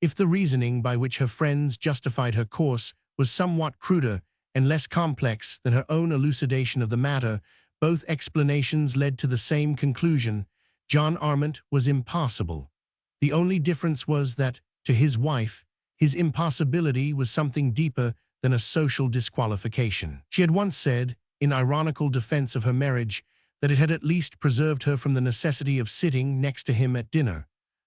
If the reasoning by which her friends justified her course was somewhat cruder and less complex than her own elucidation of the matter, both explanations led to the same conclusion: John Armant was impossible. The only difference was that, to his wife, his impossibility was something deeper than a social disqualification. She had once said, in ironical defense of her marriage, that it had at least preserved her from the necessity of sitting next to him at dinner,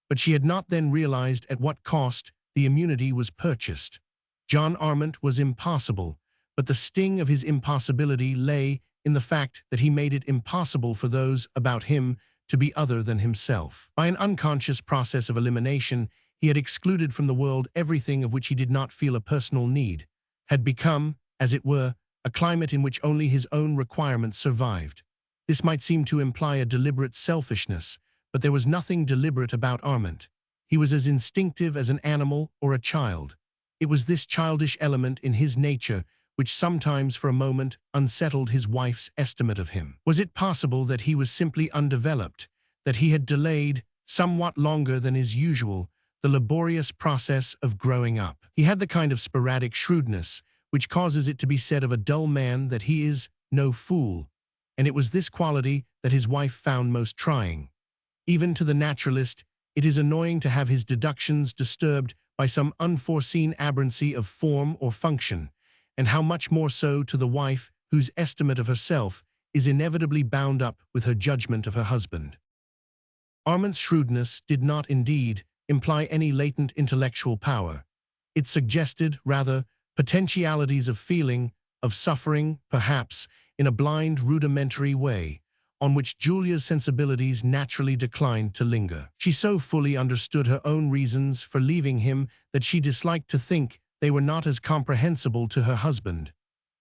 but she had not then realized at what cost the immunity was purchased. John Armant was impossible, but the sting of his impossibility lay in the fact that he made it impossible for those about him to be other than himself. By an unconscious process of elimination, he had excluded from the world everything of which he did not feel a personal need, had become, as it were, a climate in which only his own requirements survived. This might seem to imply a deliberate selfishness, but there was nothing deliberate about Armant. He was as instinctive as an animal or a child. It was this childish element in his nature which sometimes for a moment unsettled his wife's estimate of him. Was it possible that he was simply undeveloped, that he had delayed, somewhat longer than is usual, the laborious process of growing up? He had the kind of sporadic shrewdness which causes it to be said of a dull man that he is no fool, and it was this quality that his wife found most trying. Even to the naturalist, it is annoying to have his deductions disturbed by some unforeseen aberrancy of form or function, and how much more so to the wife whose estimate of herself is inevitably bound up with her judgment of her husband. Armant's shrewdness did not, indeed, imply any latent intellectual power. It suggested, rather, potentialities of feeling, of suffering, perhaps, in a blind, rudimentary way, on which Julia's sensibilities naturally declined to linger. She so fully understood her own reasons for leaving him that she disliked to think they were not as comprehensible to her husband.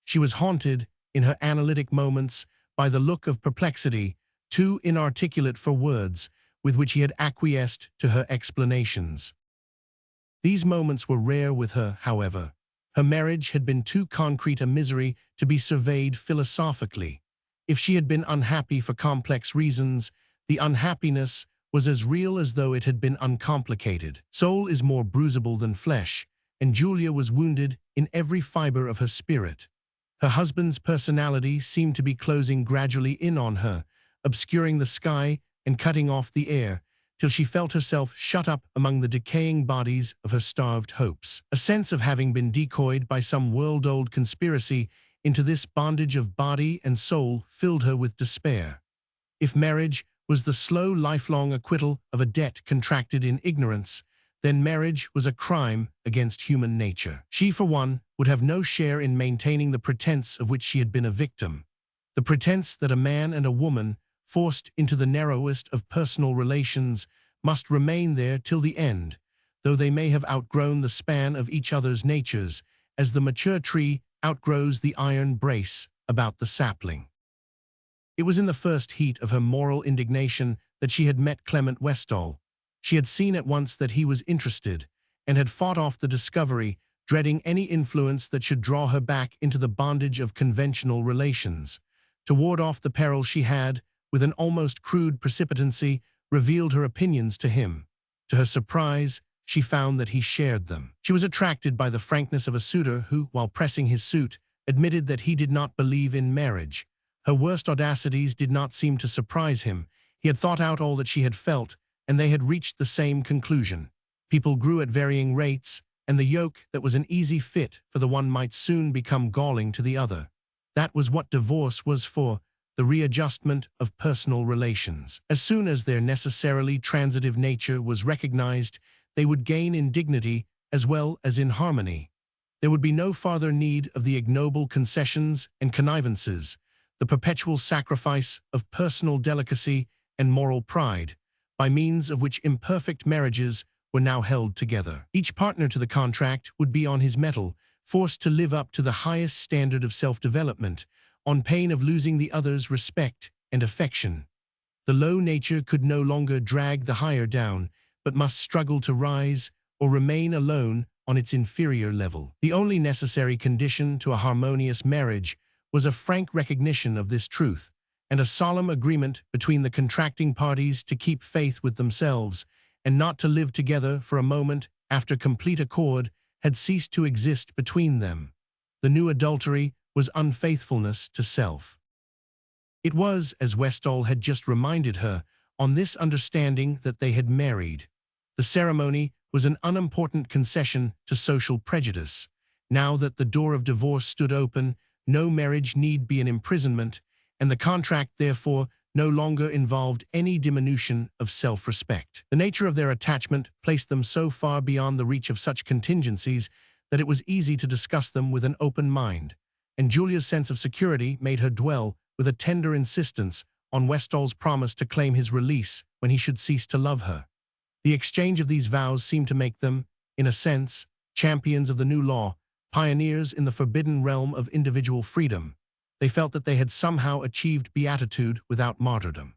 She was haunted, in her analytic moments, by the look of perplexity, too inarticulate for words, with which he had acquiesced to her explanations. These moments were rare with her, however. Her marriage had been too concrete a misery to be surveyed philosophically. If she had been unhappy for complex reasons, the unhappiness was as real as though it had been uncomplicated. Soul is more bruisable than flesh, and Julia was wounded in every fiber of her spirit. Her husband's personality seemed to be closing gradually in on her, obscuring the sky and cutting off the air, till she felt herself shut up among the decaying bodies of her starved hopes. A sense of having been decoyed by some world-old conspiracy into this bondage of body and soul filled her with despair. If marriage was the slow, lifelong acquittal of a debt contracted in ignorance, then marriage was a crime against human nature. She, for one, would have no share in maintaining the pretense of which she had been a victim. The pretense that a man and a woman, forced into the narrowest of personal relations, must remain there till the end, though they may have outgrown the span of each other's natures, as the mature tree outgrows the iron brace about the sapling. It was in the first heat of her moral indignation that she had met Clement Westall. She had seen at once that he was interested, and had fought off the discovery, dreading any influence that should draw her back into the bondage of conventional relations. To ward off the peril she had, with an almost crude precipitancy, revealed her opinions to him. To her surprise, she found that he shared them. She was attracted by the frankness of a suitor who, while pressing his suit, admitted that he did not believe in marriage. Her worst audacities did not seem to surprise him. He had thought out all that she had felt, and they had reached the same conclusion. People grew at varying rates, and the yoke that was an easy fit for the one might soon become galling to the other. That was what divorce was for, the readjustment of personal relations. As soon as their necessarily transitive nature was recognized, they would gain in dignity as well as in harmony. There would be no farther need of the ignoble concessions and connivances, the perpetual sacrifice of personal delicacy and moral pride, by means of which imperfect marriages were now held together. Each partner to the contract would be on his mettle, forced to live up to the highest standard of self-development, on pain of losing the other's respect and affection. The low nature could no longer drag the higher down, but must struggle to rise or remain alone on its inferior level. The only necessary condition to a harmonious marriage was a frank recognition of this truth, and a solemn agreement between the contracting parties to keep faith with themselves, and not to live together for a moment after complete accord had ceased to exist between them. The new adultery was unfaithfulness to self. It was, as Westall had just reminded her, on this understanding that they had married. The ceremony was an unimportant concession to social prejudice. Now that the door of divorce stood open, no marriage need be an imprisonment, and the contract, therefore, no longer involved any diminution of self-respect. The nature of their attachment placed them so far beyond the reach of such contingencies that it was easy to discuss them with an open mind, and Julia's sense of security made her dwell with a tender insistence on Westall's promise to claim his release when he should cease to love her. The exchange of these vows seemed to make them, in a sense, champions of the new law, pioneers in the forbidden realm of individual freedom. They felt that they had somehow achieved beatitude without martyrdom.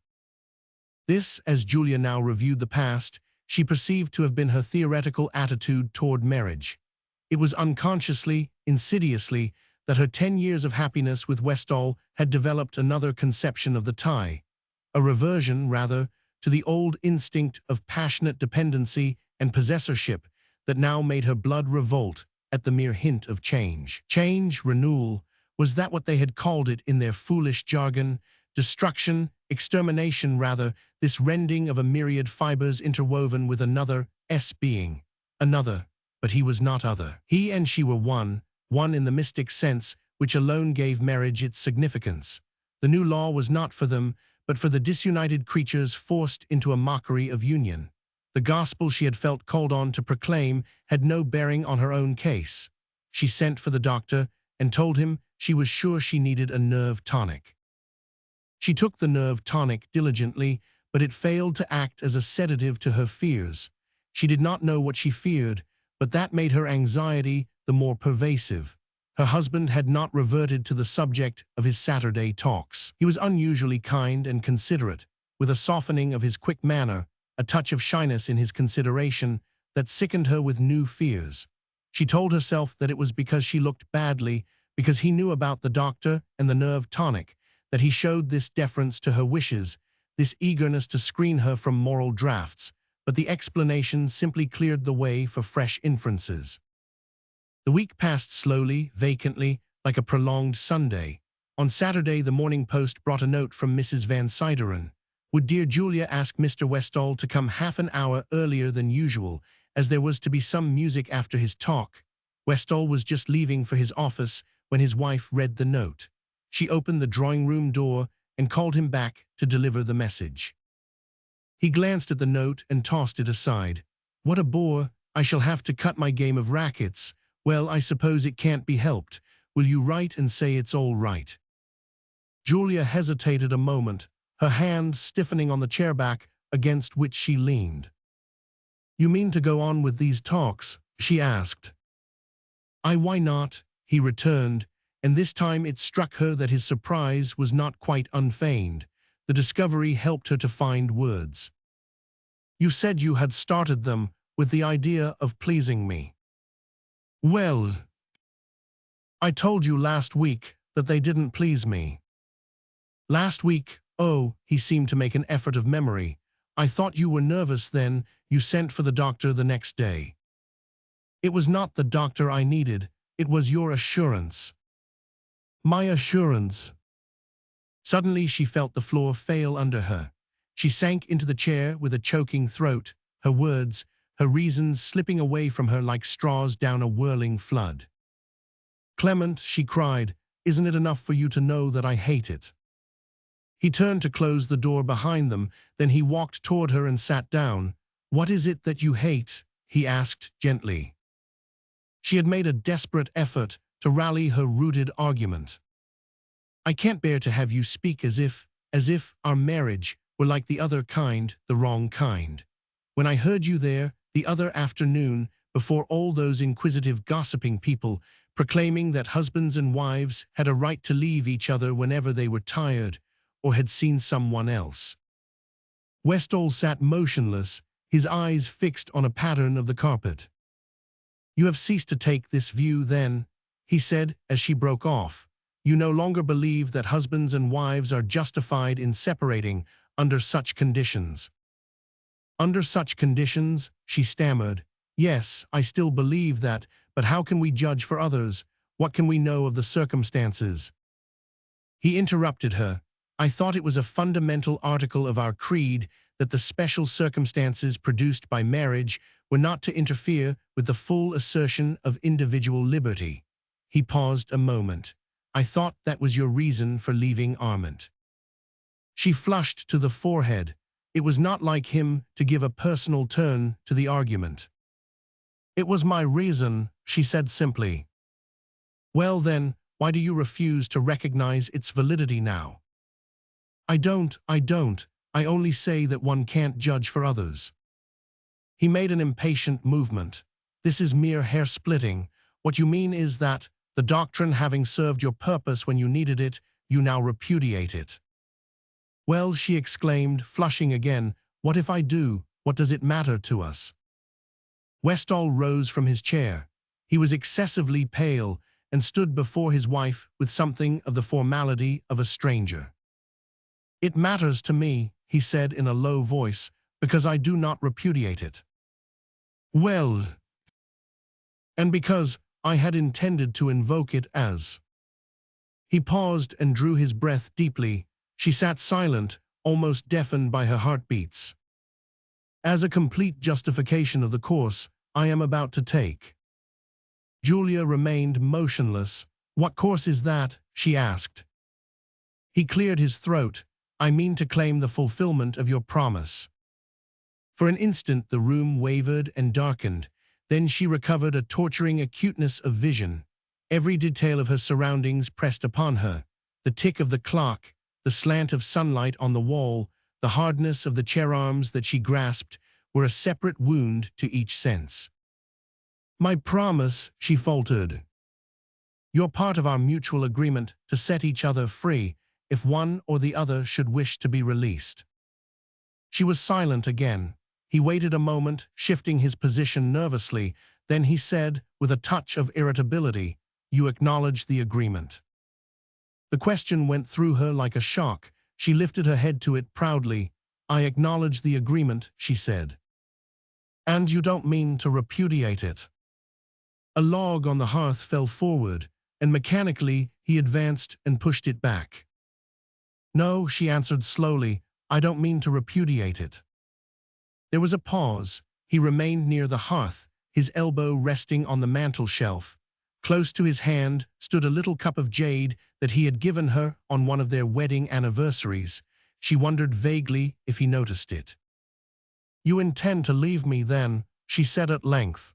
This, as Julia now reviewed the past, she perceived to have been her theoretical attitude toward marriage. It was unconsciously, insidiously, that her 10 years of happiness with Westall had developed another conception of the tie, a reversion, rather, to the old instinct of passionate dependency and possessorship that now made her blood revolt at the mere hint of change. Change, renewal, was that what they had called it in their foolish jargon? Destruction, extermination rather, this rending of a myriad fibers interwoven with another being. Another, but he was not other. He and she were one in the mystic sense which alone gave marriage its significance. The new law was not for them, but for the disunited creatures forced into a mockery of union. The gospel she had felt called on to proclaim had no bearing on her own case. She sent for the doctor and told him she was sure she needed a nerve tonic. She took the nerve tonic diligently, but it failed to act as a sedative to her fears. She did not know what she feared, but that made her anxiety the more pervasive. Her husband had not reverted to the subject of his Saturday talks. He was unusually kind and considerate, with a softening of his quick manner, a touch of shyness in his consideration that sickened her with new fears. She told herself that it was because she looked badly, because he knew about the doctor and the nerve tonic, that he showed this deference to her wishes, this eagerness to screen her from moral drafts, but the explanation simply cleared the way for fresh inferences. The week passed slowly, vacantly, like a prolonged Sunday. On Saturday, the Morning Post brought a note from Mrs. Van Sideren. Would dear Julia ask Mr. Westall to come half an hour earlier than usual, as there was to be some music after his talk. Westall was just leaving for his office when his wife read the note. She opened the drawing-room door and called him back to deliver the message. He glanced at the note and tossed it aside. What a bore! I shall have to cut my game of rackets. Well, I suppose it can't be helped. Will you write and say it's all right? Julia hesitated a moment, her hand stiffening on the chairback against which she leaned. You mean to go on with these talks? She asked. Why not? He returned, and this time it struck her that his surprise was not quite unfeigned. The discovery helped her to find words. You said you had started them with the idea of pleasing me. Well, I told you last week that they didn't please me. Last week, oh, he seemed to make an effort of memory. I thought you were nervous then. You sent for the doctor the next day. It was not the doctor I needed. It was your assurance. My assurance. Suddenly she felt the floor fail under her. She sank into the chair with a choking throat, her words, her reasons slipping away from her like straws down a whirling flood. Clement, she cried, isn't it enough for you to know that I hate it? He turned to close the door behind them, then he walked toward her and sat down. What is it that you hate? He asked gently. She had made a desperate effort to rally her rooted argument. I can't bear to have you speak as if our marriage were like the other kind, the wrong kind. When I heard you there, the other afternoon, before all those inquisitive gossiping people, proclaiming that husbands and wives had a right to leave each other whenever they were tired or had seen someone else. Westall sat motionless, his eyes fixed on a pattern of the carpet. You have ceased to take this view, then, he said as she broke off. You no longer believe that husbands and wives are justified in separating under such conditions. Under such conditions, she stammered. Yes, I still believe that, but how can we judge for others? What can we know of the circumstances? He interrupted her. I thought it was a fundamental article of our creed that the special circumstances produced by marriage were not to interfere with the full assertion of individual liberty. He paused a moment. I thought that was your reason for leaving Armand. She flushed to the forehead. It was not like him to give a personal turn to the argument. It was my reason, she said simply. Well then, why do you refuse to recognize its validity now? I don't. I only say that one can't judge for others. He made an impatient movement. This is mere hair-splitting. What you mean is that, the doctrine having served your purpose when you needed it, you now repudiate it. Well, she exclaimed, flushing again, what if I do? What does it matter to us? Westall rose from his chair. He was excessively pale and stood before his wife with something of the formality of a stranger. It matters to me, he said in a low voice, because I do not repudiate it. Well, and because I had intended to invoke it as. He paused and drew his breath deeply. She sat silent, almost deafened by her heartbeats. As a complete justification of the course I am about to take. Julia remained motionless. What course is that? She asked. He cleared his throat. I mean to claim the fulfillment of your promise. For an instant the room wavered and darkened. Then she recovered a torturing acuteness of vision. Every detail of her surroundings pressed upon her. The tick of the clock, the slant of sunlight on the wall, the hardness of the chair arms that she grasped were a separate wound to each sense. My promise, she faltered. You're part of our mutual agreement to set each other free if one or the other should wish to be released. She was silent again. He waited a moment, shifting his position nervously. Then he said, with a touch of irritability, you acknowledge the agreement. The question went through her like a shock. She lifted her head to it proudly. "I acknowledge the agreement," she said. "And you don't mean to repudiate it?" A log on the hearth fell forward, and mechanically he advanced and pushed it back. "No," she answered slowly, "I don't mean to repudiate it." There was a pause. He remained near the hearth, his elbow resting on the mantel shelf. Close to his hand stood a little cup of jade that he had given her on one of their wedding anniversaries. She wondered vaguely if he noticed it. "You intend to leave me then," she said at length.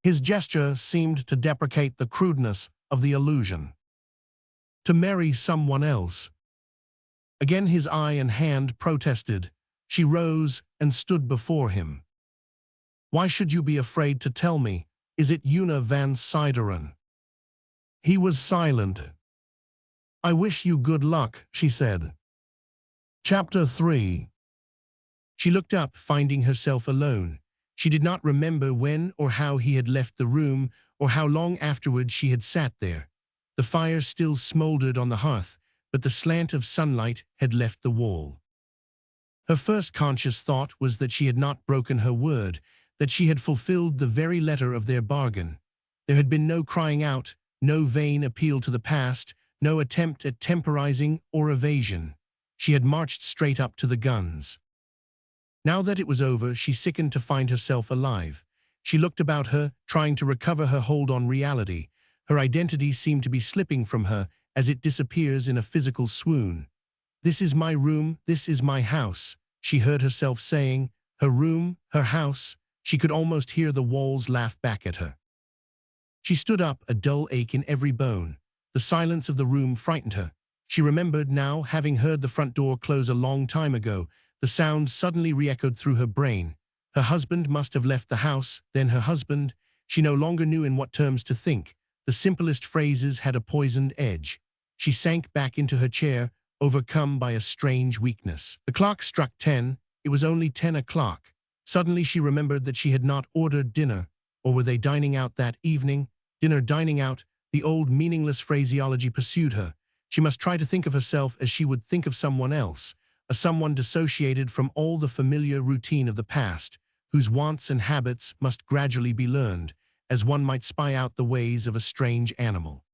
His gesture seemed to deprecate the crudeness of the allusion. "To marry someone else." Again his eye and hand protested. She rose and stood before him. "Why should you be afraid to tell me? Is it Una van Sideren?" He was silent. "I wish you good luck," she said. Chapter 3. She looked up, finding herself alone. She did not remember when or how he had left the room, or how long afterward she had sat there. The fire still smoldered on the hearth, but the slant of sunlight had left the wall. Her first conscious thought was that she had not broken her word, that she had fulfilled the very letter of their bargain. There had been no crying out, no vain appeal to the past, no attempt at temporizing or evasion. She had marched straight up to the guns. Now that it was over, she sickened to find herself alive. She looked about her, trying to recover her hold on reality. Her identity seemed to be slipping from her as it disappears in a physical swoon. "This is my room, this is my house," she heard herself saying. Her room, her house. She could almost hear the walls laugh back at her. She stood up, a dull ache in every bone. The silence of the room frightened her. She remembered now having heard the front door close a long time ago. The sound suddenly re-echoed through her brain. Her husband must have left the house, then her husband. She no longer knew in what terms to think. The simplest phrases had a poisoned edge. She sank back into her chair, overcome by a strange weakness. The clock struck 10. It was only 10 o'clock. Suddenly she remembered that she had not ordered dinner. Or were they dining out that evening? Dinner, dining out. The old meaningless phraseology pursued her. She must try to think of herself as she would think of someone else, a someone dissociated from all the familiar routine of the past, whose wants and habits must gradually be learned, as one might spy out the ways of a strange animal.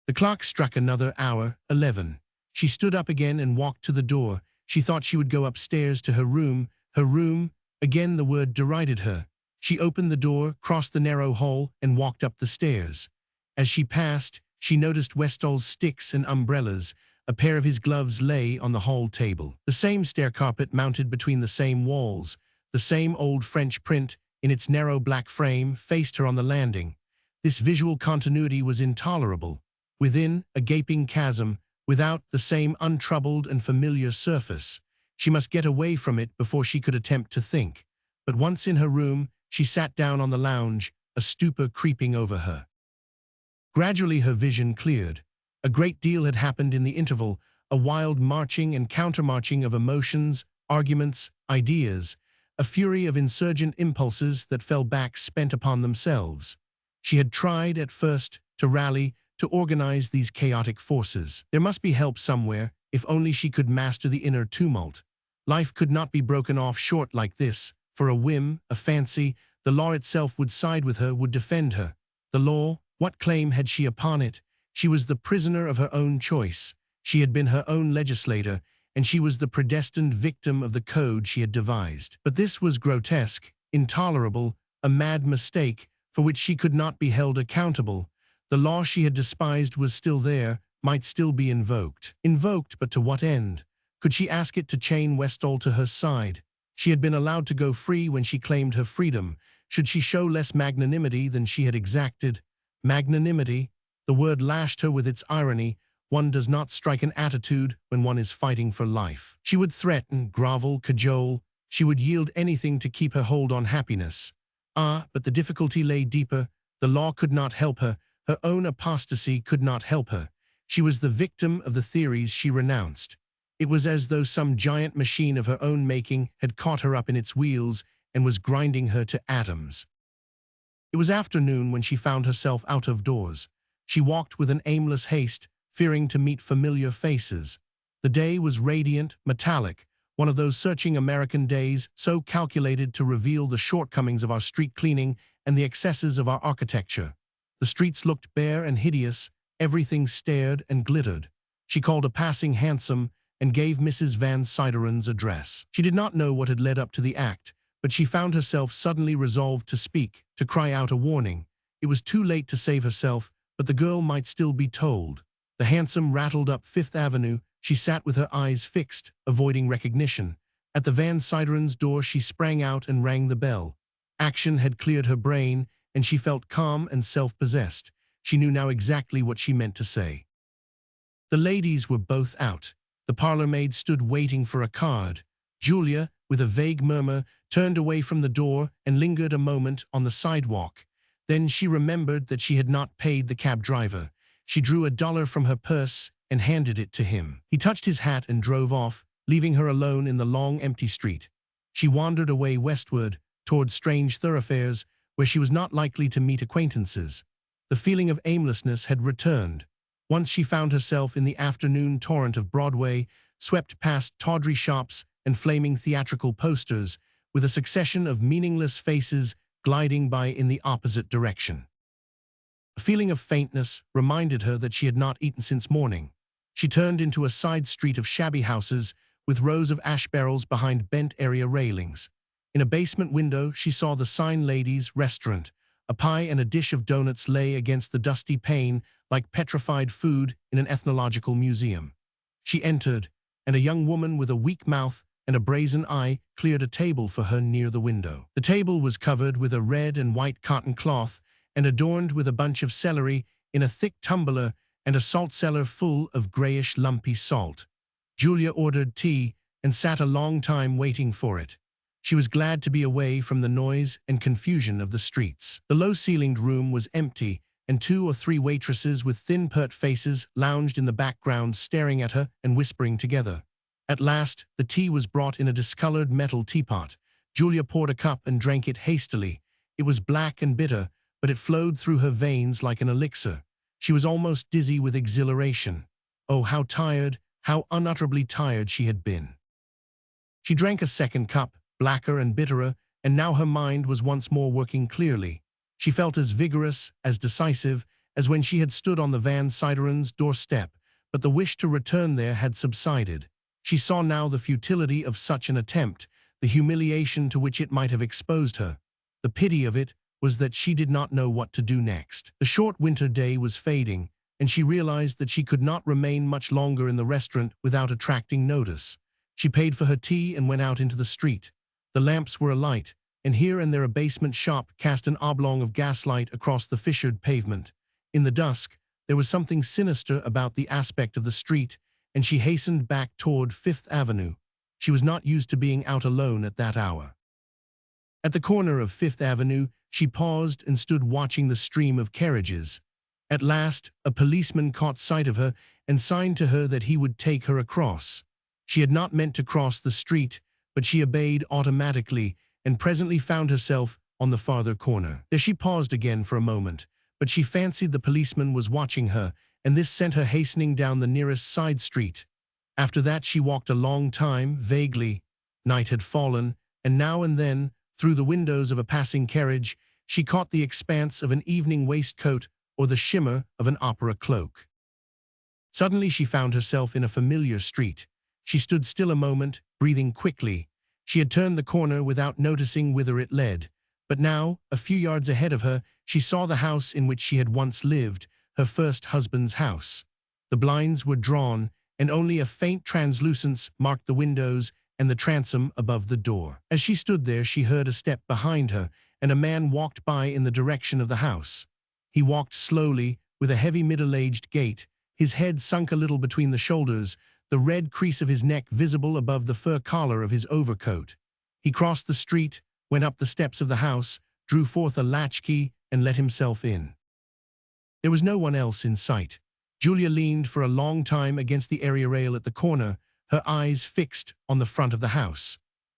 The clock struck another hour, 11. She stood up again and walked to the door. She thought she would go upstairs to her room. Her room. Again the word derided her. She opened the door, crossed the narrow hall, and walked up the stairs. As she passed, she noticed Westall's sticks and umbrellas. A pair of his gloves lay on the hall table. The same stair carpet mounted between the same walls. The same old French print, in its narrow black frame, faced her on the landing. This visual continuity was intolerable. Within, a gaping chasm. Without, the same untroubled and familiar surface. She must get away from it before she could attempt to think. But once in her room, she sat down on the lounge, a stupor creeping over her. Gradually her vision cleared. A great deal had happened in the interval, a wild marching and countermarching of emotions, arguments, ideas, a fury of insurgent impulses that fell back spent upon themselves. She had tried, at first, to rally, to organize these chaotic forces. There must be help somewhere, if only she could master the inner tumult. Life could not be broken off short like this, for a whim, a fancy. The law itself would side with her, would defend her. The law, what claim had she upon it? She was the prisoner of her own choice. She had been her own legislator, and she was the predestined victim of the code she had devised. But this was grotesque, intolerable, a mad mistake, for which she could not be held accountable. The law she had despised was still there, might still be invoked. Invoked, but to what end? Could she ask it to chain Westall to her side? She had been allowed to go free when she claimed her freedom. Should she show less magnanimity than she had exacted? Magnanimity? The word lashed her with its irony. One does not strike an attitude when one is fighting for life. She would threaten, grovel, cajole. She would yield anything to keep her hold on happiness. But the difficulty lay deeper. The law could not help her. Her own apostasy could not help her. She was the victim of the theories she renounced. It was as though some giant machine of her own making had caught her up in its wheels and was grinding her to atoms. It was afternoon when she found herself out of doors. She walked with an aimless haste, fearing to meet familiar faces. The day was radiant, metallic, one of those searching American days so calculated to reveal the shortcomings of our street cleaning and the excesses of our architecture. The streets looked bare and hideous, everything stared and glittered. She called a passing hansom and gave Mrs. Van Sideren's address. She did not know what had led up to the act, but she found herself suddenly resolved to speak, to cry out a warning. It was too late to save herself, but the girl might still be told. The hansom rattled up Fifth Avenue. She sat with her eyes fixed, avoiding recognition. At the Van Sideren's door she sprang out and rang the bell. Action had cleared her brain, and she felt calm and self-possessed. She knew now exactly what she meant to say. The ladies were both out. The parlour-maid stood waiting for a card. Julia, with a vague murmur, turned away from the door and lingered a moment on the sidewalk. Then she remembered that she had not paid the cab driver. She drew $1 from her purse and handed it to him. He touched his hat and drove off, leaving her alone in the long, empty street. She wandered away westward, toward strange thoroughfares where she was not likely to meet acquaintances. The feeling of aimlessness had returned. Once she found herself in the afternoon torrent of Broadway, swept past tawdry shops and flaming theatrical posters, with a succession of meaningless faces gliding by in the opposite direction. A feeling of faintness reminded her that she had not eaten since morning. She turned into a side street of shabby houses with rows of ash barrels behind bent area railings. In a basement window she saw the sign Ladies' Restaurant. A pie and a dish of donuts lay against the dusty pane like petrified food in an ethnological museum. She entered, and a young woman with a weak mouth and a brazen eye cleared a table for her near the window. The table was covered with a red and white cotton cloth and adorned with a bunch of celery in a thick tumbler and a salt cellar full of grayish lumpy salt. Julia ordered tea and sat a long time waiting for it. She was glad to be away from the noise and confusion of the streets. The low-ceilinged room was empty, and 2 or 3 waitresses with thin, pert faces lounged in the background, staring at her and whispering together. At last, the tea was brought in a discolored metal teapot. Julia poured a cup and drank it hastily. It was black and bitter, but it flowed through her veins like an elixir. She was almost dizzy with exhilaration. Oh, how tired, how unutterably tired she had been. She drank a second cup, blacker and bitterer, and now her mind was once more working clearly. She felt as vigorous, as decisive, as when she had stood on the Van Sideren's doorstep, but the wish to return there had subsided. She saw now the futility of such an attempt, the humiliation to which it might have exposed her. The pity of it was that she did not know what to do next. The short winter day was fading, and she realized that she could not remain much longer in the restaurant without attracting notice. She paid for her tea and went out into the street. The lamps were alight, and here and there a basement shop cast an oblong of gaslight across the fissured pavement. In the dusk, there was something sinister about the aspect of the street, and she hastened back toward Fifth Avenue. She was not used to being out alone at that hour. At the corner of Fifth Avenue, she paused and stood watching the stream of carriages. At last, a policeman caught sight of her and signed to her that he would take her across. She had not meant to cross the street, but she obeyed automatically and presently found herself on the farther corner. There she paused again for a moment, but she fancied the policeman was watching her, and this sent her hastening down the nearest side street. After that she walked a long time, vaguely. Night had fallen, and now and then, through the windows of a passing carriage, she caught the expanse of an evening waistcoat or the shimmer of an opera cloak. Suddenly she found herself in a familiar street. She stood still a moment, breathing quickly. She had turned the corner without noticing whither it led. But now, a few yards ahead of her, she saw the house in which she had once lived, her first husband's house. The blinds were drawn, and only a faint translucence marked the windows and the transom above the door. As she stood there, she heard a step behind her, and a man walked by in the direction of the house. He walked slowly, with a heavy middle-aged gait, his head sunk a little between the shoulders, the red crease of his neck visible above the fur collar of his overcoat. He crossed the street, went up the steps of the house, drew forth a latchkey, and let himself in. There was no one else in sight. Julia leaned for a long time against the area rail at the corner, her eyes fixed on the front of the house.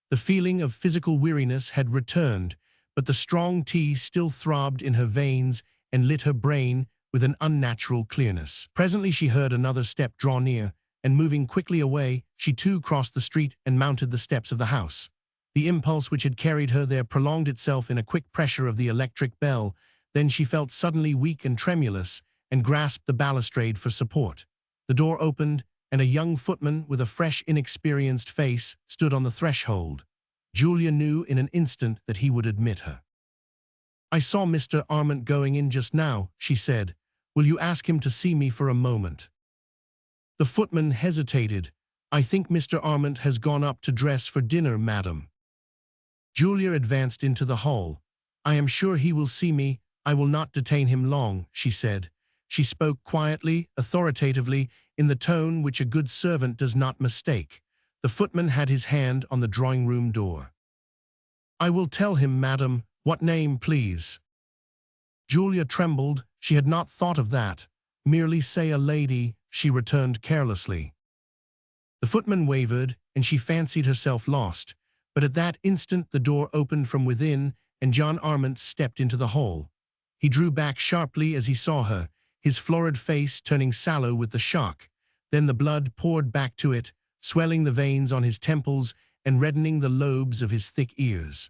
The feeling of physical weariness had returned, but the strong tea still throbbed in her veins and lit her brain with an unnatural clearness. Presently she heard another step draw near, and moving quickly away, she too crossed the street and mounted the steps of the house. The impulse which had carried her there prolonged itself in a quick pressure of the electric bell. Then she felt suddenly weak and tremulous, and grasped the balustrade for support. The door opened, and a young footman with a fresh, inexperienced face stood on the threshold. Julia knew in an instant that he would admit her. "I saw Mr. Armand going in just now," she said. "Will you ask him to see me for a moment?" The footman hesitated. "I think Mr. Armand has gone up to dress for dinner, madam." Julia advanced into the hall. "I am sure he will see me. I will not detain him long," she said. She spoke quietly, authoritatively, in the tone which a good servant does not mistake. The footman had his hand on the drawing-room door. "I will tell him, madam. What name, please?" Julia trembled. She had not thought of that. "Merely say a lady," she returned carelessly. The footman wavered, and she fancied herself lost. But at that instant the door opened from within, and John Armand stepped into the hall. He drew back sharply as he saw her, his florid face turning sallow with the shock. Then the blood poured back to it, swelling the veins on his temples and reddening the lobes of his thick ears.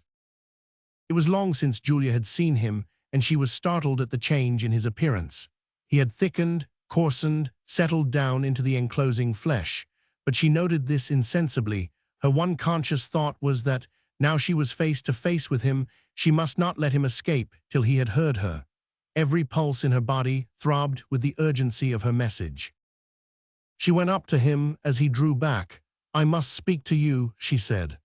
It was long since Julia had seen him, and she was startled at the change in his appearance. He had thickened, coarsened, settled down into the enclosing flesh. But she noted this insensibly. Her one conscious thought was that, now she was face to face with him, she must not let him escape till he had heard her. Every pulse in her body throbbed with the urgency of her message. She went up to him as he drew back. "I must speak to you," she said.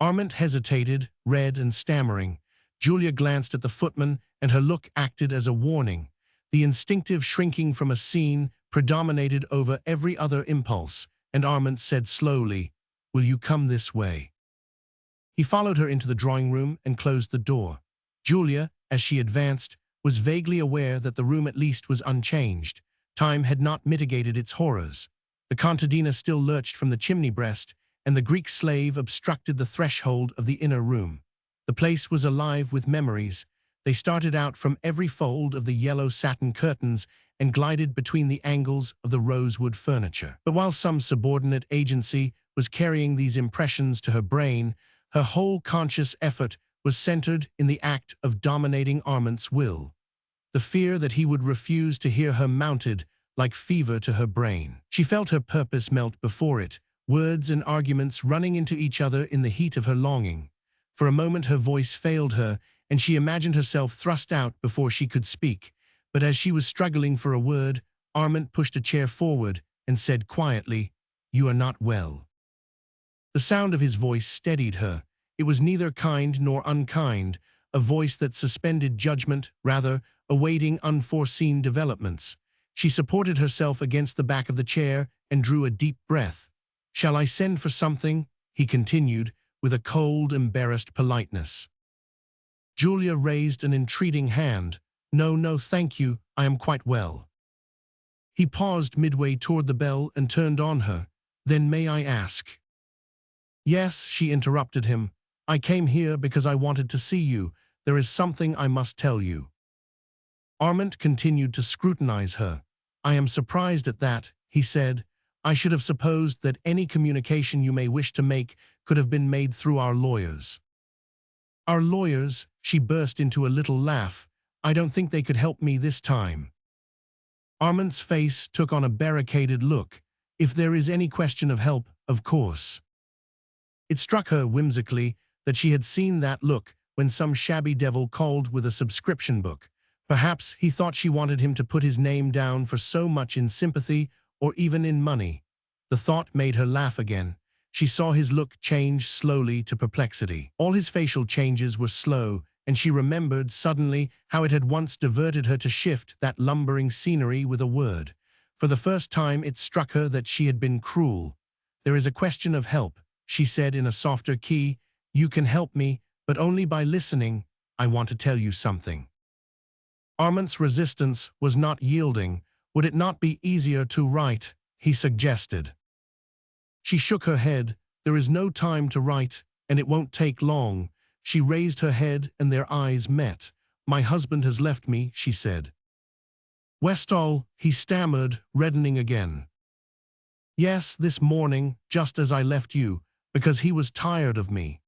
Armand hesitated, red and stammering. Julia glanced at the footman, and her look acted as a warning. The instinctive shrinking from a scene predominated over every other impulse, and Armand said slowly, "Will you come this way?" He followed her into the drawing-room and closed the door. Julia, as she advanced, was vaguely aware that the room at least was unchanged. Time had not mitigated its horrors. The contadina still lurched from the chimney-breast, and the Greek slave obstructed the threshold of the inner room. The place was alive with memories. They started out from every fold of the yellow satin curtains and glided between the angles of the rosewood furniture. But while some subordinate agency was carrying these impressions to her brain, her whole conscious effort was centered in the act of dominating Armand's will. The fear that he would refuse to hear her mounted like fever to her brain. She felt her purpose melt before it, words and arguments running into each other in the heat of her longing. For a moment her voice failed her, and she imagined herself thrust out before she could speak. But as she was struggling for a word, Armand pushed a chair forward and said quietly, "You are not well." The sound of his voice steadied her. It was neither kind nor unkind, a voice that suspended judgment, rather, awaiting unforeseen developments. She supported herself against the back of the chair and drew a deep breath. "Shall I send for something?" he continued, with a cold, embarrassed politeness. Julia raised an entreating hand. "No, no, thank you, I am quite well." He paused midway toward the bell and turned on her. "Then may I ask?" "Yes," she interrupted him. "I came here because I wanted to see you. There is something I must tell you." Armand continued to scrutinize her. "I am surprised at that," he said. "I should have supposed that any communication you may wish to make could have been made through our lawyers." "Our lawyers?" She burst into a little laugh. "I don't think they could help me this time." Armand's face took on a barricaded look. "If there is any question of help, of course." It struck her whimsically that she had seen that look when some shabby devil called with a subscription book. Perhaps he thought she wanted him to put his name down for so much in sympathy or even in money. The thought made her laugh again. She saw his look change slowly to perplexity. All his facial changes were slow, and she remembered suddenly how it had once diverted her to shift that lumbering scenery with a word. For the first time it struck her that she had been cruel. "There is a question of help," she said in a softer key. "You can help me, but only by listening. I want to tell you something." Armand's resistance was not yielding. "Would it not be easier to write?" he suggested. She shook her head. "There is no time to write, and it won't take long." She raised her head and their eyes met. "My husband has left me," she said. "Westall," he stammered, reddening again. Yes, this morning, just as I left you, because he was tired of me.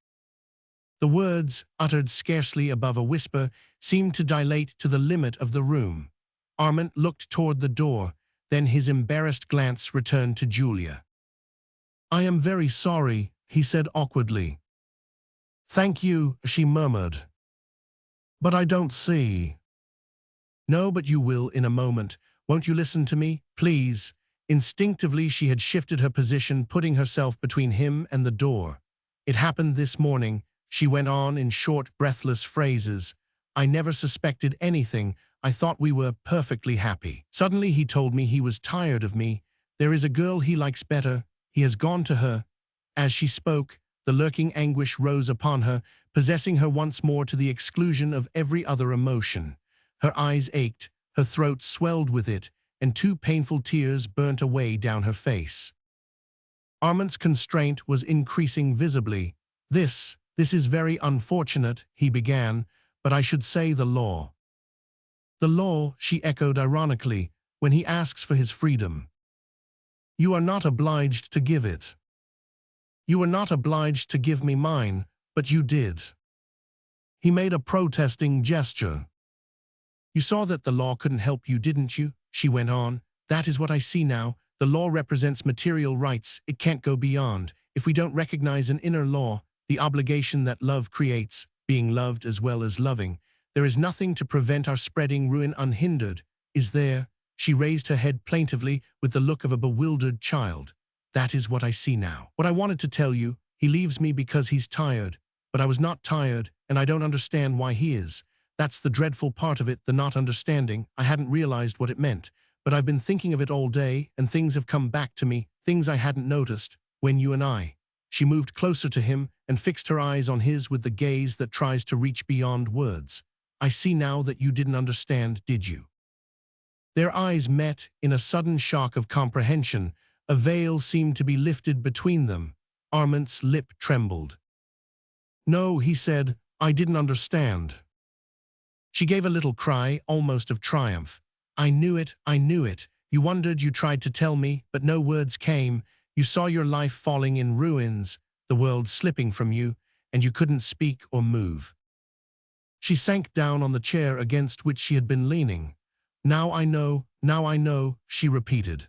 The words, uttered scarcely above a whisper, seemed to dilate to the limit of the room. Armand looked toward the door, then his embarrassed glance returned to Julia. "I am very sorry," he said awkwardly. "Thank you," she murmured. "But I don't see." "No, but you will in a moment. Won't you listen to me, please?" Instinctively, she had shifted her position, putting herself between him and the door. "It happened this morning," she went on in short, breathless phrases. "I never suspected anything. I thought we were perfectly happy. Suddenly he told me he was tired of me. There is a girl he likes better. He has gone to her." As she spoke, the lurking anguish rose upon her, possessing her once more to the exclusion of every other emotion. Her eyes ached, her throat swelled with it, and two painful tears burnt away down her face. Armand's constraint was increasing visibly. This is very unfortunate," he began, "but I should say the law." "The law," she echoed ironically, "when he asks for his freedom. You are not obliged to give it. You were not obliged to give me mine, but you did." He made a protesting gesture. "You saw that the law couldn't help you, didn't you?" she went on. "That is what I see now. The law represents material rights. It can't go beyond. If we don't recognize an inner law, the obligation that love creates, being loved as well as loving, there is nothing to prevent our spreading ruin unhindered, is there?" She raised her head plaintively with the look of a bewildered child. "That is what I see now. What I wanted to tell you, he leaves me because he's tired. But I was not tired, and I don't understand why he is. That's the dreadful part of it, the not understanding. I hadn't realized what it meant. But I've been thinking of it all day, and things have come back to me, things I hadn't noticed, when you and I." She moved closer to him and fixed her eyes on his with the gaze that tries to reach beyond words. "I see now that you didn't understand, did you?" Their eyes met in a sudden shock of comprehension. A veil seemed to be lifted between them. Armand's lip trembled. "No," he said, "I didn't understand." She gave a little cry, almost of triumph. I knew it. You wondered, you tried to tell me, but no words came. You saw your life falling in ruins, the world slipping from you, and you couldn't speak or move." She sank down on the chair against which she had been leaning. Now I know," she repeated.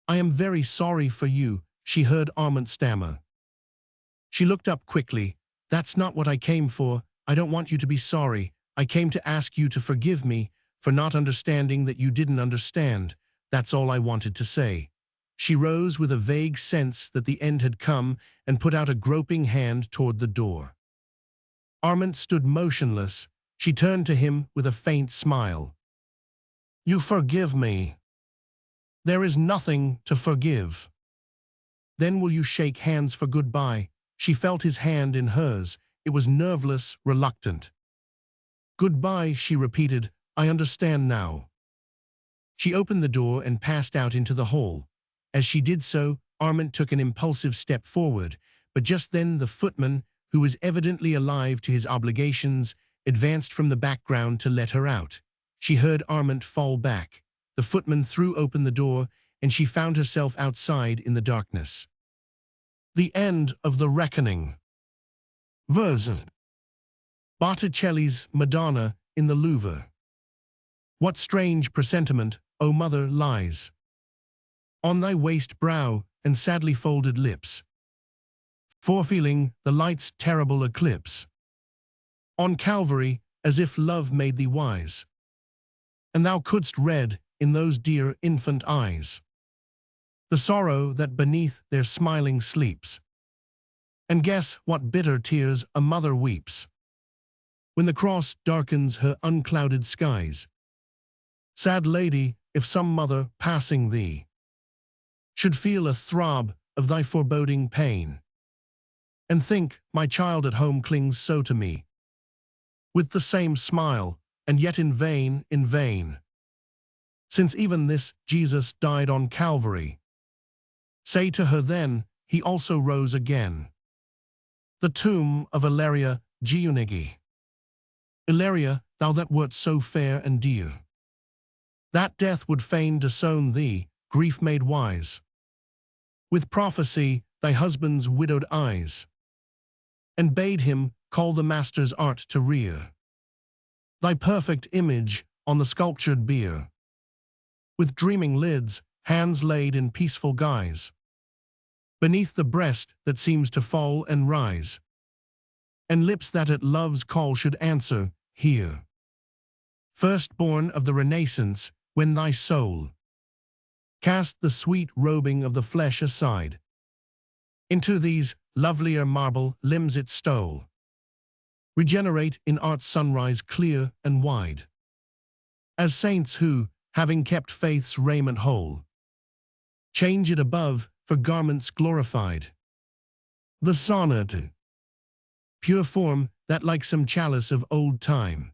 "I am very sorry for you," she heard Armand stammer. She looked up quickly. "That's not what I came for. I don't want you to be sorry. I came to ask you to forgive me for not understanding that you didn't understand. That's all I wanted to say." She rose with a vague sense that the end had come and put out a groping hand toward the door. Armand stood motionless. She turned to him with a faint smile. "You forgive me." "There is nothing to forgive." "Then will you shake hands for goodbye?" She felt his hand in hers. It was nerveless, reluctant. "Goodbye," she repeated. "I understand now." She opened the door and passed out into the hall. As she did so, Armand took an impulsive step forward, but just then the footman, who was evidently alive to his obligations, advanced from the background to let her out. She heard Armand fall back. The footman threw open the door, and she found herself outside in the darkness. The end of the reckoning. Verse. Botticelli's Madonna in the Louvre. What strange presentiment, O mother, lies on thy waste brow and sadly folded lips, forefeeling the light's terrible eclipse on Calvary, as if love made thee wise, and thou couldst read in those dear infant eyes the sorrow that beneath their smiling sleeps, and guess what bitter tears a mother weeps when the cross darkens her unclouded skies. Sad lady, if some mother passing thee should feel a throb of thy foreboding pain, and think my child at home clings so to me, with the same smile, and yet in vain, since even this Jesus died on Calvary. Say to her then, he also rose again. The tomb of Ilaria Giunigi. Ilaria, thou that wert so fair and dear, that death would fain disown thee, grief made wise. with prophecy thy husband's widowed eyes, and bade him call the master's art to rear thy perfect image on the sculptured bier, with dreaming lids, hands laid in peaceful guise, beneath the breast that seems to fall and rise, and lips that at love's call should answer, hear. Firstborn of the Renaissance, when thy soul cast the sweet robing of the flesh aside, into these lovelier marble limbs it stole, regenerate in art's sunrise clear and wide, as saints who, having kept faith's raiment whole, change it above for garments glorified. The sonnet, pure form that like some chalice of old time,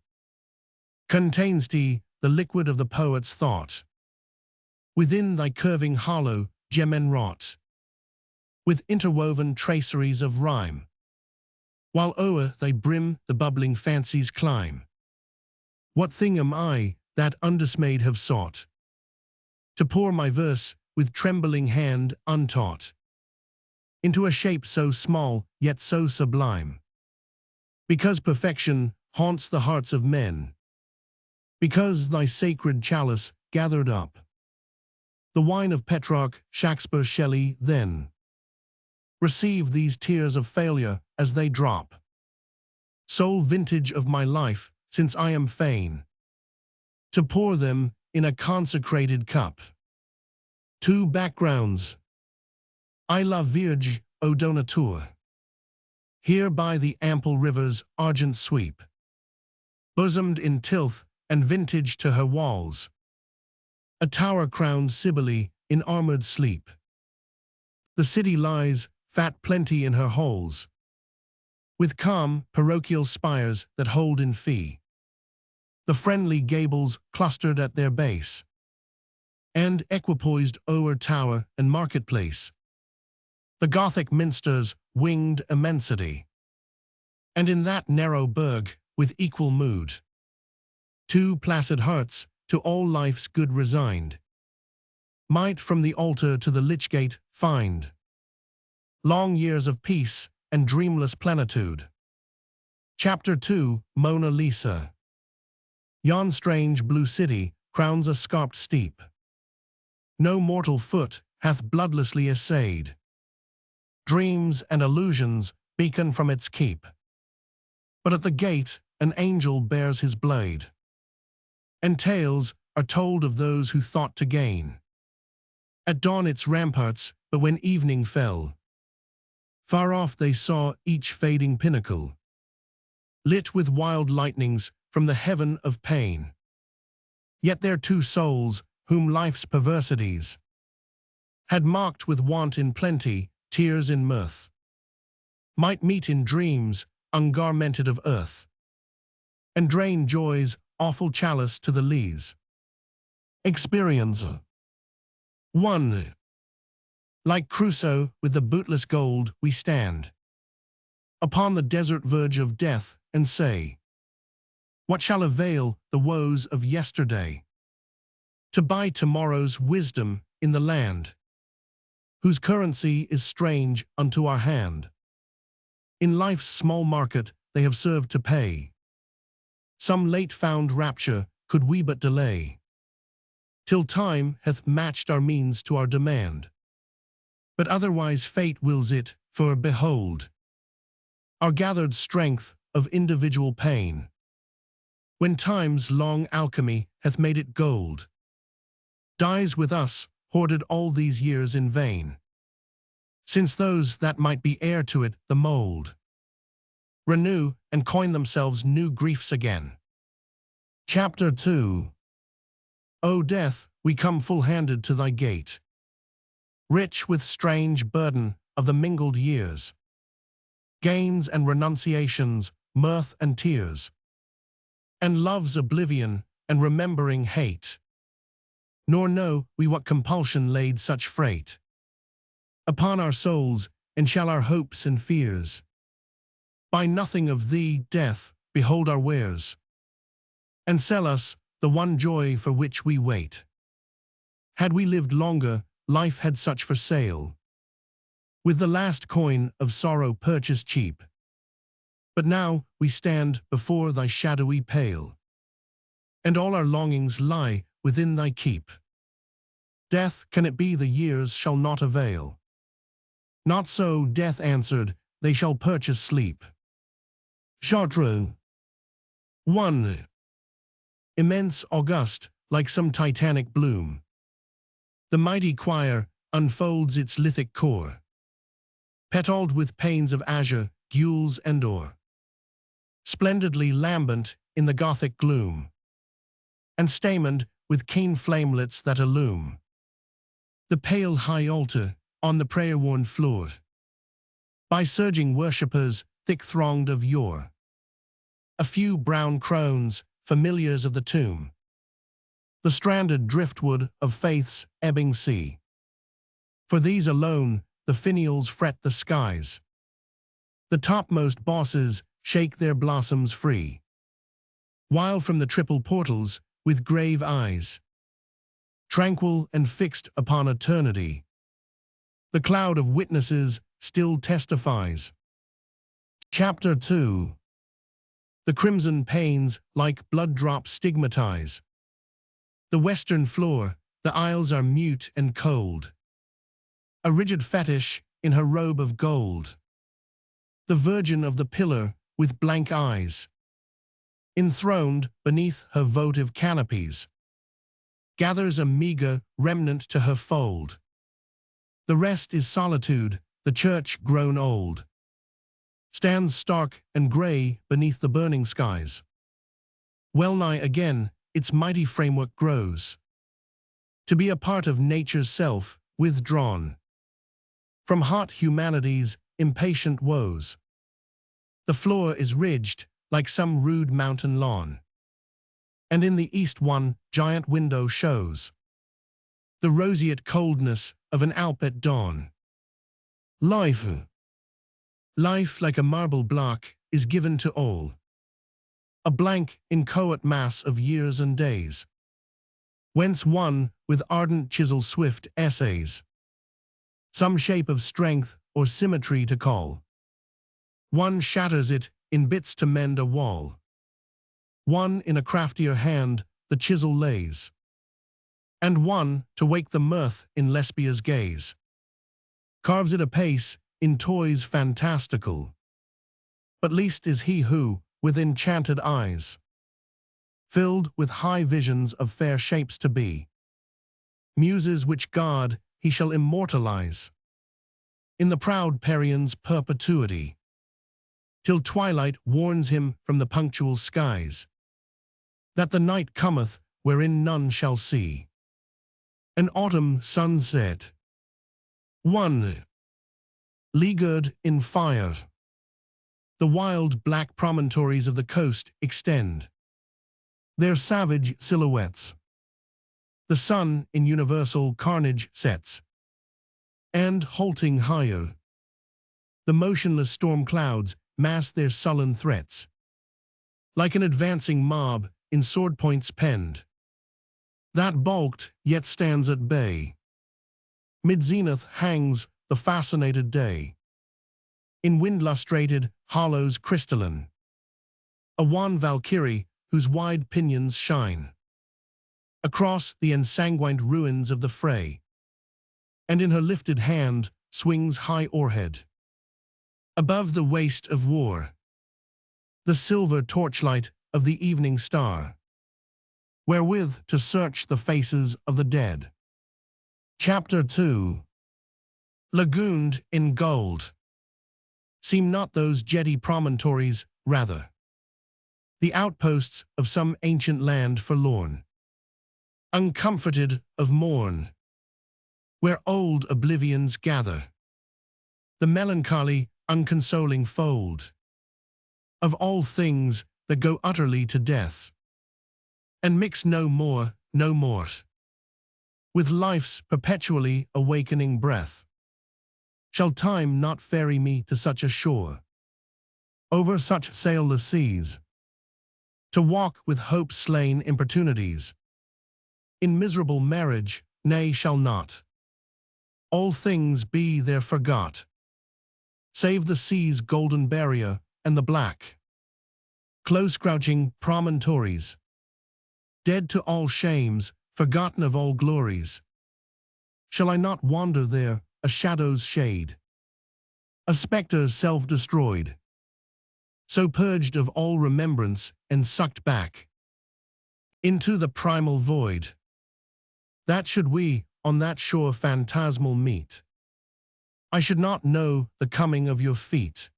contains thee, the liquid of the poet's thought, within thy curving hollow, gem enwrought, with interwoven traceries of rhyme, while o'er thy brim the bubbling fancies climb. What thing am I that undismayed have sought to pour my verse with trembling hand untaught into a shape so small yet so sublime? Because perfection haunts the hearts of men, because thy sacred chalice gathered up the wine of Petrarch, Shakespeare, Shelley, then receive these tears of failure as they drop, sole vintage of my life, since I am fain to pour them in a consecrated cup. Two backgrounds. I la Vierge, O donateur, here by the ample river's argent sweep, bosomed in tilth and vintage to her walls, a tower-crowned Cybele in armored sleep. The city lies, fat plenty in her halls, with calm parochial spires that hold in fee the friendly gables clustered at their base, and equipoised o'er tower and marketplace, the Gothic minster's winged immensity. And in that narrow burg, with equal mood, two placid hearts, to all life's good resigned, might from the altar to the lich gate find long years of peace and dreamless plenitude. Chapter 2, Mona Lisa. Yon strange blue city crowns a scarped steep no mortal foot hath bloodlessly essayed. Dreams and illusions beacon from its keep, but at the gate an angel bears his blade, and tales are told of those who thought to gain at dawn its ramparts, but when evening fell, far off they saw each fading pinnacle, lit with wild lightnings from the heaven of pain. Yet their two souls, whom life's perversities had marked with want in plenty, tears in mirth, might meet in dreams ungarmented of earth, and drain joy's awful chalice to the lees. Experience. 1. Like Crusoe with the bootless gold we stand upon the desert verge of death and say, what shall avail the woes of yesterday to buy tomorrow's wisdom in the land whose currency is strange unto our hand? In life's small market they have served to pay some late-found rapture, could we but delay, till time hath matched our means to our demand. But otherwise fate wills it, for behold, our gathered strength of individual pain, when time's long alchemy hath made it gold, dies with us, hoarded all these years in vain, since those that might be heir to it, the mold, renew and coin themselves new griefs again. Chapter 2. O death, we come full-handed to thy gate, rich with strange burden of the mingled years, gains and renunciations, mirth and tears, and love's oblivion and remembering hate. Nor know we what compulsion laid such freight upon our souls, and shall our hopes and fears buy nothing of thee, death, behold our wares, and sell us the one joy for which we wait. Had we lived longer, life had such for sale, with the last coin of sorrow purchased cheap. But now we stand before thy shadowy pale, and all our longings lie within thy keep. Death, can it be the years shall not avail? Not so, death answered, they shall purchase sleep. Chartres. 1. Immense, august, like some titanic bloom, the mighty choir unfolds its lithic core, petaled with panes of azure, gules and ore, splendidly lambent in the Gothic gloom, and stamened with keen flamelets that illume the pale high altar on the prayer-worn floor, by surging worshippers thick-thronged of yore. A few brown crones, familiars of the tomb, the stranded driftwood of faith's ebbing sea. For these alone the finials fret the skies. The topmost bosses shake their blossoms free, while from the triple portals, with grave eyes, tranquil and fixed upon eternity, the cloud of witnesses still testifies. Chapter 2. The crimson panes like blood drops stigmatize the western floor, the aisles are mute and cold, a rigid fetish in her robe of gold. The Virgin of the pillar, with blank eyes, enthroned beneath her votive canopies, gathers a meager remnant to her fold. The rest is solitude, the church grown old, stands stark and grey beneath the burning skies. Well-nigh again its mighty framework grows, to be a part of nature's self, withdrawn from hot humanity's impatient woes. The floor is ridged like some rude mountain lawn, and in the east one giant window shows the roseate coldness of an Alp at dawn. Life, like a marble block, is given to all, a blank inchoate mass of years and days, whence one with ardent chisel swift essays some shape of strength or symmetry to call. One shatters it in bits to mend a wall, one in a craftier hand the chisel lays, and one, to wake the mirth in Lesbia's gaze, carves it apace in toys fantastical. But least is he who, with enchanted eyes, filled with high visions of fair shapes to be, muses which God he shall immortalize in the proud Perion's perpetuity, till twilight warns him from the punctual skies, that the night cometh wherein none shall see an autumn sunset. 1. Leaguered in fire, the wild black promontories of the coast extend their savage silhouettes. The sun in universal carnage sets, and halting higher, the motionless storm clouds mass their sullen threats, like an advancing mob in sword points penned, that balked yet stands at bay. Mid-zenith hangs the fascinated day, in wind-lustrated hollows crystalline, a wan Valkyrie whose wide pinions shine across the ensanguined ruins of the fray, and in her lifted hand swings high o'erhead, above the waste of war, the silver torchlight of the evening star, wherewith to search the faces of the dead. Chapter 2. Lagooned in gold, seem not those jetty promontories, rather the outposts of some ancient land forlorn, uncomforted of morn, where old oblivions gather, the melancholy, unconsoling fold of all things that go utterly to death, and mix no more with life's perpetually awakening breath. Shall time not ferry me to such a shore, over such sailless seas, to walk with hope's slain importunities? In miserable marriage, nay, shall not all things be there forgot, save the sea's golden barrier and the black, close-crouching promontories, dead to all shames, forgotten of all glories. Shall I not wander there, a shadow's shade, a spectre self-destroyed, so purged of all remembrance and sucked back into the primal void, that should we on that shore phantasmal meet, I should not know the coming of your feet.